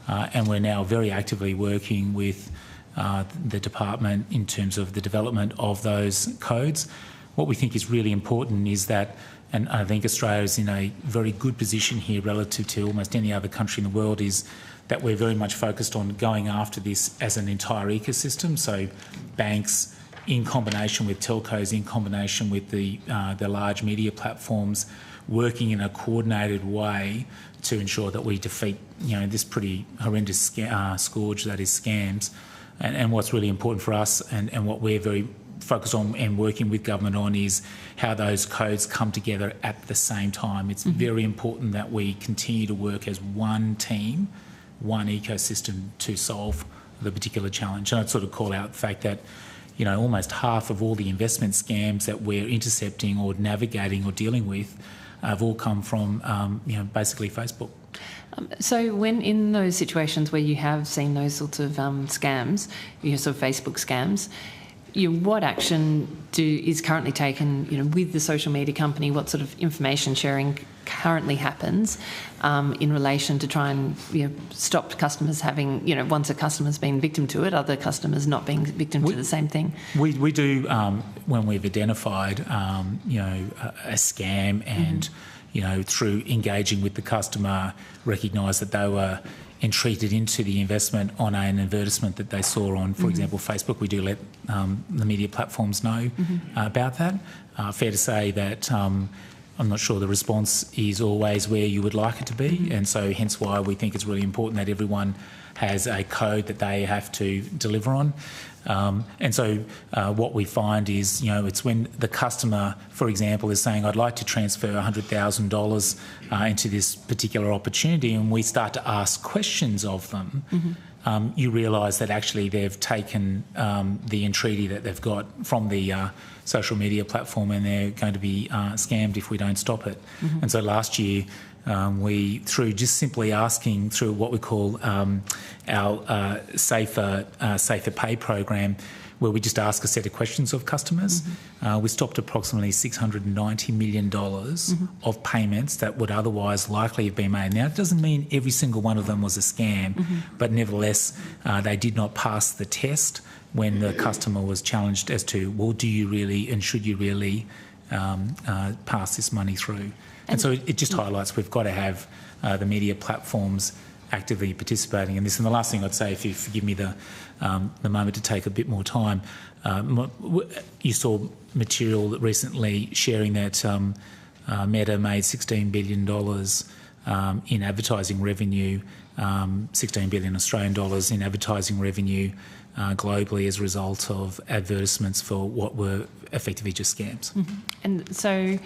And we're now very actively working with the department in terms of the development of those codes. What we think is really important is that, and I think Australia is in a very good position here relative to almost any other country in the world, is that we're very much focused on going after this as an entire ecosystem. So banks in combination with telcos, in combination with the large media platforms, working in a coordinated way to ensure that we defeat this pretty horrendous scourge that is scams. And what's really important for us and what we're very focused on and working with government on is how those codes come together at the same time. It's very important that we continue to work as one team, one ecosystem to solve the particular challenge. And I'd sort of call out the fact that almost half of all the investment scams that we're intercepting or navigating or dealing with have all come from basically Facebook. So when in those situations where you have seen those sorts of scams, sort of Facebook scams, what action is currently taken, with the social media company? What sort of information sharing currently happens in relation to try and stop customers having, once a customer's been victim to it, other customers not being victim to the same thing? We do, when we've identified, a scam and, through engaging with the customer, recognise that they were entreated into the investment on an advertisement that they saw on, for example, Facebook. We do let the media platforms know about that. Fair to say that I'm not sure the response is always where you would like it to be, and so hence why we think it's really important that everyone has a code that they have to deliver on. And so what we find is, it's when the customer, for example, is saying, I'd like to transfer $100,000 into this particular opportunity, and we start to ask questions of them, you realise that actually they've taken the entreaty that they've got from the social media platform, and they're going to be scammed if we don't stop it. And so last year, we, through just simply asking through what we call our Safer Pay program, where we just ask a set of questions of customers, we stopped approximately $690 million of payments that would otherwise likely have been made. Now, it doesn't mean every single one of them was a scam, but nevertheless, they did not pass the test when the customer was challenged as to, well, do you really and should you really pass this money through? And so it just highlights we've got to have the media platforms actively participating in this. And the last thing I'd say, if you forgive me the moment to take a bit more time, you saw material recently sharing that Meta made $16 billion in advertising revenue, 16 billion Australian dollars in advertising revenue globally as a result of advertisements for what were effectively just scams. And so,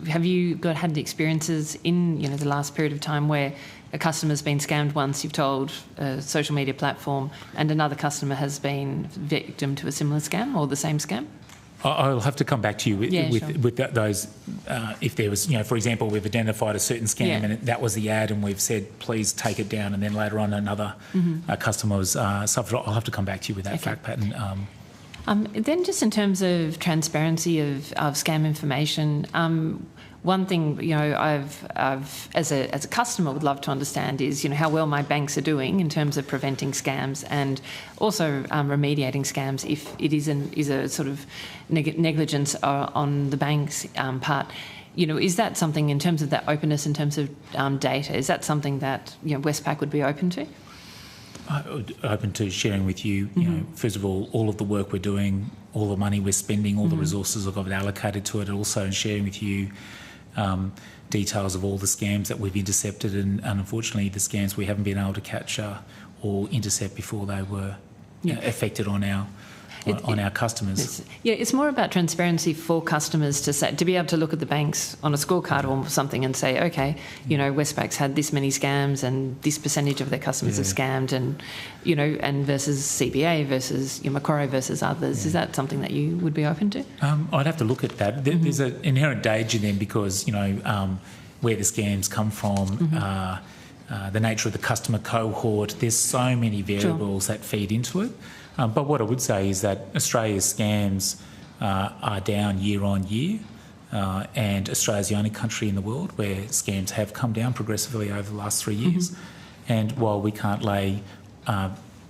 have you had the experiences in the last period of time where a customer's been scammed once, you've told a social media platform, and another customer has been victim to a similar scam or the same scam? I'll have to come back to you with those. If there was, for example, we've identified a certain scam and that was the ad, and we've said, please take it down, and then later on another customer was suffered. I'll have to come back to you with that fact pattern. Then just in terms of transparency of scam information, one thing I've as a customer would love to understand is how well my banks are doing in terms of preventing scams and also remediating scams if it is a sort of negligence on the bank's part. Is that something in terms of that openness, in terms of data? Is that something that Westpac would be open to? Open to sharing with you, first of all of the work we're doing, all the money we're spending, all the resources I've got allocated to it, also and sharing with you details of all the scams that we've intercepted and unfortunately the scams we haven't been able to catch or intercept before they were affected on our customers. It's more about transparency for customers to be able to look at the banks on a scorecard or something and say, okay, Westpac's had this many scams and this percentage of their customers are scammed, and and versus CBA versus Macquarie versus others. Is that something that you would be open to? I'd have to look at that. There's an inherent danger then because where the scams come from. The nature of the customer cohort, there's so many variables that feed into it. But what I would say is that Australia's scams are down year on year, and Australia's the only country in the world where scams have come down progressively over the last 3 years. And while we can't lay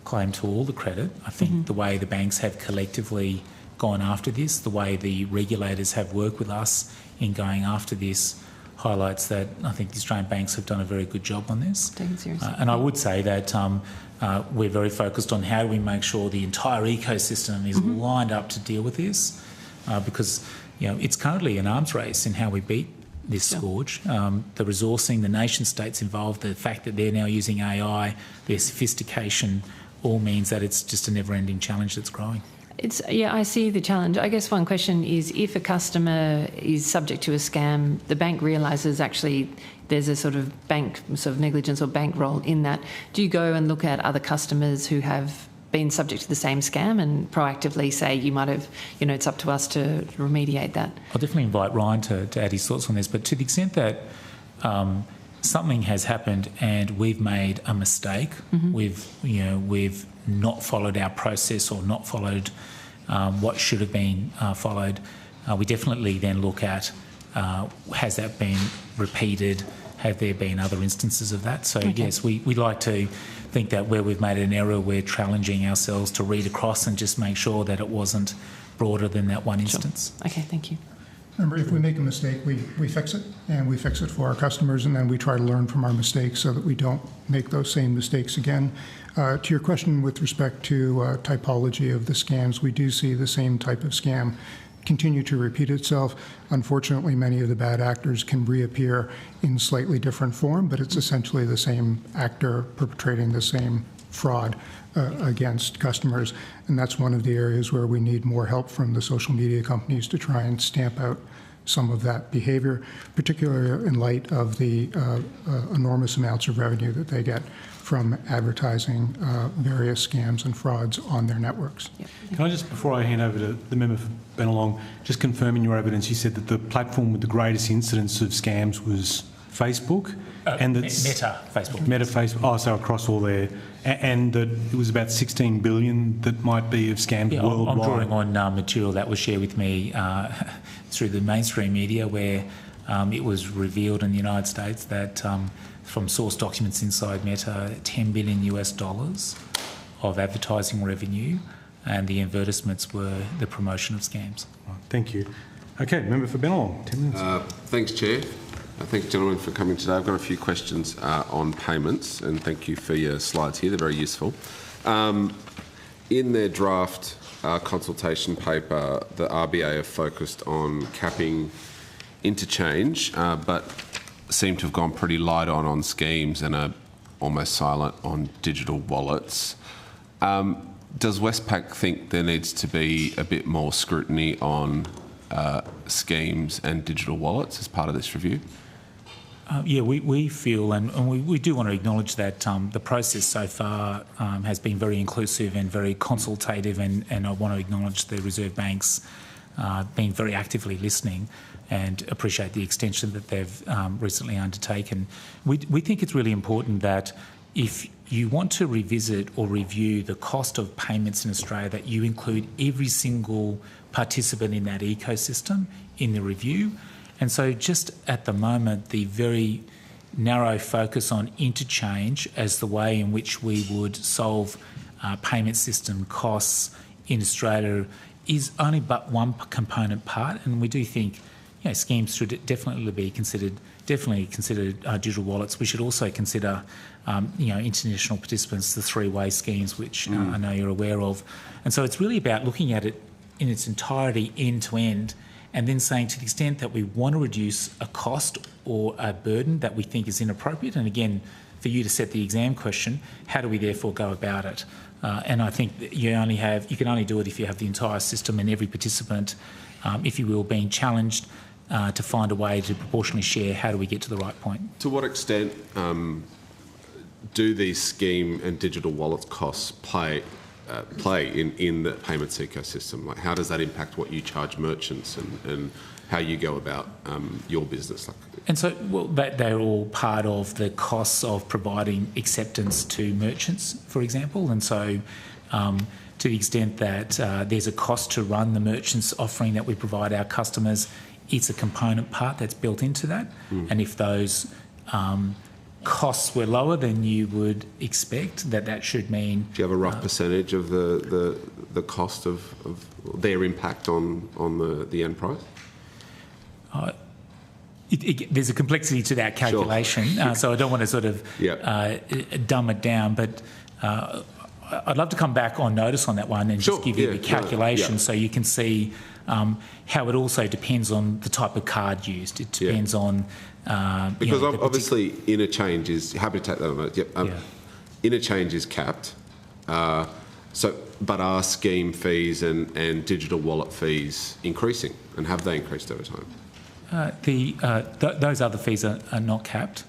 claim to all the credit, I think the way the banks have collectively gone after this, the way the regulators have worked with us in going after this, highlights that I think the Australian banks have done a very good job on this. Take it seriously. And I would say that we're very focused on how do we make sure the entire ecosystem is lined up to deal with this, because it's currently an arms race in how we beat this scourge. The resourcing, the nation states involved, the fact that they're now using AI, their sophistication, all means that it's just a never-ending challenge that's growing. I see the challenge. I guess one question is, if a customer is subject to a scam, the bank realises actually there's a sort of bank negligence or bank role in that. Do you go and look at other customers who have been subject to the same scam and proactively say you might have, it's up to us to remediate that? I'll definitely invite Ryan to add his thoughts on this, but to the extent that something has happened and we've made a mistake, we've not followed our process or not followed what should have been followed, we definitely then look at has that been repeated, have there been other instances of that? So yes, we like to think that where we've made an error, we're challenging ourselves to read across and just make sure that it wasn't broader than that one instance. Sure. Okay, thank you. Remember, if we make a mistake, we fix it, and we fix it for our customers, and then we try to learn from our mistakes so that we don't make those same mistakes again. To your question with respect to typology of the scams, we do see the same type of scam continue to repeat itself. Unfortunately, many of the bad actors can reappear in slightly different form, but it's essentially the same actor perpetrating the same fraud against customers. And that's one of the areas where we need more help from the social media companies to try and stamp out some of that behavior, particularly in light of the enormous amounts of revenue that they get from advertising various scams and frauds on their networks. Yep. Can I just, before I hand over to the member for Bennelong, just confirm in your evidence, you said that the platform with the greatest incidence of scams was Facebook? And that's Meta Facebook. Meta Facebook. Oh, so across all there. And that it was about 16 billion that might be of scams worldwide. I'm drawing on material that was shared with me through the mainstream media where it was revealed in the United States that from source documents inside Meta, $10 billion of advertising revenue, and the advertisements were the promotion of scams. Right, thank you. Okay, member for Bennelong, 10 minutes. Thanks, Chair. Thank you, gentlemen, for coming today. I've got a few questions on payments, and thank you for your slides here. They're very useful. In their draft consultation paper, the RBA have focused on capping interchange, but seem to have gone pretty light on schemes and are almost silent on digital wallets. Does Westpac think there needs to be a bit more scrutiny on schemes and digital wallets as part of this review? Yeah, we feel, and we do want to acknowledge that the process so far has been very inclusive and very consultative, and I want to acknowledge the Reserve Bank's been very actively listening and appreciate the extension that they've recently undertaken. We think it's really important that if you want to revisit or review the cost of payments in Australia, that you include every single participant in that ecosystem in the review. And so just at the moment, the very narrow focus on interchange as the way in which we would solve payment system costs in Australia is only but one component part, and we do think schemes should definitely be considered. Definitely consider digital wallets. We should also consider, international participants, the three-way schemes, which I know you're aware of. And so it's really about looking at it in its entirety, end to end, and then saying to the extent that we want to reduce a cost or a burden that we think is inappropriate, and again, for you to set the exam question, how do we therefore go about it? And I think that you can only do it if you have the entire system and every participant, if you will, being challenged to find a way to proportionally share how do we get to the right point. To what extent do these scheme and digital wallet costs play in the payments ecosystem? Like, how does that impact what you charge merchants and how you go about your business? And so, well, they're all part of the costs of providing acceptance to merchants, for example. And so, to the extent that there's a cost to run the merchants offering that we provide our customers, it's a component part that's built into that. And if those costs were lower than you would expect, that should mean... Do you have a rough percentage of the cost of their impact on the end price? There's a complexity to that calculation, sure. So I don't want to sort of dumb it down, but I'd love to come back on notice on that one and just give you the calculation so you can see how it also depends on the type of card used. It depends on... because obviously interchange is... Happy to take that on note. Interchange is capped. But are scheme fees and digital wallet fees increasing, and have they increased over time? Those other fees are not capped,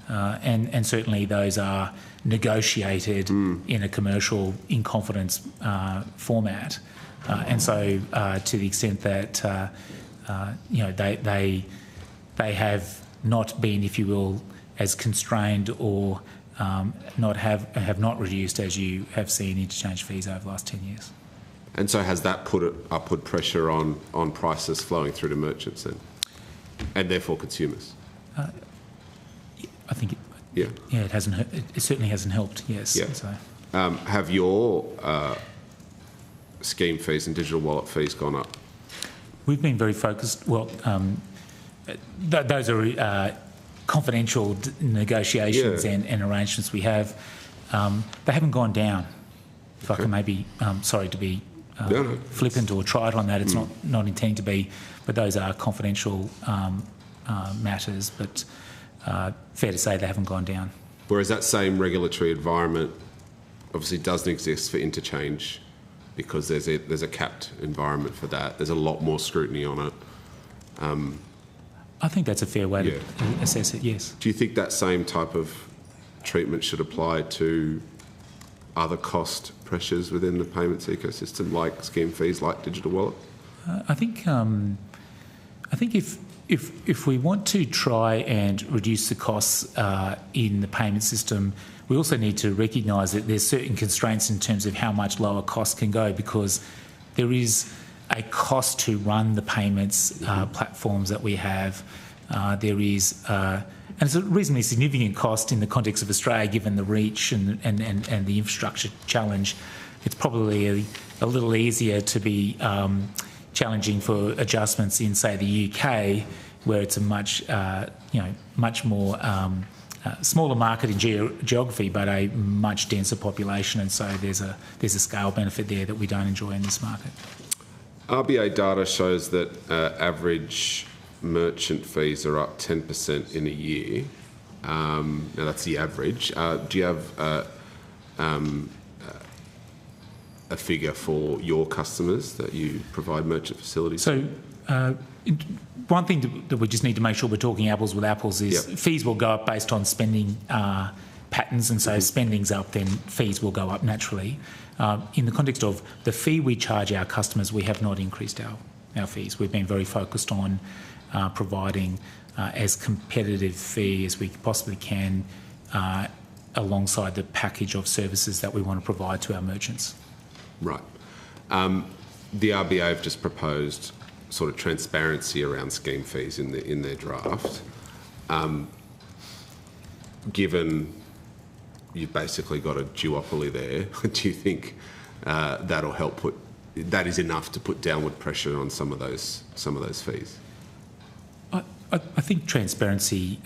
and certainly those are negotiated in a commercial in confidence format, and so to the extent that they have not been, if you will, as constrained or have not reduced as you have seen interchange fees over the last 10 years. And so has that put upward pressure on prices flowing through to merchants then, and therefore consumers? I think it hasn't. It certainly hasn't helped. Yes. Yeah. So. Have your scheme fees and digital wallet fees gone up? We've been very focused. Well, those are confidential negotiations and arrangements we have. They haven't gone down. If I can maybe, sorry to be flippant or trite on that, it's not intending to be, but those are confidential matters. But fair to say they haven't gone down. Whereas that same regulatory environment obviously doesn't exist for interchange, because there's a capped environment for that. There's a lot more scrutiny on it. I think that's a fair way to assess it, yes. Do you think that same type of treatment should apply to other cost pressures within the payments ecosystem, like scheme fees, like digital wallet? I think if we want to try and reduce the costs in the payment system, we also need to recognise that there's certain constraints in terms of how much lower costs can go, because there is a cost to run the payments platforms that we have. There is, and it's a reasonably significant cost in the context of Australia, given the reach and the infrastructure challenge. It's probably a little easier to be challenging for adjustments in, say, the UK, where it's a much more smaller market in geography, but a much denser population, and so there's a scale benefit there that we don't enjoy in this market. RBA data shows that average merchant fees are up 10% in a year. Now that's the average. Do you have a figure for your customers that you provide merchant facilities? So one thing that we just need to make sure we're talking apples with apples is fees will go up based on spending patterns, and so spending's up, then fees will go up naturally. In the context of the fee we charge our customers, we have not increased our fees. We've been very focused on providing as competitive fee as we possibly can alongside the package of services that we want to provide to our merchants. Right. The RBA have just proposed sort of transparency around scheme fees in their draft. Given you've basically got a duopoly there, do you think that'll help that is enough to put downward pressure on some of those fees? I think transparency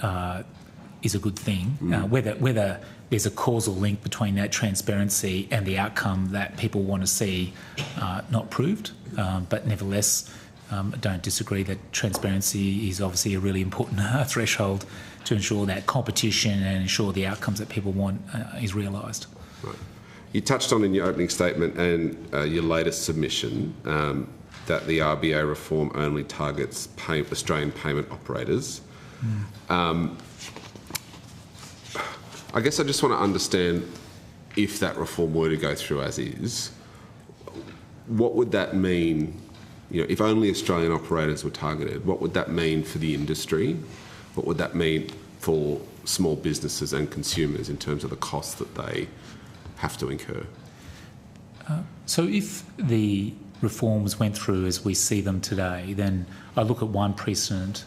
is a good thing. Whether there's a causal link between that transparency and the outcome that people want to see, not proved, but nevertheless, I don't disagree that transparency is obviously a really important threshold to ensure that competition and ensure the outcomes that people want is realised. Right. You touched on in your opening statement and your latest submission that the RBA reform only targets Australian payment operators. I guess I just want to understand, if that reform were to go through as is, what would that mean? If only Australian operators were targeted, what would that mean for the industry? What would that mean for small businesses and consumers in terms of the costs that they have to incur? So if the reforms went through as we see them today, then I look at one precedent,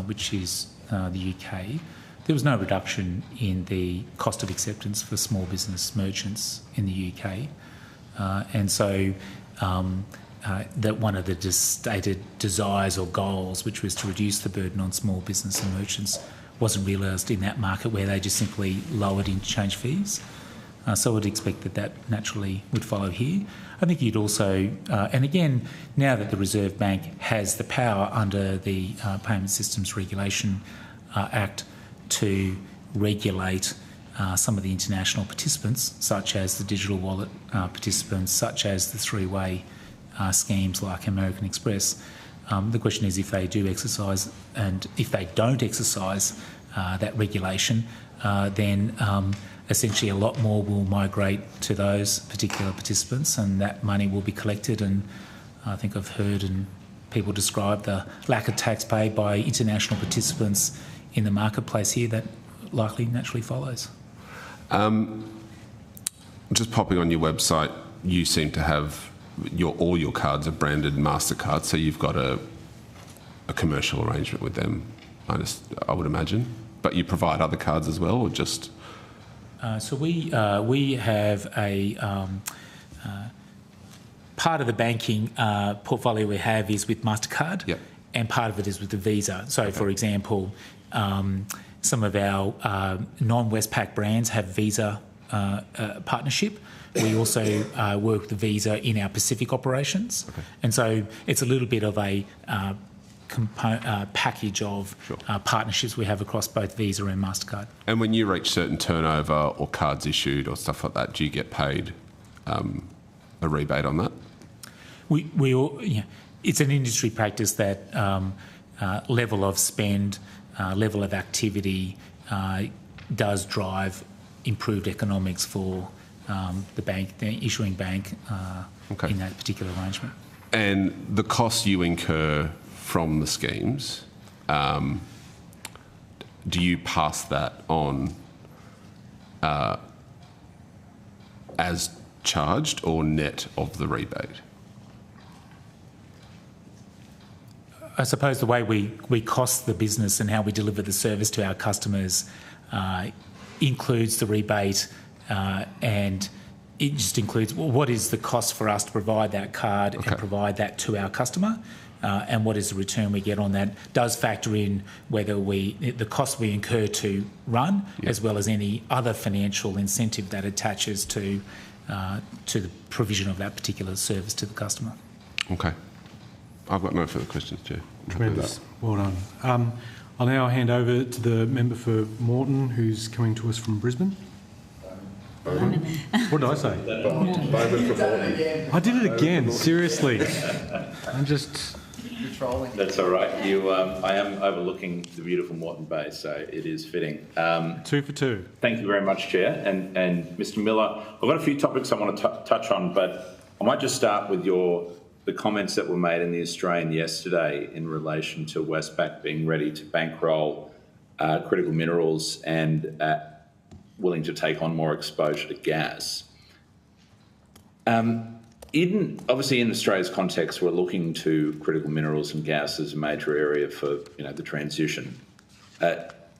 which is the UK. There was no reduction in the cost of acceptance for small business merchants in the UK. And so that one of the stated desires or goals, which was to reduce the burden on small business and merchants, wasn't realised in that market, where they just simply lowered interchange fees. So I would expect that naturally would follow here. I think you'd also, and again, now that the Reserve Bank has the power under the Payment Systems Regulation Act to regulate some of the international participants, such as the digital wallet participants, such as the three-way schemes like American Express. The question is, if they do exercise, and if they don't exercise that regulation, then essentially a lot more will migrate to those particular participants, and that money will be collected. And I think I've heard and people describe the lack of tax paid by international participants in the marketplace here. That likely naturally follows. Just popping on your website, you seem to have all your cards are branded MasterCard, so you've got a commercial arrangement with them, I would imagine. But you provide other cards as well, or just? So we have a part of the banking portfolio we have is with MasterCard, yep, and part of it is with the Visa. So, okay, for example, some of our non-Westpac brands have Visa partnership. We also work with the Visa in our Pacific operations, okay, and so it's a little bit of a package of partnerships we have across both Visa and MasterCard. And when you reach certain turnover or cards issued or stuff like that, do you get paid a rebate on that? We all, it's an industry practice that level of spend, level of activity does drive improved economics for the bank, the issuing bank, okay, in that particular arrangement. And the costs you incur from the schemes, do you pass that on as charged or net of the rebate? I suppose the way we cost the business and how we deliver the service to our customers includes the rebate, and it just includes what is the cost for us to provide that card, okay, and provide that to our customer, and what is the return we get on that. Does factor in whether the cost we incur to run, yep, as well as any other financial incentive that attaches to the provision of that particular service to the customer. Okay. I've got no further questions, Chair. Tremendous. Well done. I'll now hand over to the member for Moreton, who's coming to us from Brisbane. What did I say? I did it again. Seriously. I'm just... You're trolling. That's all right. I am overlooking the beautiful Moreton Bay, so it is fitting. 2 for 2. Thank you very much, Chair. And Mr Miller, I've got a few topics I want to touch on, but I might just start with the comments that were made in the Australian yesterday in relation to Westpac being ready to bankroll critical minerals and willing to take on more exposure to gas. Obviously, in Australia's context, we're looking to critical minerals and gas as a major area for the transition.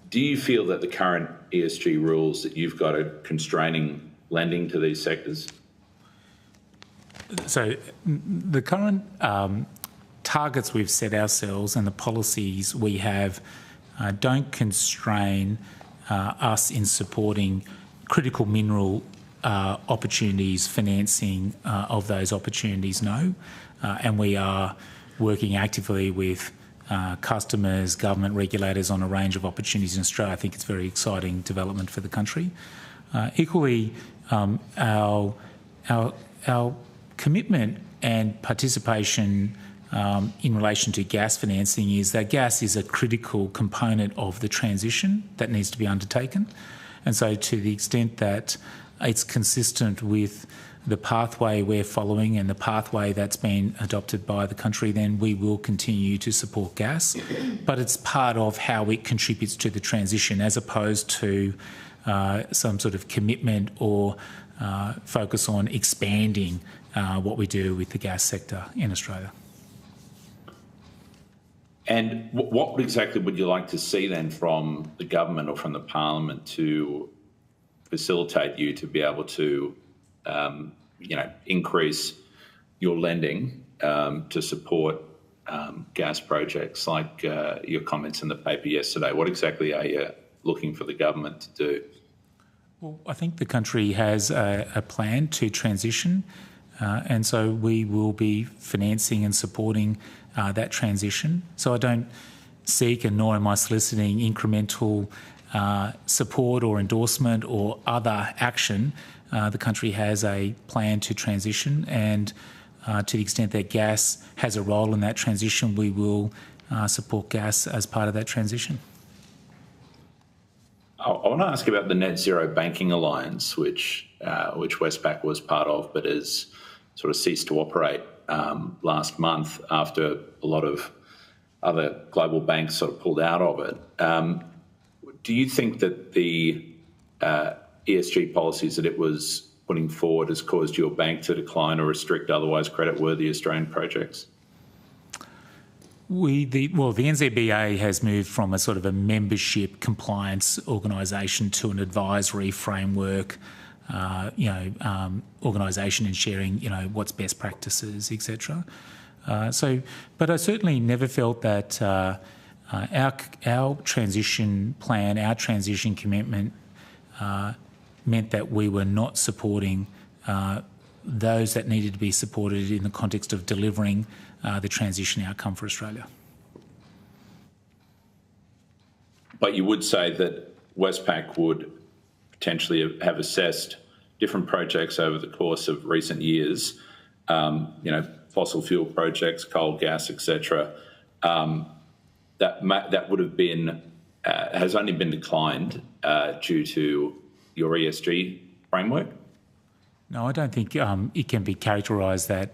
Do you feel that the current ESG rules that you've got are constraining lending to these sectors? So the current targets we've set ourselves and the policies we have don't constrain us in supporting critical mineral opportunities, financing of those opportunities, no. And we are working actively with customers, government regulators on a range of opportunities in Australia. I think it's a very exciting development for the country. Equally, our commitment and participation in relation to gas financing is that gas is a critical component of the transition that needs to be undertaken. And so to the extent that it's consistent with the pathway we're following and the pathway that's been adopted by the country, then we will continue to support gas. But it's part of how it contributes to the transition as opposed to some sort of commitment or focus on expanding what we do with the gas sector in Australia. And what exactly would you like to see then from the government or from the Parliament to facilitate you to be able to, increase your lending to support gas projects like your comments in the paper yesterday? What exactly are you looking for the government to do? Well, I think the country has a plan to transition, and so we will be financing and supporting that transition. So I don't seek, and nor am I soliciting, incremental support or endorsement or other action. The country has a plan to transition, and to the extent that gas has a role in that transition, we will support gas as part of that transition. I want to ask about the Net Zero Banking Alliance, which Westpac was part of, but has sort of ceased to operate last month after a lot of other global banks sort of pulled out of it. do you think that the ESG policies that it was putting forward has caused your bank to decline or restrict otherwise creditworthy Australian projects? The NZBA has moved from a sort of a membership compliance organisation to an advisory framework, organisation and sharing, what's best practices, etc. But I certainly never felt that our transition plan, our transition commitment meant that we were not supporting those that needed to be supported in the context of delivering the transition outcome for Australia. But you would say that Westpac would potentially have assessed different projects over the course of recent years, fossil fuel projects, coal, gas, etc. That would have been has only been declined due to your ESG framework? No, I don't think it can be characterised that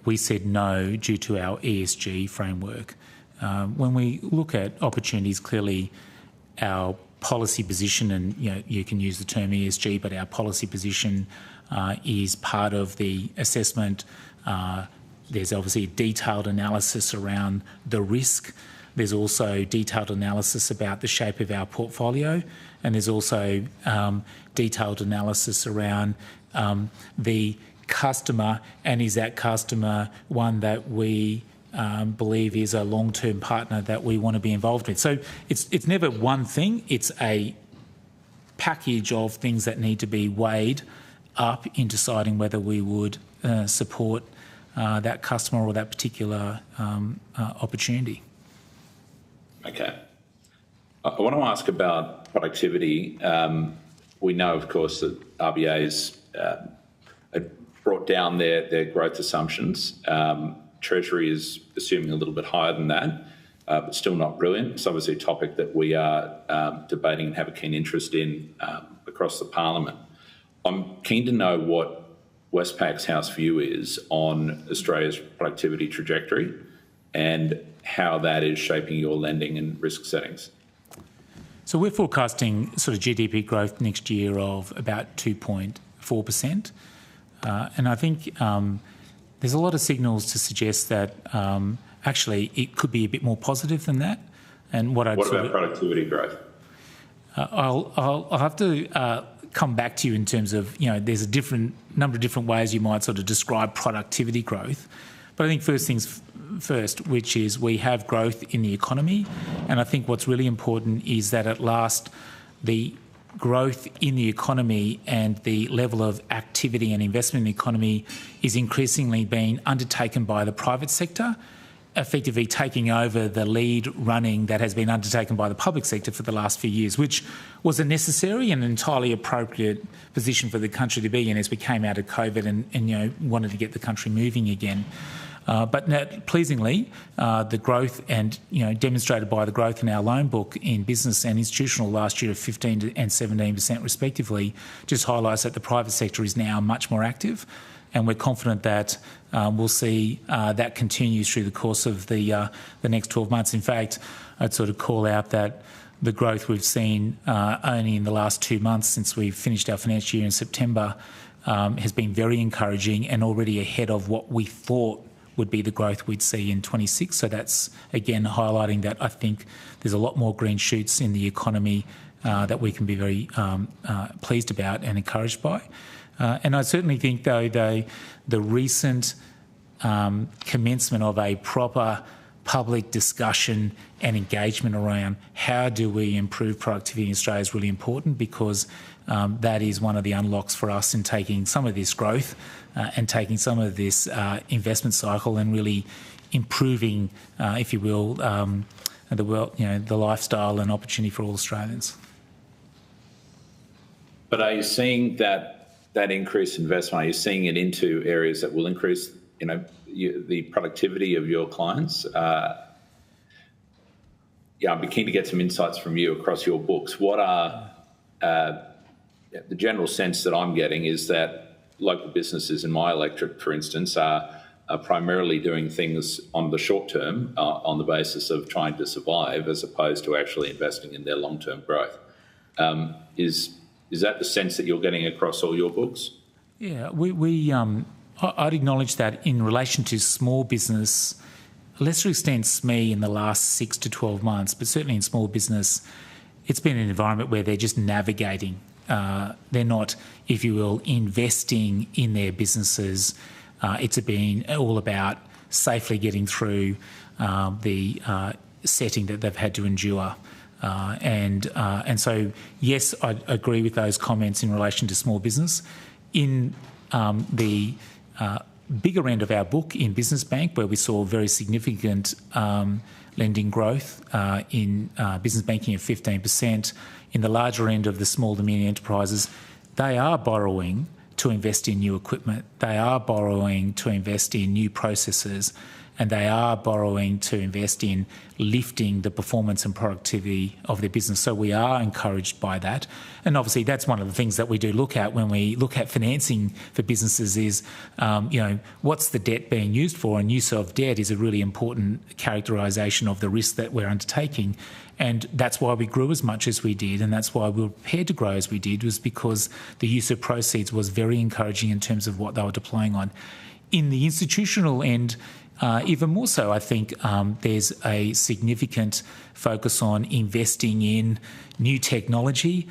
we said no due to our ESG framework. When we look at opportunities, clearly our policy position, and you can use the term ESG, but our policy position is part of the assessment. There's obviously a detailed analysis around the risk. There's also detailed analysis about the shape of our portfolio, and there's also detailed analysis around the customer, and is that customer one that we believe is a long-term partner that we want to be involved with. So it's never one thing, it's a package of things that need to be weighed up in deciding whether we would support that customer or that particular opportunity. Okay. I want to ask about productivity. We know, of course, that RBA's brought down their growth assumptions. Treasury is assuming a little bit higher than that, but still not brilliant. It's obviously a topic that we are debating and have a keen interest in across the Parliament. I'm keen to know what Westpac's house view is on Australia's productivity trajectory and how that is shaping your lending and risk settings. So we're forecasting sort of GDP growth next year of about 2.4%. And I think there's a lot of signals to suggest that actually it could be a bit more positive than that. And what about productivity growth? I'll have to come back to you in terms of, there's a number of different ways you might sort of describe productivity growth. But I think first things first, which is we have growth in the economy. And I think what's really important is that at last the growth in the economy and the level of activity and investment in the economy is increasingly being undertaken by the private sector, effectively taking over the lead running that has been undertaken by the public sector for the last few years, which was a necessary and entirely appropriate position for the country to be in as we came out of COVID and wanted to get the country moving again. But pleasingly, the growth and, demonstrated by the growth in our loan book in business and institutional last year of 15% and 17% respectively, just highlights that the private sector is now much more active. And we're confident that we'll see that continues through the course of the next 12 months. In fact, I'd sort of call out that the growth we've seen only in the last 2 months since we finished our financial year in September has been very encouraging and already ahead of what we thought would be the growth we'd see in 26. So that's, again, highlighting that I think there's a lot more green shoots in the economy that we can be very pleased about and encouraged by. And I certainly think, though, the recent commencement of a proper public discussion and engagement around how do we improve productivity in Australia is really important, because that is one of the unlocks for us in taking some of this growth and taking some of this investment cycle and really improving, if you will, the lifestyle and opportunity for all Australians. But are you seeing that increased investment? Are you seeing it into areas that will increase, the productivity of your clients? I'd be keen to get some insights from you across your books. What are the general sense that I'm getting is that local businesses in my electorate, for instance, are are primarily doing things on the short term on the basis of trying to survive as opposed to actually investing in their long-term growth. Is that the sense that you're getting across all your books? Yeah, I'd acknowledge that in relation to small business, lesser extent SME in the last 6 to 12 months, but certainly in small business, it's been an environment where they're just navigating. They're not, if you will, investing in their businesses. It's been all about safely getting through the setting that they've had to endure. And so, yes, I agree with those comments in relation to small business. In the bigger end of our book in Business Bank, where we saw very significant lending growth in business banking of 15%, in the larger end of the small to medium enterprises, they are borrowing to invest in new equipment. They are borrowing to invest in new processes, and they are borrowing to invest in lifting the performance and productivity of their business. So we are encouraged by that. And obviously that's one of the things that we do look at when we look at financing for businesses is, what's the debt being used for? And use of debt is a really important characterisation of the risk that we're undertaking. And that's why we grew as much as we did, and that's why we were prepared to grow as we did, was because the use of proceeds was very encouraging in terms of what they were deploying on. In the institutional end, even more so, I think there's a significant focus on investing in new technology,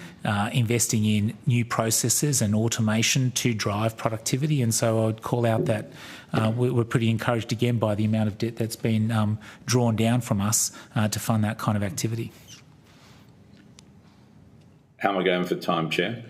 investing in new processes and automation to drive productivity. And so I would call out that we're pretty encouraged again by the amount of debt that's been drawn down from us to fund that kind of activity. How am I going for time, Chair?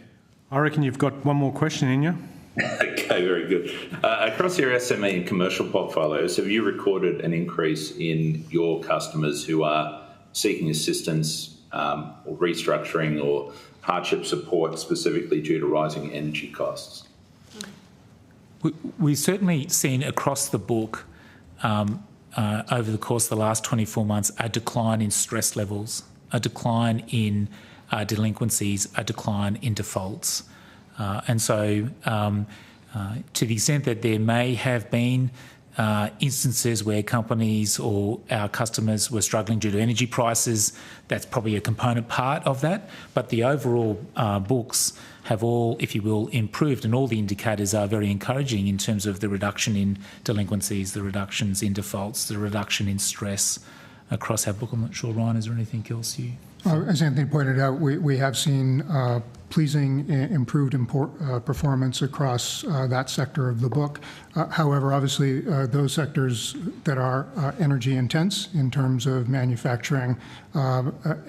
I reckon you've got one more question in you. Okay, very good. Across your SME and commercial portfolios, have you recorded an increase in your customers who are seeking assistance or restructuring or hardship support specifically due to rising energy costs? We've certainly seen across the book over the course of the last 24 months a decline in stress levels, a decline in delinquencies, a decline in defaults. And so to the extent that there may have been instances where companies or our customers were struggling due to energy prices, that's probably a component part of that. But the overall books have all, if you will, improved, and all the indicators are very encouraging in terms of the reduction in delinquencies, the reductions in defaults, the reduction in stress across our book. I'm not sure, Ryan, is there anything else you... As Anthony pointed out, we have seen pleasing improved performance across that sector of the book. However, obviously, those sectors that are energy intense in terms of manufacturing,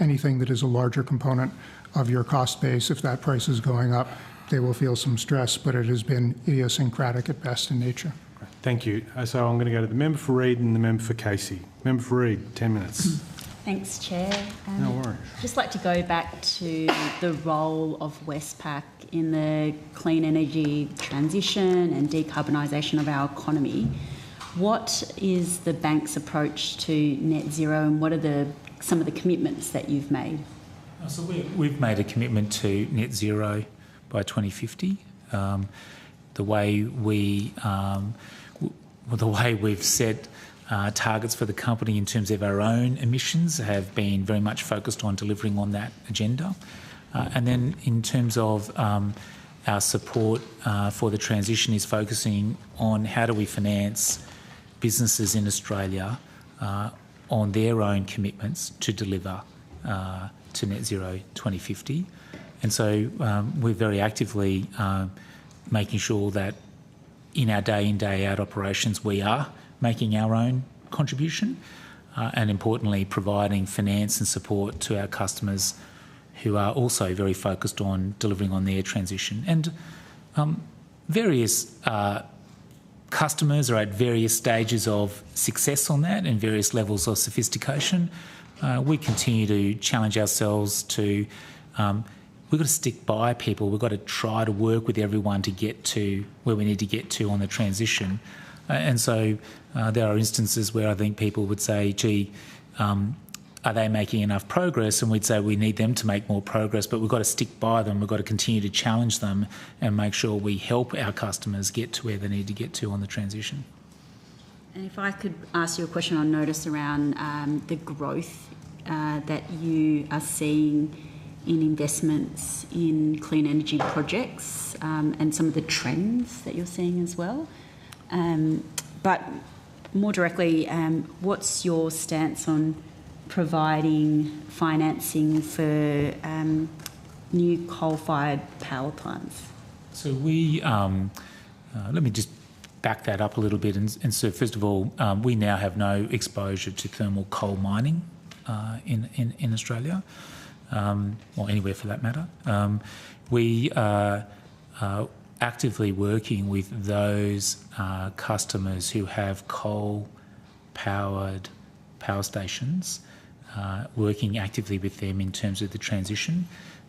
anything that is a larger component of your cost base, if that price is going up, they will feel some stress, but it has been idiosyncratic at best in nature. Thank you. So I'm going to go to the member for Reid and the member for Casey. Member for Reid, 10 minutes. Thanks, Chair. No worries. Just like to go back to the role of Westpac in the clean energy transition and decarbonisation of our economy. What is the bank's approach to net zero, and what are some of the commitments that you've made? So we've made a commitment to net zero by 2050. The way we've set targets for the company in terms of our own emissions have been very much focused on delivering on that agenda. And then in terms of our support for the transition is focusing on how do we finance businesses in Australia on their own commitments to deliver to net zero 2050. And so we're very actively making sure that in our day in, day out operations we are making our own contribution and importantly providing finance and support to our customers who are also very focused on delivering on their transition. And various customers are at various stages of success on that and various levels of sophistication. We continue to challenge ourselves to we've got to stick by people. We've got to try to work with everyone to get to where we need to get to on the transition. And so there are instances where I think people would say, gee, are they making enough progress? And we'd say we need them to make more progress, but we've got to stick by them. We've got to continue to challenge them and make sure we help our customers get to where they need to get to on the transition. And if I could ask you a question on notice around the growth that you are seeing in investments in clean energy projects and some of the trends that you're seeing as well. But more directly, what's your stance on providing financing for new coal-fired power plants? So we, let me just back that up a little bit. And so first of all, we now have no exposure to thermal coal mining in Australia, or anywhere for that matter. We are actively working with those customers who have coal-powered power stations, working actively with them in terms of the transition.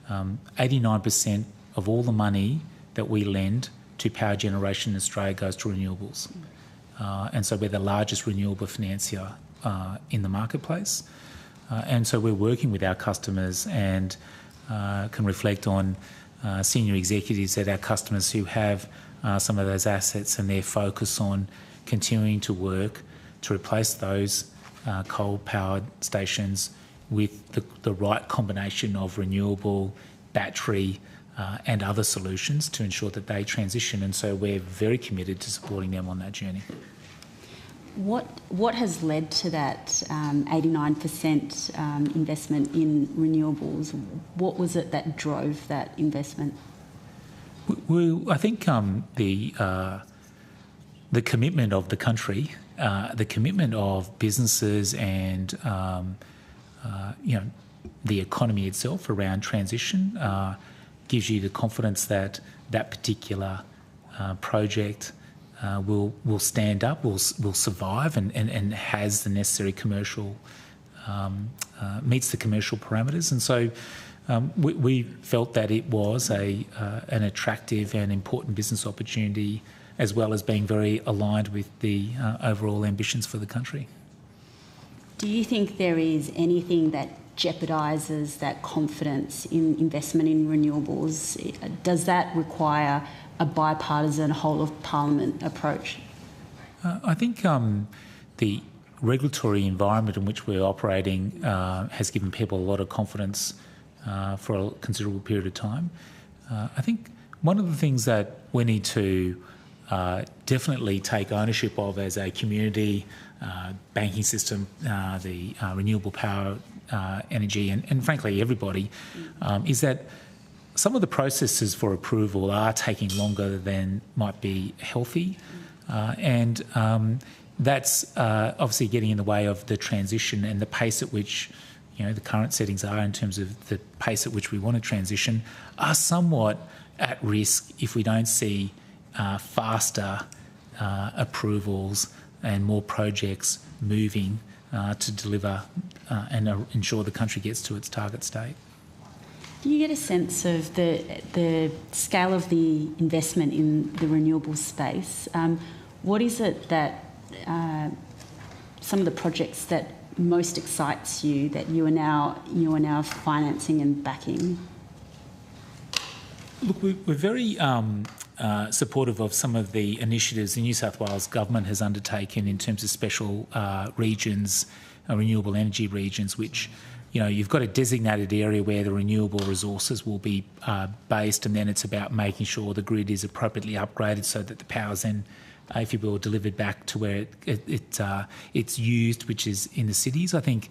89% of all the money that we lend to power generation in Australia goes to renewables. And so we're the largest renewable financier in the marketplace. And so we're working with our customers and can reflect on senior executives at our customers who have some of those assets, and their focus on continuing to work to replace those coal-powered stations with the right combination of renewable, battery and other solutions to ensure that they transition. And so we're very committed to supporting them on that journey. What has led to that 89% investment in renewables? What was it that drove that investment? Well, I think the commitment of the country, the commitment of businesses, and the economy itself around transition gives you the confidence that that particular project will stand up, will survive, and has the necessary commercial, meets the commercial parameters. And so we felt that it was an attractive and important business opportunity, as well as being very aligned with the overall ambitions for the country. Do you think there is anything that jeopardises that confidence in investment in renewables? Does that require a bipartisan whole-of-parliament approach? I think the regulatory environment in which we're operating has given people a lot of confidence for a considerable period of time. I think one of the things that we need to definitely take ownership of as a community, banking system, the renewable power, energy, and frankly everybody, is that some of the processes for approval are taking longer than might be healthy, and that's obviously getting in the way of the transition and the pace at which the current settings are in terms of the pace at which we want to transition are somewhat at risk if we don't see faster approvals and more projects moving to deliver and ensure the country gets to its target state. Do you get a sense of the scale of the investment in the renewable space? What is it that some of the projects that most excites you that you are now financing and backing? Look, we're very supportive of some of the initiatives the New South Wales government has undertaken in terms of special regions, renewable energy regions, which you've got a designated area where the renewable resources will be based, and then it's about making sure the grid is appropriately upgraded so that the power's then, if you will, delivered back to where it's used, which is in the cities. I think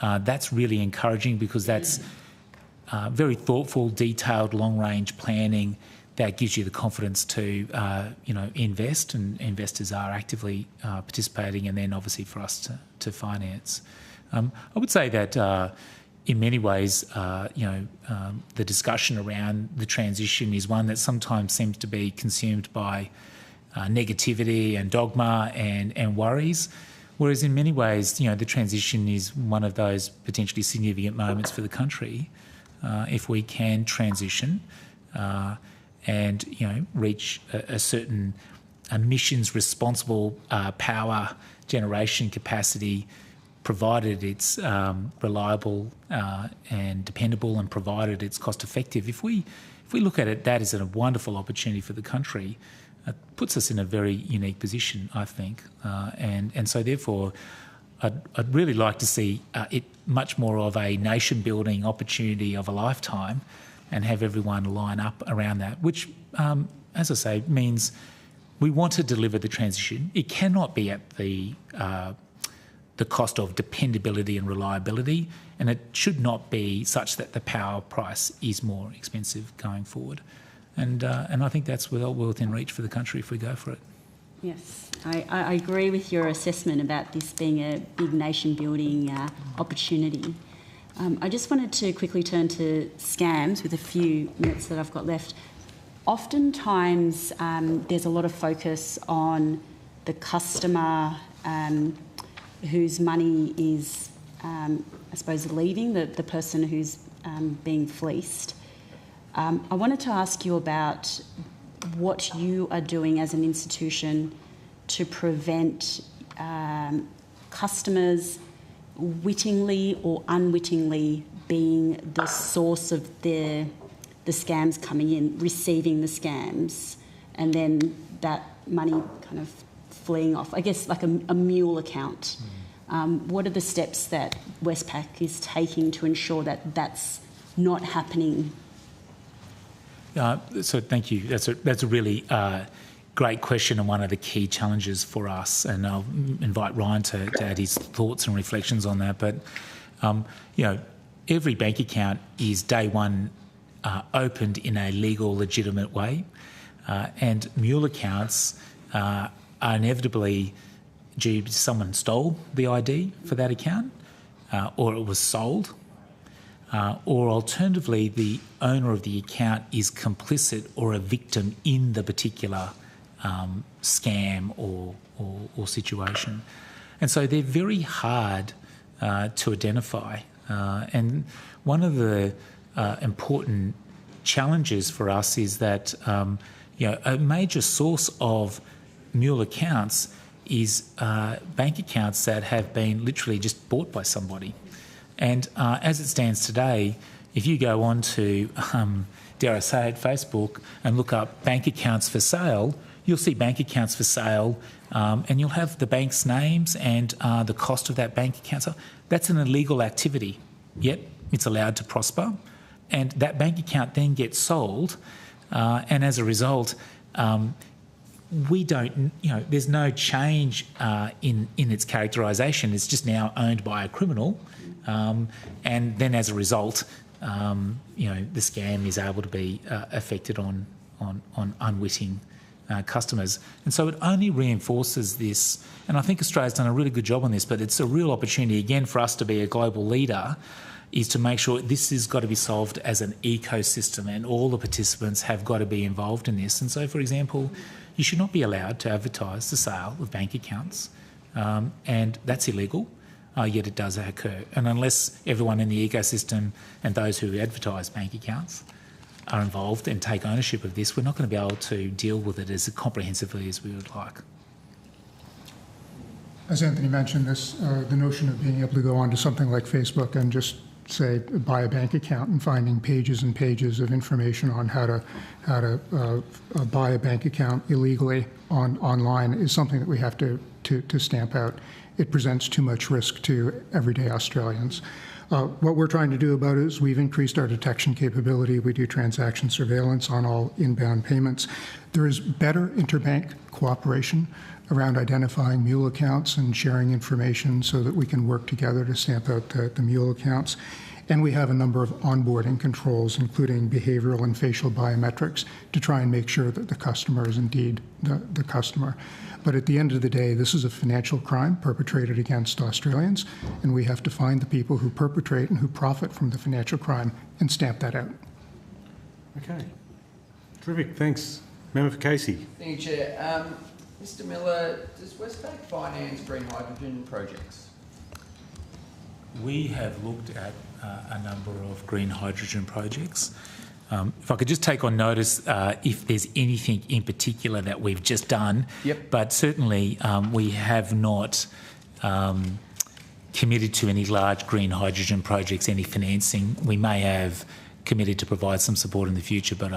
that's really encouraging because that's very thoughtful, detailed, long-range planning that gives you the confidence to invest, and investors are actively participating, and then obviously for us to finance. I would say that in many ways, the discussion around the transition is one that sometimes seems to be consumed by negativity and dogma and worries, whereas in many ways, the transition is one of those potentially significant moments for the country. If we can transition and reach a certain emissions responsible power generation capacity, provided it's reliable and dependable, and provided it's cost effective. If we look at it, that is a wonderful opportunity for the country. puts us in a very unique position, I think. And so therefore, I'd really like to see it much more of a nation-building opportunity of a lifetime and have everyone line up around that, which, as I say, means we want to deliver the transition. It cannot be at the cost of dependability and reliability, and it should not be such that the power price is more expensive going forward. And I think that's well within reach for the country if we go for it. Yes, I agree with your assessment about this being a big nation-building opportunity. I just wanted to quickly turn to scams with a few minutes that I've got left. Oftentimes, there's a lot of focus on the customer whose money is, I suppose, leaving, the person who's being fleeced. I wanted to ask you about what you are doing as an institution to prevent customers wittingly or unwittingly being the source of the scams coming in, receiving the scams, and then that money kind of fleeing off, I guess like a mule account. What are the steps that Westpac is taking to ensure that that's not happening? So thank you. That's a really great question and one of the key challenges for us. And I'll invite Ryan to add his thoughts and reflections on that. But every bank account is day one opened in a legal, legitimate way, and mule accounts are inevitably due to someone stole the ID for that account, or it was sold. Or alternatively, the owner of the account is complicit or a victim in the particular scam or situation. And so they're very hard to identify. And one of the important challenges for us is that a major source of mule accounts is bank accounts that have been literally just bought by somebody. And as it stands today, if you go on to, dare I say it, Facebook and look up bank accounts for sale, you'll see bank accounts for sale and you'll have the bank's names and the cost of that bank account. So that's an illegal activity, yet it's allowed to prosper. And that bank account then gets sold and as a result, we don't, there's no change in its characterisation. It's just now owned by a criminal. And then as a result, the scam is able to be affected on unwitting customers. And so it only reinforces this, and I think Australia's done a really good job on this, but it's a real opportunity again for us to be a global leader, is to make sure this has got to be solved as an ecosystem and all the participants have got to be involved in this. And so, for example, you should not be allowed to advertise the sale of bank accounts, and that's illegal. Yet it does occur. And unless everyone in the ecosystem and those who advertise bank accounts are involved and take ownership of this, we're not going to be able to deal with it as comprehensively as we would like. As Anthony mentioned, the notion of being able to go onto something like Facebook and just say buy a bank account and finding pages and pages of information on how to buy a bank account illegally online is something that we have to stamp out. It presents too much risk to everyday Australians. What we're trying to do about it is we've increased our detection capability. We do transaction surveillance on all inbound payments. There is better interbank cooperation around identifying mule accounts and sharing information so that we can work together to stamp out the mule accounts. And we have a number of onboarding controls, including behavioral and facial biometrics, to try and make sure that the customer is indeed the customer. But at the end of the day, this is a financial crime perpetrated against Australians, and we have to find the people who perpetrate and who profit from the financial crime and stamp that out. Okay. Terrific. Thanks. Member for Casey. Thank you, Chair. Mr Miller, does Westpac finance green hydrogen projects? We have looked at a number of green hydrogen projects. If I could just take on notice if there's anything in particular that we've just done, but certainly we have not committed to any large green hydrogen projects, any financing. We may have committed to provide some support in the future, but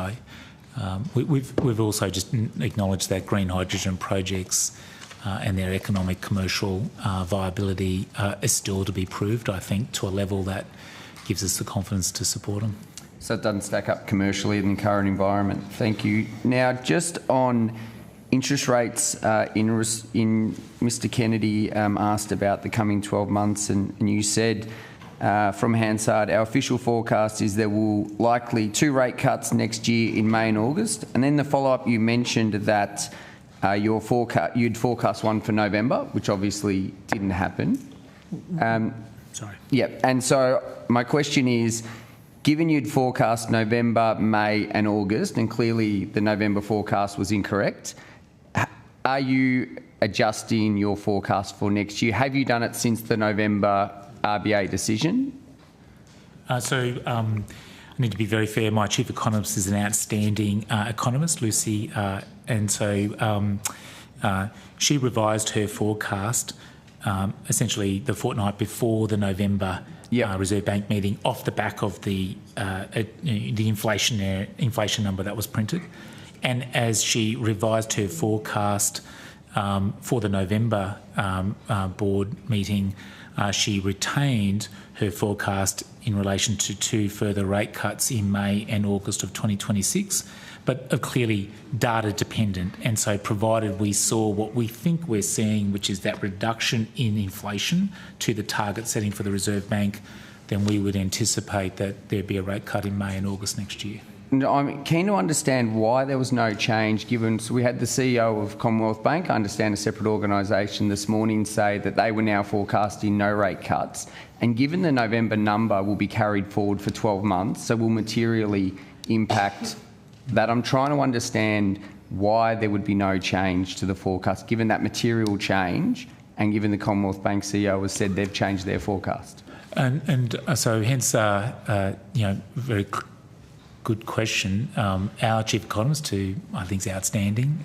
We've also just acknowledged that green hydrogen projects and their economic commercial viability is still to be proved, I think, to a level that gives us the confidence to support them. So it doesn't stack up commercially in the current environment. Thank you. Now, just on interest rates, in Mr Kennedy asked about the coming 12 months, and you said from Hansard, our official forecast is there will likely 2 rate cuts next year in May and August. And then the follow-up, you mentioned that you'd forecast one for November, which obviously didn't happen. Sorry. Yeah, and so my question is, given you'd forecast November, May and August, and clearly the November forecast was incorrect, are you adjusting your forecast for next year? Have you done it since the November RBA decision? I need to be very fair. My chief economist is an outstanding economist, Lucy, and so she revised her forecast essentially the fortnight before the November Reserve Bank meeting off the back of the inflation number that was printed. And as she revised her forecast for the November board meeting, she retained her forecast in relation to 2 further rate cuts in May and August of 2026, but are clearly data dependent. And so provided we saw what we think we're seeing, which is that reduction in inflation to the target setting for the Reserve Bank, then we would anticipate that there'd be a rate cut in May and August next year. I'm keen to understand why there was no change given, so we had the CEO of Commonwealth Bank, I understand a separate organisation this morning, say that they were now forecasting no rate cuts, and given the November number will be carried forward for 12 months, so will materially impact that. I'm trying to understand why there would be no change to the forecast, given that material change, and given the Commonwealth Bank CEO has said they've changed their forecast. So hence, very good question. Our chief economist, who I think is outstanding,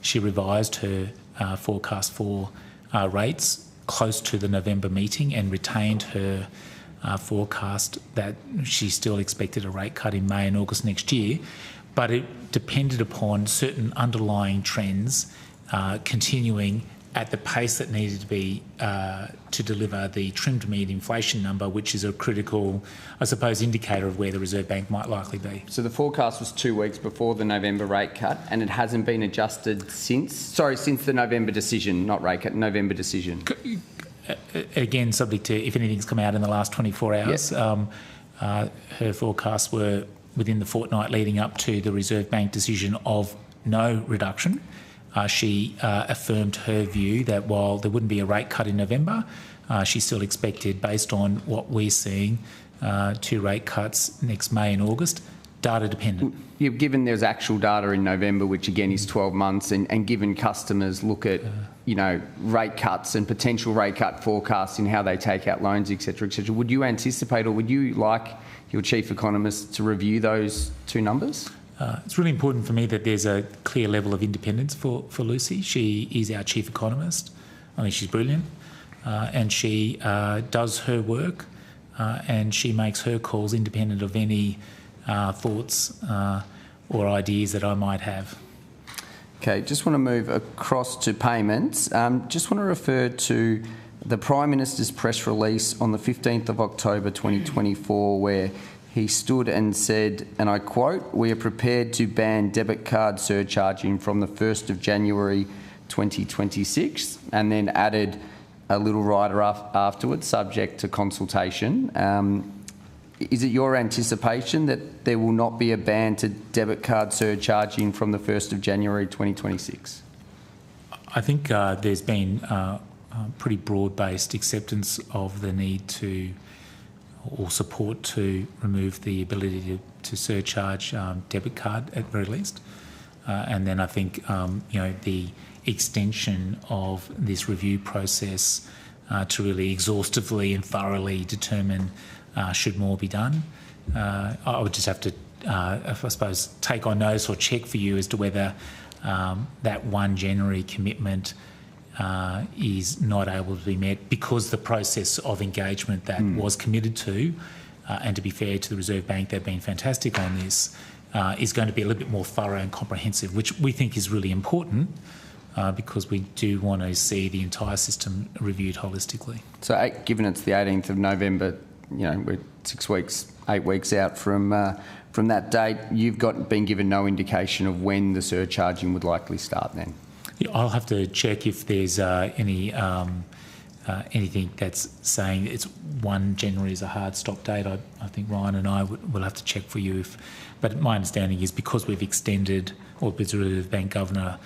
she revised her forecast for rates close to the November meeting and retained her forecast that she still expected a rate cut in May and August next year, but it depended upon certain underlying trends continuing at the pace that needed to be to deliver the trimmed mean inflation number, which is a critical, I suppose, indicator of where the Reserve Bank might likely be. So the forecast was 2 weeks before the November rate cut, and it hasn't been adjusted since the November decision, not rate cut, November decision. Again, subject to if anything's come out in the last 24 hours. Yep. Her forecasts were within the fortnight leading up to the Reserve Bank decision of no reduction. She affirmed her view that while there wouldn't be a rate cut in November, she still expected, based on what we're seeing, 2 rate cuts next May and August, data dependent. You've given there's actual data in November, which again is 12 months, and given customers look at, rate cuts and potential rate cut forecasts in how they take out loans, et cetera, would you anticipate, or would you like your chief economist to review those 2 numbers? It's really important for me that there's a clear level of independence for Lucy. She is our chief economist. I think she's brilliant, and she does her work, and she makes her calls independent of any thoughts or ideas that I might have. Okay, just want to move across to payments. Just want to refer to the Prime Minister's press release on the 15th of October 2024, where he stood and said, and I quote, "We are prepared to ban debit card surcharging from the 1st of January 2026, and then added a little rider afterwards, subject to consultation. Is it your anticipation that there will not be a ban to debit card surcharging from the 1st of January 2026? I think there's been pretty broad-based acceptance of the need to, or support to, remove the ability to surcharge debit card at very least. And then I think, the extension of this review process to really exhaustively and thoroughly determine should more be done. I would just have to, I suppose, take on notice or check for you as to whether that 1 January commitment is not able to be met, because the process of engagement that was committed to, and to be fair to the Reserve Bank, they've been fantastic on this, is going to be a little bit more thorough and comprehensive, which we think is really important because we do want to see the entire system reviewed holistically. So, given it's the 18th of November, we're 8 weeks out from that date. You've been given no indication of when the surcharging would likely start. Then, I'll have to check if there's anything that's saying it's 1 January is a hard stop date. I think Ryan and I will have to check for you. But my understanding is because we've extended, or the Reserve Bank Governor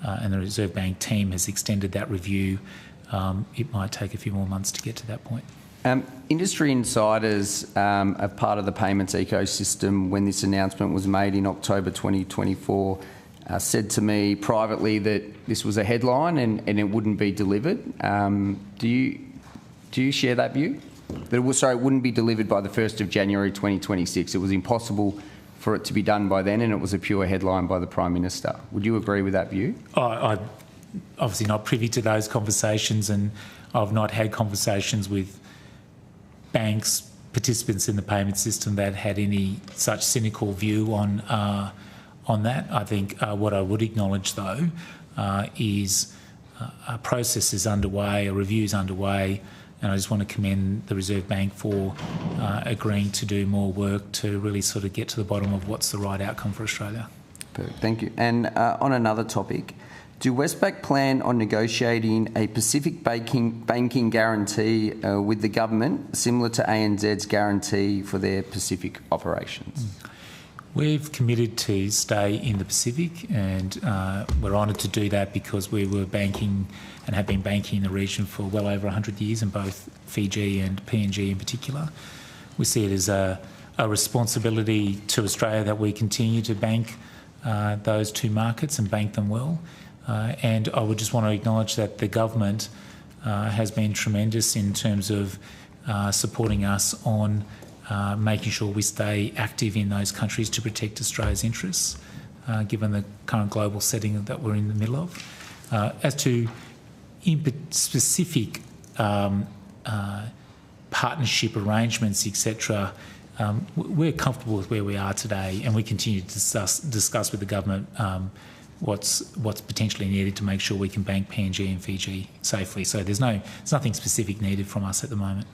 and the Reserve Bank team has extended that review, it might take a few more months to get to that point. Industry insiders are part of the payments ecosystem when this announcement was made in October 2024 said to me privately that this was a headline and it wouldn't be delivered. Do you share that view? That it wouldn't be delivered by the 1st of January 2026. It was impossible for it to be done by then, and it was a pure headline by the Prime Minister. Would you agree with that view? I'm obviously not privy to those conversations, and I've not had conversations with banks, participants in the payment system that had any such cynical view on that. I think what I would acknowledge, though, is a process is underway, a review is underway, and I just want to commend the Reserve Bank for agreeing to do more work to really sort of get to the bottom of what's the right outcome for Australia. Perfect, thank you. And on another topic, do Westpac plan on negotiating a Pacific banking guarantee with the government, similar to ANZ's guarantee for their Pacific operations? We've committed to stay in the Pacific, and we're honoured to do that because we were banking and have been banking in the region for well over 100 years in both Fiji and PNG in particular. We see it as a responsibility to Australia that we continue to bank those two markets and bank them well. And I would just want to acknowledge that the government has been tremendous in terms of supporting us on making sure we stay active in those countries to protect Australia's interests, given the current global setting that we're in the middle of. As to specific partnership arrangements, etc., we're comfortable with where we are today, and we continue to discuss with the government what's potentially needed to make sure we can bank PNG and Fiji safely. So there's nothing specific needed from us at the moment.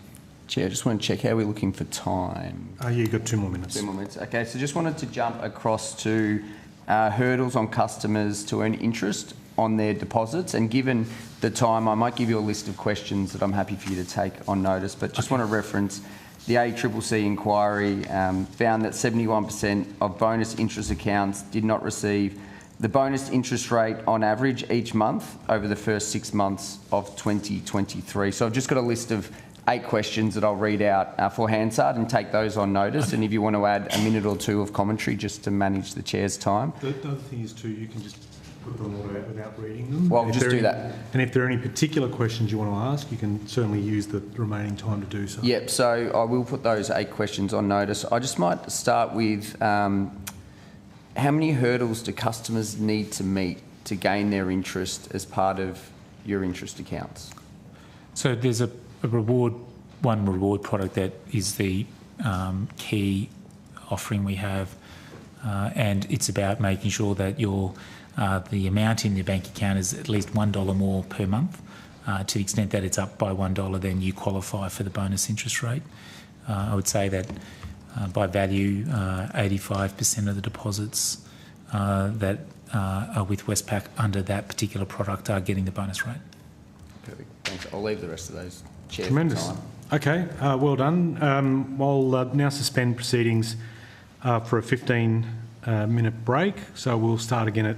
Chair, I just want to check how we're looking for time. You've got 2 more minutes. 2 more minutes. Okay, so just wanted to jump across to hurdles on customers to earn interest on their deposits. And given the time, I might give you a list of questions that I'm happy for you to take on notice, but just want to reference the ACCC inquiry found that 71% of bonus interest accounts did not receive the bonus interest rate on average each month over the first 6 months of 2023. So I've just got a list of 8 questions that I'll read out for Hansard and take those on notice. And if you want to add a minute or 2 of commentary just to manage the chair's time. The other thing is too, you can just put them all out without reading them. Well, just do that. And if there are any particular questions you want to ask, you can certainly use the remaining time to do so. Yep, so I will put those 8 questions on notice. I just might start with how many hurdles do customers need to meet to gain their interest as part of your interest accounts? So there's one reward product that is the key offering we have, and it's about making sure that the amount in your bank account is at least $1 more per month. To the extent that it's up by $1, then you qualify for the bonus interest rate. I would say that by value, 85% of the deposits that are with Westpac under that particular product are getting the bonus rate. Perfect, thanks. I'll leave the rest of those. Chair, tremendous. Okay, well done. I'll now suspend proceedings for a 15-minute break, so we'll start again at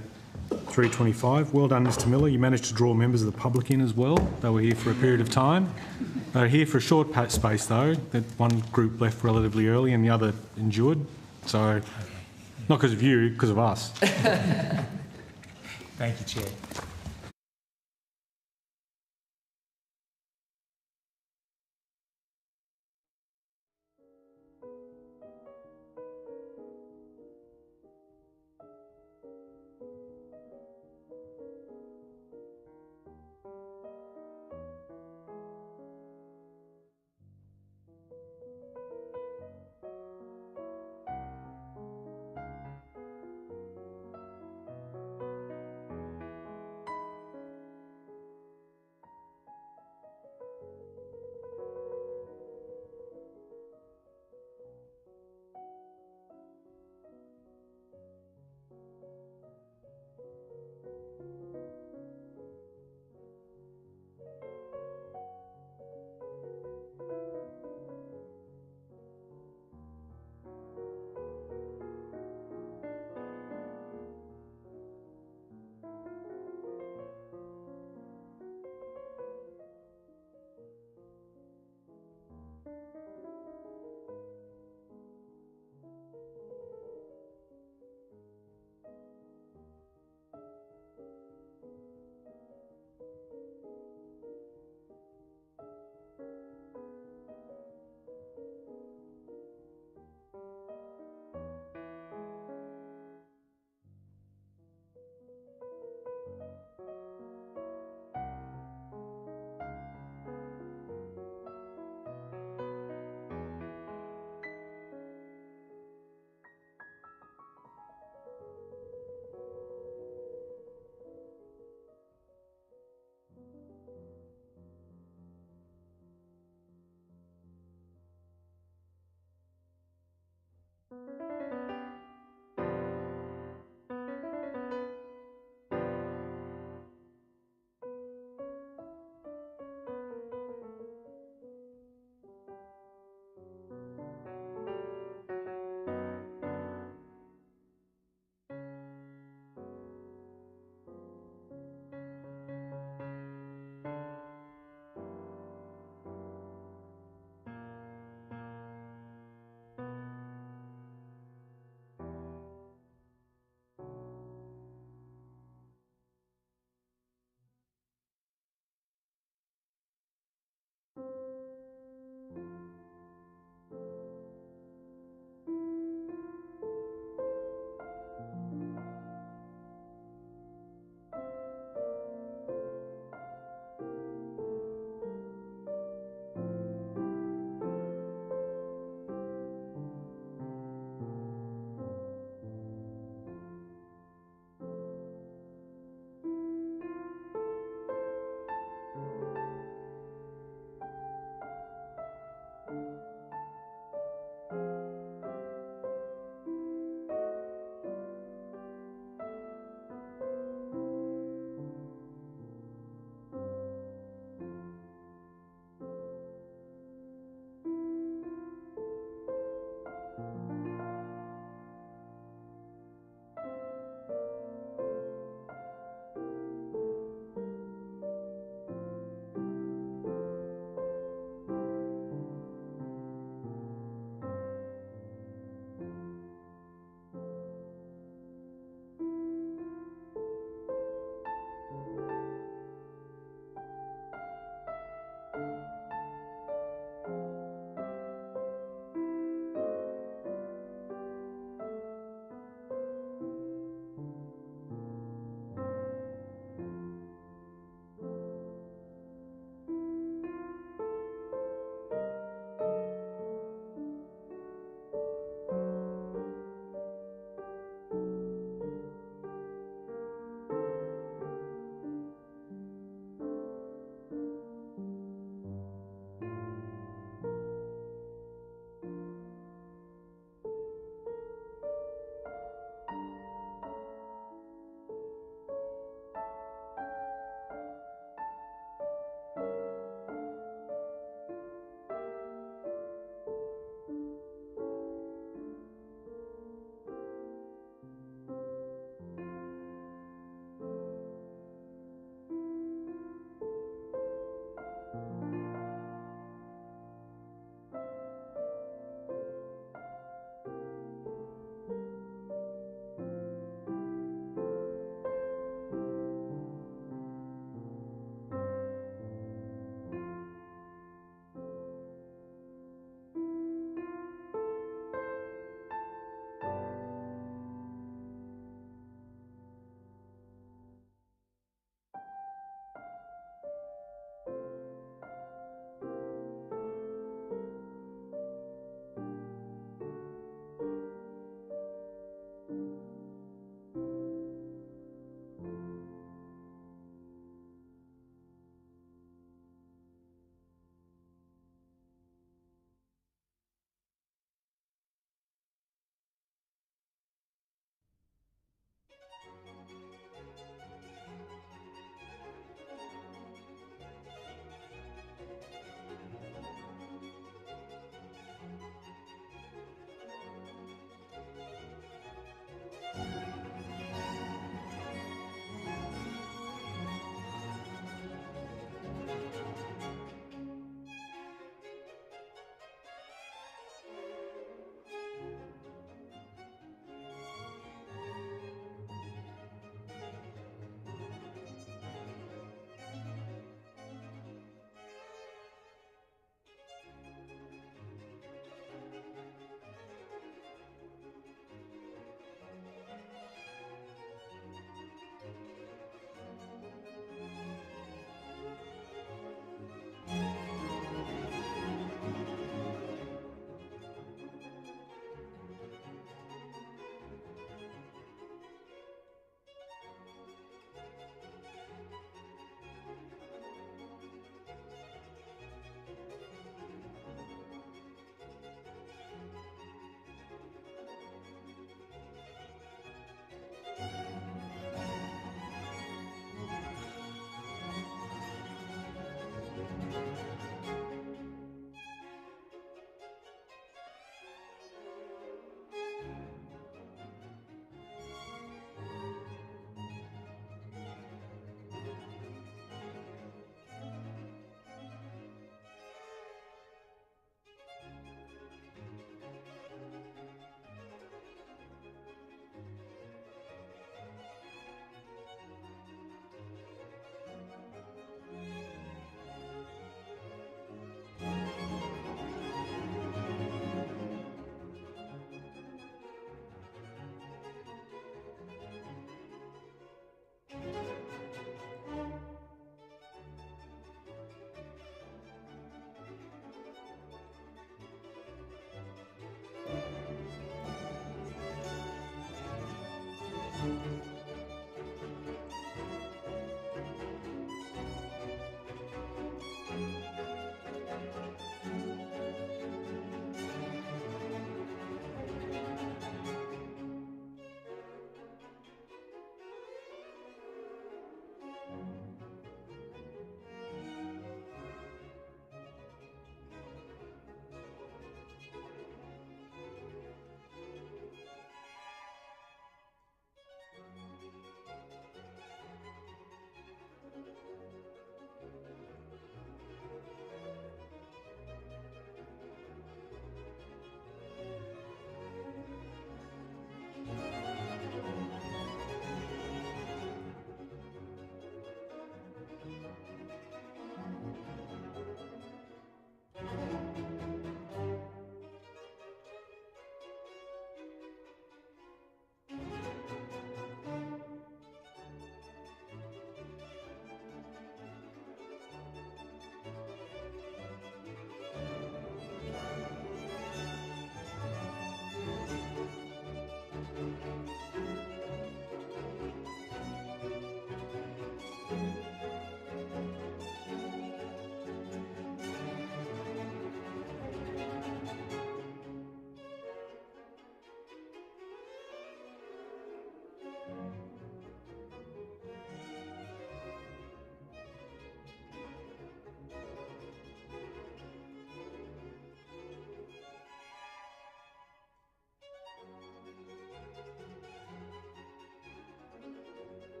3:25. Well done, Mr Miller. You managed to draw members of the public in as well. They were here for a period of time. They were here for a short space, though. That one group left relatively early and the other endured. So, not because of you, because of us. Thank you, Chair.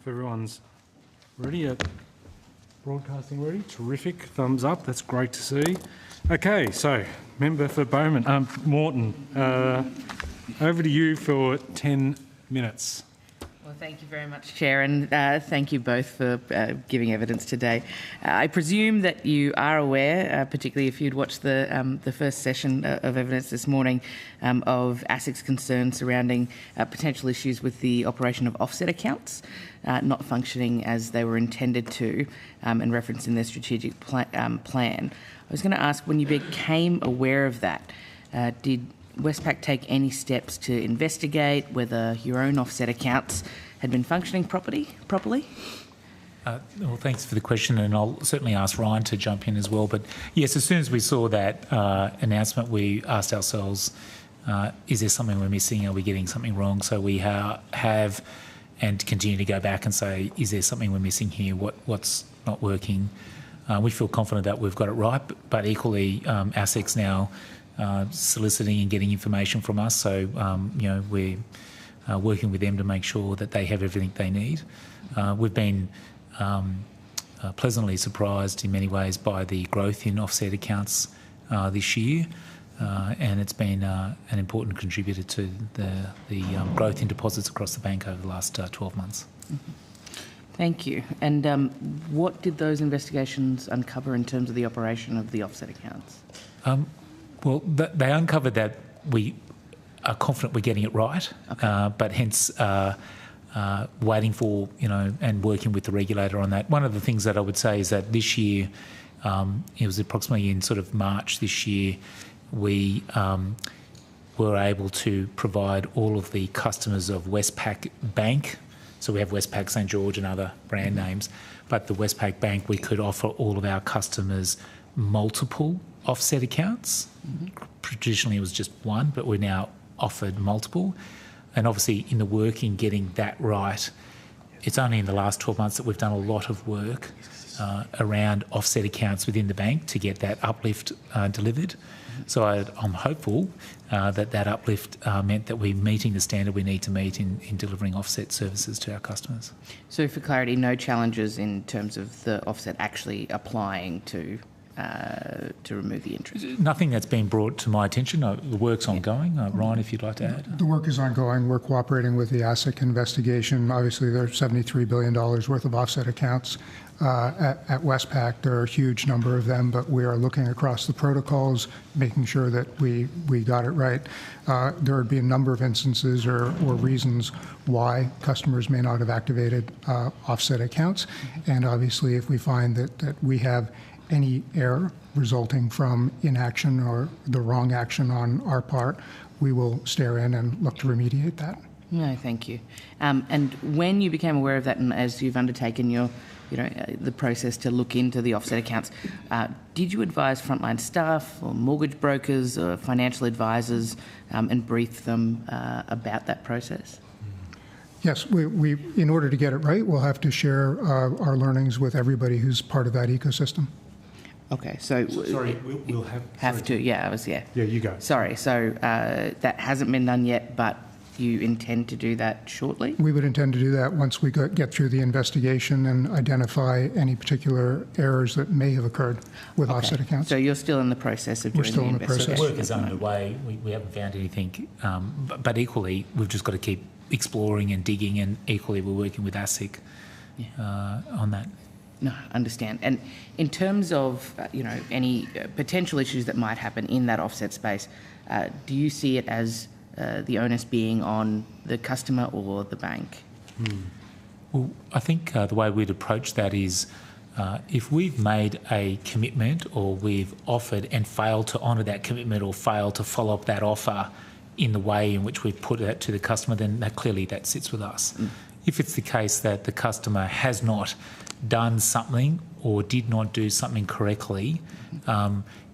If everyone's ready, broadcasting ready, terrific, thumbs up, that's great to see. Okay, so member for Bowman, Morton, over to you for 10 minutes. Well, thank you very much, Chair, and thank you both for giving evidence today. I presume that you are aware, particularly if you'd watched the first session of evidence this morning, of ASIC's concerns surrounding potential issues with the operation of offset accounts not functioning as they were intended to, and referenced in their strategic plan. I was going to ask, when you became aware of that, did Westpac take any steps to investigate whether your own offset accounts had been functioning properly? Well, thanks for the question, and I'll certainly ask Ryan to jump in as well. But yes, as soon as we saw that announcement, we asked ourselves, is there something we're missing? Are we getting something wrong? So we have and continue to go back and say, is there something we're missing here? What's not working? We feel confident that we've got it right, but equally, ASIC's now soliciting and getting information from us. So, we're working with them to make sure that they have everything they need. We've been pleasantly surprised in many ways by the growth in offset accounts this year, and it's been an important contributor to the growth in deposits across the bank over the last 12 months. Mm-hmm. Thank you. And what did those investigations uncover in terms of the operation of the offset accounts? Well, they uncovered that we are confident we're getting it right, okay. But hence waiting for, and working with the regulator on that. One of the things that I would say is that this year, it was approximately in sort of March this year, we were able to provide all of the customers of Westpac Bank. So we have Westpac St George and other brand names, but the Westpac Bank, we could offer all of our customers multiple offset accounts. Mm-hmm. Traditionally it was just one, but we're now offered multiple. And obviously in the work in getting that right, it's only in the last 12 months that we've done a lot of work around offset accounts within the bank to get that uplift delivered. So I'm hopeful that uplift meant that we're meeting the standard we need to meet in delivering offset services to our customers. So for clarity, no challenges in terms of the offset actually applying to remove the interest? Nothing that's been brought to my attention. The work's ongoing. Ryan, if you'd like to add. The work is ongoing. We're cooperating with the ASIC investigation. Obviously, there's $73 billion worth of offset accounts at Westpac. There are a huge number of them, but we are looking across the protocols, making sure that we got it right. There would be a number of instances or reasons why customers may not have activated offset accounts. And obviously, if we find that we have any error resulting from inaction or the wrong action on our part, we will stare in and look to remediate that. No, thank you. And when you became aware of that, and as you've undertaken your, the process to look into the offset accounts, did you advise frontline staff or mortgage brokers or financial advisors and brief them about that process? Yes, we in order to get it right, we'll have to share our learnings with everybody who's part of that ecosystem. Okay, so sorry, we'll have to. Yeah, Yeah, you go. Sorry, so that hasn't been done yet, but you intend to do that shortly? We would intend to do that once we get through the investigation and identify any particular errors that may have occurred with offset accounts. So you're still in the process of doing the investigation? We're still in the process. The work is underway. We haven't found anything, but equally we've just got to keep exploring and digging, and equally we're working with ASIC on that. No, I understand. And in terms of, any potential issues that might happen in that offset space, do you see it as the onus being on the customer or the bank? Well, I think the way we'd approach that is if we've made a commitment or we've offered and failed to honour that commitment or failed to follow up that offer in the way in which we've put it to the customer, then that sits with us. If it's the case that the customer has not done something or did not do something correctly,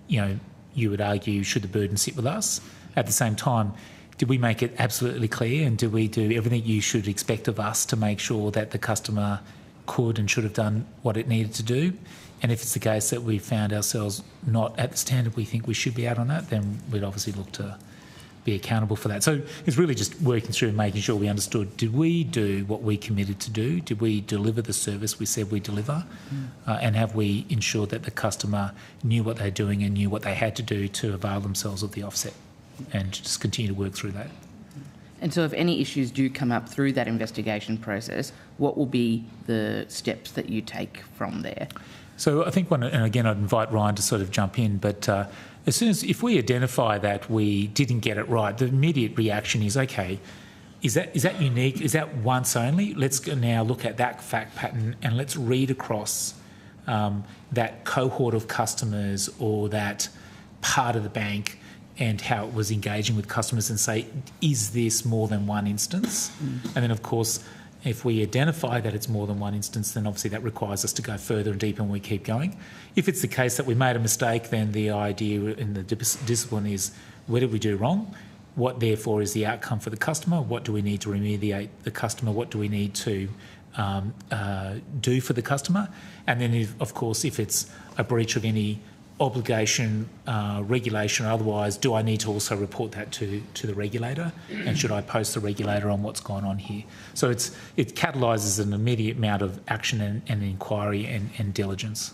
you would argue, should the burden sit with us? At the same time, did we make it absolutely clear, and do we do everything you should expect of us to make sure that the customer could and should have done what it needed to do? And if it's the case that we found ourselves not at the standard we think we should be at on that, then we'd obviously look to be accountable for that. So it's really just working through and making sure we understood, did we do what we committed to do? Did we deliver the service we said we deliver? And have we ensured that the customer knew what they're doing and knew what they had to do to avail themselves of the offset? And just continue to work through that. And so if any issues do come up through that investigation process, what will be the steps that you take from there? So I think and again, I'd invite Ryan to sort of jump in, but as soon as, if we identify that we didn't get it right, the immediate reaction is, okay, is that unique? Is that once only? Let's now look at that fact pattern and let's read across that cohort of customers or that part of the bank and how it was engaging with customers and say, is this more than one instance? And then, of course, if we identify that it's more than one instance, then obviously that requires us to go further and deeper and we keep going. If it's the case that we made a mistake, then the idea in the discipline is, where did we do wrong? What, therefore, is the outcome for the customer? What do we need to remediate the customer? What do we need to do for the customer? And then, of course, if it's a breach of any obligation, regulation or otherwise, do I need to also report that to the regulator? And should I post the regulator on what's gone on here? So it catalyses an immediate amount of action and inquiry and diligence.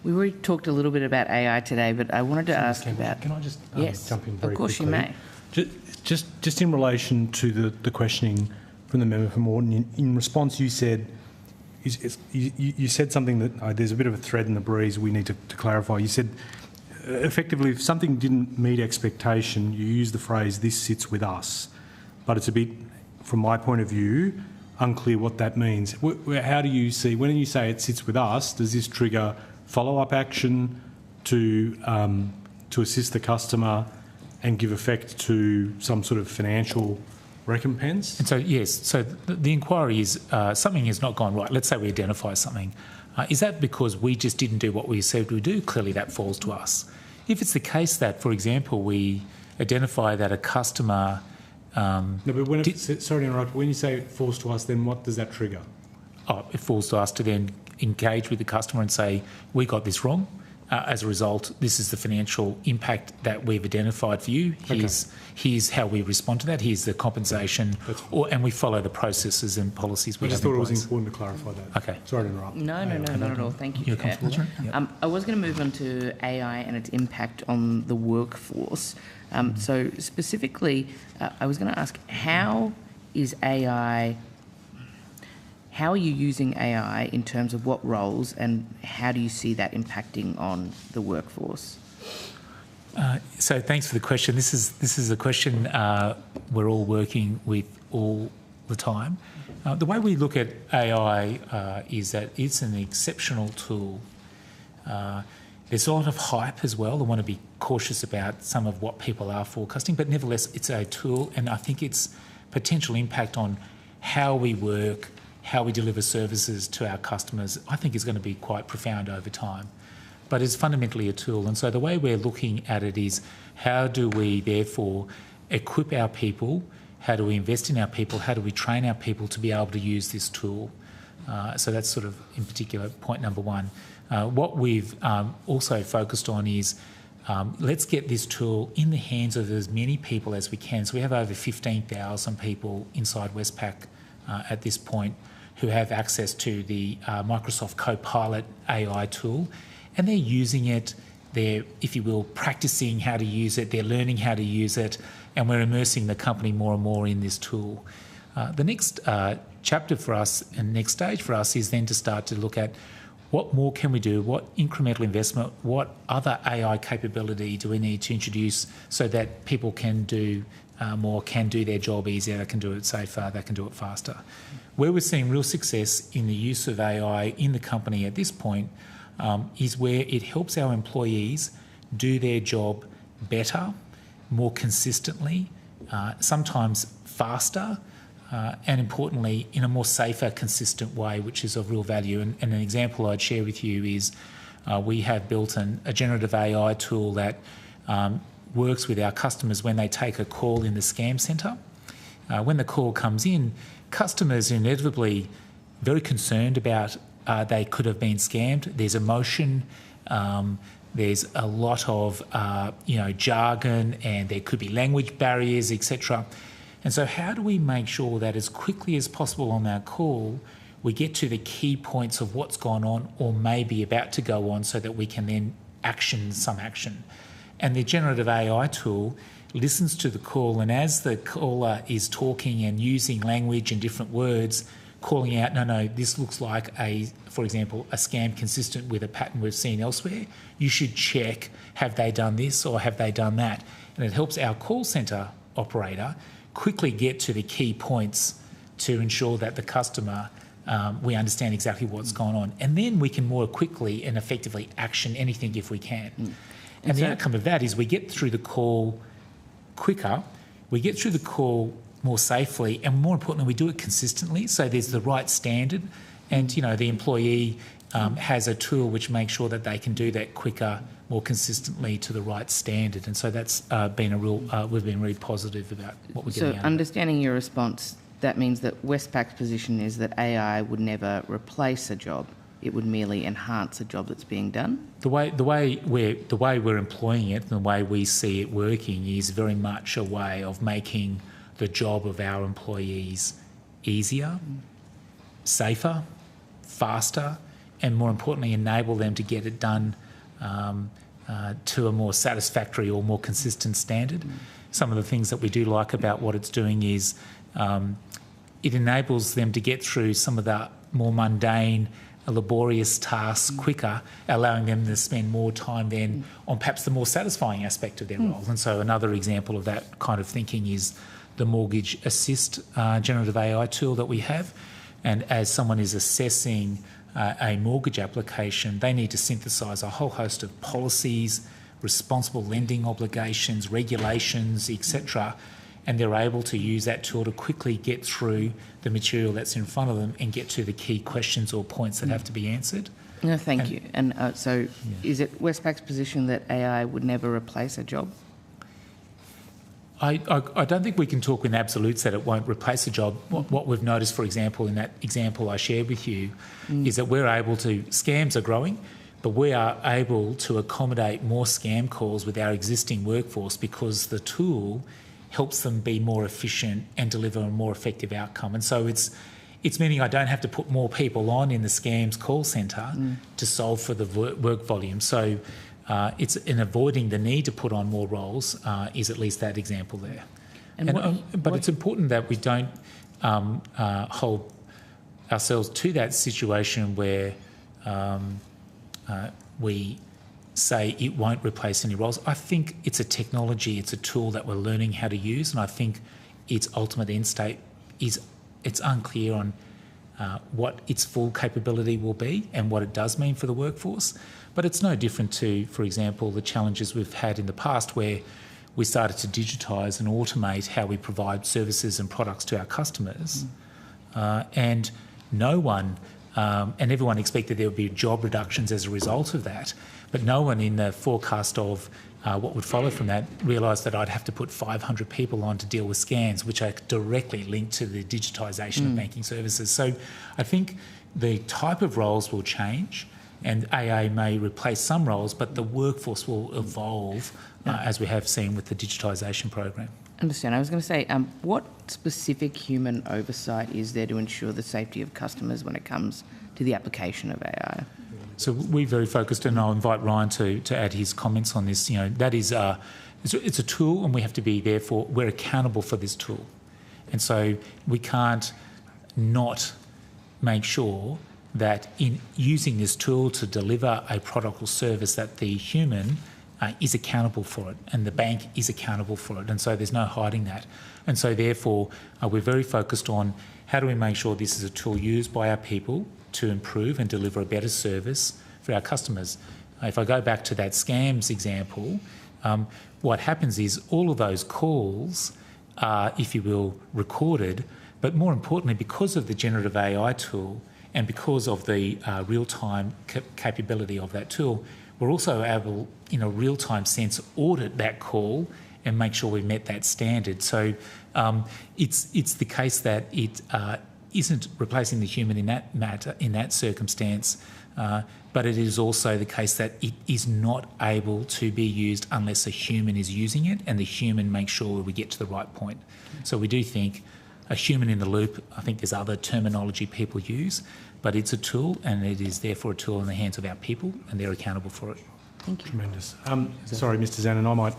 We already talked a little bit about AI today, but I wanted to ask about... Can I just yes, jump in very of course quickly? You may. Just in relation to the questioning from the member for Moreton, in response you said, you said something that there's a bit of a thread in the breeze we need to clarify. You said, effectively, if something didn't meet expectation, you use the phrase, this sits with us. But it's a bit, from my point of view, unclear what that means. How do you see, when you say it sits with us, does this trigger follow-up action to assist the customer and give effect to some sort of financial recompense? And so, yes, so the inquiry is something has not gone right. Let's say we identify something. Is that because we just didn't do what we said we do? Clearly that falls to us. If it's the case that, for example, we identify that a customer... no, but when sorry to interrupt, when you say it falls to us, then what does that trigger? It falls to us to then engage with the customer and say, we got this wrong. As a result, this is the financial impact that we've identified for you. Here's how we respond to that. Here's the compensation, and we follow the processes and policies we have in place. I just thought it was important to clarify that. Okay. Sorry to interrupt. No, not at all. Thank you, You're Chair. comfortable, right? I was going to move on to AI and its impact on the workforce. So specifically, I was going to ask, how are you using AI in terms of what roles, and how do you see that impacting on the workforce? So thanks for the question. This is a question we're all working with all the time. The way we look at AI is that it's an exceptional tool. There's a lot of hype as well. I want to be cautious about some of what people are forecasting, but nevertheless, it's a tool, and I think its potential impact on how we work, how we deliver services to our customers, I think is going to be quite profound over time. But it's fundamentally a tool. And so the way we're looking at it is, how do we therefore equip our people? How do we invest in our people? How do we train our people to be able to use this tool? So that's sort of, in particular, point number one. What we've also focused on is, let's get this tool in the hands of as many people as we can. So we have over 15,000 people inside Westpac at this point who have access to the Microsoft Copilot AI tool, and they're using it, they're, if you will, practicing how to use it, they're learning how to use it, and we're immersing the company more and more in this tool. The next chapter for us and next stage for us is then to start to look at what more can we do, what incremental investment, what other AI capability do we need to introduce so that people can do more, can do their job easier, they can do it safer, they can do it faster. Where we're seeing real success in the use of AI in the company at this point is where it helps our employees do their job better, more consistently, sometimes faster, and importantly, in a more safer, consistent way, which is of real value. And an example I'd share with you is we have built a generative AI tool that works with our customers when they take a call in the scam centre. When the call comes in, customers are inevitably very concerned about they could have been scammed. There's emotion. There's a lot of, jargon, and there could be language barriers, etc. And so how do we make sure that as quickly as possible on our call, we get to the key points of what's gone on or may be about to go on so that we can then action some action? And the generative AI tool listens to the call, and as the caller is talking and using language and different words, calling out, no, this looks like for example, a scam consistent with a pattern we've seen elsewhere. You should check, have they done this or have they done that? And it helps our call centre operator quickly get to the key points to ensure that the customer, we understand exactly what's gone on. And then we can more quickly and effectively action anything if we can. And the outcome of that is we get through the call quicker, we get through the call more safely, and more importantly, we do it consistently, so there's the right standard, and the employee has a tool which makes sure that they can do that quicker, more consistently to the right standard. And so that's been we've been really positive about what we're getting out of it. So understanding your response, that means that Westpac's position is that AI would never replace a job. It would merely enhance a job that's being done? The way we're employing it and the way we see it working is very much a way of making the job of our employees easier, safer, faster, and more importantly, enable them to get it done to a more satisfactory or more consistent standard. Some of the things that we do like about what it's doing is it enables them to get through some of the more mundane, laborious tasks quicker, allowing them to spend more time then on perhaps the more satisfying aspect of their role. And so another example of that kind of thinking is the Mortgage Assist generative AI tool that we have. And as someone is assessing a mortgage application, they need to synthesise a whole host of policies, responsible lending obligations, regulations, etc. And they're able to use that tool to quickly get through the material that's in front of them and get to the key questions or points that have to be answered. No, thank you. And is it Westpac's position that AI would never replace a job? I don't think we can talk in absolutes that it won't replace a job. What we've noticed, for example, in that example I shared with you, is that we're able to, scams are growing, but we are able to accommodate more scam calls with our existing workforce because the tool helps them be more efficient and deliver a more effective outcome. And so it's meaning I don't have to put more people on in the scams call centre to solve for the work volume. So it's in avoiding the need to put on more roles is at least that example there. But it's important that we don't hold ourselves to that situation where we say it won't replace any roles. I think it's a technology, it's a tool that we're learning how to use, and I think its ultimate end state is it's unclear on what its full capability will be and what it does mean for the workforce. But it's no different to, for example, the challenges we've had in the past where we started to digitise and automate how we provide services and products to our customers. And no one, and everyone expected there would be job reductions as a result of that, but no one in the forecast of what would follow from that realised that I'd have to put 500 people on to deal with scans, which are directly linked to the digitisation of banking services. So I think the type of roles will change, and AA may replace some roles, but the workforce will evolve as we have seen with the digitisation program. Understand. I was going to say, what specific human oversight is there to ensure the safety of customers when it comes to the application of AI? So we're very focused, and I'll invite Ryan to add his comments on this. That is, it's a tool, and we have to be there for. We're accountable for this tool, and so we can't not make sure that in using this tool to deliver a product or service that the human is accountable for it and the bank is accountable for it. And so there's no hiding that. And so therefore we're very focused on how do we make sure this is a tool used by our people to improve and deliver a better service for our customers. If I go back to that scams example, what happens is all of those calls are, if you will, recorded, but more importantly, because of the generative AI tool, and because of the real-time capability of that tool, we're also able, in a real-time sense, audit that call and make sure we met that standard. So it's the case that it isn't replacing the human in that matter, in that circumstance, but it is also the case that it is not able to be used unless a human is using it, and the human makes sure we get to the right point. So we do think a human in the loop, I think there's other terminology people use, but it's a tool, and it is therefore a tool in the hands of our people, and they're accountable for it. Thank you. Tremendous. Sorry, Mr Zanin, I might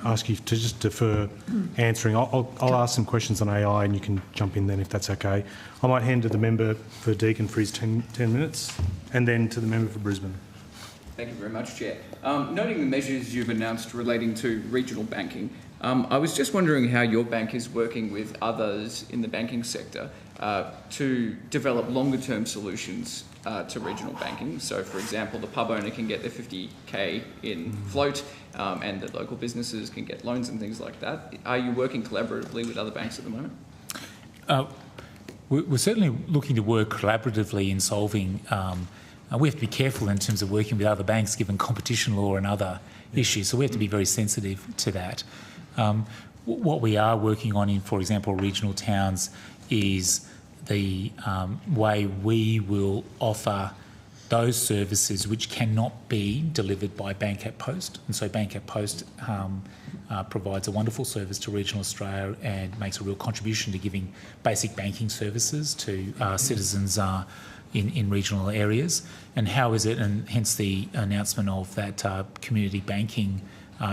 ask you to just defer answering. I'll ask some questions on AI and you can jump in then if that's okay. I might hand to the member for Deakin for his 10 minutes and then to the member for Brisbane. Thank you very much, Chair. Noting the measures you've announced relating to regional banking, I was just wondering how your bank is working with others in the banking sector to develop longer-term solutions to regional banking. So, for example, the pub owner can get their 50k in float and the local businesses can get loans and things like that. Are you working collaboratively with other banks at the moment? We're certainly looking to work collaboratively in solving. We have to be careful in terms of working with other banks given competition law and other issues, so we have to be very sensitive to that. What we are working on in, for example, regional towns is the way we will offer those services which cannot be delivered by Bank at Post. And so Bank at Post provides a wonderful service to regional Australia and makes a real contribution to giving basic banking services to citizens in regional areas. And how is it, and hence the announcement of that community banking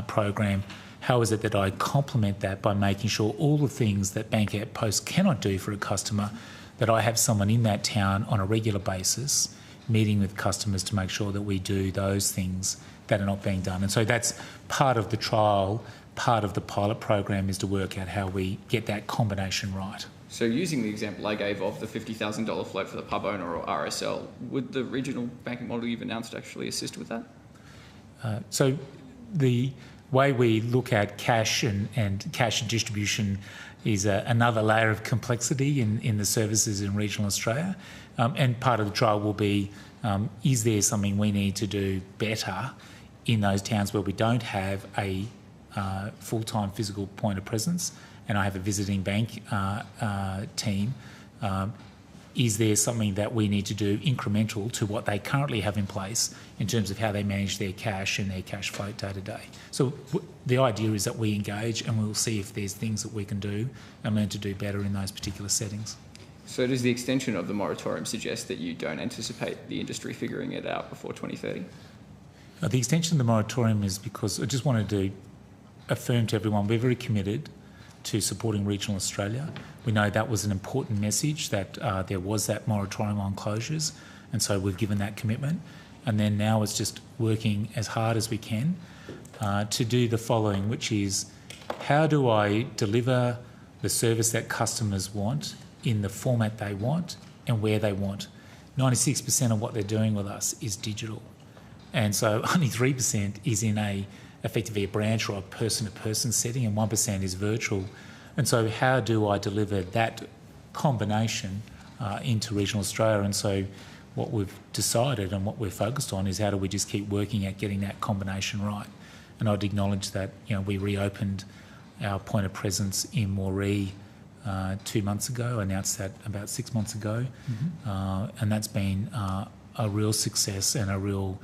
program, how is it that I complement that by making sure all the things that Bank at Post cannot do for a customer, that I have someone in that town on a regular basis meeting with customers to make sure that we do those things that are not being done. And so that's part of the trial, part of the pilot program is to work out how we get that combination right. So using the example I gave of the $50,000 float for the pub owner or RSL, would the regional banking model you've announced actually assist with that? So the way we look at cash and cash distribution is another layer of complexity in the services in regional Australia. And part of the trial will be, is there something we need to do better in those towns where we don't have a full-time physical point of presence and I have a visiting bank team? Is there something that we need to do incremental to what they currently have in place in terms of how they manage their cash and their cash flow day to day? So the idea is that we engage and we'll see if there's things that we can do and learn to do better in those particular settings. So does the extension of the moratorium suggest that you don't anticipate the industry figuring it out before 2030? The extension of the moratorium is because I just wanted to affirm to everyone we're very committed to supporting regional Australia. We know that was an important message, that there was that moratorium on closures, and so we've given that commitment. And then now it's just working as hard as we can to do the following, which is how do I deliver the service that customers want in the format they want and where they want. 96% of what they're doing with us is digital. And so only 3% is in effectively a branch or a person-to-person setting, and 1% is virtual. And so how do I deliver that combination into regional Australia? And so what we've decided and what we're focused on is how do we just keep working at getting that combination right. And I'd acknowledge that we reopened our point of presence in Moree 2 months ago, announced that about 6 months ago, and that's been a real success and a real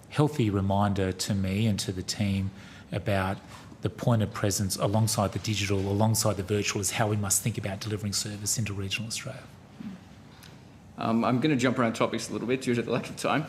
healthy reminder to me and to the team about the point of presence alongside the digital, alongside the virtual, is how we must think about delivering service into regional Australia. I'm going to jump around topics a little bit due to the lack of time.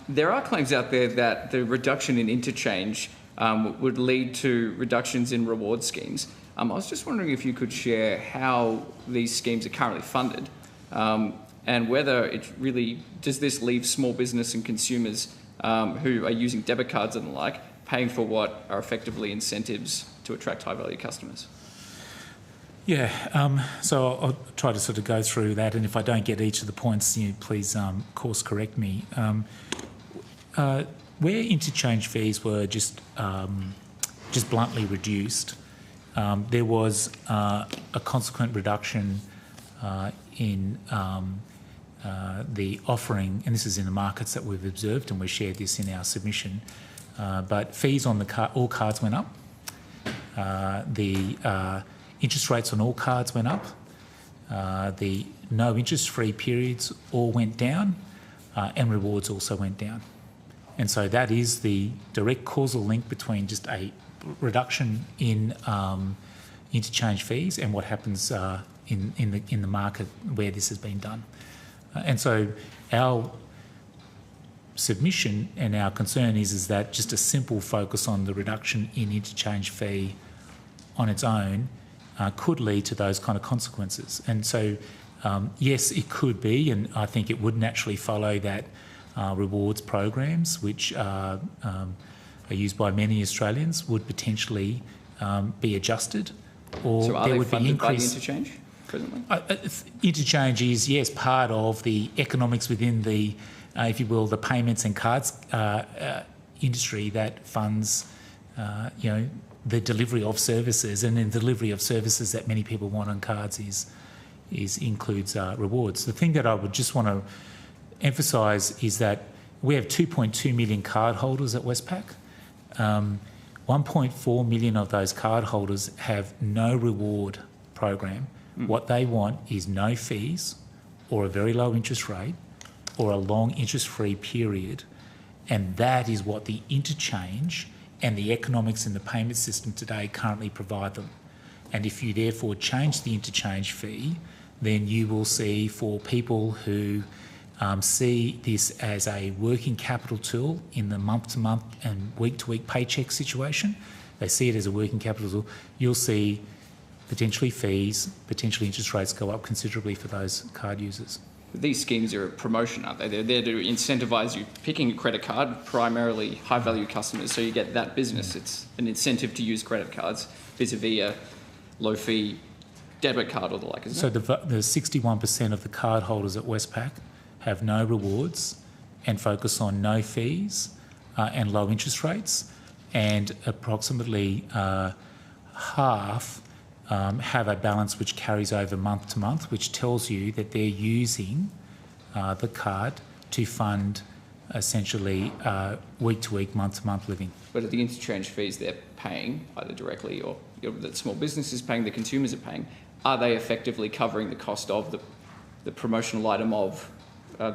There are claims out there that the reduction in interchange would lead to reductions in reward schemes. I was just wondering if you could share how these schemes are currently funded and whether it really, does this leave small business and consumers who are using debit cards and the like paying for what are effectively incentives to attract high-value customers? Yeah, so I'll try to sort of go through that, and if I don't get each of the points, please course correct me. Where interchange fees were just bluntly reduced, there was a consequent reduction in the offering, and this is in the markets that we've observed, and we shared this in our submission. But fees on all cards went up. The interest rates on all cards went up. The no interest-free periods all went down. and rewards also went down. And so that is the direct causal link between just a reduction in interchange fees and what happens in the market where this has been done. And so our submission and our concern is that just a simple focus on the reduction in interchange fee on its own could lead to those kind of consequences. And so, yes, it could be, and I think it would naturally follow that rewards programs, which are used by many Australians, would potentially be adjusted, or So are there they would be funded by the increase. interchange presently? Interchange is, yes, part of the economics within the, if you will, the payments and cards industry that funds, the delivery of services, and in delivery of services that many people want on cards includes rewards. The thing that I would just want to emphasise is that we have 2.2 million card holders at Westpac. 1.4 million of those card holders have no reward program. What they want is no fees or a very low interest rate or a long interest-free period, and that is what the interchange and the economics in the payment system today currently provide them. And if you therefore change the interchange fee, then you will see, for people who see this as a working capital tool in the month-to-month and week-to-week paycheck situation, they see it as a working capital tool, you'll see potentially fees, potentially interest rates go up considerably for those card users. These schemes are a promotion, aren't they? They're there to incentivise you picking a credit card, primarily high-value customers, so you get that business. It's an incentive to use credit cards vis-a-vis a low-fee debit card or the like, isn't it? So the 61% of the card holders at Westpac have no rewards and focus on no fees and low interest rates, and approximately half have a balance which carries over month to month, which tells you that they're using the card to fund essentially week to week, month to month living. But at the interchange fees they're paying, either directly or that small businesses paying, the consumers are paying, are they effectively covering the cost of the promotional item of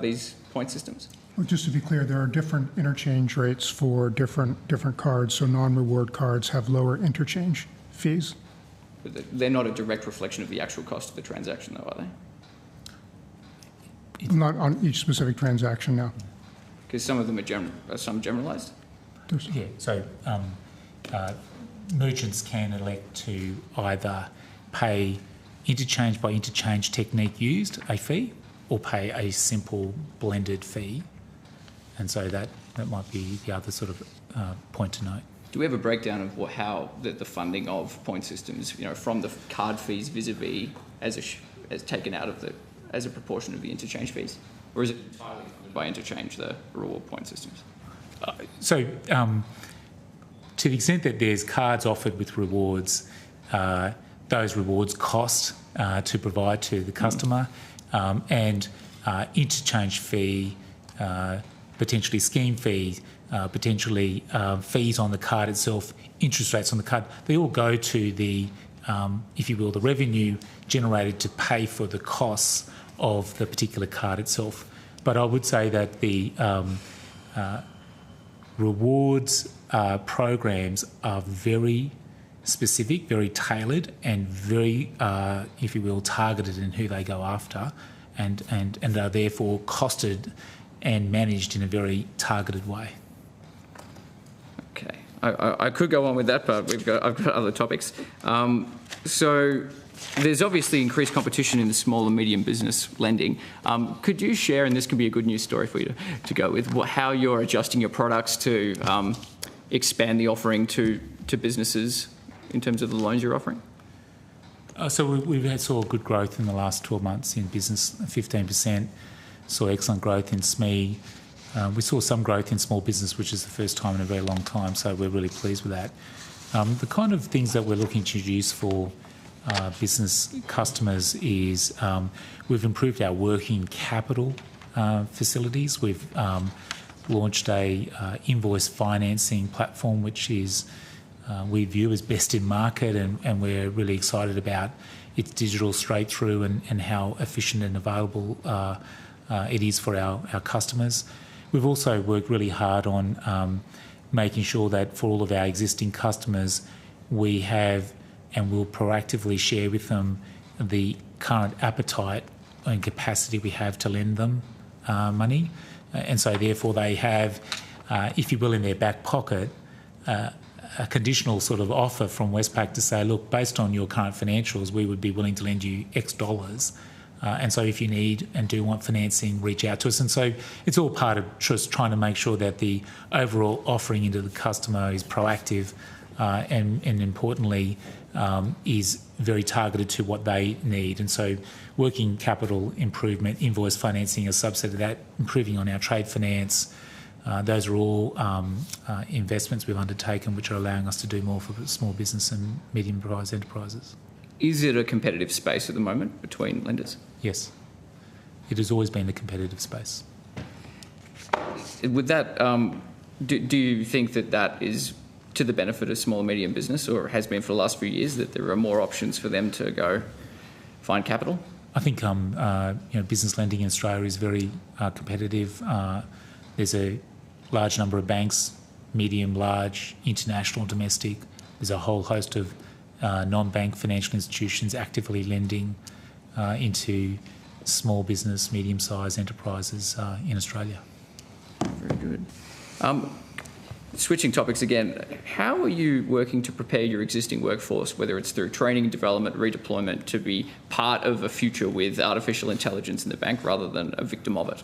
these point systems? Well, just to be clear, there are different interchange rates for different cards, so non-reward cards have lower interchange fees. But they're not a direct reflection of the actual cost of the transaction, though, are they? Not on each specific transaction now. Because some of them are some generalised? Yeah, so merchants can elect to either pay interchange by interchange technique used, a fee, or pay a simple blended fee. And so that might be the other sort of point to note. Do we have a breakdown of how the funding of point systems, from the card fees vis-a-vis as taken out of as a proportion of the interchange fees? Or is it entirely funded by interchange, the reward point systems? So to the extent that there's cards offered with rewards, those rewards cost to provide to the customer, and interchange fee, potentially scheme fee, potentially fees on the card itself, interest rates on the card, they all go to the, if you will, the revenue generated to pay for the costs of the particular card itself. But I would say that the rewards programs are very specific, very tailored, and very, if you will, targeted in who they go after, and are therefore costed and managed in a very targeted way. Okay, I could go on with that, but I've got other topics. So there's obviously increased competition in the small and medium business lending. Could you share, and this could be a good news story for you to go with, how you're adjusting your products to expand the offering to businesses in terms of the loans you're offering? So we've saw good growth in the last 12 months in business, 15%. Saw excellent growth in SME. We saw some growth in small business, which is the first time in a very long time, so we're really pleased with that. The kind of things that we're looking to introduce for business customers is we've improved our working capital facilities. We've launched a invoice financing platform, which is we view as best in market, and we're really excited about its digital straight through and how efficient and available it is for our customers. We've also worked really hard on making sure that for all of our existing customers, we have and will proactively share with them the current appetite and capacity we have to lend them money. And so therefore they have, if you will, in their back pocket, a conditional sort of offer from Westpac to say, look, based on your current financials, we would be willing to lend you X dollars. And so if you need and do want financing, reach out to us. And so it's all part of just trying to make sure that the overall offering into the customer is proactive and importantly, is very targeted to what they need. And so working capital improvement, invoice financing, a subset of that, improving on our trade finance, those are all investments we've undertaken which are allowing us to do more for small business and medium-sized enterprises. Is it a competitive space at the moment between lenders? Yes. It has always been a competitive space. Would that, do you think that that is to the benefit of small and medium business, or has been for the last few years, that there are more options for them to go find capital? I think business lending in Australia is very competitive. There's a large number of banks, medium, large, international, domestic. There's a whole host of non-bank financial institutions actively lending into small business, medium-sized enterprises in Australia. Very good. Switching topics again, how are you working to prepare your existing workforce, whether it's through training, development, redeployment, to be part of a future with artificial intelligence in the bank rather than a victim of it?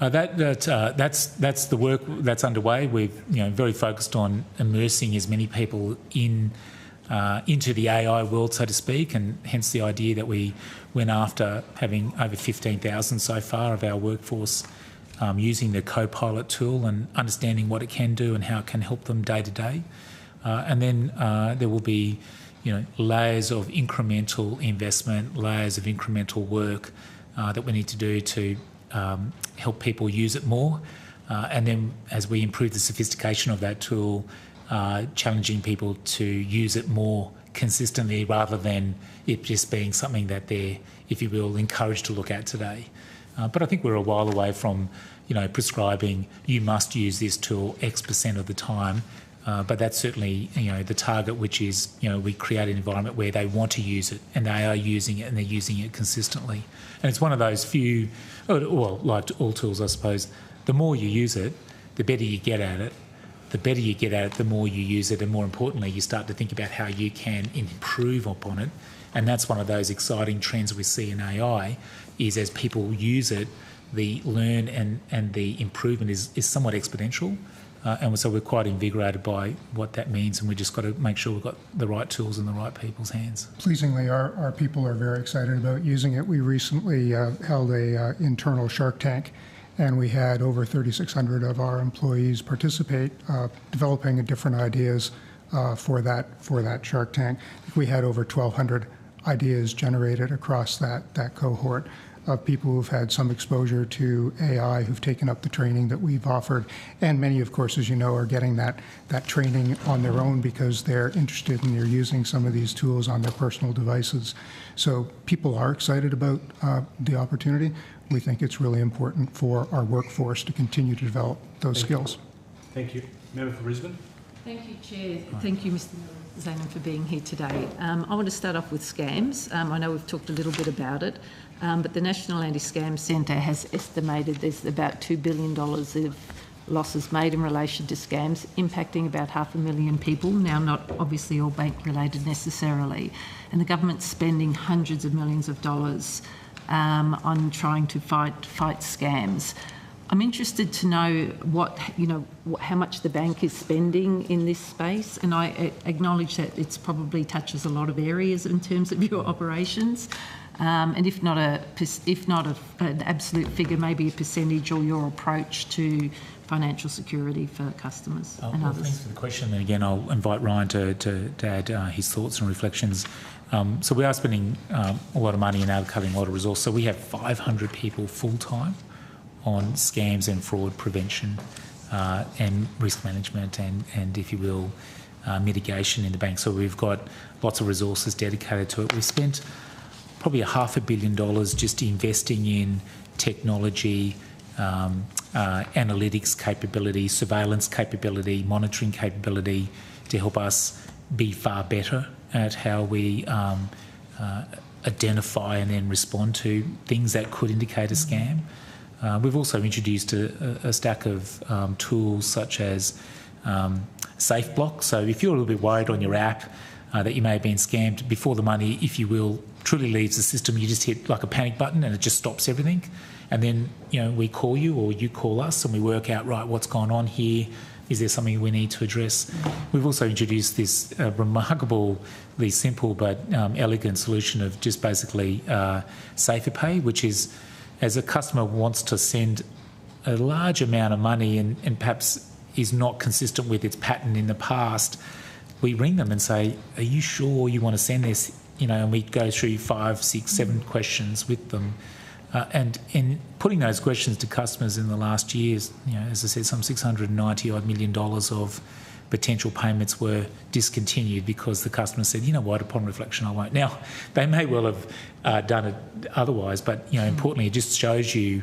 That's the work that's underway. We're very focused on immersing as many people into the AI world, so to speak, and hence the idea that we went after having over 15,000 so far of our workforce using the Copilot tool and understanding what it can do and how it can help them day to day. And then there will be layers of incremental investment, layers of incremental work that we need to do to help people use it more. And then as we improve the sophistication of that tool, challenging people to use it more consistently rather than it just being something that they're, if you will, encouraged to look at today. But I think we're a while away from, prescribing you must use this tool X% of the time. But that's certainly, the target, which is, we create an environment where they want to use it and they are using it and they're using it consistently. And it's one of those few, well, like all tools, I suppose, the more you use it, the better you get at it. The better you get at it, the more you use it, and more importantly, you start to think about how you can improve upon it. And that's one of those exciting trends we see in AI, is as people use it, the learn and the improvement is somewhat exponential. And so we're quite invigorated by what that means, and we just got to make sure we've got the right tools in the right people's hands. Pleasingly, our people are very excited about using it. We recently held a internal Shark Tank, and we had over 3,600 of our employees participate, developing different ideas for that Shark Tank. We had over 1,200 ideas generated across that cohort of people who've had some exposure to AI, who've taken up the training that we've offered. And many, of course, as you know, are getting that training on their own because they're interested and they're using some of these tools on their personal devices. So people are excited about the opportunity. We think it's really important for our workforce to continue to develop those skills. Thank you. Member for Brisbane. Thank you, Chair. Thank you, Mr Zanin, for being here today. I want to start off with scams. I know we've talked a little bit about it, but the National Anti-Scam Centre has estimated there's about $2 billion of losses made in relation to scams, impacting about 500,000 people. Now, not obviously all bank-related necessarily. And the government's spending hundreds of millions of dollars on trying to fight scams. I'm interested to know how much the bank is spending in this space, and I acknowledge that it's probably touches a lot of areas in terms of your operations. And if not an absolute figure, maybe a percentage or your approach to financial security for customers and others. Thanks for the question. And again, I'll invite Ryan to add his thoughts and reflections. So we are spending a lot of money and allocating a lot of resources. So we have 500 people full-time on scams and fraud prevention and risk management and if you will, mitigation in the bank. So we've got lots of resources dedicated to it. We've spent probably $500 million just investing in technology, analytics capability, surveillance capability, monitoring capability to help us be far better at how we identify and then respond to things that could indicate a scam. We've also introduced a stack of tools such as Safe Block. So if you're a little bit worried on your app that you may have been scammed, before the money, if you will, truly leaves the system, you just hit like a panic button and it just stops everything. And then, we call you or you call us and we work out, right, what's gone on here? Is there something we need to address? We've also introduced this remarkably simple but elegant solution of just basically Safer Pay, which is, as a customer wants to send a large amount of money and perhaps is not consistent with its pattern in the past, we ring them and say, are you sure you want to send this? And we go through 5, 6, 7 questions with them. And in putting those questions to customers in the last years, as I said, some $690 million of potential payments were discontinued because the customer said, you know what, upon reflection, I won't. Now, they may well have done it otherwise, but, importantly, it just shows you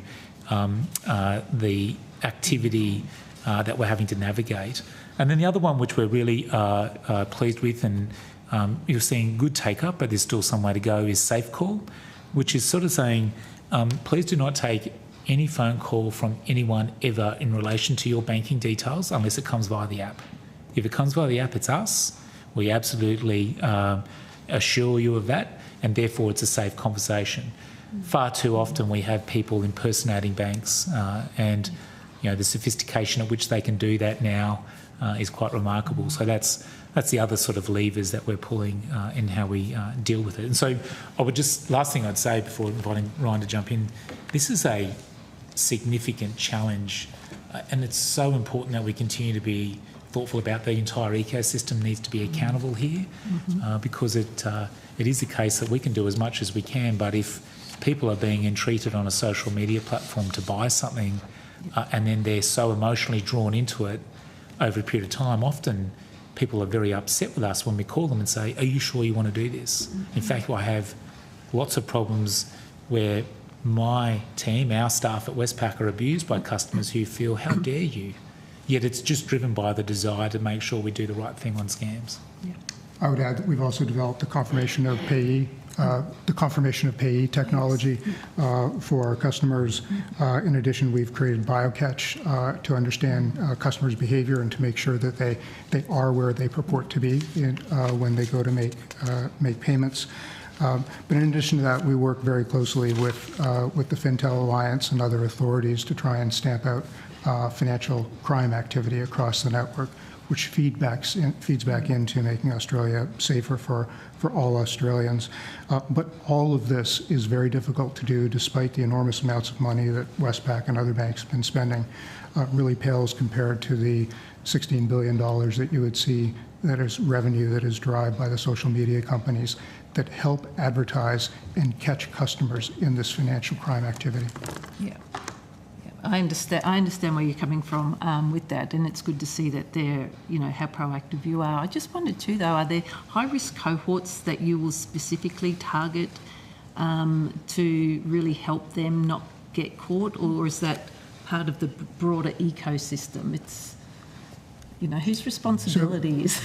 the activity that we're having to navigate. And then the other one, which we're really pleased with, and you're seeing good take-up, but there's still some way to go, is Safe Call, which is sort of saying, please do not take any phone call from anyone ever in relation to your banking details unless it comes via the app. If it comes via the app, it's us. We absolutely assure you of that, and therefore it's a safe conversation. Far too often we have people impersonating banks, and the sophistication at which they can do that now is quite remarkable. So that's the other sort of levers that we're pulling in how we deal with it. And so last thing I'd say before inviting Ryan to jump in, this is a significant challenge, and it's so important that we continue to be thoughtful about the entire ecosystem needs to be accountable here, because it is a case that we can do as much as we can, but if people are being entreated on a social media platform to buy something and then they're so emotionally drawn into it over a period of time, often people are very upset with us when we call them and say, are you sure you want to do this? In fact, I have lots of problems where my team, our staff at Westpac, are abused by customers who feel, how dare you? Yet it's just driven by the desire to make sure we do the right thing on scams. Yeah. I would add that we've also developed the confirmation of payee technology for our customers. In addition, we've created BioCatch to understand customers' behavior and to make sure that they are where they purport to be when they go to make payments. But in addition to that, we work very closely with the FinTel Alliance and other authorities to try and stamp out financial crime activity across the network, which feeds back into making Australia safer for all Australians. But all of this is very difficult to do despite the enormous amounts of money that Westpac and other banks have been spending. Really pales compared to the $16 billion that you would see that is revenue that is derived by the social media companies that help advertise and catch customers in this financial crime activity. Yeah. I understand where you're coming from with that, and it's good to see that they're, how proactive you are. I just wondered too, though, are there high-risk cohorts that you will specifically target to really help them not get caught, or is that part of the broader ecosystem? It's, whose responsibility is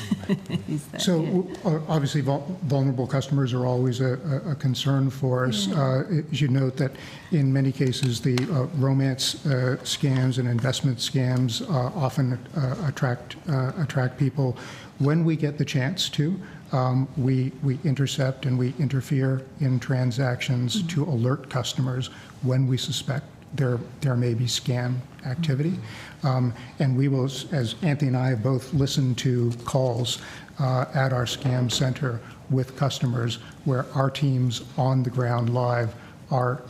that? So obviously vulnerable customers are always a concern for us. As you note that in many cases the romance scams and investment scams often attract people. When we get the chance to, we intercept and we interfere in transactions to alert customers when we suspect there may be scam activity. And we will, as Anthony and I have both listened to calls at our scam center with customers where our teams on the ground live are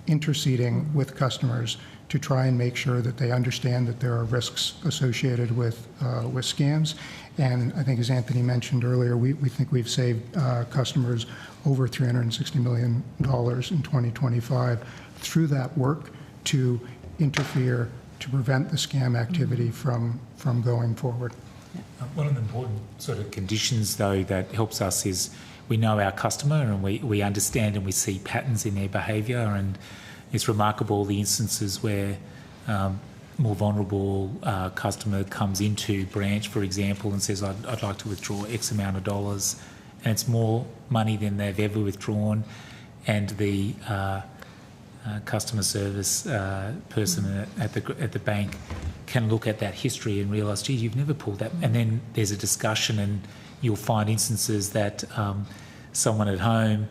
interceding with customers to try and make sure that they understand that there are risks associated with scams. And I think, as Anthony mentioned earlier, we think we've saved customers over $360 million in 2025 through that work to interfere to prevent the scam activity from going forward. One of the important sort of conditions, though, that helps us is we know our customer and we understand and we see patterns in their behaviour, and it's remarkable the instances where more vulnerable customer comes into branch, for example, and says, I'd like to withdraw X amount of dollars, and it's more money than they've ever withdrawn, and the customer service person at the bank can look at that history and realise, gee, you've never pulled that. And then there's a discussion, and you'll find instances that someone at home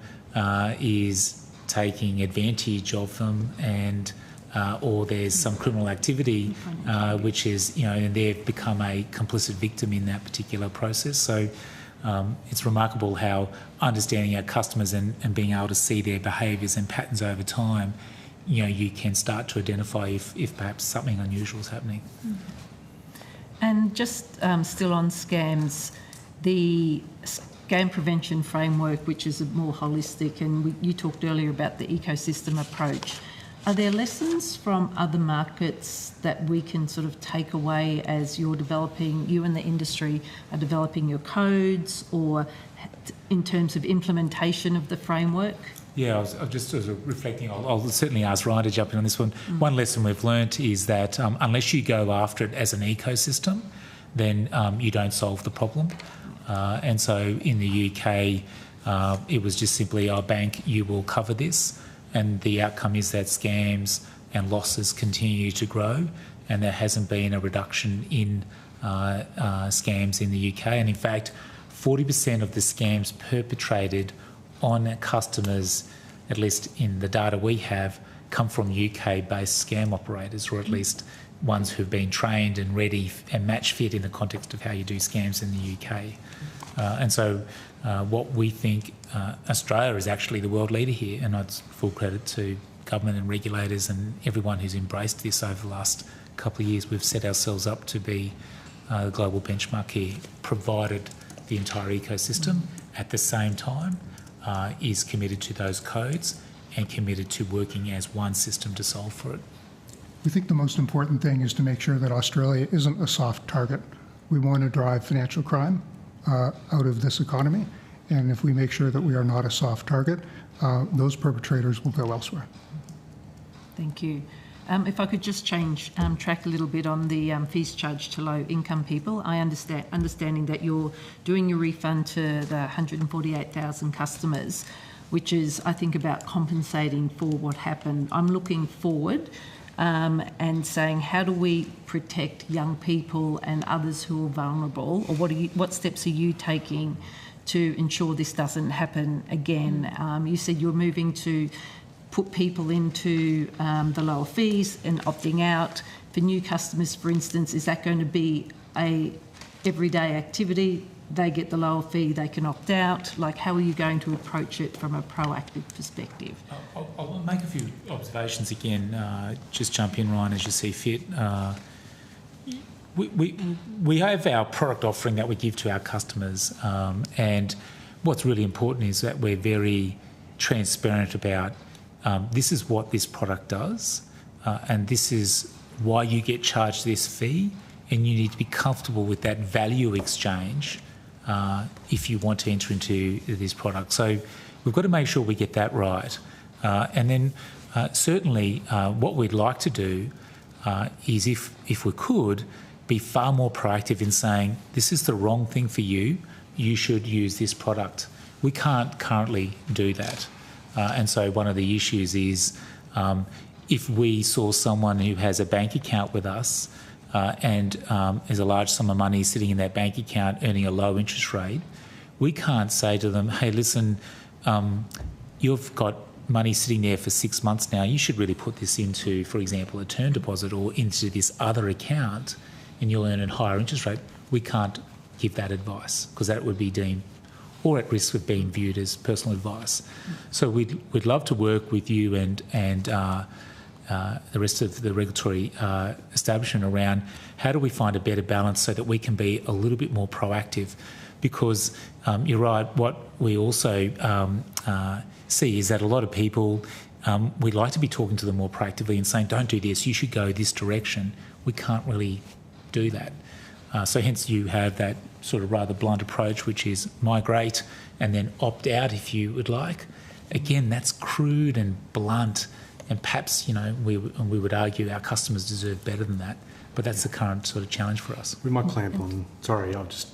is taking advantage of them, and or there's some criminal activity which is, and they've become a complicit victim in that particular process. So it's remarkable how understanding our customers and being able to see their behaviours and patterns over time, you can start to identify if perhaps something unusual is happening. And just still on scams, the scam prevention framework, which is more holistic, and you talked earlier about the ecosystem approach. Are there lessons from other markets that we can sort of take away as you and the industry are developing your codes, or in terms of implementation of the framework? Yeah, I was just sort of reflecting. I'll certainly ask Ryan to jump in on this one. One lesson we've learnt is that unless you go after it as an ecosystem, then you don't solve the problem. And so in the UK, it was just simply, our bank, you will cover this. And the outcome is that scams and losses continue to grow, and there hasn't been a reduction in scams in the UK. And in fact, 40% of the scams perpetrated on customers, at least in the data we have, come from UK-based scam operators, or at least ones who've been trained and ready and match fit in the context of how you do scams in the UK. And so what we think, Australia is actually the world leader here, and it's full credit to government and regulators and everyone who's embraced this over the last couple of years. We've set ourselves up to be the global benchmark here, provided the entire ecosystem at the same time is committed to those codes and committed to working as one system to solve for it. We think the most important thing is to make sure that Australia isn't a soft target. We want to drive financial crime out of this economy, and if we make sure that we are not a soft target, those perpetrators will go elsewhere. Thank you. If I could just change track a little bit on the fees charged to low-income people. I understanding that you're doing your refund to the 148,000 customers, which is, I think, about compensating for what happened. I'm looking forward and saying, how do we protect young people and others who are vulnerable, or what steps are you taking to ensure this doesn't happen again? You said you're moving to put people into the lower fees and opting out. For new customers, for instance, is that going to be a everyday activity? They get the lower fee, they can opt out. Like, how are you going to approach it from a proactive perspective? I'll make a few observations again. Just jump in, Ryan, as you see fit. We have our product offering that we give to our customers, and what's really important is that we're very transparent about this is what this product does, and this is why you get charged this fee, and you need to be comfortable with that value exchange if you want to enter into this product. So we've got to make sure we get that right. And then certainly what we'd like to do is, if we could, be far more proactive in saying, this is the wrong thing for you, you should use this product. We can't currently do that. And so one of the issues is if we saw someone who has a bank account with us and there's a large sum of money sitting in that bank account earning a low interest rate, we can't say to them, hey, listen, you've got money sitting there for 6 months now, you should really put this into, for example, a term deposit or into this other account and you'll earn a higher interest rate. We can't give that advice because that would be deemed or at risk of being viewed as personal advice. So we'd love to work with you and the rest of the regulatory establishment around how do we find a better balance so that we can be a little bit more proactive, because you're right, what we also see is that a lot of people, we'd like to be talking to them more proactively and saying, don't do this, you should go this direction. We can't really do that. So hence you have that sort of rather blunt approach, which is migrate and then opt out if you would like. Again, that's crude and blunt and perhaps, we would argue our customers deserve better than that. But that's the current sort of challenge for us. We might clamp on. Sorry, I'm just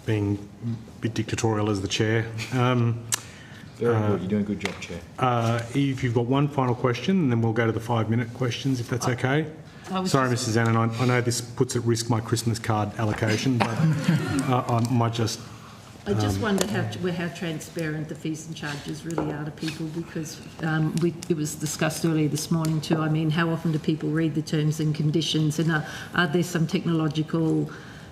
being a bit dictatorial as the chair. Very good. You're doing a good job, Chair. If you've got one final question, and then we'll go to the 5-minute questions, if that's okay. Sorry, Mrs. Annan, I know this puts at risk my Christmas card allocation, but I might just... I just wonder how transparent the fees and charges really are to people, because it was discussed earlier this morning too. I mean, how often do people read the terms and conditions, and are there some technological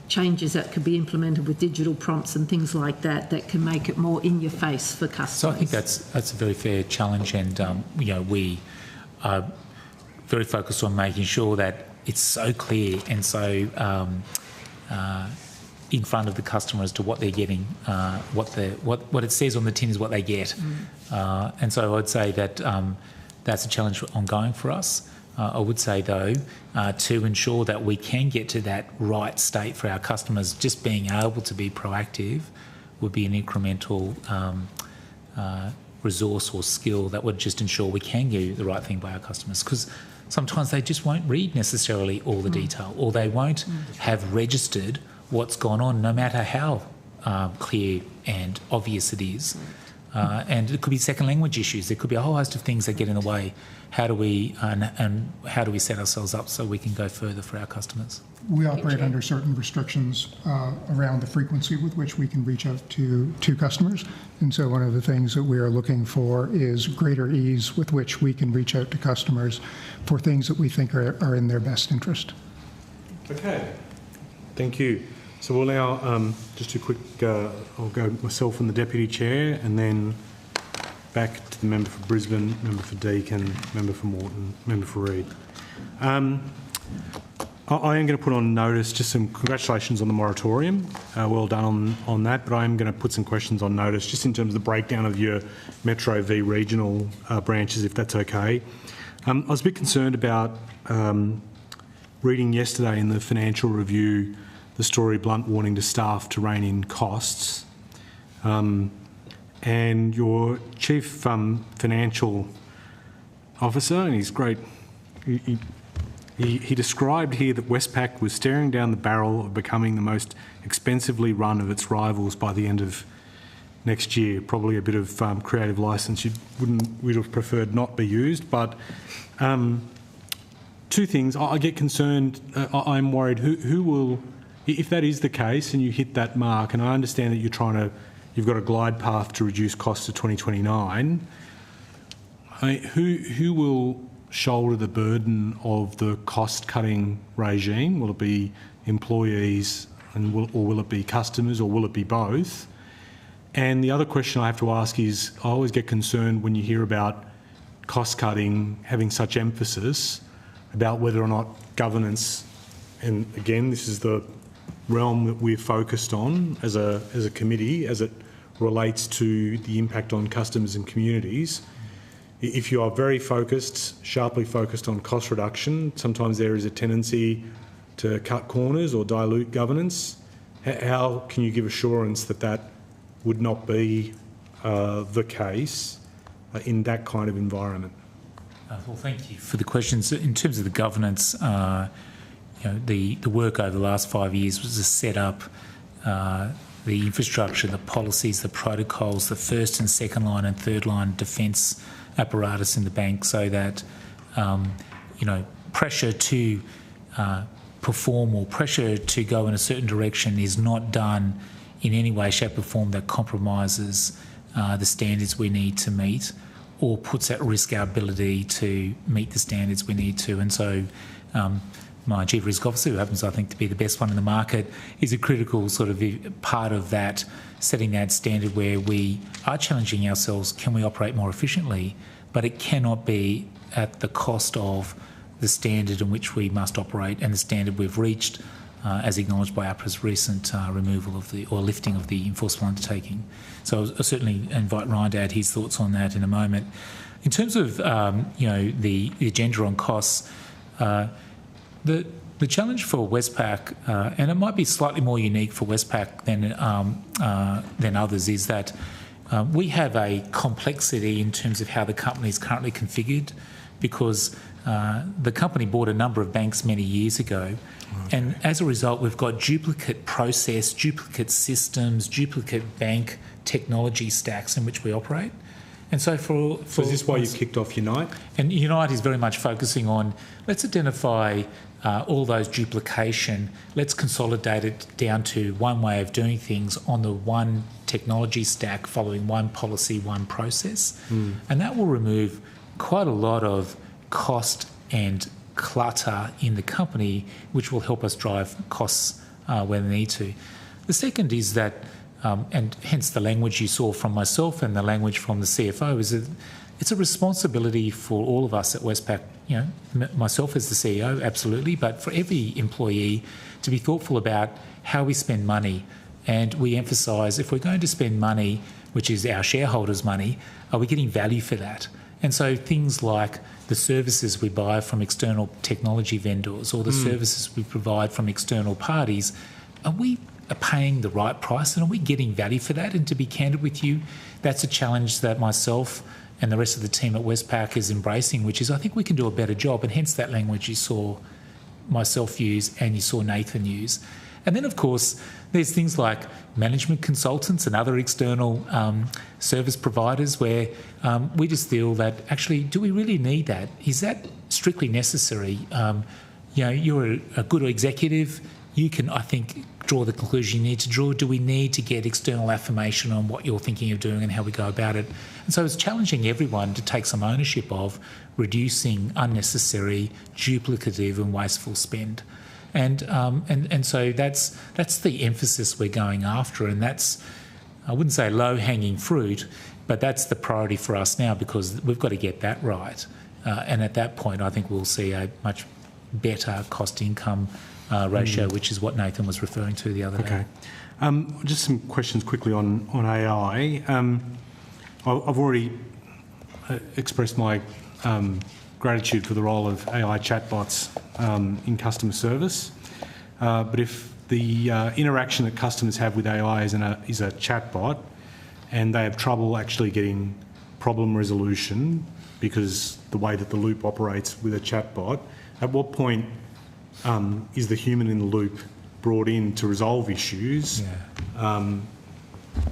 changes that could be implemented with digital prompts and things like that that can make it more in your face for customers? So I think that's a very fair challenge, and we are very focused on making sure that it's so clear and so in front of the customer as to what they're getting, what it says on the tin is what they get. And so I'd say that that's a challenge ongoing for us. I would say, though, to ensure that we can get to that right state for our customers, just being able to be proactive would be an incremental resource or skill that would just ensure we can do the right thing by our customers. Because sometimes they just won't read necessarily all the detail, or they won't have registered what's gone on, no matter how clear and obvious it is. And it could be second language issues. There could be a whole host of things that get in the way. How do we and how do we set ourselves up so we can go further for our customers? We operate under certain restrictions around the frequency with which we can reach out to customers. And so one of the things that we are looking for is greater ease with which we can reach out to customers for things that we think are in their best interest. Okay. Thank you. So we'll now just do a quick, I'll go myself and the Deputy Chair, and then back to the member for Brisbane, member for Deakin, member for Moreton, member for Reid. I am going to put on notice just some congratulations on the moratorium. Well done on that, but I am going to put some questions on notice just in terms of the breakdown of your Metro v regional branches, if that's okay. I was a bit concerned about reading yesterday in the Financial Review the story blunt warning to staff to rein in costs. And your Chief Financial Officer, and he's great, he described here that Westpac was staring down the barrel of becoming the most expensively run of its rivals by the end of next year. Probably a bit of creative licence we'd have preferred not be used, but two things. I get concerned, I'm worried who will, if that is the case and you hit that mark, and I understand that you've got a glide path to reduce costs to 2029, who will shoulder the burden of the cost-cutting regime? Will it be employees, or will it be customers, or will it be both? And the other question I have to ask is, I always get concerned when you hear about cost-cutting having such emphasis about whether or not governance, and again, this is the realm that we're focused on as a committee as it relates to the impact on customers and communities. If you are very focused, sharply focused on cost reduction, sometimes there is a tendency to cut corners or dilute governance. How can you give assurance that that would not be the case in that kind of environment? Well, thank you for the questions. In terms of the governance, the work over the last 5 years was to set up the infrastructure, the policies, the protocols, the first and second line and third line defence apparatus in the bank, so that pressure to perform or pressure to go in a certain direction is not done in any way, shape or form that compromises the standards we need to meet or puts at risk our ability to meet the standards we need to. And so my Chief Risk Officer, who happens, I think, to be the best one in the market, is a critical sort of part of that, setting that standard where we are challenging ourselves, can we operate more efficiently? But it cannot be at the cost of the standard in which we must operate and the standard we've reached, as acknowledged by APRA's recent removal of or lifting of the enforceable undertaking. So I'll certainly invite Ryan to add his thoughts on that in a moment. In terms of the agenda on costs, the challenge for Westpac, and it might be slightly more unique for Westpac than others, is that we have a complexity in terms of how the company is currently configured. because the company bought a number of banks many years ago. Okay. And as a result, we've got duplicate process, duplicate systems, duplicate bank technology stacks in which we operate. And so so is this why you kicked off Unite? And Unite is very much focusing on, let's identify all those duplication, let's consolidate it down to one way of doing things on the one technology stack, following one policy, one process. And that will remove quite a lot of cost and clutter in the company, which will help us drive costs where they need to. The second is that, and hence the language you saw from myself and the language from the CFO, is that it's a responsibility for all of us at Westpac, myself as the CEO, absolutely, but for every employee to be thoughtful about how we spend money. And we emphasise, if we're going to spend money, which is our shareholders' money, are we getting value for that? And so things like the services we buy from external technology vendors or the services we provide from external parties, are we paying the right price and are we getting value for that? And to be candid with you, that's a challenge that myself and the rest of the team at Westpac is embracing, which is I think we can do a better job, and hence that language you saw myself use and you saw Nathan use. And then, of course, there's things like management consultants and other external service providers where we just feel that, actually, do we really need that? Is that strictly necessary? You're a good executive. You can, I think, draw the conclusion you need to draw. Do we need to get external affirmation on what you're thinking of doing and how we go about it? And so it's challenging everyone to take some ownership of reducing unnecessary, duplicative and wasteful spend. And so that's the emphasis we're going after, and that's, I wouldn't say low-hanging fruit, but that's the priority for us now because we've got to get that right. And at that point, I think we'll see a much better cost-income ratio, which is what Nathan was referring to the other day. Just some questions quickly on AI. I've already expressed my gratitude for the role of AI chatbots in customer service. But if the interaction that customers have with AI is a chatbot and they have trouble actually getting problem resolution because the way that the loop operates with a chatbot, at what point is the human in the loop brought in to resolve issues?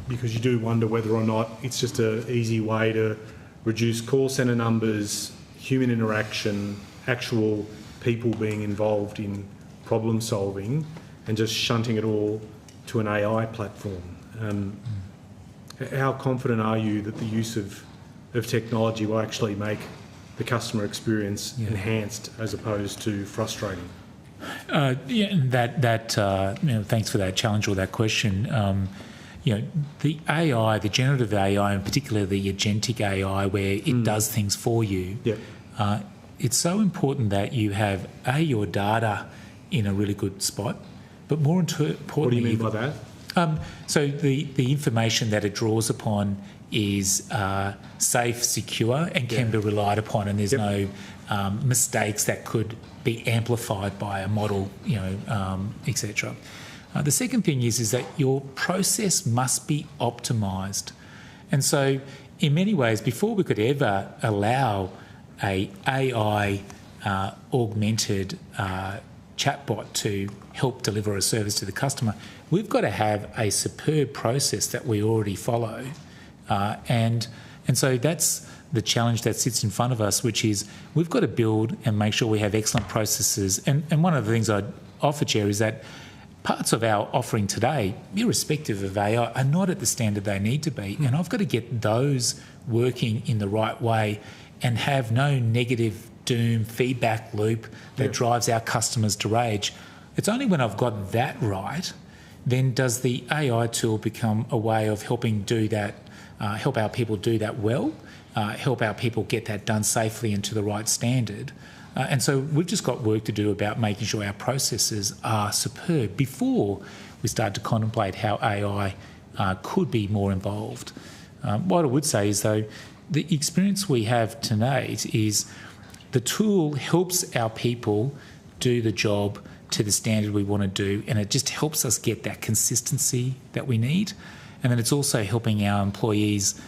Because you do wonder whether or not it's just an easy way to reduce call centre numbers, human interaction, actual people being involved in problem solving, and just shunting it all to an AI platform. How confident are you that the use of technology will actually make the customer experience enhanced as opposed to frustrating? Thanks for that challenge or that question. The AI, the generative AI, and particularly the agentic AI, where it does things for you, it's so important that you have, your data in a really good spot, but more importantly... What do you mean by that? So the information that it draws upon is safe, secure, and can be relied upon, and there's no mistakes that could be amplified by a model, etc. The second thing is that your process must be optimised. And so in many ways, before we could ever allow a AI augmented chatbot to help deliver a service to the customer, we've got to have a superb process that we already follow. And so that's the challenge that sits in front of us, which is we've got to build and make sure we have excellent processes. And one of the things I'd offer, Chair, is that parts of our offering today, irrespective of AI, are not at the standard they need to be. And I've got to get those working in the right way and have no negative doom feedback loop that drives our customers to rage. It's only when I've got that right, then does the AI tool become a way of helping do that, help our people do that well, help our people get that done safely and to the right standard. And so we've just got work to do about making sure our processes are superb before we start to contemplate how AI could be more involved. What I would say is, though, the experience we have tonight is the tool helps our people do the job to the standard we want to do, and it just helps us get that consistency that we need. And then it's also helping our employees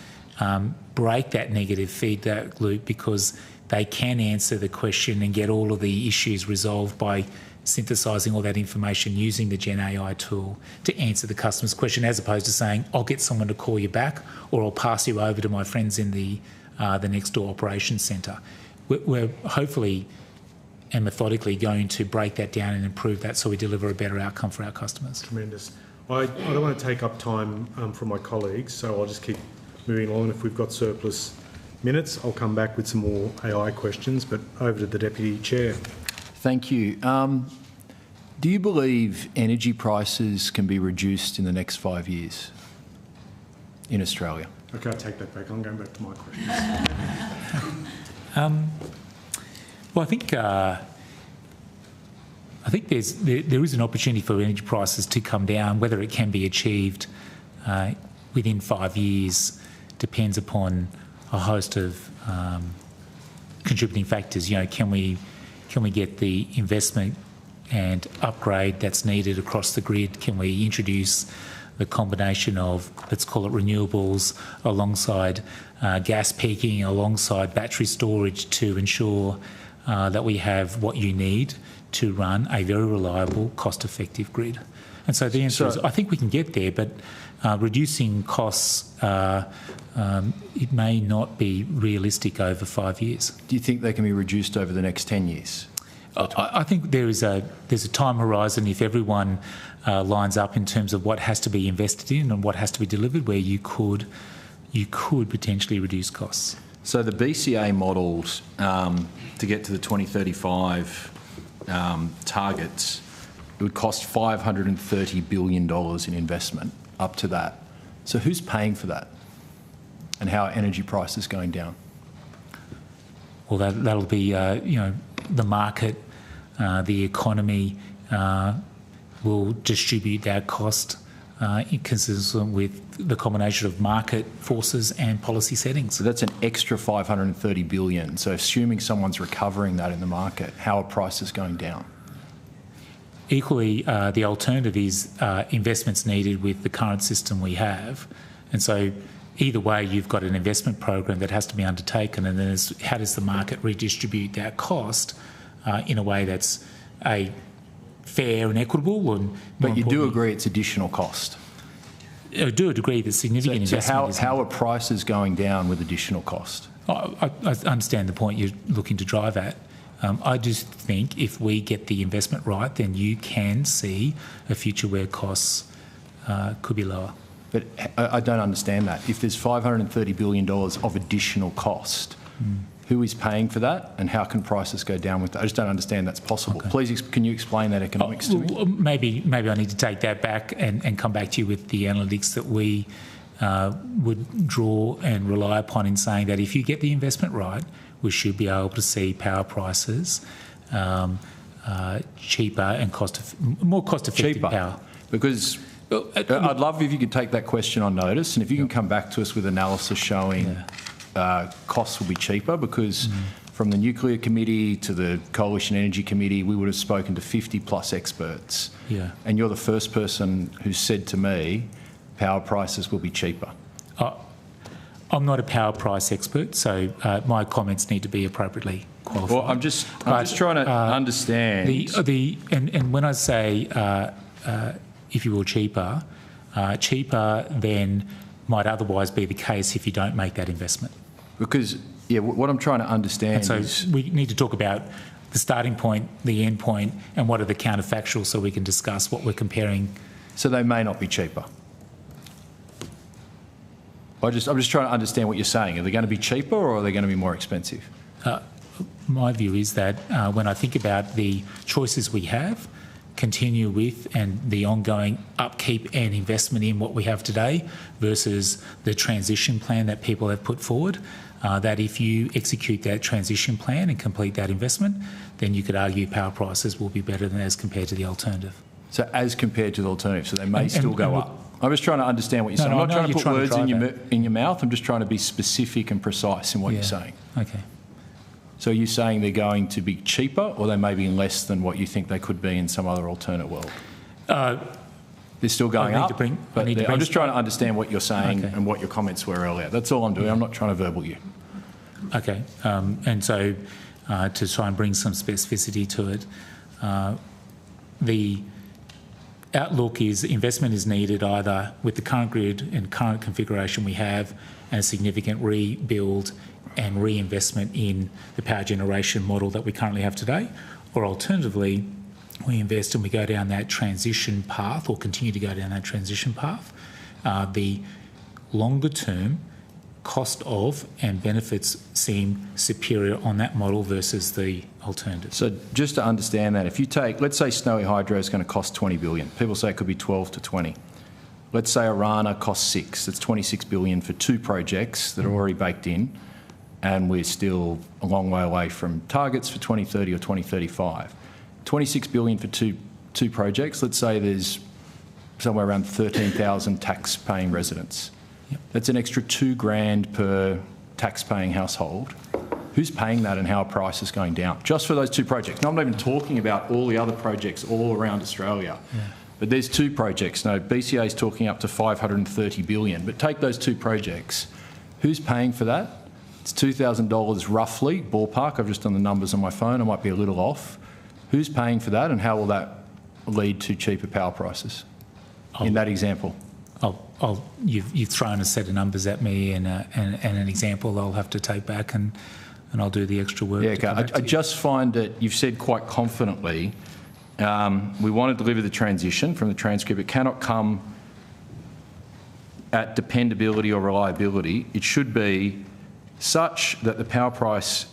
break that negative feedback loop, because they can answer the question and get all of the issues resolved by synthesising all that information using the Gen AI tool to answer the customer's question, as opposed to saying, I'll get someone to call you back, or I'll pass you over to my friends in the next door operations centre. We're hopefully and methodically going to break that down and improve that so we deliver a better outcome for our customers. Tremendous. I don't want to take up time from my colleagues, so I'll just keep moving along. If we've got surplus minutes, I'll come back with some more AI questions, but over to the Deputy Chair. Thank you. Do you believe energy prices can be reduced in the next 5 years in Australia? Okay, I take that back. I'm going back to my questions. Well, I think there is an opportunity for energy prices to come down. Whether it can be achieved within 5 years depends upon a host of contributing factors. You know, can we get the investment and upgrade that's needed across the grid? Can we introduce the combination of, let's call it renewables, alongside gas peaking, alongside battery storage to ensure that we have what you need to run a very reliable, cost-effective grid? And so the answer is, I think we can get there, but reducing costs, it may not be realistic over 5 years. Do you think they can be reduced over the next 10 years? I think there's a time horizon if everyone lines up in terms of what has to be invested in and what has to be delivered, where you could potentially reduce costs. So the BCA models to get to the 2035 targets, it would cost $530 billion in investment up to that. So who's paying for that? And how are energy prices going down? Well, that'll be the market, the economy will distribute that cost consistent with the combination of market forces and policy settings. So that's an extra $530 billion. So assuming someone's recovering that in the market, how are prices going down? Equally, the alternative is investments needed with the current system we have. And so either way, you've got an investment program that has to be undertaken, and then how does the market redistribute that cost in a way that's fair and equitable? But you do agree it's additional cost? I do agree that significant investment. So how are prices going down with additional cost? I understand the point you're looking to drive at. I just think if we get the investment right, then you can see a future where costs could be lower. But I don't understand that. If there's $530 billion of additional cost, who is paying for that, and how can prices go down with that? I just don't understand that's possible. Okay. Please, can you explain that economics to me? Maybe I need to take that back and come back to you with the analytics that we would draw and rely upon in saying that if you get the investment right, we should be able to see power prices cheaper and more cost-effective power. Because I'd love if you could take that question on notice, and if you can come back to us with analysis showing costs will be cheaper, because from the Nuclear Committee to the Coalition Energy Committee, we would have spoken to 50+ experts. Yeah. And you're the first person who said to me, power prices will be cheaper. I'm not a power price expert, so my comments need to be appropriately qualified. Well, I'm just trying to understand. And when I say, if you will, cheaper than might otherwise be the case if you don't make that investment. Because, what I'm trying to understand is we need to talk about the starting point, the end point, and what are the counterfactuals so we can discuss what we're comparing. So they may not be cheaper. I'm just trying to understand what you're saying. Are they going to be cheaper, or are they going to be more expensive? My view is that when I think about the choices we have, continue with, and the ongoing upkeep and investment in what we have today versus the transition plan that people have put forward, that if you execute that transition plan and complete that investment, then you could argue power prices will be better than as compared to the alternative. So as compared to the alternative, so they may still go up. I'm just trying to understand what you're saying. I'm not trying to put words in your mouth. I'm just trying to be specific and precise in what you're saying. Okay. So are you saying they're going to be cheaper, or they may be less than what you think they could be in some other alternate world? They're still going up, but I'm just trying to understand what you're saying and what your comments were earlier. That's all I'm doing. I'm not trying to verbal you. Okay. And so to try and bring some specificity to it, the outlook is investment is needed either with the current grid and current configuration we have and a significant rebuild and reinvestment in the power generation model that we currently have today, or alternatively, we invest and we go down that transition path or continue to go down that transition path. The longer term cost of and benefits seem superior on that model versus the alternative. So just to understand that, if you take, let's say Snowy Hydro is going to cost 20 billion. People say it could be 12 to 20. Let's say Arana costs 6. That's 26 billion for 2 projects that are already baked in, and we're still a long way away from targets for 2030 or 2035. 26 billion for two projects. Let's say there's somewhere around 13,000 tax-paying residents. Yep. That's an extra $2,000 per tax-paying household. Who's paying that and how are prices going down? Just for those 2 projects. Now, I'm not even talking about all the other projects all around Australia. Yeah. But there's 2 projects. Now, BCA is talking up to 530 billion. But take those 2 projects. Who's paying for that? It's $2,000 roughly, ballpark. I've just done the numbers on my phone. I might be a little off. Who's paying for that and how will that lead to cheaper power prices in that example? You've thrown a set of numbers at me and an example I'll have to take back and I'll do the extra work. Yeah, okay. I just find that you've said quite confidently, we want to deliver the transition from the transcript. It cannot come at dependability or reliability. It should be such that the power price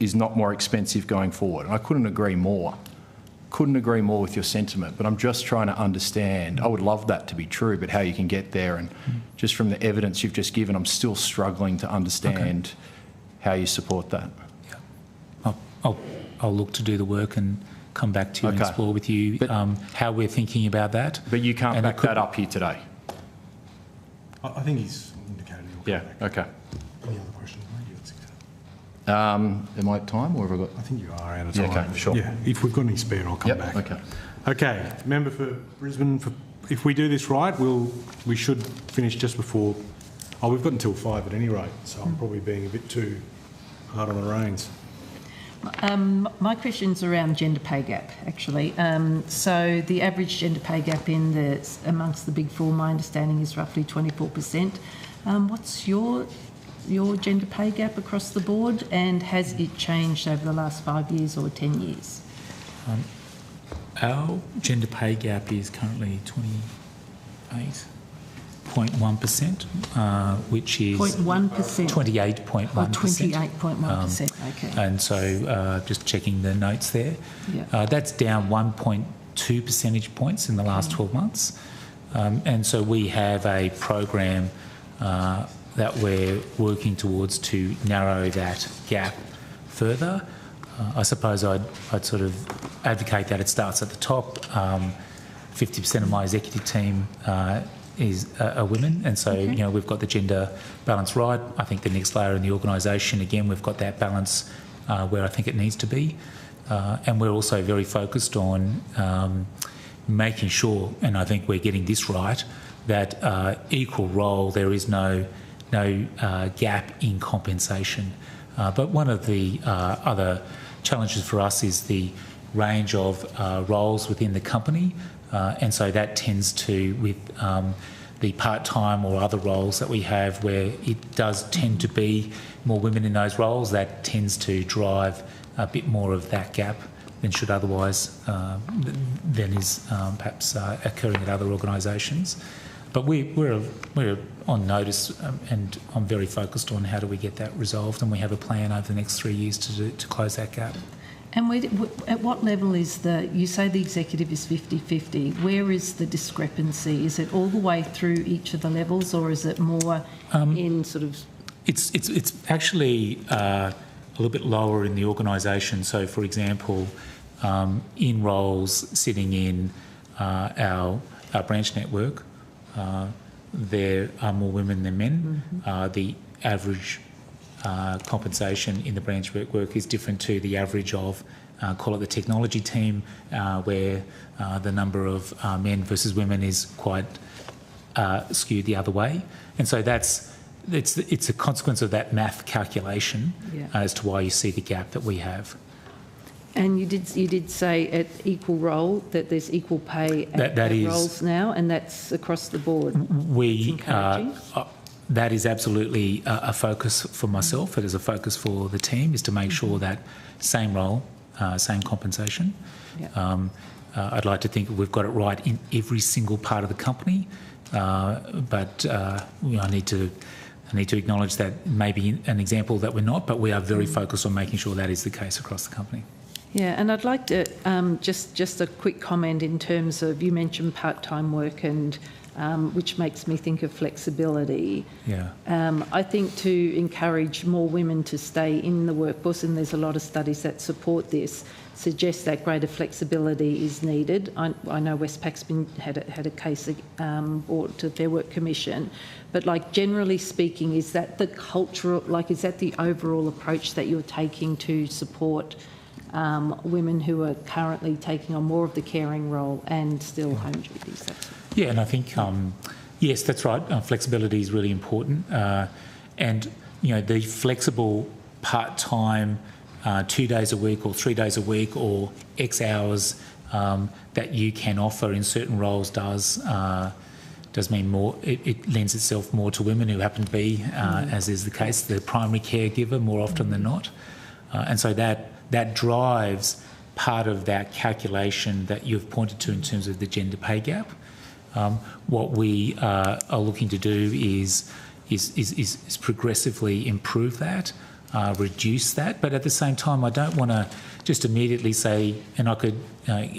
is not more expensive going forward. And I couldn't agree more. Couldn't agree more with your sentiment, but I'm just trying to understand. I would love that to be true, but how you can get there, and just from the evidence you've just given, I'm still struggling to understand how you support that. Yeah. I'll look to do the work and come back to you and explore with you how we're thinking about that. But you can't back that up here today. I think he's indicated he'll come back. Okay. Any other questions? Am I at time, or have I got? I think you are out of time. Yeah, okay, sure. Yeah, if we've got any spare, I'll come back. Okay. Okay, member for Brisbane. If we do this right, we should finish just before. Oh, we've got until 5 at any rate, so I'm probably being a bit too hard on the reins. My question's around gender pay gap, actually. So the average gender pay gap amongst the Big Four, my understanding, is roughly 24%. What's your gender pay gap across the board, and has it changed over the last 5 years or 10 years? Our gender pay gap is currently 28.1%, which is 0.1%. 28.1%. Oh, 28.1%. Okay. And so, just checking the notes there, that's down 1.2 percentage points in the last 12 months. And so we have a program that we're working towards to narrow that gap further. I suppose I'd sort of advocate that it starts at the top. 50% of my executive team are women, and so we've got the gender balance right. I think the next layer in the organisation, again, we've got that balance where I think it needs to be, and we're also very focused on making sure, and I think we're getting this right, that equal role, there is no gap in compensation. But one of the other challenges for us is the range of roles within the company, and so that tends to, with the part-time or other roles that we have where it does tend to be more women in those roles, that tends to drive a bit more of that gap than should otherwise, than is perhaps occurring at other organisations. But we're on notice, and I'm very focused on how do we get that resolved, and we have a plan over the next 3 years to close that gap. And at what level is you say the executive is 50-50, where is the discrepancy? Is it all the way through each of the levels, or is it more in sort of... It's actually a little bit lower in the organisation. So, for example, in roles sitting in our branch network, there are more women than men. The average compensation in the branch network is different to the average of, call it the technology team, where the number of men versus women is quite skewed the other way. And so that's it's a consequence of that math calculation as to why you see the gap that we have. And you did say at equal role that there's equal pay at that is, roles now, and that's across the board. That is absolutely a focus for myself. It is a focus for the team, is to make sure that same role, same compensation. I'd like to think we've got it right in every single part of the company, but I need to acknowledge that maybe an example that we're not, but we are very focused on making sure that is the case across the company. Yeah, and I'd like to just a quick comment in terms of, you mentioned part-time work, and which makes me think of flexibility. Yeah. I think to encourage more women to stay in the workforce, and there's a lot of studies that support this, suggests that greater flexibility is needed. I know Westpac's had a case brought to Fair Work Commission, but like generally speaking, is that the cultural, like is that the overall approach that you're taking to support women who are currently taking on more of the caring role and still home duties? Yeah, and I think, yes, that's right. Flexibility is really important. And, the flexible part-time 2 days a week or 3 days a week or X hours that you can offer in certain roles does mean more. It lends itself more to women who happen to be, as is the case, the primary caregiver more often than not. And so that drives part of that calculation that you've pointed to in terms of the gender pay gap. What we are looking to do is progressively improve that, reduce that, but at the same time, I don't want to just immediately say, and I could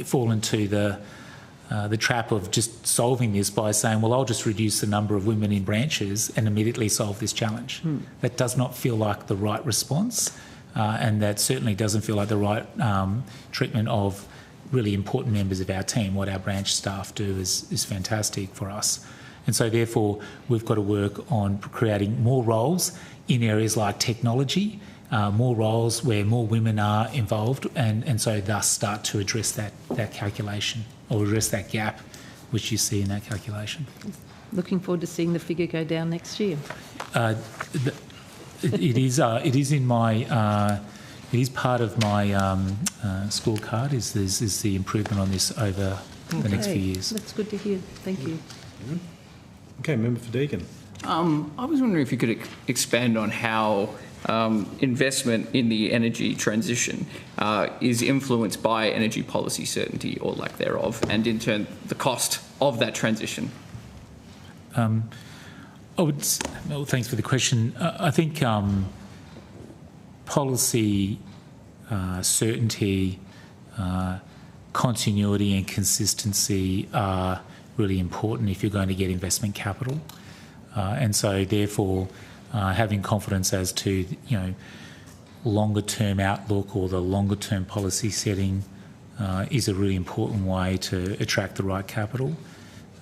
fall into the trap of just solving this by saying, well, I'll just reduce the number of women in branches and immediately solve this challenge. That does not feel like the right response. And that certainly doesn't feel like the right treatment of really important members of our team. What our branch staff do is fantastic for us. And so therefore, we've got to work on creating more roles in areas like technology, more roles where more women are involved, and so thus start to address that calculation or address that gap which you see in that calculation. Looking forward to seeing the figure go down next year. It is in my. It is part of my scorecard. Is the improvement on this over the next few years? That's good to hear. Thank you. Okay, Member for Deakin. I was wondering if you could expand on how investment in the energy transition is influenced by energy policy certainty or lack thereof, and in turn the cost of that transition. Thanks for the question. I think policy certainty, continuity and consistency are really important if you're going to get investment capital. And so therefore having confidence as to, longer term outlook or the longer term policy setting is a really important way to attract the right capital.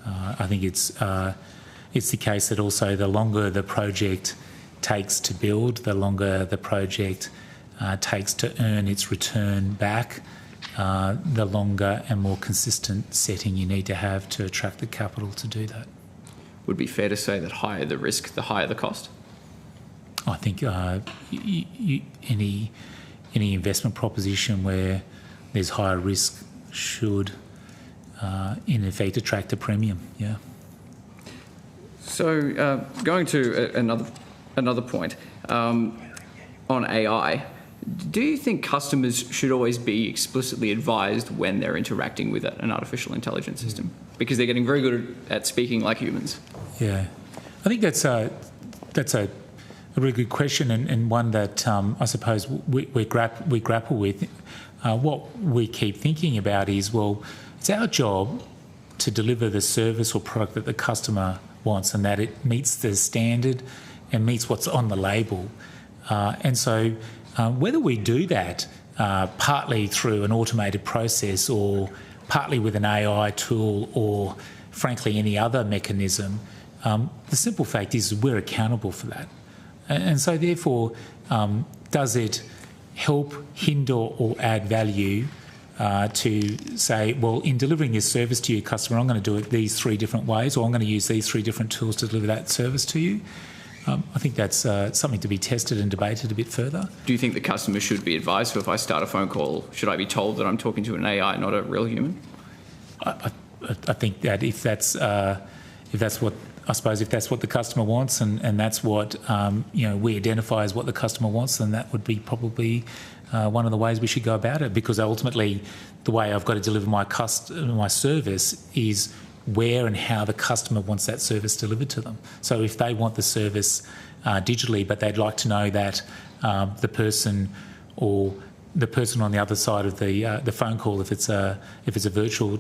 I think it's the case that also the longer the project takes to build, the longer the project takes to earn its return back, the longer and more consistent setting you need to have to attract the capital to do that. Would it be fair to say that higher the risk, the higher the cost? I think any investment proposition where there's higher risk should, in effect, attract a premium. Yeah. So going to another point on AI, do you think customers should always be explicitly advised when they're interacting with an artificial intelligence system, because they're getting very good at speaking like humans? Yeah, I think that's a really good question, and one that I suppose we grapple with. What we keep thinking about is, well, it's our job to deliver the service or product that the customer wants, and that it meets the standard and meets what's on the label. And so whether we do that partly through an automated process or partly with an AI tool or frankly any other mechanism, the simple fact is we're accountable for that. And so therefore, does it help, hinder or add value to say, well, in delivering this service to your customer, I'm going to do it these 3 different ways, or I'm going to use these 3 different tools to deliver that service to you? I think that's something to be tested and debated a bit further. Do you think the customer should be advised? So if I start a phone call, should I be told that I'm talking to an AI, not a real human? I think that if that's what the customer wants, and that's what we identify as what the customer wants, then that would be probably one of the ways we should go about it. Because ultimately, the way I've got to deliver my service is where and how the customer wants that service delivered to them. So if they want the service digitally, but they'd like to know that the person on the other side of the phone call, if it's a virtual,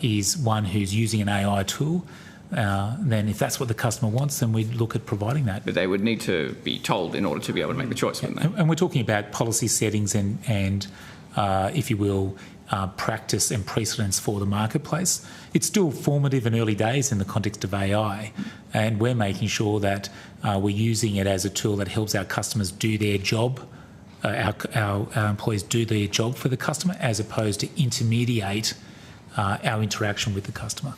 is one who's using an AI tool, then if that's what the customer wants, then we'd look at providing that. But they would need to be told in order to be able to make the choice, wouldn't they? And we're talking about policy settings and if you will, practice and precedents for the marketplace. It's still formative and early days in the context of AI, and we're making sure that we're using it as a tool that helps our customers do their job, our employees do their job for the customer, as opposed to intermediate our interaction with the customer.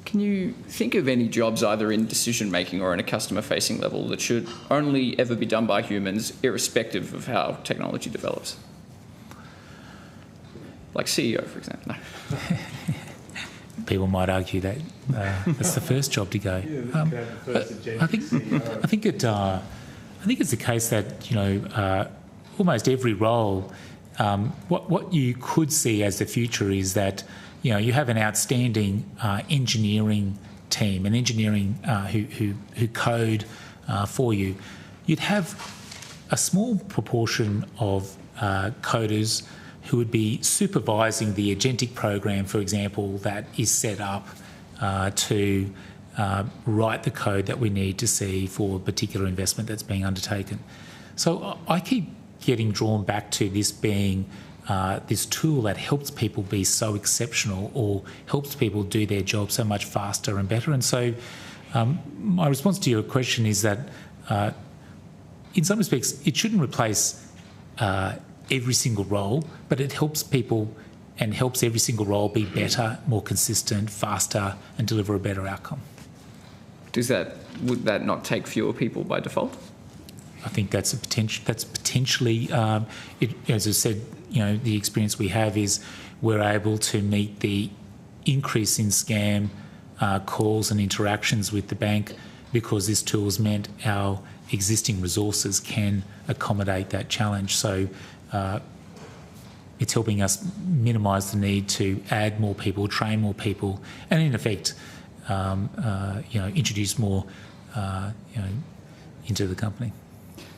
Can you think of any jobs either in decision making or in a customer facing level that should only ever be done by humans, irrespective of how technology develops? Like CEO, for example. No. People might argue that that's the first job to go. I think it's the case that almost every role. What you could see as the future is that you have an outstanding engineering team, an engineering who code for you. You'd have a small proportion of coders who would be supervising the agentic program, for example, that is set up to write the code that we need to see for a particular investment that's being undertaken. So I keep getting drawn back to this being this tool that helps people be so exceptional or helps people do their job so much faster and better. And so my response to your question is that in some respects it shouldn't replace every single role, but it helps people and helps every single role be better, more consistent, faster, and deliver a better outcome. Would that not take fewer people by default? I think that's potentially, as I said, the experience we have is we're able to meet the increase in scam calls and interactions with the bank because this tool's meant our existing resources can accommodate that challenge. So it's helping us minimise the need to add more people, train more people, and in effect, introduce more, into the company.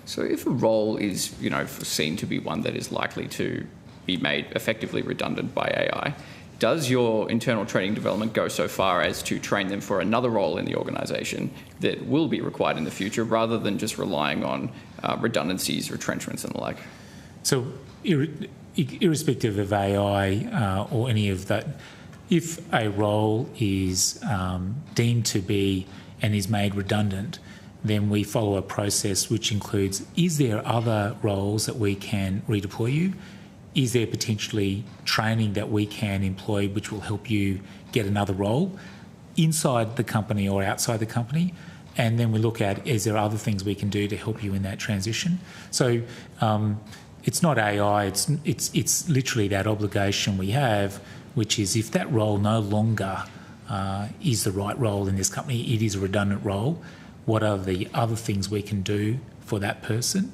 So if a role is, foreseen to be one that is likely to be made effectively redundant by AI, does your internal training development go so far as to train them for another role in the organisation that will be required in the future, rather than just relying on redundancies, retrenchments and the like? So irrespective of AI or any of that, if a role is deemed to be and is made redundant, then we follow a process which includes, is there other roles that we can redeploy you? Is there potentially training that we can employ which will help you get another role inside the company or outside the company? And then we look at, is there other things we can do to help you in that transition? So it's not AI, it's literally that obligation we have, which is if that role no longer is the right role in this company, it is a redundant role, what are the other things we can do for that person,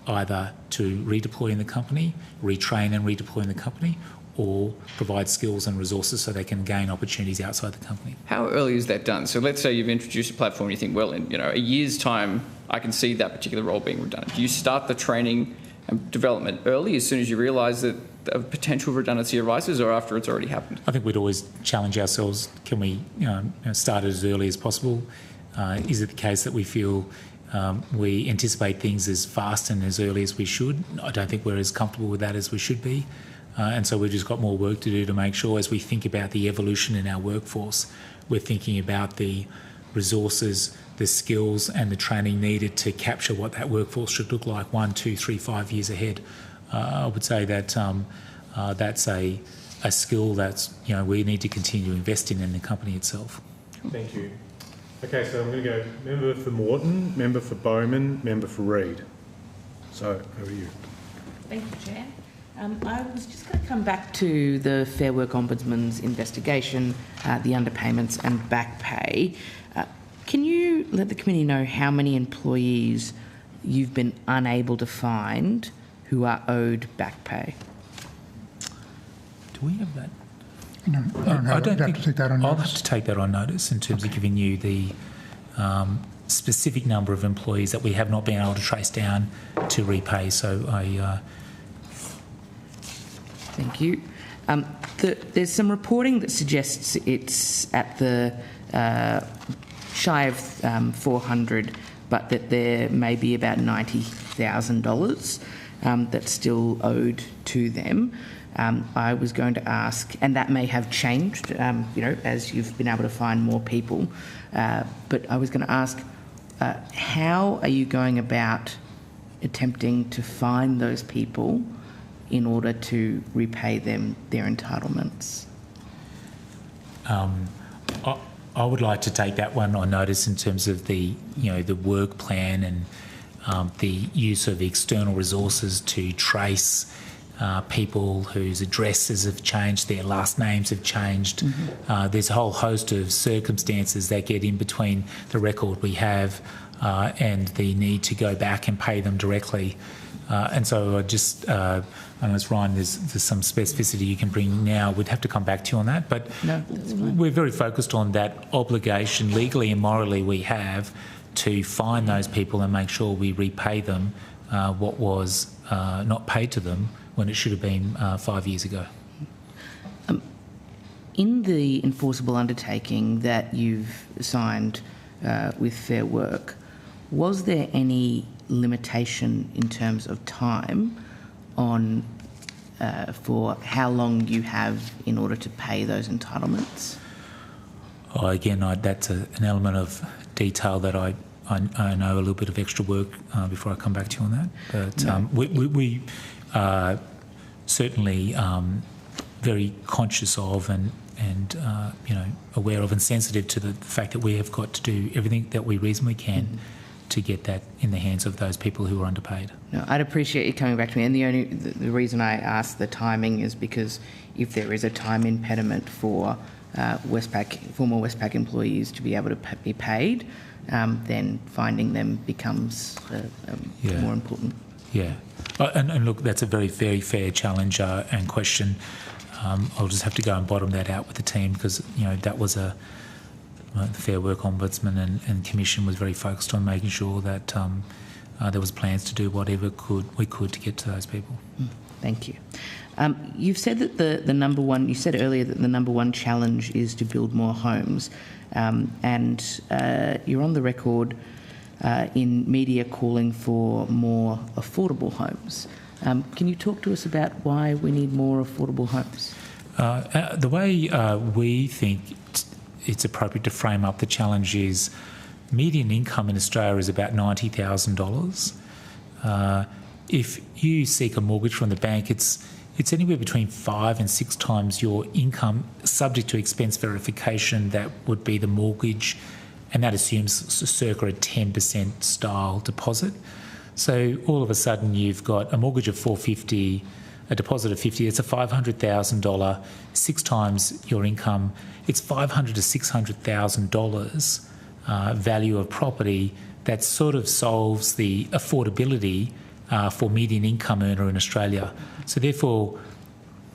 either to redeploy in the company, retrain and redeploy in the company, or provide skills and resources so they can gain opportunities outside the company. How early is that done? So let's say you've introduced a platform and you think, well, in a year's time, I can see that particular role being redundant. Do you start the training and development early, as soon as you realise that a potential redundancy arises, or after it's already happened? I think we'd always challenge ourselves, can we start it as early as possible? Is it the case that we feel we anticipate things as fast and as early as we should? I don't think we're as comfortable with that as we should be. And so we've just got more work to do to make sure, as we think about the evolution in our workforce, we're thinking about the resources, the skills and the training needed to capture what that workforce should look like 1, 2, 3, 5 years ahead. I would say that that's a skill that's we need to continue to invest in the company itself. Thank you. Okay, so I'm going to go member for Morton, member for Bowman, member for Reid. So, over you. Thank you, Chair. I was just going to come back to the Fair Work Ombudsman's investigation, the underpayments and back pay. Can you let the committee know how many employees you've been unable to find who are owed back pay? Do we have that? No, I don't have to take that on I'll notice. have to take that on notice in terms of giving you the specific number of employees that we have not been able to trace down to repay. So Thank you. There's some reporting that suggests it's at the shy of 400, but that there may be about $90,000 that's still owed to them. I was going to ask, and that may have changed, as you've been able to find more people, but I was going to ask, how are you going about attempting to find those people in order to repay them their entitlements? I would like to take that one on notice in terms of the work plan and the use of external resources to trace people whose addresses have changed, their last names have changed. There's a whole host of circumstances that get in between the record we have and the need to go back and pay them directly. And so I just, unless Ryan, there's some specificity you can bring now, we'd have to come back to you on that. But no, that's fine. We're very focused on that obligation, legally and morally, we have to find those people and make sure we repay them what was not paid to them when it should have been 5 years ago. In the enforceable undertaking that you've signed with Fair Work, was there any limitation in terms of time on for how long you have in order to pay those entitlements? Oh, again, that's an element of detail that I know a little bit of extra work before I come back to you on that. But No. We are certainly very conscious of and aware of and sensitive to the fact that we have got to do everything that we reasonably can to get that in the hands of those people who are underpaid. No, I'd appreciate you coming back to me. And the reason I asked the timing is because if there is a time impediment for former Westpac employees to be able to be paid, then finding them becomes more important. Yeah. And look, that's a very, very fair challenge and question. I'll just have to go and bottom that out with the team because, that was the Fair Work Ombudsman and Commission was very focused on making sure that there was plans to do whatever we could to get to those people. Thank you. You've said that the number one, you said earlier that the number one challenge is to build more homes, and you're on the record in media calling for more affordable homes. Can you talk to us about why we need more affordable homes? The way we think it's appropriate to frame up the challenge is median income in Australia is about $90,000. If you seek a mortgage from the bank, it's anywhere between 5 and 6 times your income, subject to expense verification. That would be the mortgage, and that assumes circa a 10% style deposit. So all of a sudden you've got a mortgage of $450, a deposit of $50. It's a $500,000, 6 times your income. It's $500,000 to $600,000 value of property. That sort of solves the affordability for median income earner in Australia. So therefore,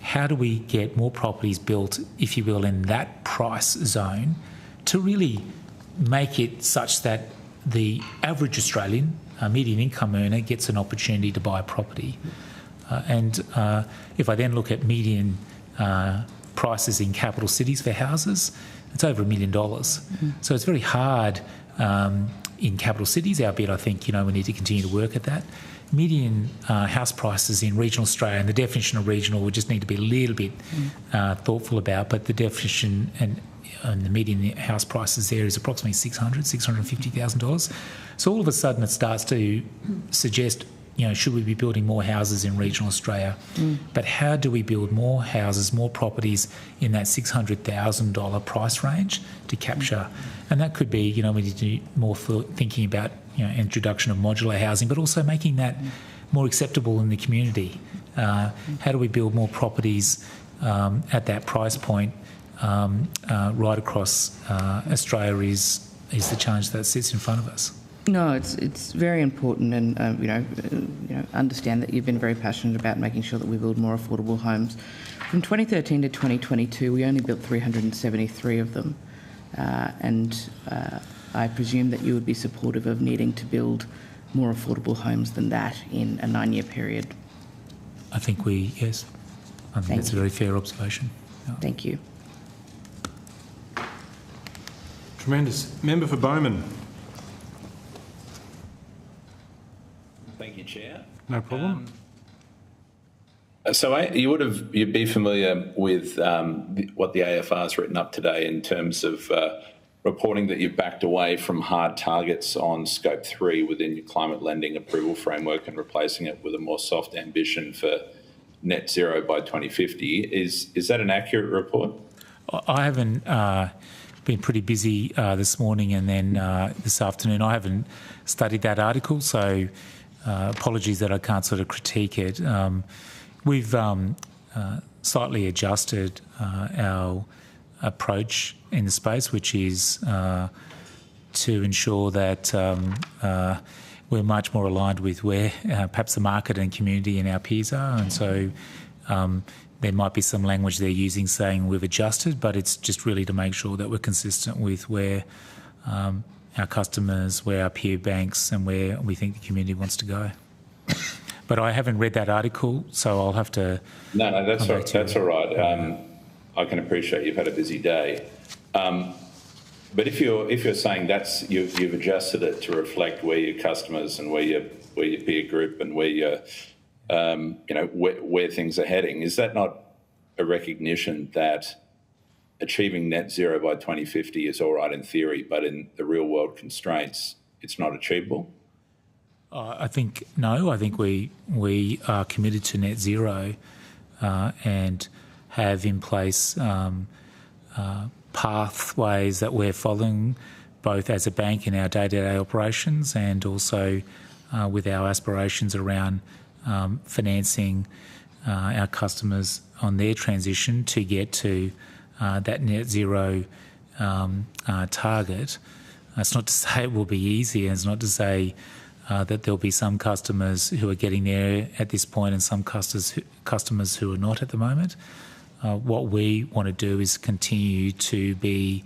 how do we get more properties built, if you will, in that price zone to really make it such that the average Australian median income earner gets an opportunity to buy a property? And if I then look at median prices in capital cities for houses, it's over $1 million. So it's very hard in capital cities, albeit I think, we need to continue to work at that. Median house prices in regional Australia, and the definition of regional we just need to be a little bit thoughtful about, but the definition and the median house prices there is approximately $650,000. So all of a sudden it starts to suggest should we be building more houses in regional Australia? But how do we build more houses, more properties in that $600,000 price range to capture? And that could be, we need to do more for thinking about, introduction of modular housing, but also making that more acceptable in the community. How do we build more properties at that price point right across Australia is the challenge that sits in front of us. No, it's very important, and understand that you've been very passionate about making sure that we build more affordable homes. From 2013 to 2022, we only built 373 of them, and I presume that you would be supportive of needing to build more affordable homes than that in a 9-year period. I think yes. I think that's a very fair observation. Yeah. Thank you. Tremendous. Member for Bowman. Thank you, Chair. No problem. So you'd be familiar with what the AFR has written up today in terms of reporting that you've backed away from hard targets on Scope 3 within your climate lending approval framework and replacing it with a more soft ambition for net zero by 2050. Is that an accurate report? I haven't been pretty busy this morning and then this afternoon. I haven't studied that article, so apologies that I can't sort of critique it. We've slightly adjusted our approach in the space, which is to ensure that we're much more aligned with where perhaps the market and community and our peers are. And so there might be some language they're using saying we've adjusted, but it's just really to make sure that we're consistent with where our customers, where our peer banks and where we think the community wants to go. But I haven't read that article, so I'll have to... No, that's all right. I can appreciate you've had a busy day. But if you're saying you've adjusted it to reflect where your customers and where your peer group and where your where things are heading, is that not a recognition that achieving net zero by 2050 is all right in theory, but in the real world constraints, it's not achievable? I think we are committed to net zero and have in place pathways that we're following both as a bank in our day-to-day operations and also with our aspirations around financing our customers on their transition to get to that net zero target. It's not to say it will be easy, and it's not to say that there'll be some customers who are getting there at this point and some customers who are not at the moment. What we want to do is continue to be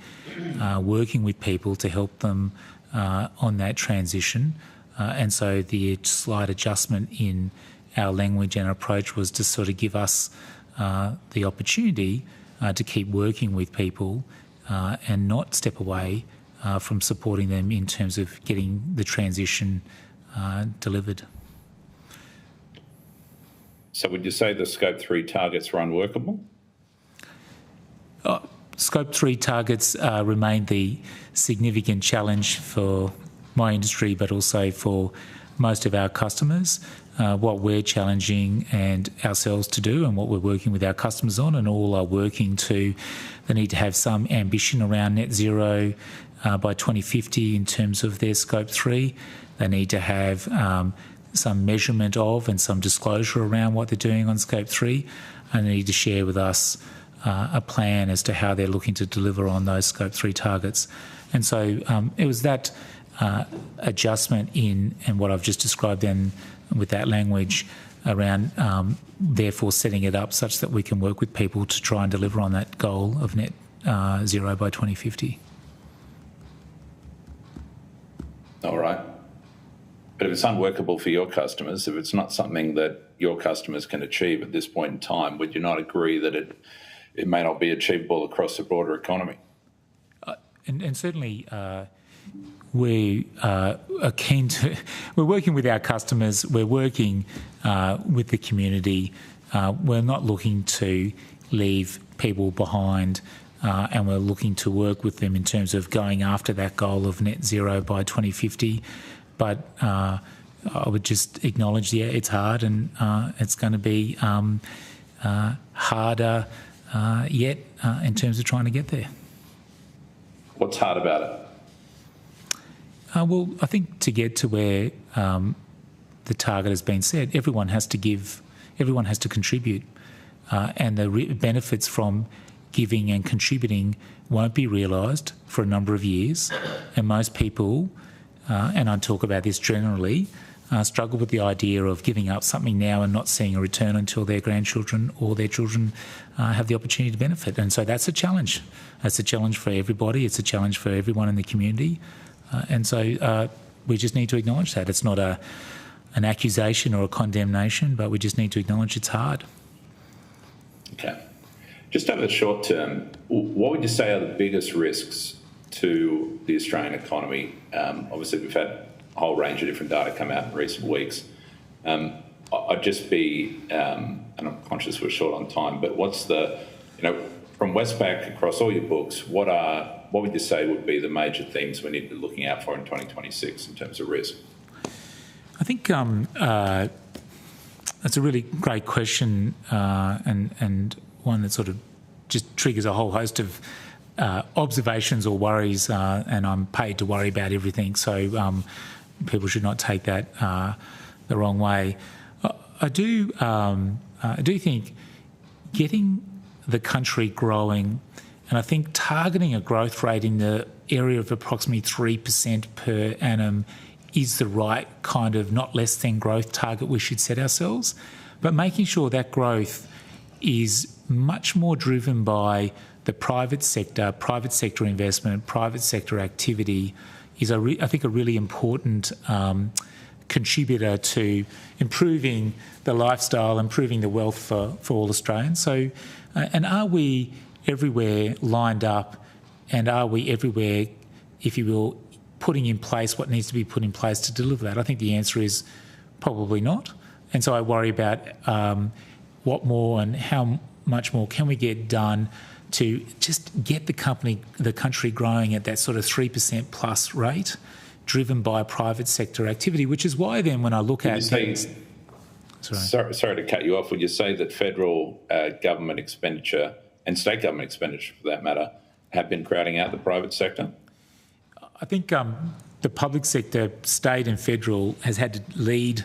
working with people to help them on that transition. And so the slight adjustment in our language and approach was to sort of give us the opportunity to keep working with people and not step away from supporting them in terms of getting the transition delivered. So would you say the Scope 3 targets are unworkable? Scope 3 targets remain the significant challenge for my industry, but also for most of our customers. What we're challenging and ourselves to do and what we're working with our customers on, and all are working to, they need to have some ambition around net zero by 2050 in terms of their Scope 3. They need to have some measurement of and some disclosure around what they're doing on Scope 3, and they need to share with us a plan as to how they're looking to deliver on those Scope 3 targets. And so it was that adjustment in and what I've just described then with that language around therefore setting it up such that we can work with people to try and deliver on that goal of net zero by 2050. All right. But if it's unworkable for your customers, if it's not something that your customers can achieve at this point in time, would you not agree that it may not be achievable across the broader economy? And certainly we are keen to... We're working with our customers, we're working with the community. We're not looking to leave people behind and we're looking to work with them in terms of going after that goal of net zero by 2050. But I would just acknowledge, yeah, it's hard, and it's going to be harder yet in terms of trying to get there. What's hard about it? Well, I think to get to where the target has been set, everyone has to give, everyone has to contribute, and the benefits from giving and contributing won't be realised for a number of years, and most people, and I talk about this generally, struggle with the idea of giving up something now and not seeing a return until their grandchildren or their children have the opportunity to benefit. And so that's a challenge. That's a challenge for everybody. It's a challenge for everyone in the community. And so we just need to acknowledge that. It's not an accusation or a condemnation, but we just need to acknowledge it's hard. Okay. Just over the short term, what would you say are the biggest risks to the Australian economy? Obviously, we've had a whole range of different data come out in recent weeks. I'd just be, and I'm conscious we're short on time, but what's the, from Westpac across all your books, what would you say would be the major themes we need to be looking out for in 2026 in terms of risk? I think that's a really great question, and one that sort of just triggers a whole host of observations or worries, and I'm paid to worry about everything, so people should not take that the wrong way. I do think getting the country growing, and I think targeting a growth rate in the area of approximately 3% per annum is the right kind of not less than growth target we should set ourselves, but making sure that growth is much more driven by the private sector investment, private sector activity is, I think, a really important contributor to improving the lifestyle, improving the wealth for all Australians. So, and are we everywhere lined up, and are we everywhere, if you will, putting in place what needs to be put in place to deliver that? I think the answer is probably not. And so I worry about what more and how much more can we get done to just get the country growing at that sort of 3% plus rate, driven by private sector activity, which is why then when I look at... Sorry to cut you off. Would you say that federal government expenditure and state government expenditure, for that matter, have been crowding out the private sector? I think the public sector, state and federal, has had to lead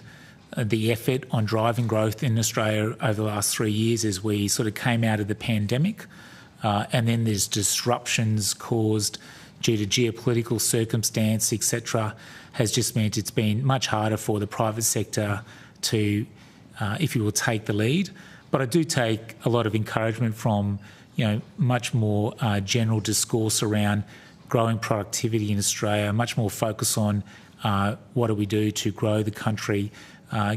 the effort on driving growth in Australia over the last 3 years as we sort of came out of the pandemic. And then there's disruptions caused due to geopolitical circumstance, etc., has just meant it's been much harder for the private sector to, if you will, take the lead. But I do take a lot of encouragement from, much more general discourse around growing productivity in Australia, much more focus on what do we do to grow the country,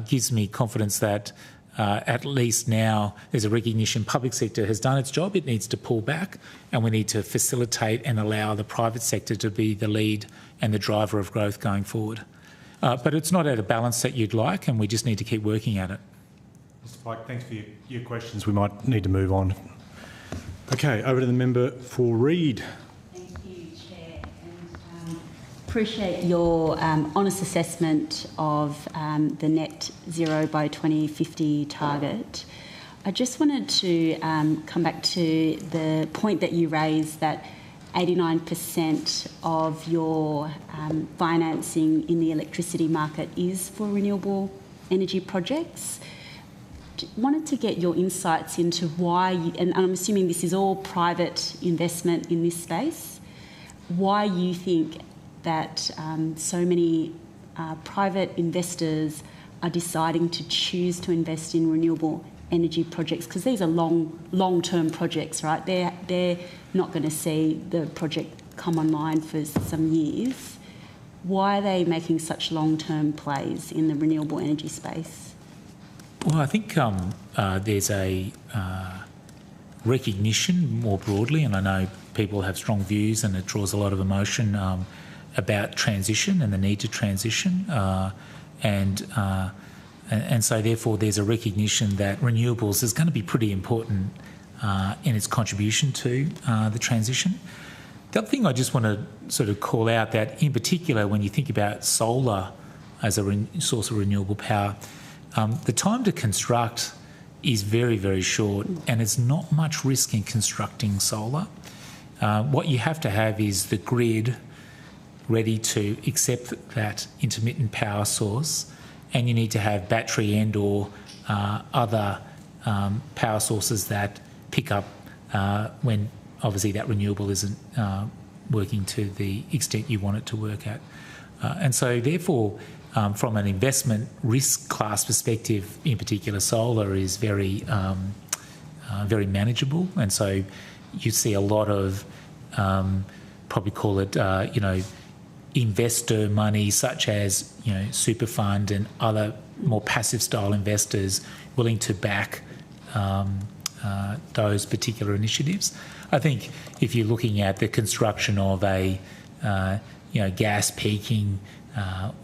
gives me confidence that at least now there's a recognition public sector has done its job, it needs to pull back, and we need to facilitate and allow the private sector to be the lead and the driver of growth going forward. But it's not at a balance that you'd like, and we just need to keep working at it. Mr Pike, thanks for your questions. We might need to move on. Okay, over to the member for Reid. Thank you, Chair. And appreciate your honest assessment of the net zero by 2050 target. I just wanted to come back to the point that you raised that 89% of your financing in the electricity market is for renewable energy projects. Wanted to get your insights into why, and I'm assuming this is all private investment in this space, why you think that so many private investors are deciding to choose to invest in renewable energy projects, because these are long-term projects, right? They're not going to see the project come online for some years. Why are they making such long-term plays in the renewable energy space? Well, I think there's a recognition more broadly, and I know people have strong views and it draws a lot of emotion about transition and the need to transition, and so therefore there's a recognition that renewables is going to be pretty important in its contribution to the transition. The other thing I just want to sort of call out that in particular when you think about solar as a source of renewable power. The time to construct is very, very short, and there's not much risk in constructing solar. What you have to have is the grid ready to accept that intermittent power source, and you need to have battery and or other power sources that pick up when obviously that renewable isn't working to the extent you want it to work at. And so therefore, from an investment risk class perspective, in particular solar is very, very manageable. And so you see a lot of, probably call it, investor money such as, super fund and other more passive style investors willing to back those particular initiatives. I think if you're looking at the construction of a, gas peaking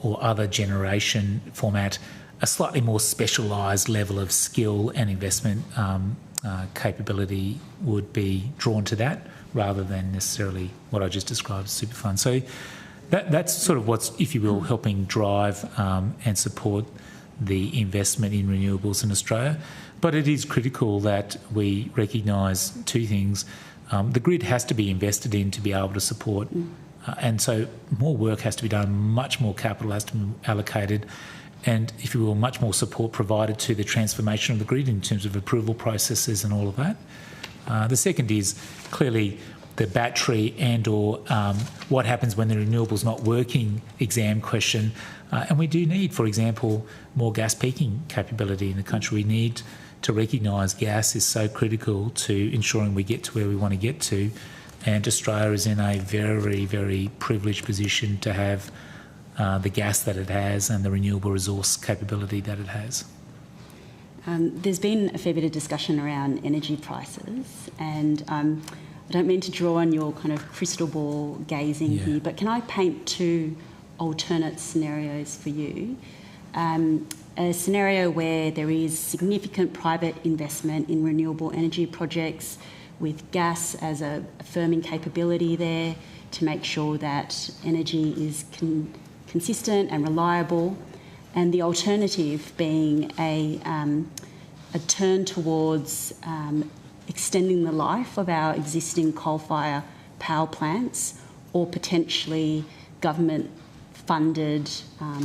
or other generation format, a slightly more specialised level of skill and investment capability would be drawn to that rather than necessarily what I just described as super fund. So that's sort of what's, if you will, helping drive and support the investment in renewables in Australia. But it is critical that we recognise two things. The grid has to be invested in to be able to support, and so more work has to be done, much more capital has to be allocated, and, if you will, much more support provided to the transformation of the grid in terms of approval processes and all of that. The second is clearly the battery and or what happens when the renewable's not working exam question. And we do need, for example, more gas peaking capability in the country. We need to recognise gas is so critical to ensuring we get to where we want to get to. And Australia is in a very, very privileged position to have the gas that it has and the renewable resource capability that it has. There's been a fair bit of discussion around energy prices, and I don't mean to draw on your kind of crystal ball gazing here, but can I paint two alternate scenarios for you? A scenario where there is significant private investment in renewable energy projects with gas as a firming capability there to make sure that energy is consistent and reliable, and the alternative being a turn towards extending the life of our existing coal-fired power plants, or potentially government-funded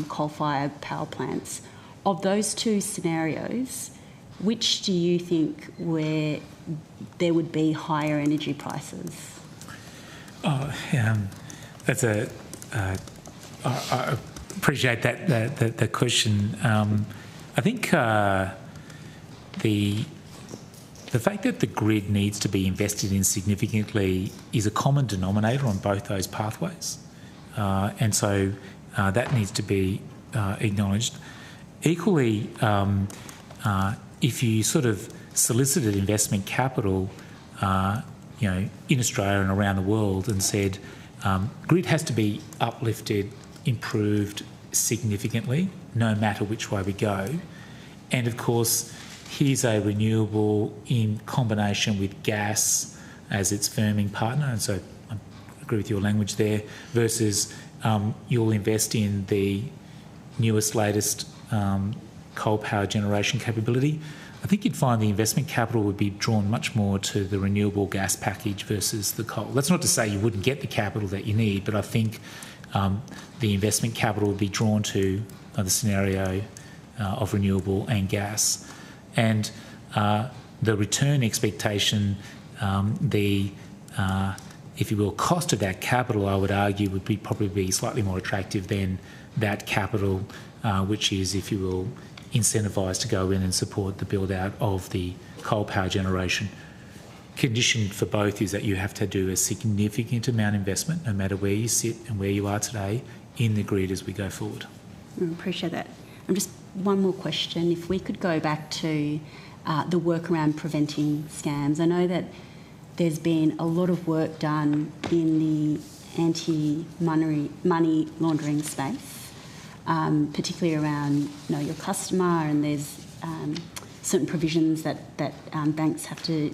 coal-fired power plants. Of those two scenarios, which do you think where there would be higher energy prices? That's I appreciate that question. I think the fact that the grid needs to be invested in significantly is a common denominator on both those pathways, and so that needs to be acknowledged. Equally, if you sort of solicited investment capital, in Australia and around the world, and said grid has to be uplifted, improved significantly, no matter which way we go, and of course, here's a renewable in combination with gas as its firming partner, and so I agree with your language there, versus you'll invest in the newest, latest coal power generation capability. I think you'd find the investment capital would be drawn much more to the renewable gas package versus the coal. That's not to say you wouldn't get the capital that you need, but I think the investment capital would be drawn to the scenario of renewable and gas. And the return expectation, if you will, cost of that capital, I would argue, would probably be slightly more attractive than that capital, which is, if you will, incentivised to go in and support the build-out of the coal power generation. Condition for both is that you have to do a significant amount of investment, no matter where you sit and where you are today, in the grid as we go forward. I appreciate that. Just one more question. If we could go back to the work around preventing scams. I know that there's been a lot of work done in the anti-money laundering space, particularly around know your customer, and there's certain provisions that banks have to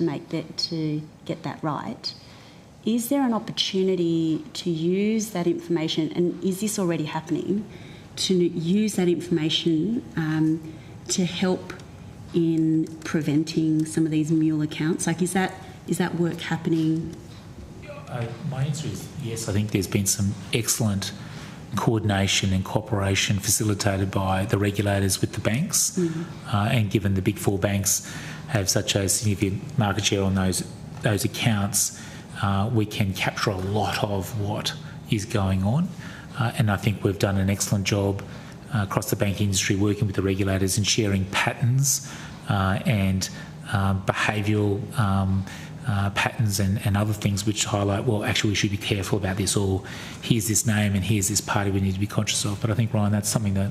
make that, to get that right. Is there an opportunity to use that information, and is this already happening, to use that information to help in preventing some of these mule accounts? Like, is that work happening? My answer is yes. I think there's been some excellent coordination and cooperation facilitated by the regulators with the banks, and given the big four banks have such a significant market share on those accounts, we can capture a lot of what is going on, and I think we've done an excellent job across the banking industry working with the regulators and sharing patterns and behavioural patterns and other things which highlight, well, actually we should be careful about this, or here's this name and here's this party we need to be conscious of. But I think, Ryan, that's something that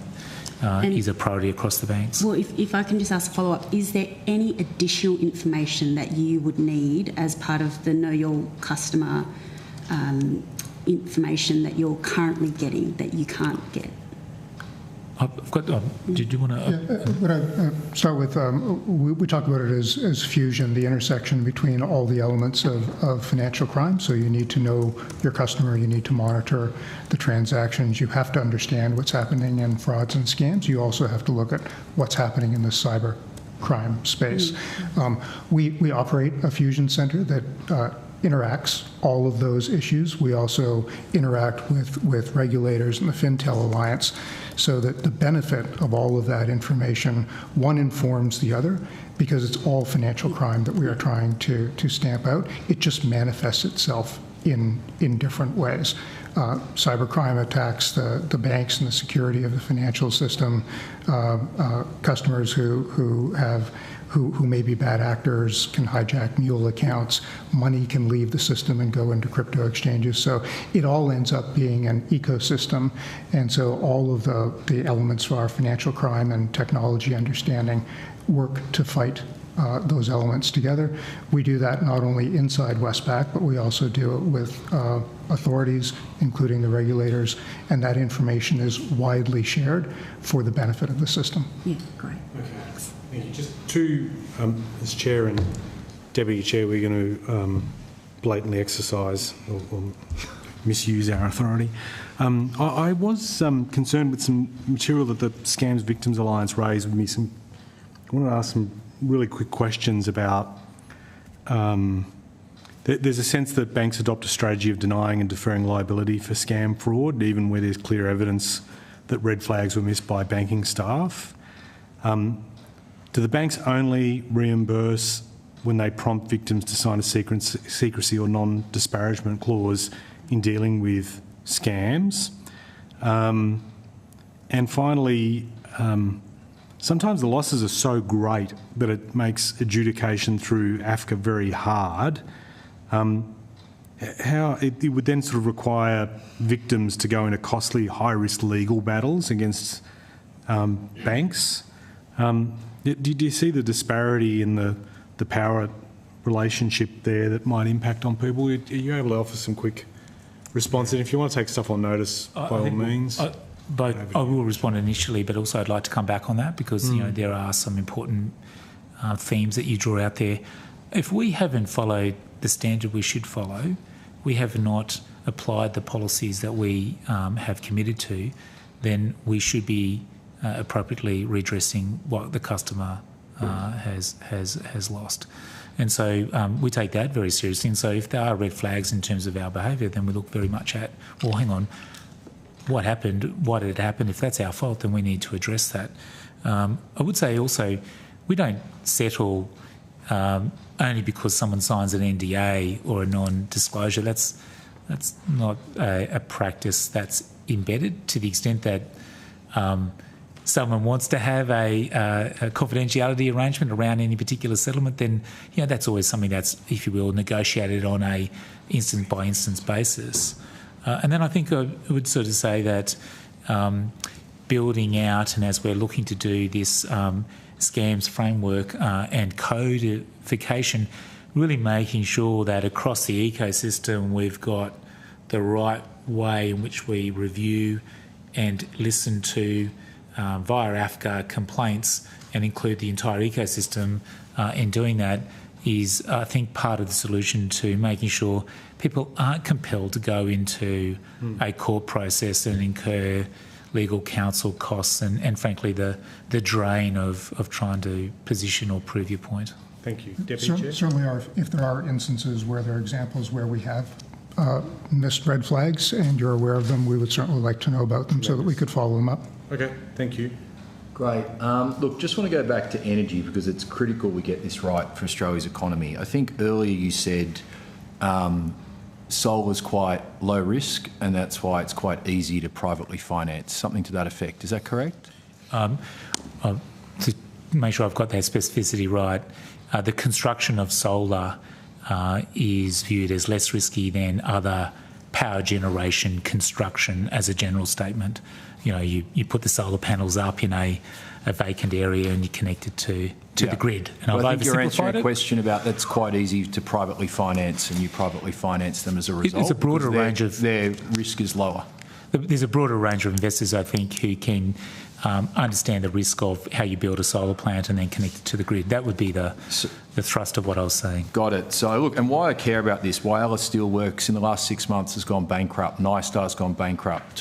is a priority across the banks. Well, if I can just ask a follow-up, is there any additional information that you would need as part of the Know Your Customer information that you're currently getting that you can't get? I've got. Did you want to? But I start with, we talk about it as fusion, the intersection between all the elements of financial crime. So you need to know your customer, you need to monitor the transactions, you have to understand what's happening in frauds and scams. You also have to look at what's happening in the cyber crime space. We operate a fusion center that interacts all of those issues. We also interact with regulators and the FinTel Alliance, so that the benefit of all of that information, one informs the other, because it's all financial crime that we are trying to stamp out. It just manifests itself in different ways. Cybercrime attacks the banks and the security of the financial system. Customers who may be bad actors can hijack mule accounts. Money can leave the system and go into crypto exchanges. So it all ends up being an ecosystem. And so all of the elements of our financial crime and technology understanding work to fight those elements together. We do that not only inside Westpac, but we also do it with authorities, including the regulators, and that information is widely shared for the benefit of the system. Yeah, great. Okay. Thank you. Just two, as Chair and Deputy Chair, we're going to blatantly exercise or misuse our authority. I was concerned with some material that the Scams Victims Alliance raised with me. I want to ask some really quick questions about. There's a sense that banks adopt a strategy of denying and deferring liability for scam fraud, even where there's clear evidence that red flags were missed by banking staff. Do the banks only reimburse when they prompt victims to sign a secrecy or non-disparagement clause in dealing with scams? And finally, sometimes the losses are so great that it makes adjudication through AFCA very hard. How it would then sort of require victims to go into costly, high-risk legal battles against banks. Do you see the disparity in the power relationship there that might impact on people? Are you able to offer some quick response? And if you want to take stuff on notice, by all means. I will respond initially, but also I'd like to come back on that because there are some important themes that you draw out there. If we haven't followed the standard we should follow, we have not applied the policies that we have committed to, then we should be appropriately redressing what the customer has lost. And so we take that very seriously. And so if there are red flags in terms of our behaviour, then we look very much at, well, hang on, what happened? Why did it happen? If that's our fault, then we need to address that. I would say also, we don't settle only because someone signs an NDA or a non-disclosure. That's not a practice that's embedded, to the extent that someone wants to have a confidentiality arrangement around any particular settlement, then that's always something that's, if you will, negotiated on a instance-by-instance basis. And then I think I would sort of say that building out, and as we're looking to do this scams framework and codification, really making sure that across the ecosystem we've got the right way in which we review and listen to via AFCA complaints and include the entire ecosystem in doing that is, I think, part of the solution to making sure people aren't compelled to go into a court process and incur legal counsel costs and frankly, the drain of trying to position or prove your point. Thank you. Deputy Chair? Certainly, if there are instances where there are examples where we have missed red flags and you're aware of them, we would certainly like to know about them so that we could follow them up. Okay, thank you. Great. Look, just want to go back to energy because it's critical we get this right for Australia's economy. I think earlier you said solar is quite low risk and that's why it's quite easy to privately finance, something to that effect. Is that correct? To make sure I've got that specificity right, the construction of solar is viewed as less risky than other power generation construction as a general statement. You know, you put the solar panels up in a vacant area and you connect it to the grid. And I think you're answering a question about that's quite easy to privately finance and you privately finance them as a result. There's a broader range of... Their risk is lower. There's a broader range of investors, I think, who can understand the risk of how you build a solar plant and then connect it to the grid. That would be the thrust of what I was saying. Got it. So look, and why I care about this, Whyalla Steelworks in the last 6 months has gone bankrupt, NiStar's gone bankrupt,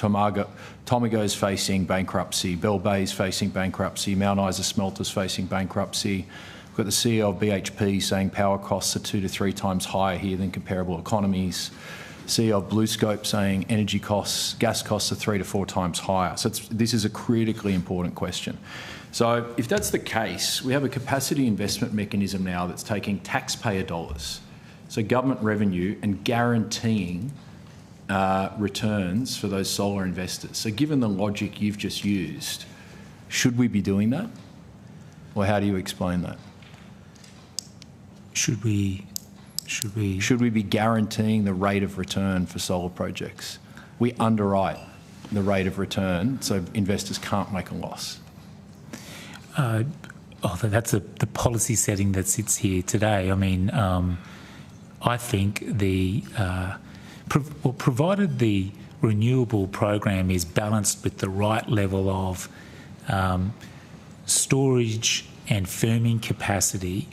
Tomago's facing bankruptcy, Bell Bay's facing bankruptcy, Mount Isa Smelter's facing bankruptcy. We've got the CEO of BHP saying power costs are 2 to 3 times higher here than comparable economies. CEO of BlueScope saying energy costs, gas costs are 3 to 4 times higher. So this is a critically important question. So if that's the case, we have a capacity investment mechanism now that's taking taxpayer dollars, so government revenue, and guaranteeing returns for those solar investors. So given the logic you've just used, should we be doing that? Or how do you explain that? Should we be guaranteeing the rate of return for solar projects? We underwrite the rate of return so investors can't make a loss. That's the policy setting that sits here today. I mean, I think provided the renewable program is balanced with the right level of storage and firming capacity,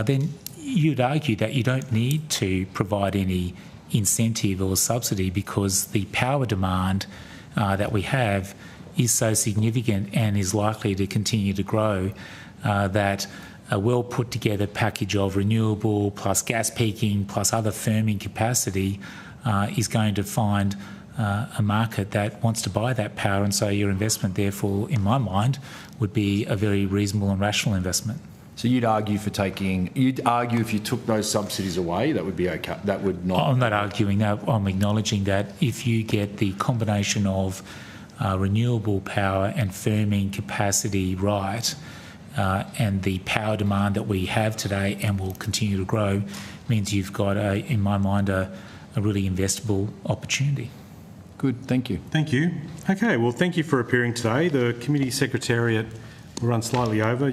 then you'd argue that you don't need to provide any incentive or subsidy because the power demand that we have is so significant and is likely to continue to grow that a well put together package of renewable plus gas peaking plus other firming capacity is going to find a market that wants to buy that power, and so your investment therefore, in my mind, would be a very reasonable and rational investment. So you'd argue if you took those subsidies away, that would be okay. That would not. I'm not arguing that. I'm acknowledging that if you get the combination of renewable power and firming capacity right, and the power demand that we have today and will continue to grow, means you've got, in my mind, a really investable opportunity. Good, thank you. Thank you. Okay, well, thank you for appearing today. The committee secretariat will run slightly over.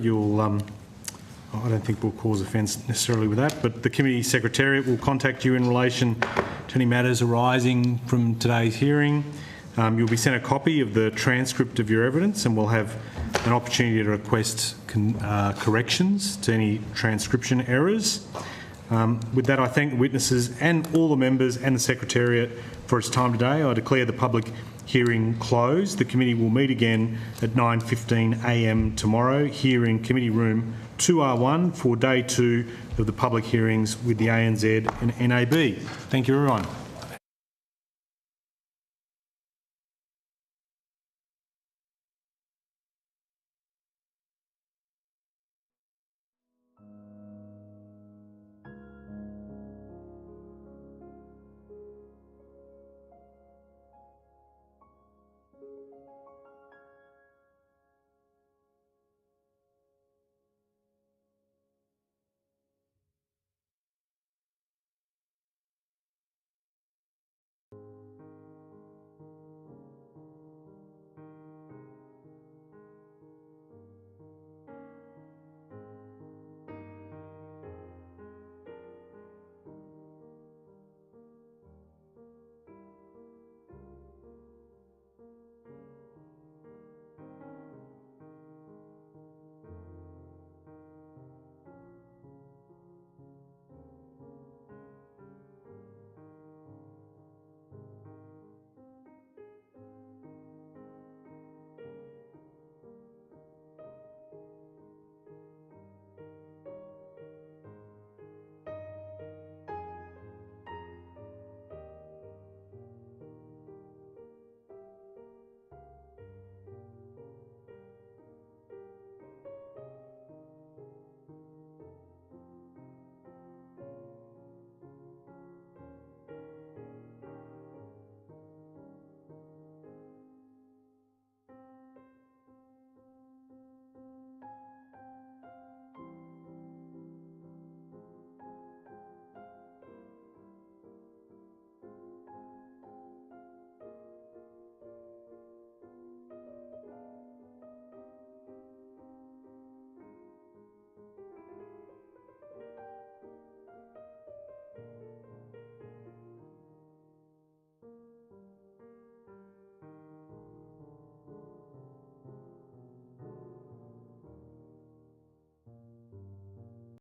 I don't think we'll cause offence necessarily with that, but the committee secretariat will contact you in relation to any matters arising from today's hearing. You'll be sent a copy of the transcript of your evidence and we'll have an opportunity to request corrections to any transcription errors. With that, I thank the witnesses and all the members and the secretariat for its time today. I declare the public hearing closed. The committee will meet again at 9:15 a.m. tomorrow here in committee room 2R1 for day 2 of the public hearings with the ANZ and NAB. Thank you, everyone.